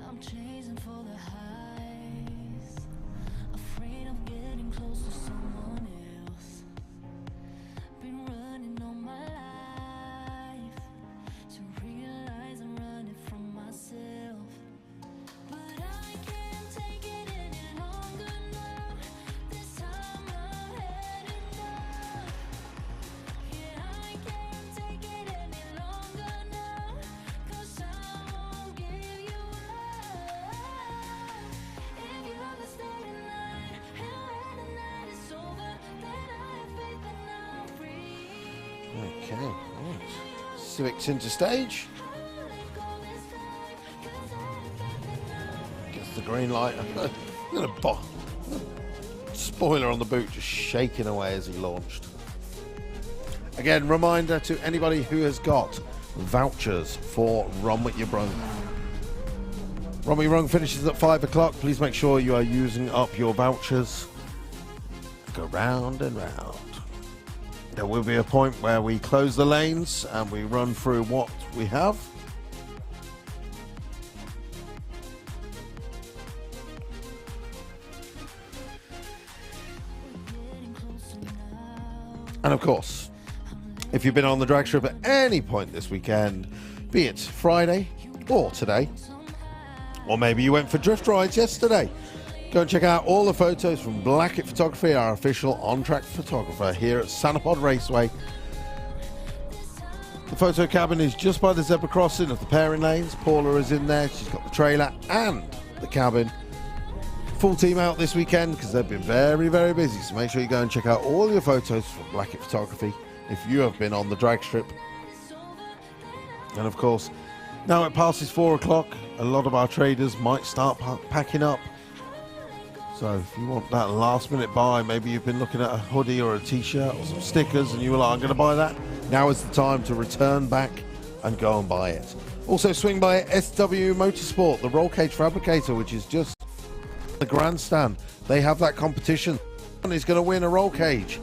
[SPEAKER 5] I'm chasing for the highs, afraid of getting close to someone else. Been running all my life to realize I'm running from myself. But I can't take it any longer now. This time I'm had enough. Yeah, I can't take it any longer now. 'Cause I won't give you up. If you understand in line, and when the night is over, then I have faith and I'm free.
[SPEAKER 1] Okay, right. Civics into stage. Gets the green light. Look at a spoiler on the boot just shaking away as he launched. Again, reminder to anybody who has got vouchers for Run What Ya Brung. Run What Ya Brung finishes at 5 o'clock. Please make sure you are using up your vouchers. Go round and round. There will be a point where we close the lanes and we run through what we have. And of course, if you've been on the drag strip at any point this weekend, be it Friday or today, or maybe you went for drift rides yesterday, go and check out all the photos from Blackett Photography, our official on-track photographer here at Santa Pod Raceway. The photo cabin is just by the zebra crossing of the pairing lanes. Paula is in there. She's got the trailer and the cabin. Full team out this weekend because they've been very, very busy. So make sure you go and check out all your photos from Blackett Photography if you have been on the drag strip. And of course, now it passes 4 o'clock, a lot of our traders might start packing up. So if you want that last minute buy, maybe you've been looking at a hoodie or a t-shirt or some stickers and you were like, I'm going to buy that. Now is the time to return back and go and buy it. Also swing by SW Motorsport, the roll cage fabricator, which is just the grandstand. They have that competition and he's going to win a roll cage.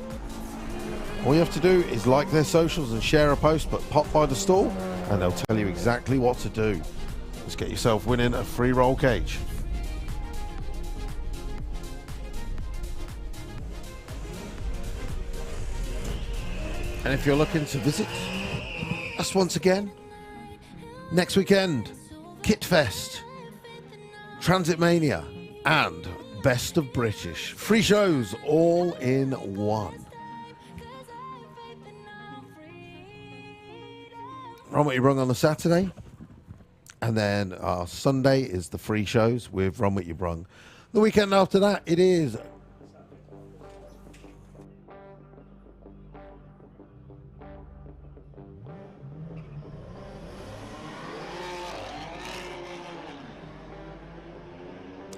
[SPEAKER 1] All you have to do is like their socials and share a post, but pop by the stall and they'll tell you exactly what to do. Let's get yourself winning a free roll cage. And if you're looking to visit us once again, next weekend, Kit Fest, Transit Mania, and Best of British. Free shows all in one. Run What Ya Brung on the Saturday, and then our Sunday is the free shows with Run What Ya Brung. The weekend after that, it is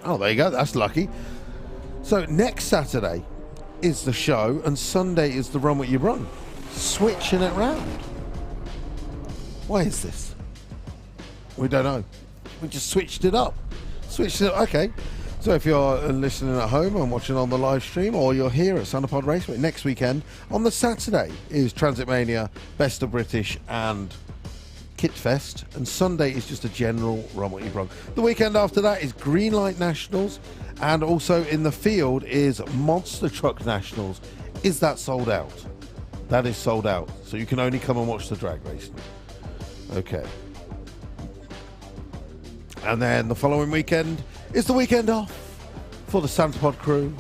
[SPEAKER 1] oh, there you go. That's lucky. So next Saturday is the show and Sunday is the Run What Ya Brung. Switching it round. Why is this? We don't know. We just switched it up. Okay. So if you're listening at home and watching on the live stream, or you're here at Santa Pod Raceway, next weekend on the Saturday is Transit Mania, Best of British and Kit Fest, and Sunday is just a general Run What Ya Brung. The weekend after that is Greenlight Nationals, and also in the field is Monster Truck Nationals. Is that sold out? That is sold out, so you can only come and watch the drag racing. Okay. And then the following weekend is the weekend off for the Santa Pod crew.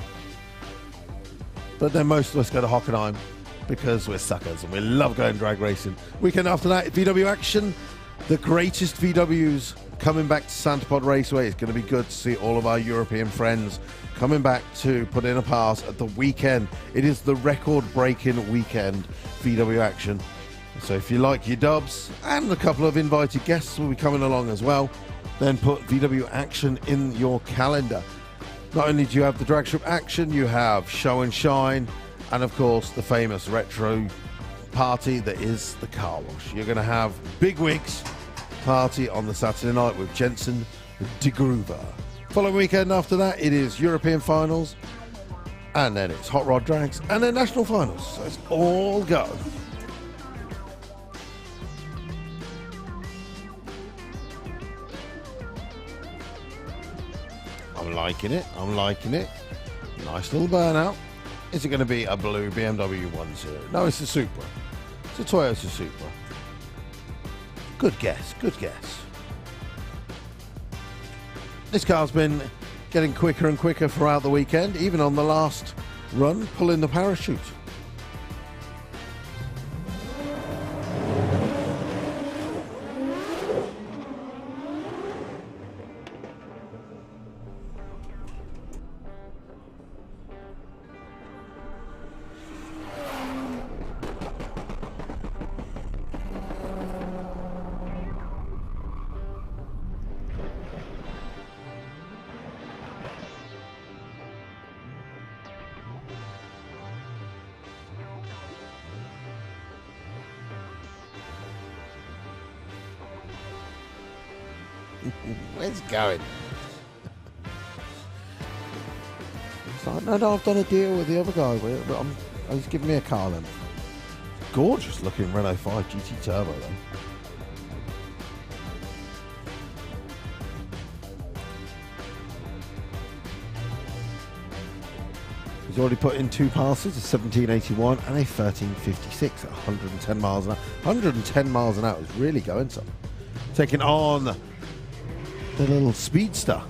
[SPEAKER 1] But then most of us go to Hockenheim because we're suckers and we love going drag racing. Weekend after that, VW action. The greatest VWs coming back to Santa Pod Raceway. It's going to be good to see all of our European friends coming back to put in a pass at the weekend. It is the record-breaking weekend VW action. So if you like your dubs, and a couple of invited guests will be coming along as well, then put VW action in your calendar. Not only do you have the drag strip action, you have show and shine, and of course the famous retro party that is the car wash. You're going to have Big Wigs party on the Saturday night with Jensen de Groover. Following weekend after that, it is European finals, and then it's Hot Rod Drags, and then national finals. So it's all go. I'm liking it. Nice little burnout. Is it going to be a blue BMW 1.0? No, it's a Supra. It's a Toyota Supra. Good guess. This car's been getting quicker and quicker throughout the weekend, even on the last run, pulling the parachute. Where's it going? It's like, no, I've done a deal with the other guy, but he's giving me a car then. Gorgeous looking Renault 5 GT Turbo though. He's already put in two passes, a 1781 and a 1356 at 110 miles an hour. 110 miles an hour is really going some. Taking on the little speedster.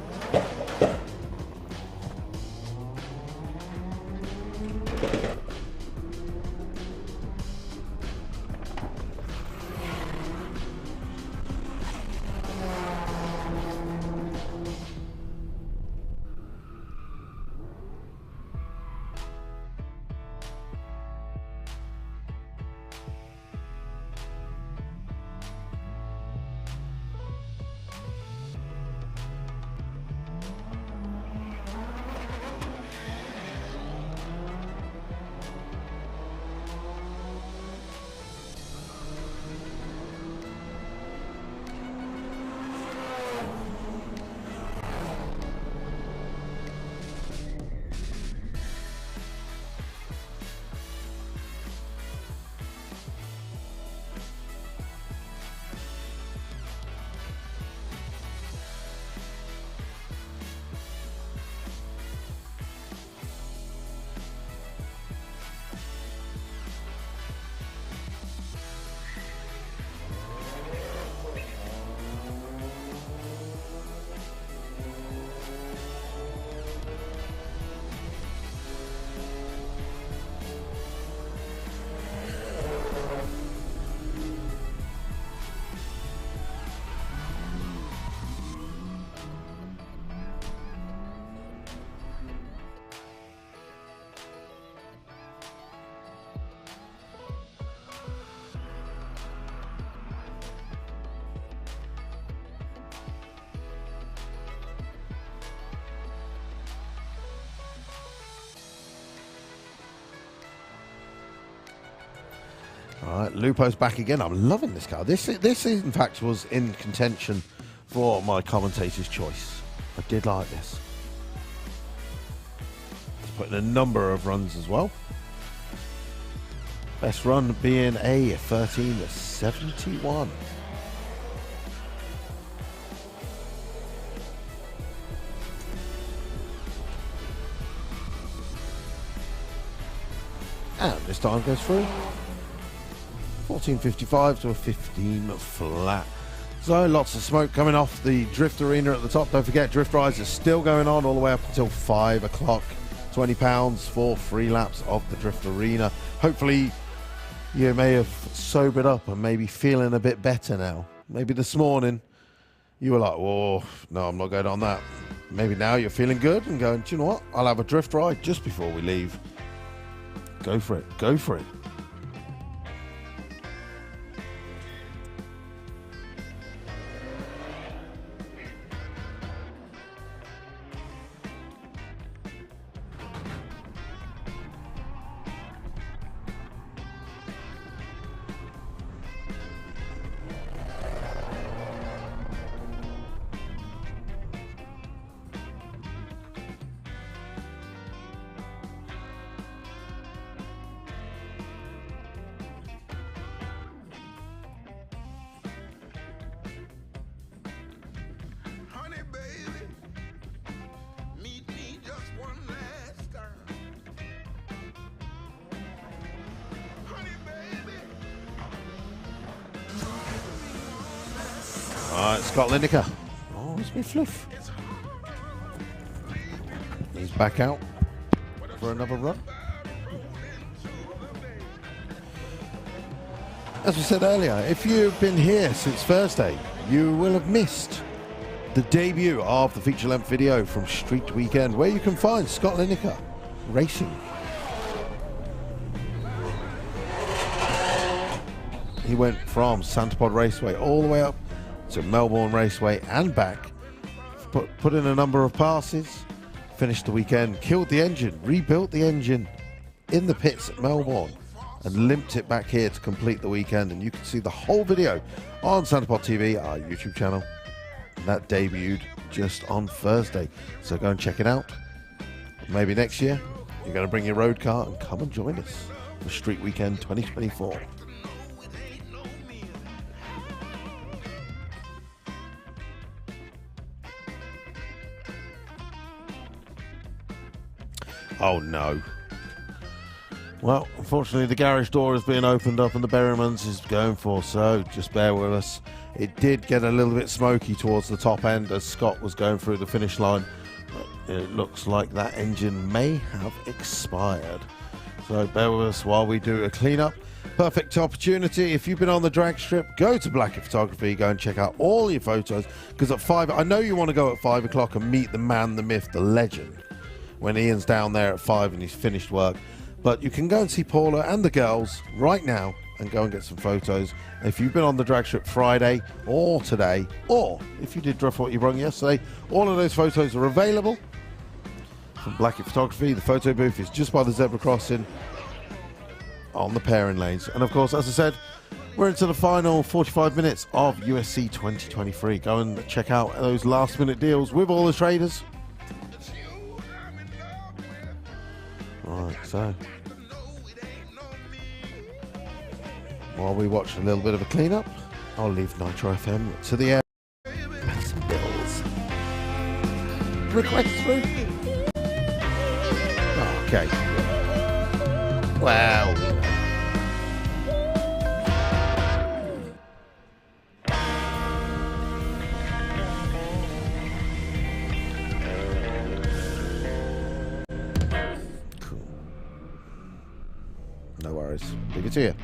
[SPEAKER 1] All right, Lupo's back again. I'm loving this car. This in fact was in contention for my commentator's choice. I did like this. It's put in a number of runs as well. Best run being a 13.71. And this time goes through 14.55 to a 15 flat. So lots of smoke coming off the drift arena at the top. Don't forget, drift rides are still going on all the way up until 5 o'clock. £20 for 3 laps of the drift arena. Hopefully you may have sobered up and maybe feeling a bit better now. Maybe this morning you were like, whoa, no, I'm not going on that. Maybe now you're feeling good and going, do you know what? I'll have a drift ride just before we leave. Go for it. Go for it.
[SPEAKER 6] Honey, baby, meet me just one last time. Honey, baby.
[SPEAKER 1] All right, Scott Lineker. Oh, it's me fluff. He's back out for another run. As we said earlier, if you've been here since Thursday, you will have missed the debut of the feature-length video from Street Weekend, where you can find Scott Lineker racing. He went from Santa Pod Raceway all the way up to Melbourne Raceway and back, put in a number of passes, finished the weekend, killed the engine, rebuilt the engine in the pits at Melbourne, and limped it back here to complete the weekend. And you can see the whole video on Santa Pod TV, our YouTube channel. That debuted just on Thursday, so go and check it out. Maybe next year you're going to bring your road car and come and join us for Street Weekend 2024. Oh no. Well, unfortunately the garage door is being opened up and the Berrymans is going for, so just bear with us. It did get a little bit smoky towards the top end as Scott was going through the finish line. But it looks like that engine may have expired. So bear with us while we do a cleanup. Perfect opportunity. If you've been on the drag strip, go to Blackett Photography, go and check out all your photos, because at 5, I know you want to go at 5 o'clock and meet the man, the myth, the legend, when Ian's down there at 5 and he's finished work. But you can go and see Paula and the girls right now and go and get some photos. If you've been on the drag strip Friday or today, or if you did Run What Ya Brung yesterday, all of those photos are available from Blackett Photography. The photo booth is just by the zebra crossing on the pairing lanes. And of course, as I said, we're into the final 45 minutes of USC 2023. Go and check out those last minute deals with all the traders. Right, so while we watch a little bit of a clean-up, I'll leave Nitro FM to the air. Pay some bills. Request through. Okay. Wow. Cool. No worries. Leave it to you.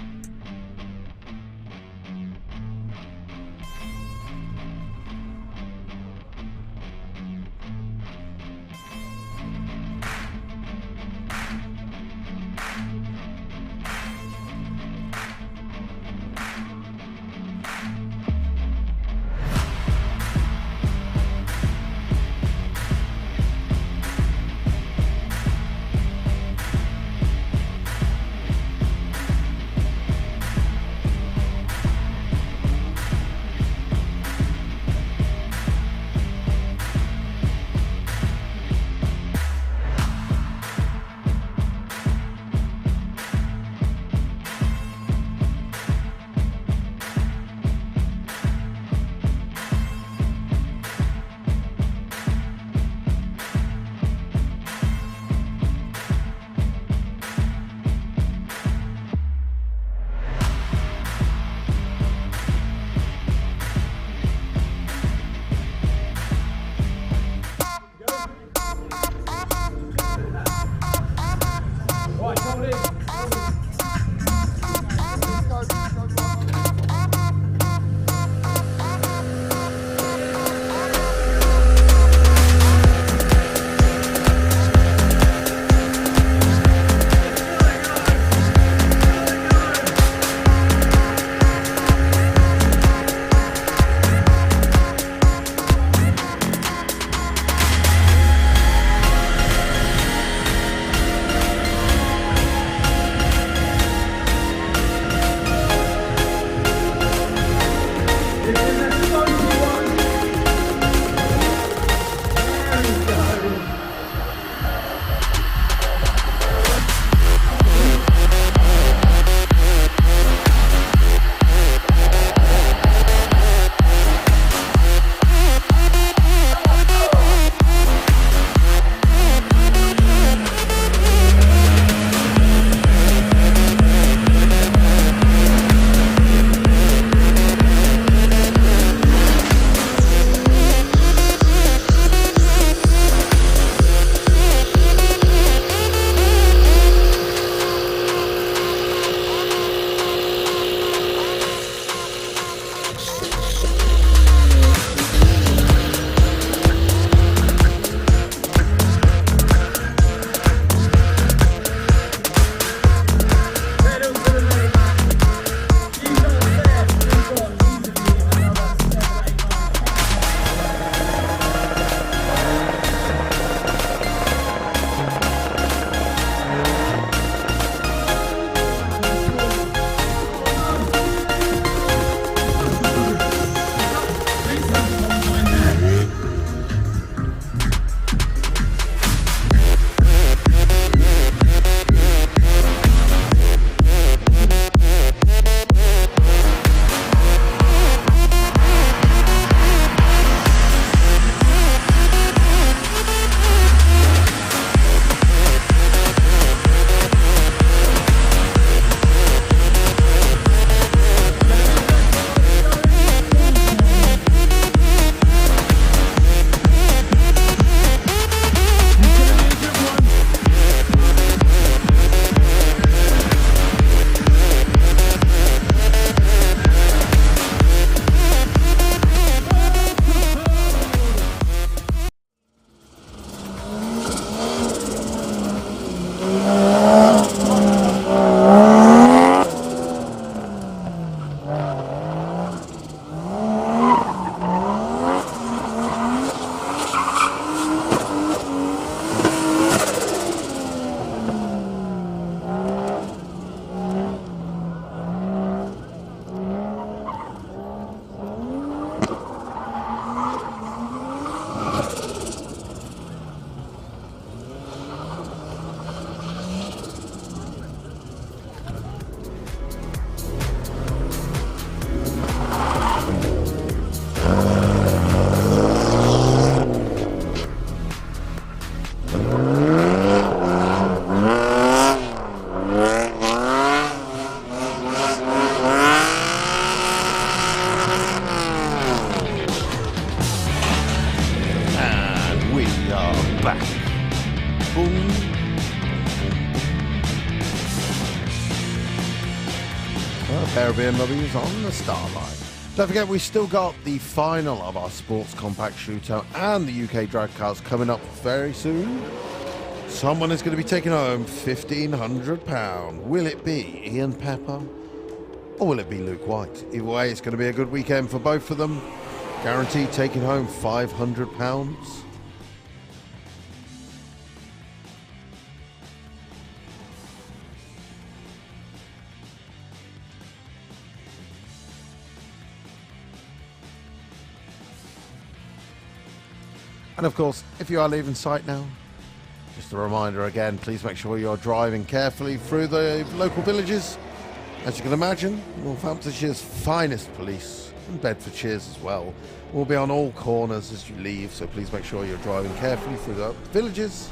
[SPEAKER 1] A pair of BMWs on the start line. Don't forget, we still got the final of our Sports Compact Shootout and the UK Drag Cars coming up very soon. Someone is going to be taking home £1,500. Will it be Ian Pepper or will it be Luke White? Either way, it's going to be a good weekend for both of them. Guaranteed taking home £500. And of course, if you are leaving site now, just a reminder again, please make sure you're driving carefully through the local villages. As you can imagine, Northamptonshire's finest police, and Bedfordshire's as well, will be on all corners as you leave, so please make sure you're driving carefully through the villages.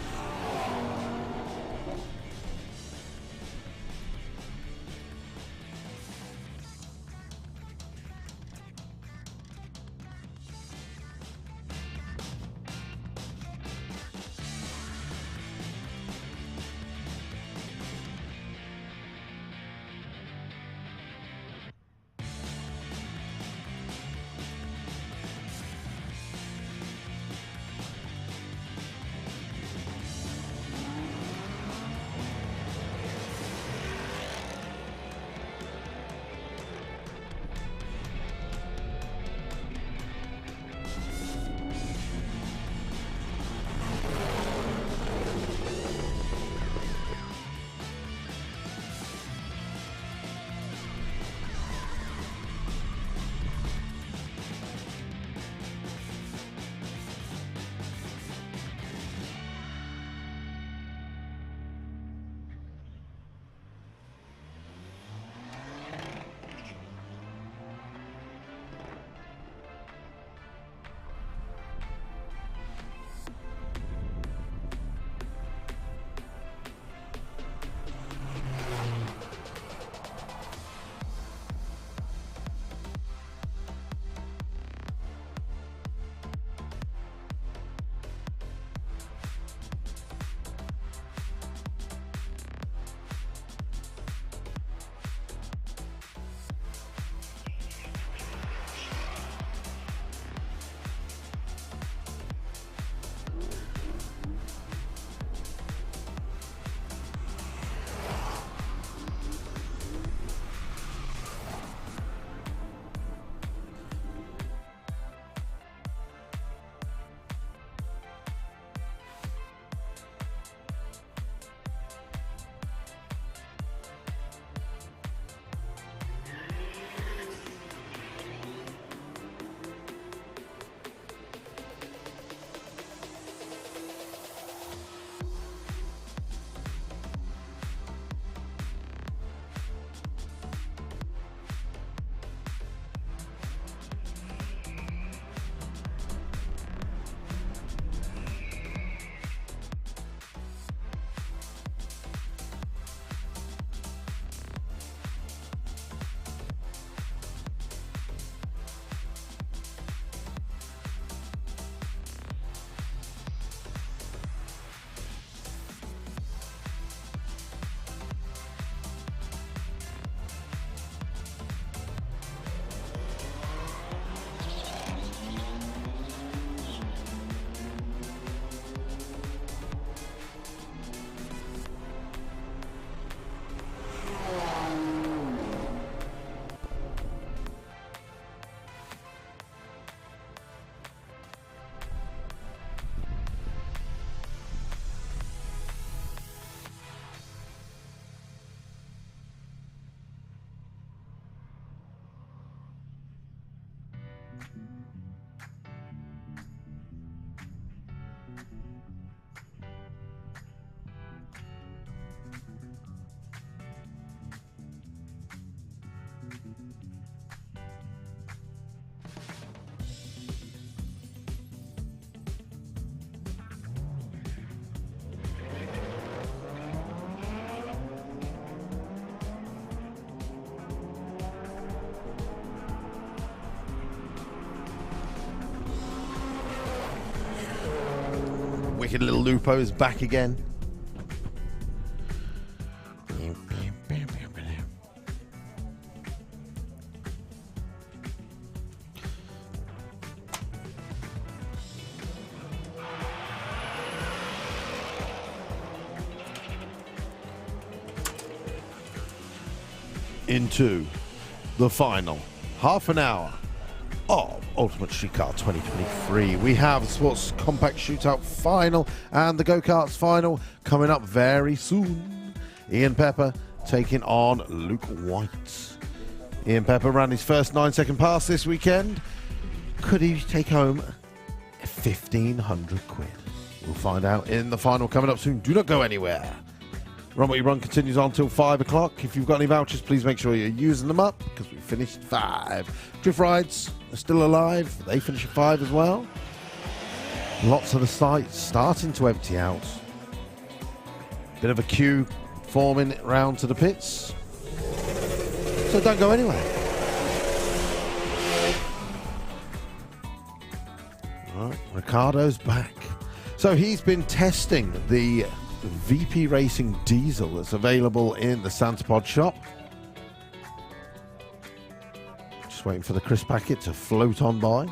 [SPEAKER 1] Wicked little Lupo is back again. into the final half an hour of Ultimate Street Car 2023. We have the Sports Compact Shootout final and the Go-Karts final coming up very soon. Ian Pepper taking on Luke White. Ian Pepper ran his first 9-second pass this weekend. Could he take home 1,500 quid? We'll find out in the final coming up soon. Do not go anywhere. Run What You Brung continues on till 5 o'clock. If you've got any vouchers, please make sure you're using them up because we finished 5. Drift Rides are still alive. They finish at 5 as well. Lots of the sites starting to empty out. Bit of a queue forming round to the pits. So don't go anywhere. All right, Ricardo's back. So he's been testing the VP Racing diesel that's available in the Santa Pod shop. Just waiting for the crisp packet to float on by.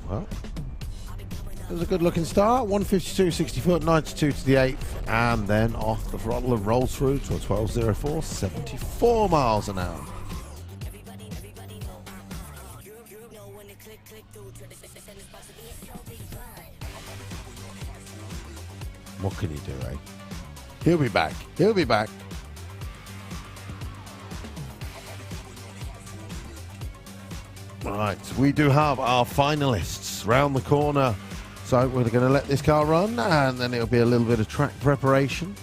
[SPEAKER 1] Well, it was a good looking start. 152.60 foot, 92 to the 8th, and then off the throttle and rolls through to a 12.04, 74 miles an hour. What can you do, eh? He'll be back. He'll be back. Right, we do have our finalists round the corner. So we're going to let this car run and then it'll be a little bit of track preparation.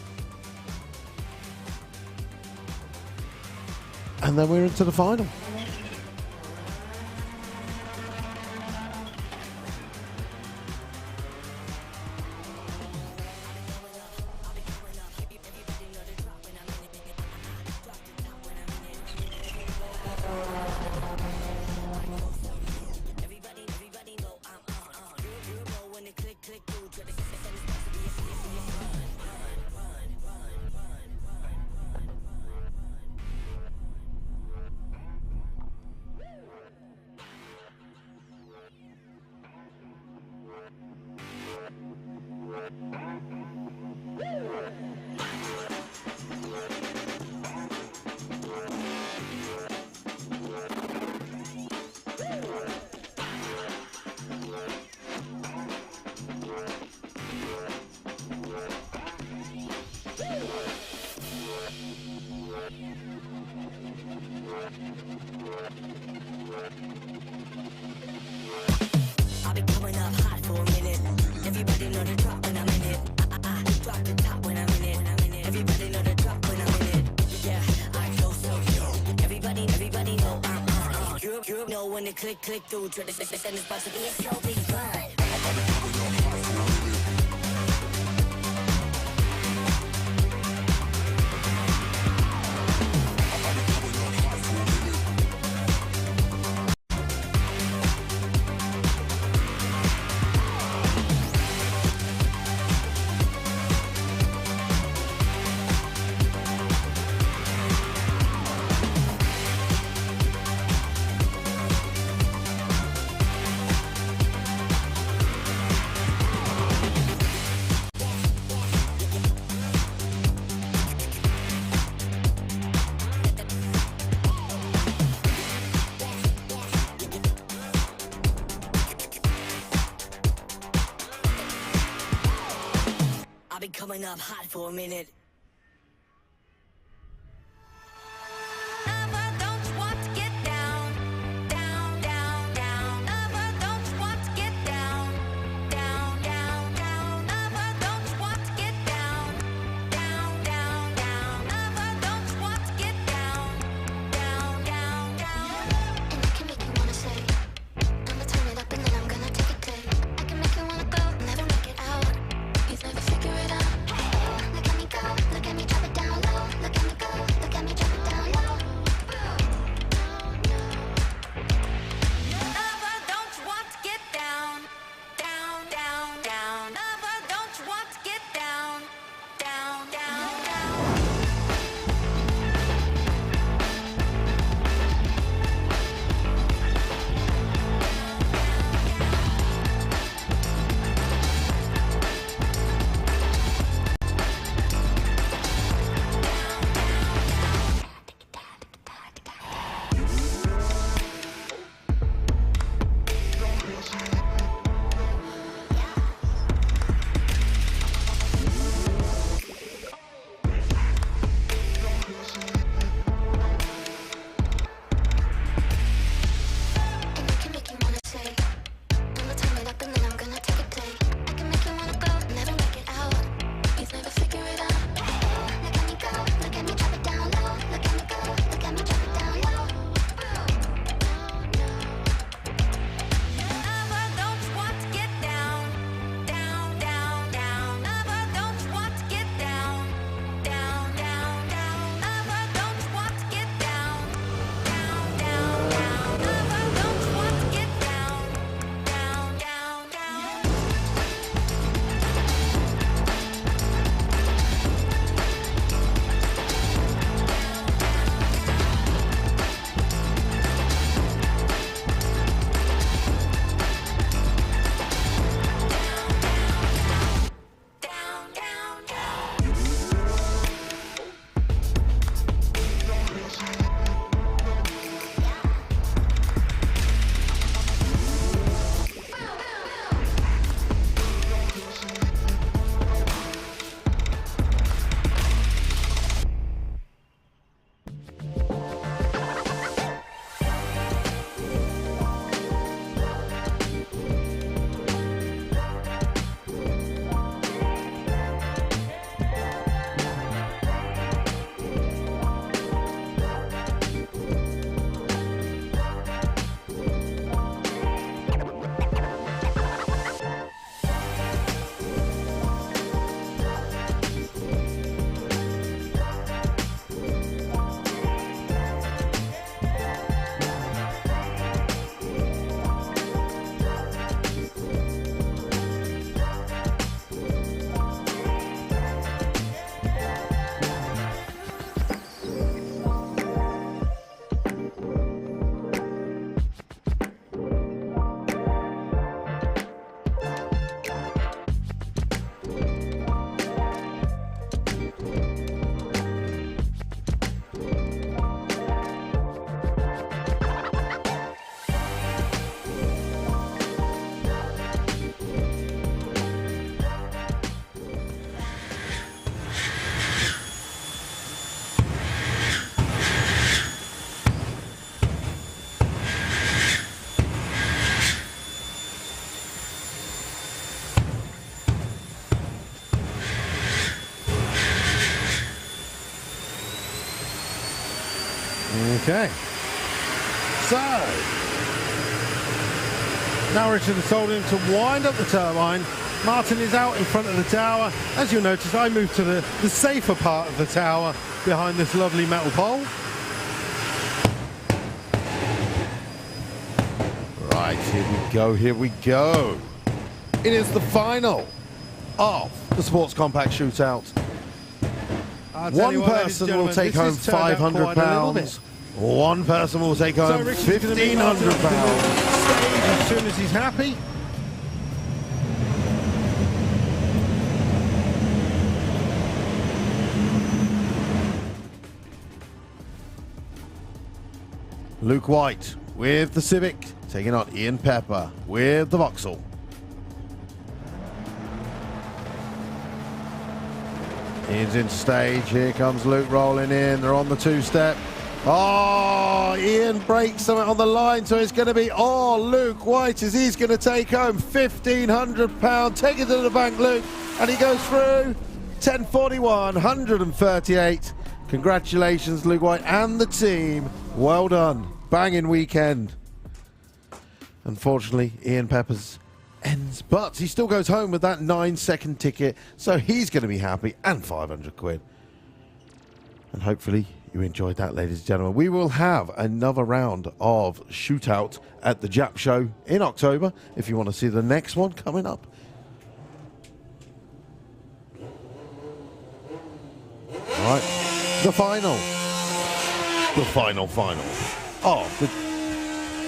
[SPEAKER 1] And then we're into the final.
[SPEAKER 2] I've been coming up hot for a minute. Everybody know the drop when I'm in it. Drop the top when I'm in it. Everybody know the drop when I'm in it. Yeah, I go so yo. Everybody know I'm you know when they click through to the send this bus to be a slow big ride. I've been coming up hot for a minute.
[SPEAKER 5] Lover, don't you want to get down, down, down, down? Lover, don't you want to get down, down, down, down? Lover, don't you want to get down, down, down, down? Lover, don't you want to get down, down, down, down?
[SPEAKER 7] And I can make you wanna say, I'ma turn it up and then I'm gonna take it there. I can make you wanna go, never make it out. You'll never figure it out. Now let me go.
[SPEAKER 1] Okay. So, now Richard has told him to wind up the turbine. Martin is out in front of the tower. As you'll notice, I moved to the safer part of the tower behind this lovely metal pole. Right, here we go. It is the final of the Sports Compact Shootout. One person will take home £500. One person will take home £1,500. As soon as he's happy. Luke White with the Civic taking on Ian Pepper with the Vauxhall. Ian's into stage. Here comes Luke rolling in. They're on the two-step. Oh, Ian breaks something on the line, so it's going to be Luke White as he's going to take home £1,500. Take it to the bank, Luke, and he goes through 10:41, 138. Congratulations, Luke White and the team. Well done. Banging weekend. Unfortunately, Ian Pepper's ends, but he still goes home with that 9-second ticket, so he's going to be happy, and £500. And hopefully you enjoyed that, ladies and gentlemen. We will have another round of Shootout at the Jap Show in October if you want to see the next one coming up. All right, the final of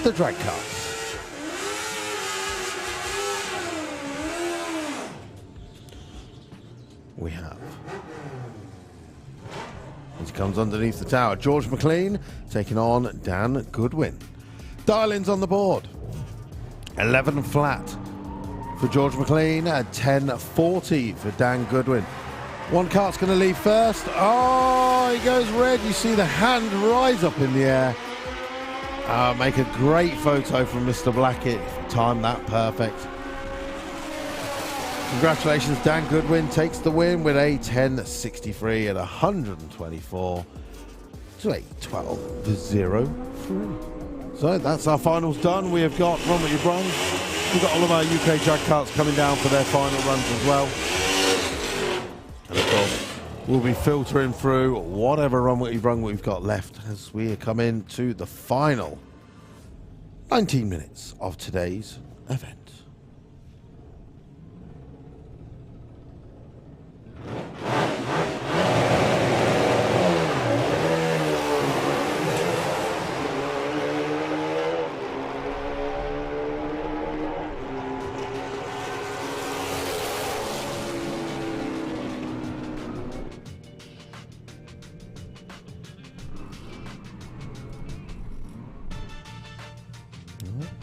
[SPEAKER 1] the drag carts. We have. He comes underneath the tower. George McLean taking on Dan Goodwin. Dial-ins on the board. 11 flat for George McLean at 10.40 for Dan Goodwin. One cart's going to leave first. Oh, he goes red. You see the hand rise up in the air. Make a great photo from Mr. Blackett. Timed that perfect. Congratulations, Dan Goodwin takes the win with a 10.63 at 124 to a 12.03. So that's our finals done. We have got Run What Ya Brung. We've got all of our UK drag carts coming down for their final runs as well. And of course, we'll be filtering through whatever Run What Ya Brung we've got left as we come into the final 19 minutes of today's event.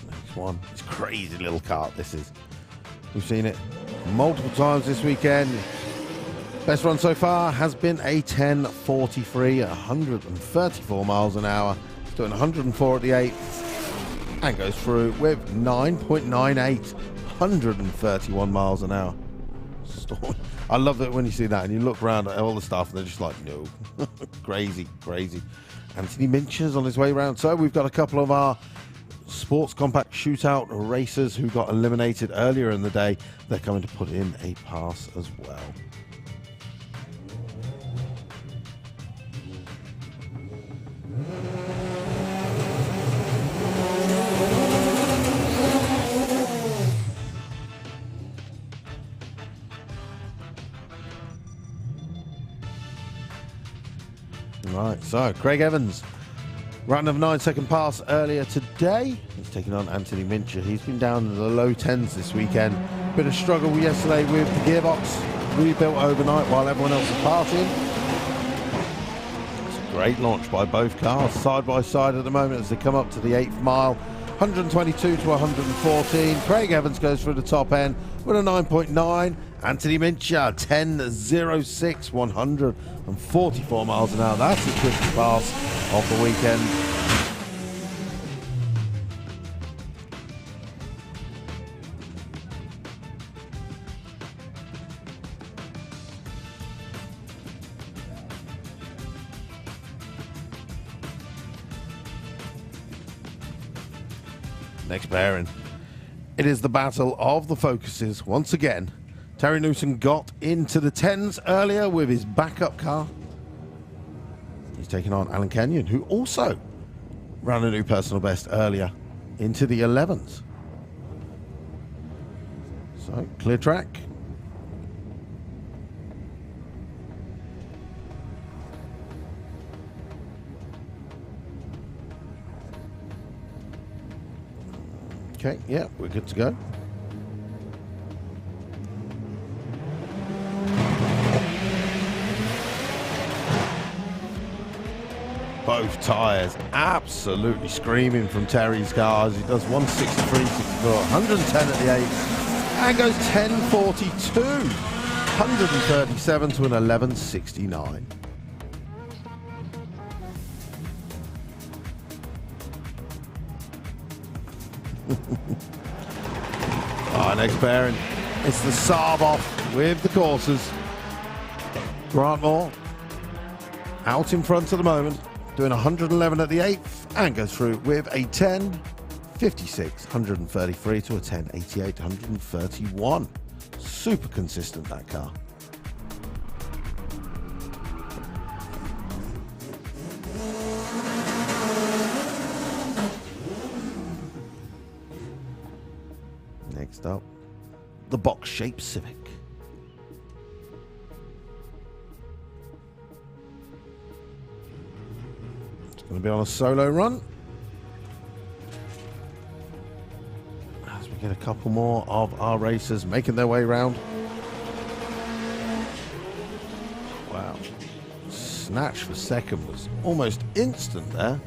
[SPEAKER 1] Next one. It's a crazy little cart, this is. We've seen it multiple times this weekend. Best run so far has been a 10.43 at 134 miles an hour. It's doing 104 at the 8th and goes through with 9.98, 131 miles an hour. I love it when you see that and you look around at all the stuff and they're just like, no. Crazy. Anthony Mincher's on his way around. So we've got a couple of our Sports Compact Shootout racers who got eliminated earlier in the day. They're coming to put in a pass as well. Right, so Craig Evans, round of 9-second pass earlier today. He's taking on Anthony Mincher. He's been down in the low 10s this weekend. Bit of struggle yesterday with the gearbox rebuilt overnight while everyone else is partying. It's a great launch by both cars, side by side at the moment as they come up to the 8th mile. 122 to 114. Craig Evans goes through the top end with a 9.9. Anthony Mincher, 10.06, 144 miles an hour. That's the quickest pass of the weekend. Next pairing. It is the battle of the focuses once again. Terry Newson got into the 10s earlier with his backup car. He's taking on Alan Kenyon, who also ran a new personal best earlier into the 11s. So, clear track. Okay, yeah, we're good to go. Both tyres absolutely screaming from Terry's cars. He does 163, 64, 110 at the 8th, and goes 1042, 137 to an 1169. Next pairing. It's the Saab off with the coursers. Grant Moore out in front at the moment, doing 111 at the 8th, and goes through with a 10.56, 133 to a 10.88, 131. Super consistent, that car. Next up, the box-shaped Civic. It's going to be on a solo run. As we get a couple more of our racers making their way round. Wow. Snatch for second was almost instant there.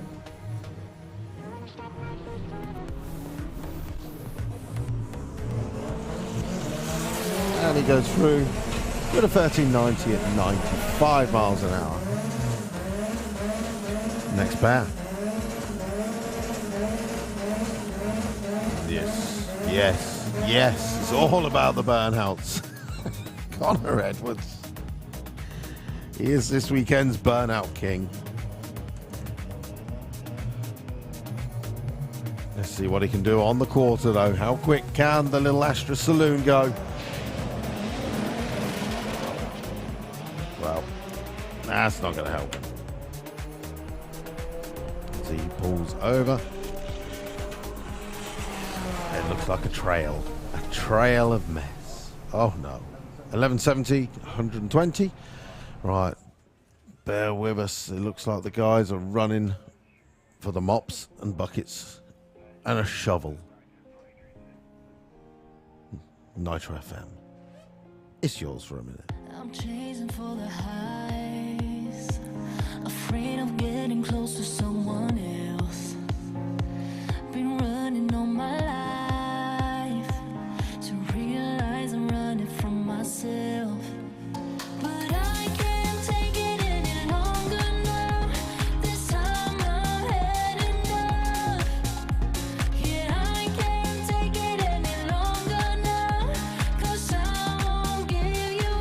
[SPEAKER 1] And he goes through with a 1390 at 95 miles an hour. Next pair. Yes, yes, yes. It's all about the burnouts. Connor Edwards. He is this weekend's burnout king. Let's see what he can do on the quarter, though. How quick can the little Astra Saloon go? Well, that's not going to help. As he pulls over. It looks like a trail of mess. Oh no. 1170, 120. Right, bear with us. It looks like the guys are running for the mops and buckets and a shovel. Nitro FM. It's yours for a minute.
[SPEAKER 5] I'm chasing for the highs, afraid of getting close to someone else. Been running all my life to realize I'm running from myself. But I can't take it any longer now. This time I'm had enough. Yeah, I can't take it any longer now. 'Cause I won't give you up.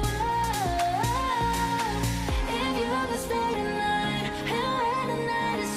[SPEAKER 5] If you ever stay tonight, and when the night is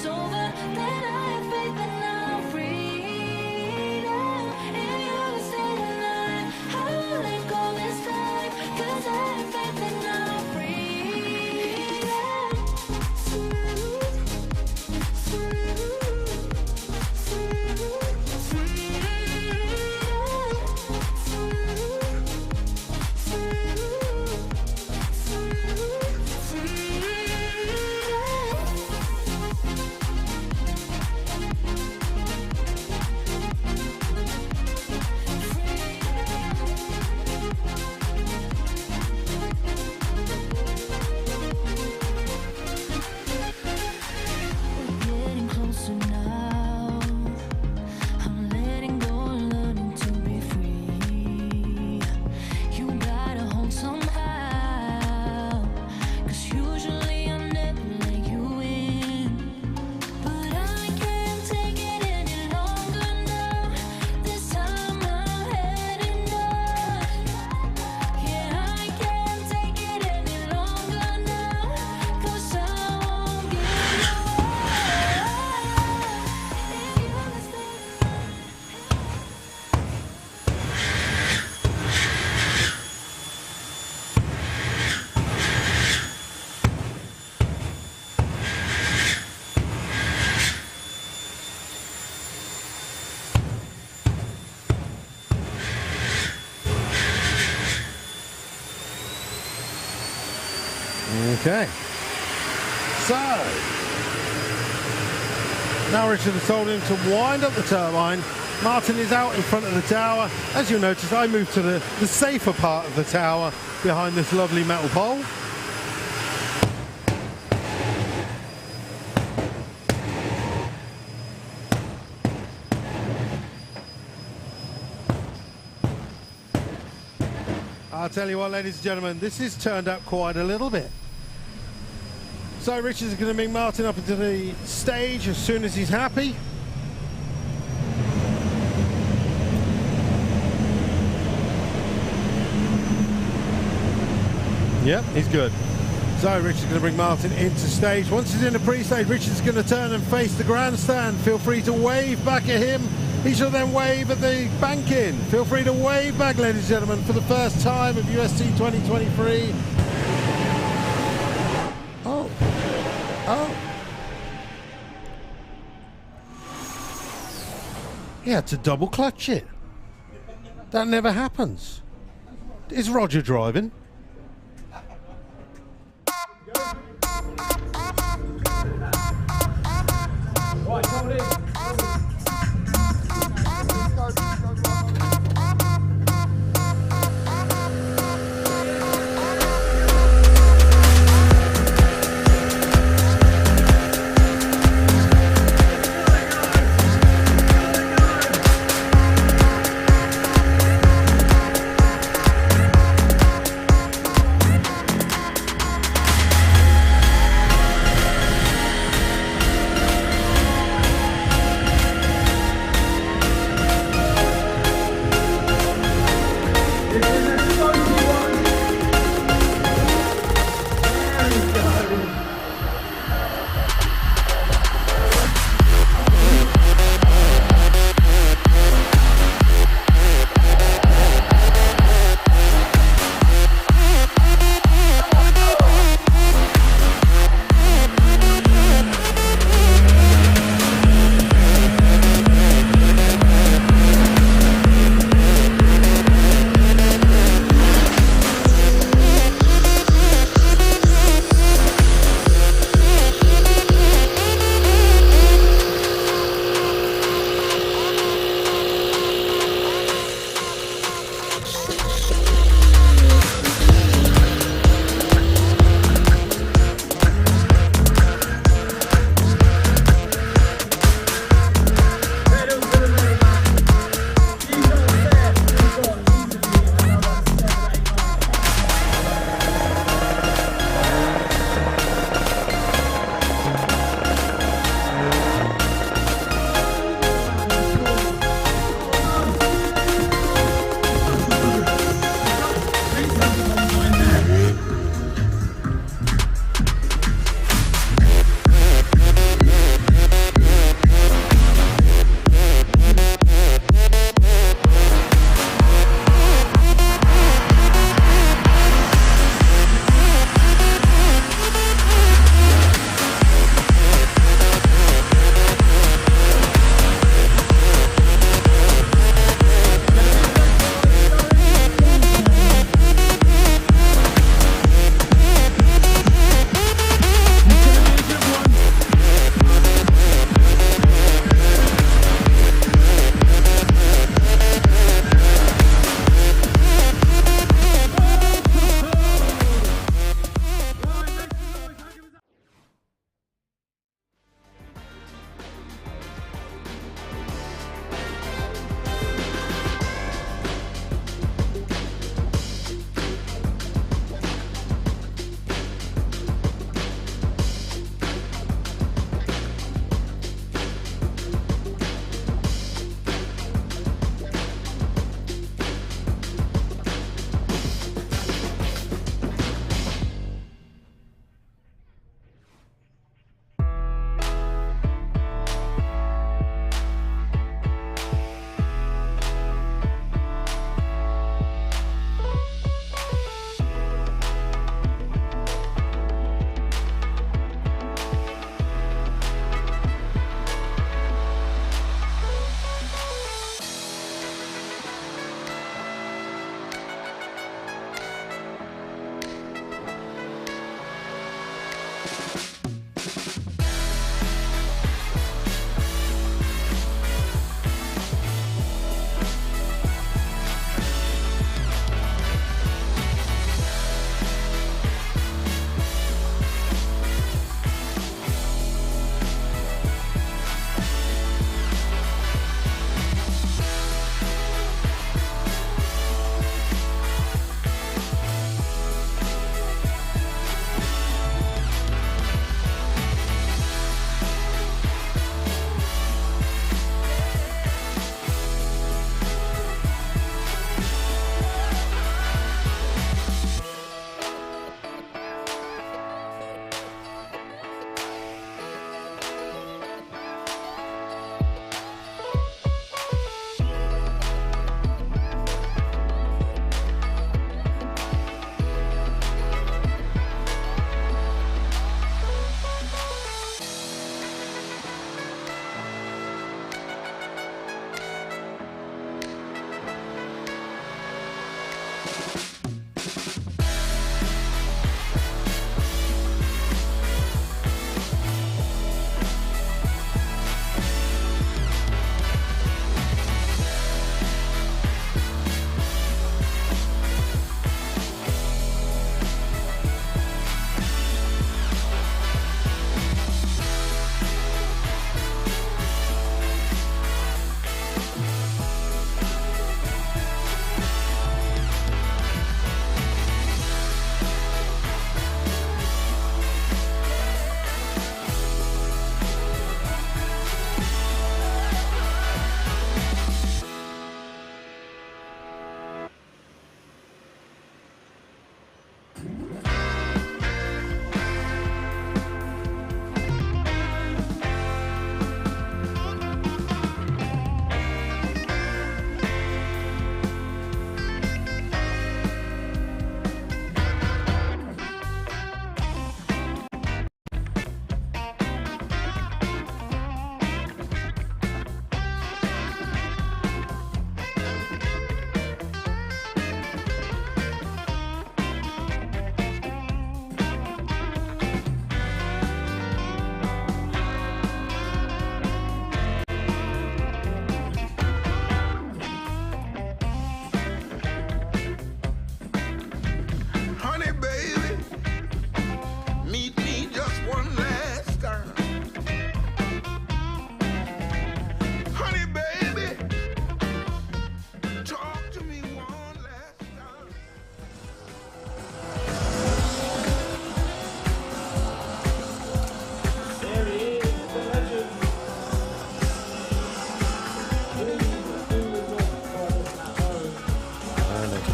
[SPEAKER 1] Okay. So, now Richard has told him to wind up the turbine. Martin is out in front of the tower. As you'll notice, I moved to the safer part of the tower behind this lovely metal pole. I'll tell you what, ladies and gentlemen, this has turned up quite a little bit. So Richard's going to bring Martin up into the stage as soon as he's happy. Yep, he's good. So Richard's going to bring Martin into stage. Once he's in the pre-stage, Richard's going to turn and face the grandstand. Feel free to wave back at him. He shall then wave at the bank-in. Feel free to wave back, ladies and gentlemen, for the first time of UST 2023. Oh. He had to double clutch it. That never happens. Is Roger driving?
[SPEAKER 3] Right, come on in.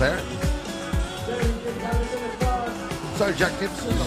[SPEAKER 1] there. So Jack Gibson.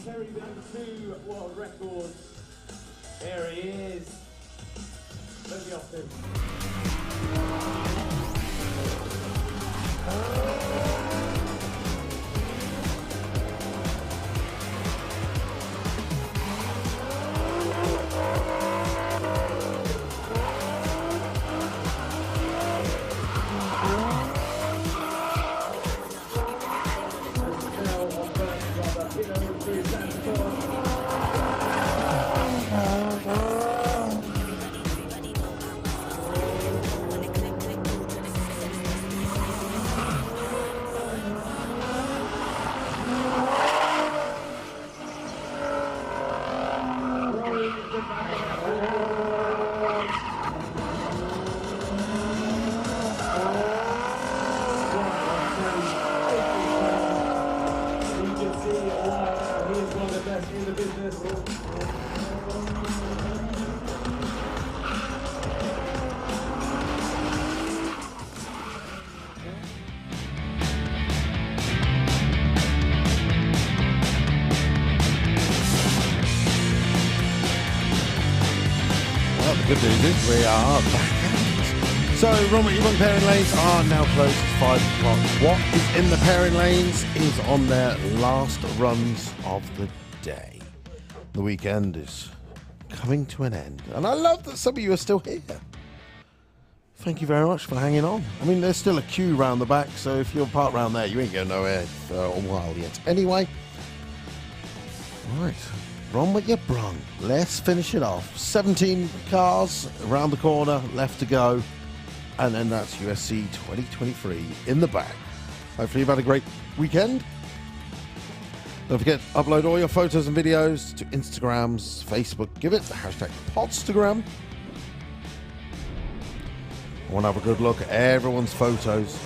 [SPEAKER 3] Terry being 2 world records. There he is. Let me off him.
[SPEAKER 1] Well, the good news is we are back at it. So, Run What Ya Brung pairing lanes are now closed at 5 o'clock. What is in the pairing lanes is on their last runs of the day. The weekend is coming to an end. And I love that some of you are still here. Thank you very much for hanging on. I mean, there's still a queue round the back, so if you're parked round there, you ain't going nowhere for a while yet. Anyway, right, Run What Ya Brung. Let's finish it off. 17 cars around the corner, left to go, and then that's USC 2023 in the back. Hopefully you've had a great weekend. Don't forget to upload all your photos and videos to Instagrams, Facebook. Give it the hashtag Podstagram. I want to have a good look at everyone's photos.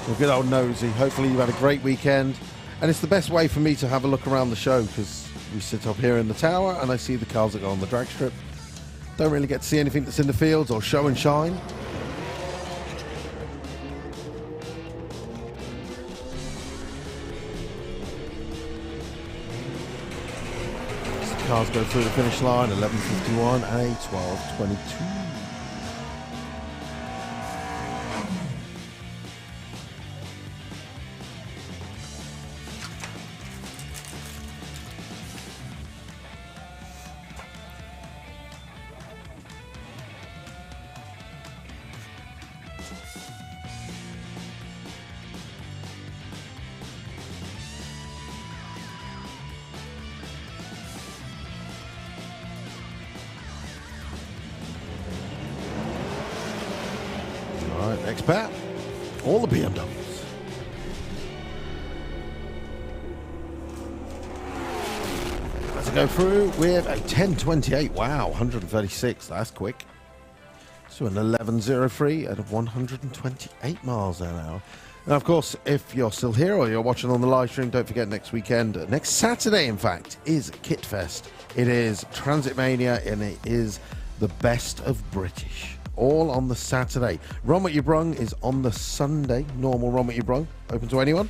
[SPEAKER 1] A good old nosy. Hopefully you've had a great weekend. And it's the best way for me to have a look around the show because we sit up here in the tower and I see the cars that go on the drag strip. Don't really get to see anything that's in the fields or show and shine. As the cars go through the finish line, 11:51 and a 12:22. Alright, next pair. All the BMWs. Let's go through with a 1028. Wow, 136. That's quick. So an 1103 at 128 miles an hour. Now, of course, if you're still here or you're watching on the live stream, don't forget next weekend, next Saturday, in fact, is Kit Fest. It is Transit Mania and it is the best of British. All on the Saturday. Run What Ya Brung is on the Sunday. Normal Run What Ya Brung. Open to anyone.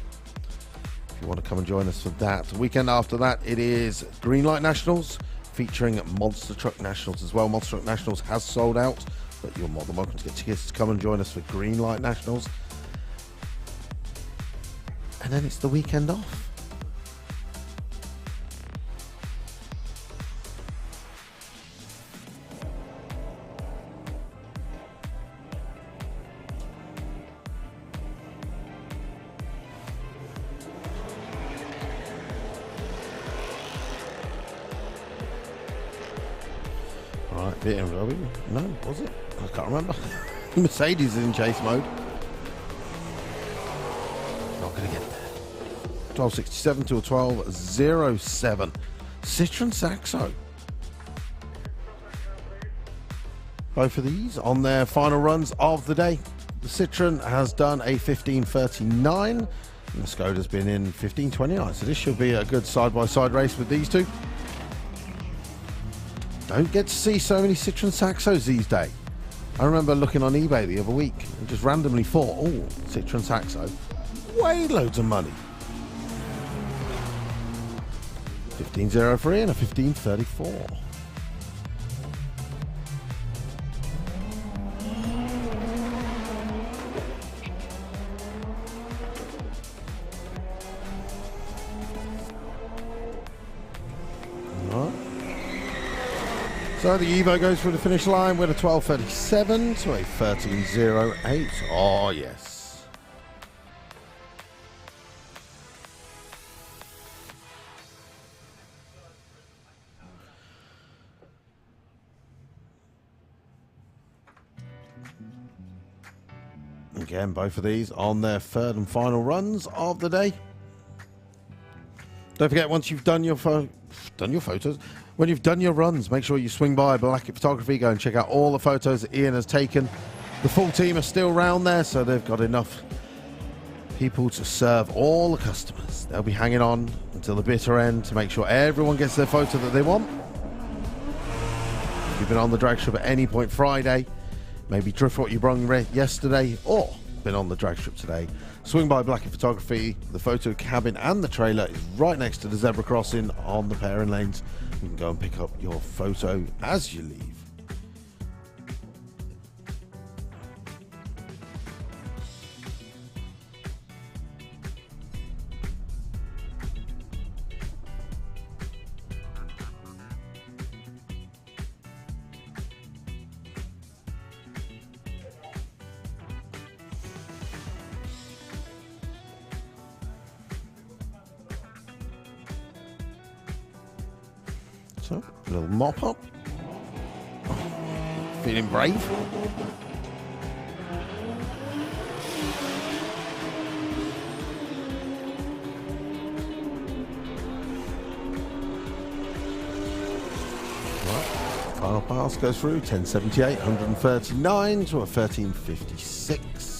[SPEAKER 1] If you want to come and join us for that. The weekend after that, it is Greenlight Nationals featuring Monster Truck Nationals as well. Monster Truck Nationals has sold out, but you're more than welcome to get tickets to come and join us for Greenlight Nationals. And then it's the weekend off. Right, BMW. No, was it? I can't remember. Mercedes is in chase mode. Not going to get there. 1267 to a 1207. Citroen Saxo. Both of these on their final runs of the day. The Citroen has done a 1539 and the Skoda's been in 1529. So this should be a good side-by-side race with these two. Don't get to see so many Citroen Saxos these days. I remember looking on eBay the other week and just randomly thought, oh, Citroen Saxo, way loads of money. 1503 and a 1534. So the Evo goes through the finish line with a 1237 to a 1308. Oh, yes. Again, both of these on their third and final runs of the day. Don't forget, once you've done your photos, when you've done your runs, make sure you swing by Blackett Photography, go and check out all the photos that Ian has taken. The full team are still around there, so they've got enough people to serve all the customers. They'll be hanging on until the bitter end to make sure everyone gets their photo that they want. If you've been on the drag strip at any point Friday, maybe Drift What Ya Brung yesterday, or been on the drag strip today, swing by Blackett Photography. The photo cabin and the trailer is right next to the zebra crossing on the pairing lanes. You can go and pick up your photo as you leave. So, a little mop up. Feeling brave. Final pass goes through 1078, 139 to a 1356.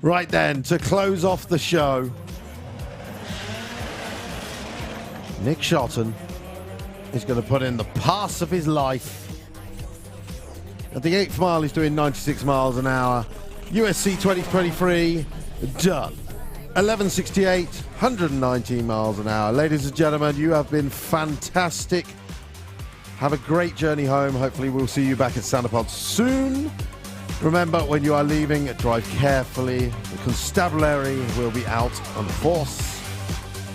[SPEAKER 1] Right then, to close off the show, Nick Shotton is going to put in the pass of his life. At the 8th mile, he's doing 96 miles an hour. USC 2023, done. 1168, 119 miles an hour. Ladies and gentlemen, you have been fantastic. Have a great journey home. Hopefully we'll see you back at Santa Pod soon. Remember, when you are leaving, drive carefully. The constabulary will be out on force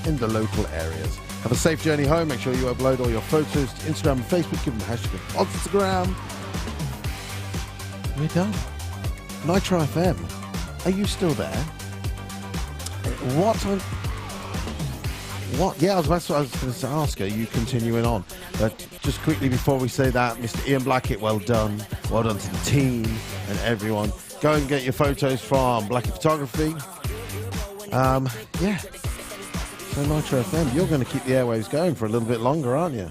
[SPEAKER 1] in the local areas. Have a safe journey home. Make sure you upload all your photos to Instagram and Facebook. Give them the hashtag of Instagram. We're done. Nitro FM, are you still there? What? Yeah, that's what I was going to ask. Are you continuing on? But just quickly before we say that, Mr. Ian Blackett, well done. Well done to the team and everyone. Go and get your photos from Blackett Photography. Yeah. So Nitro FM, you're going to keep the airwaves going for a little bit longer, aren't you?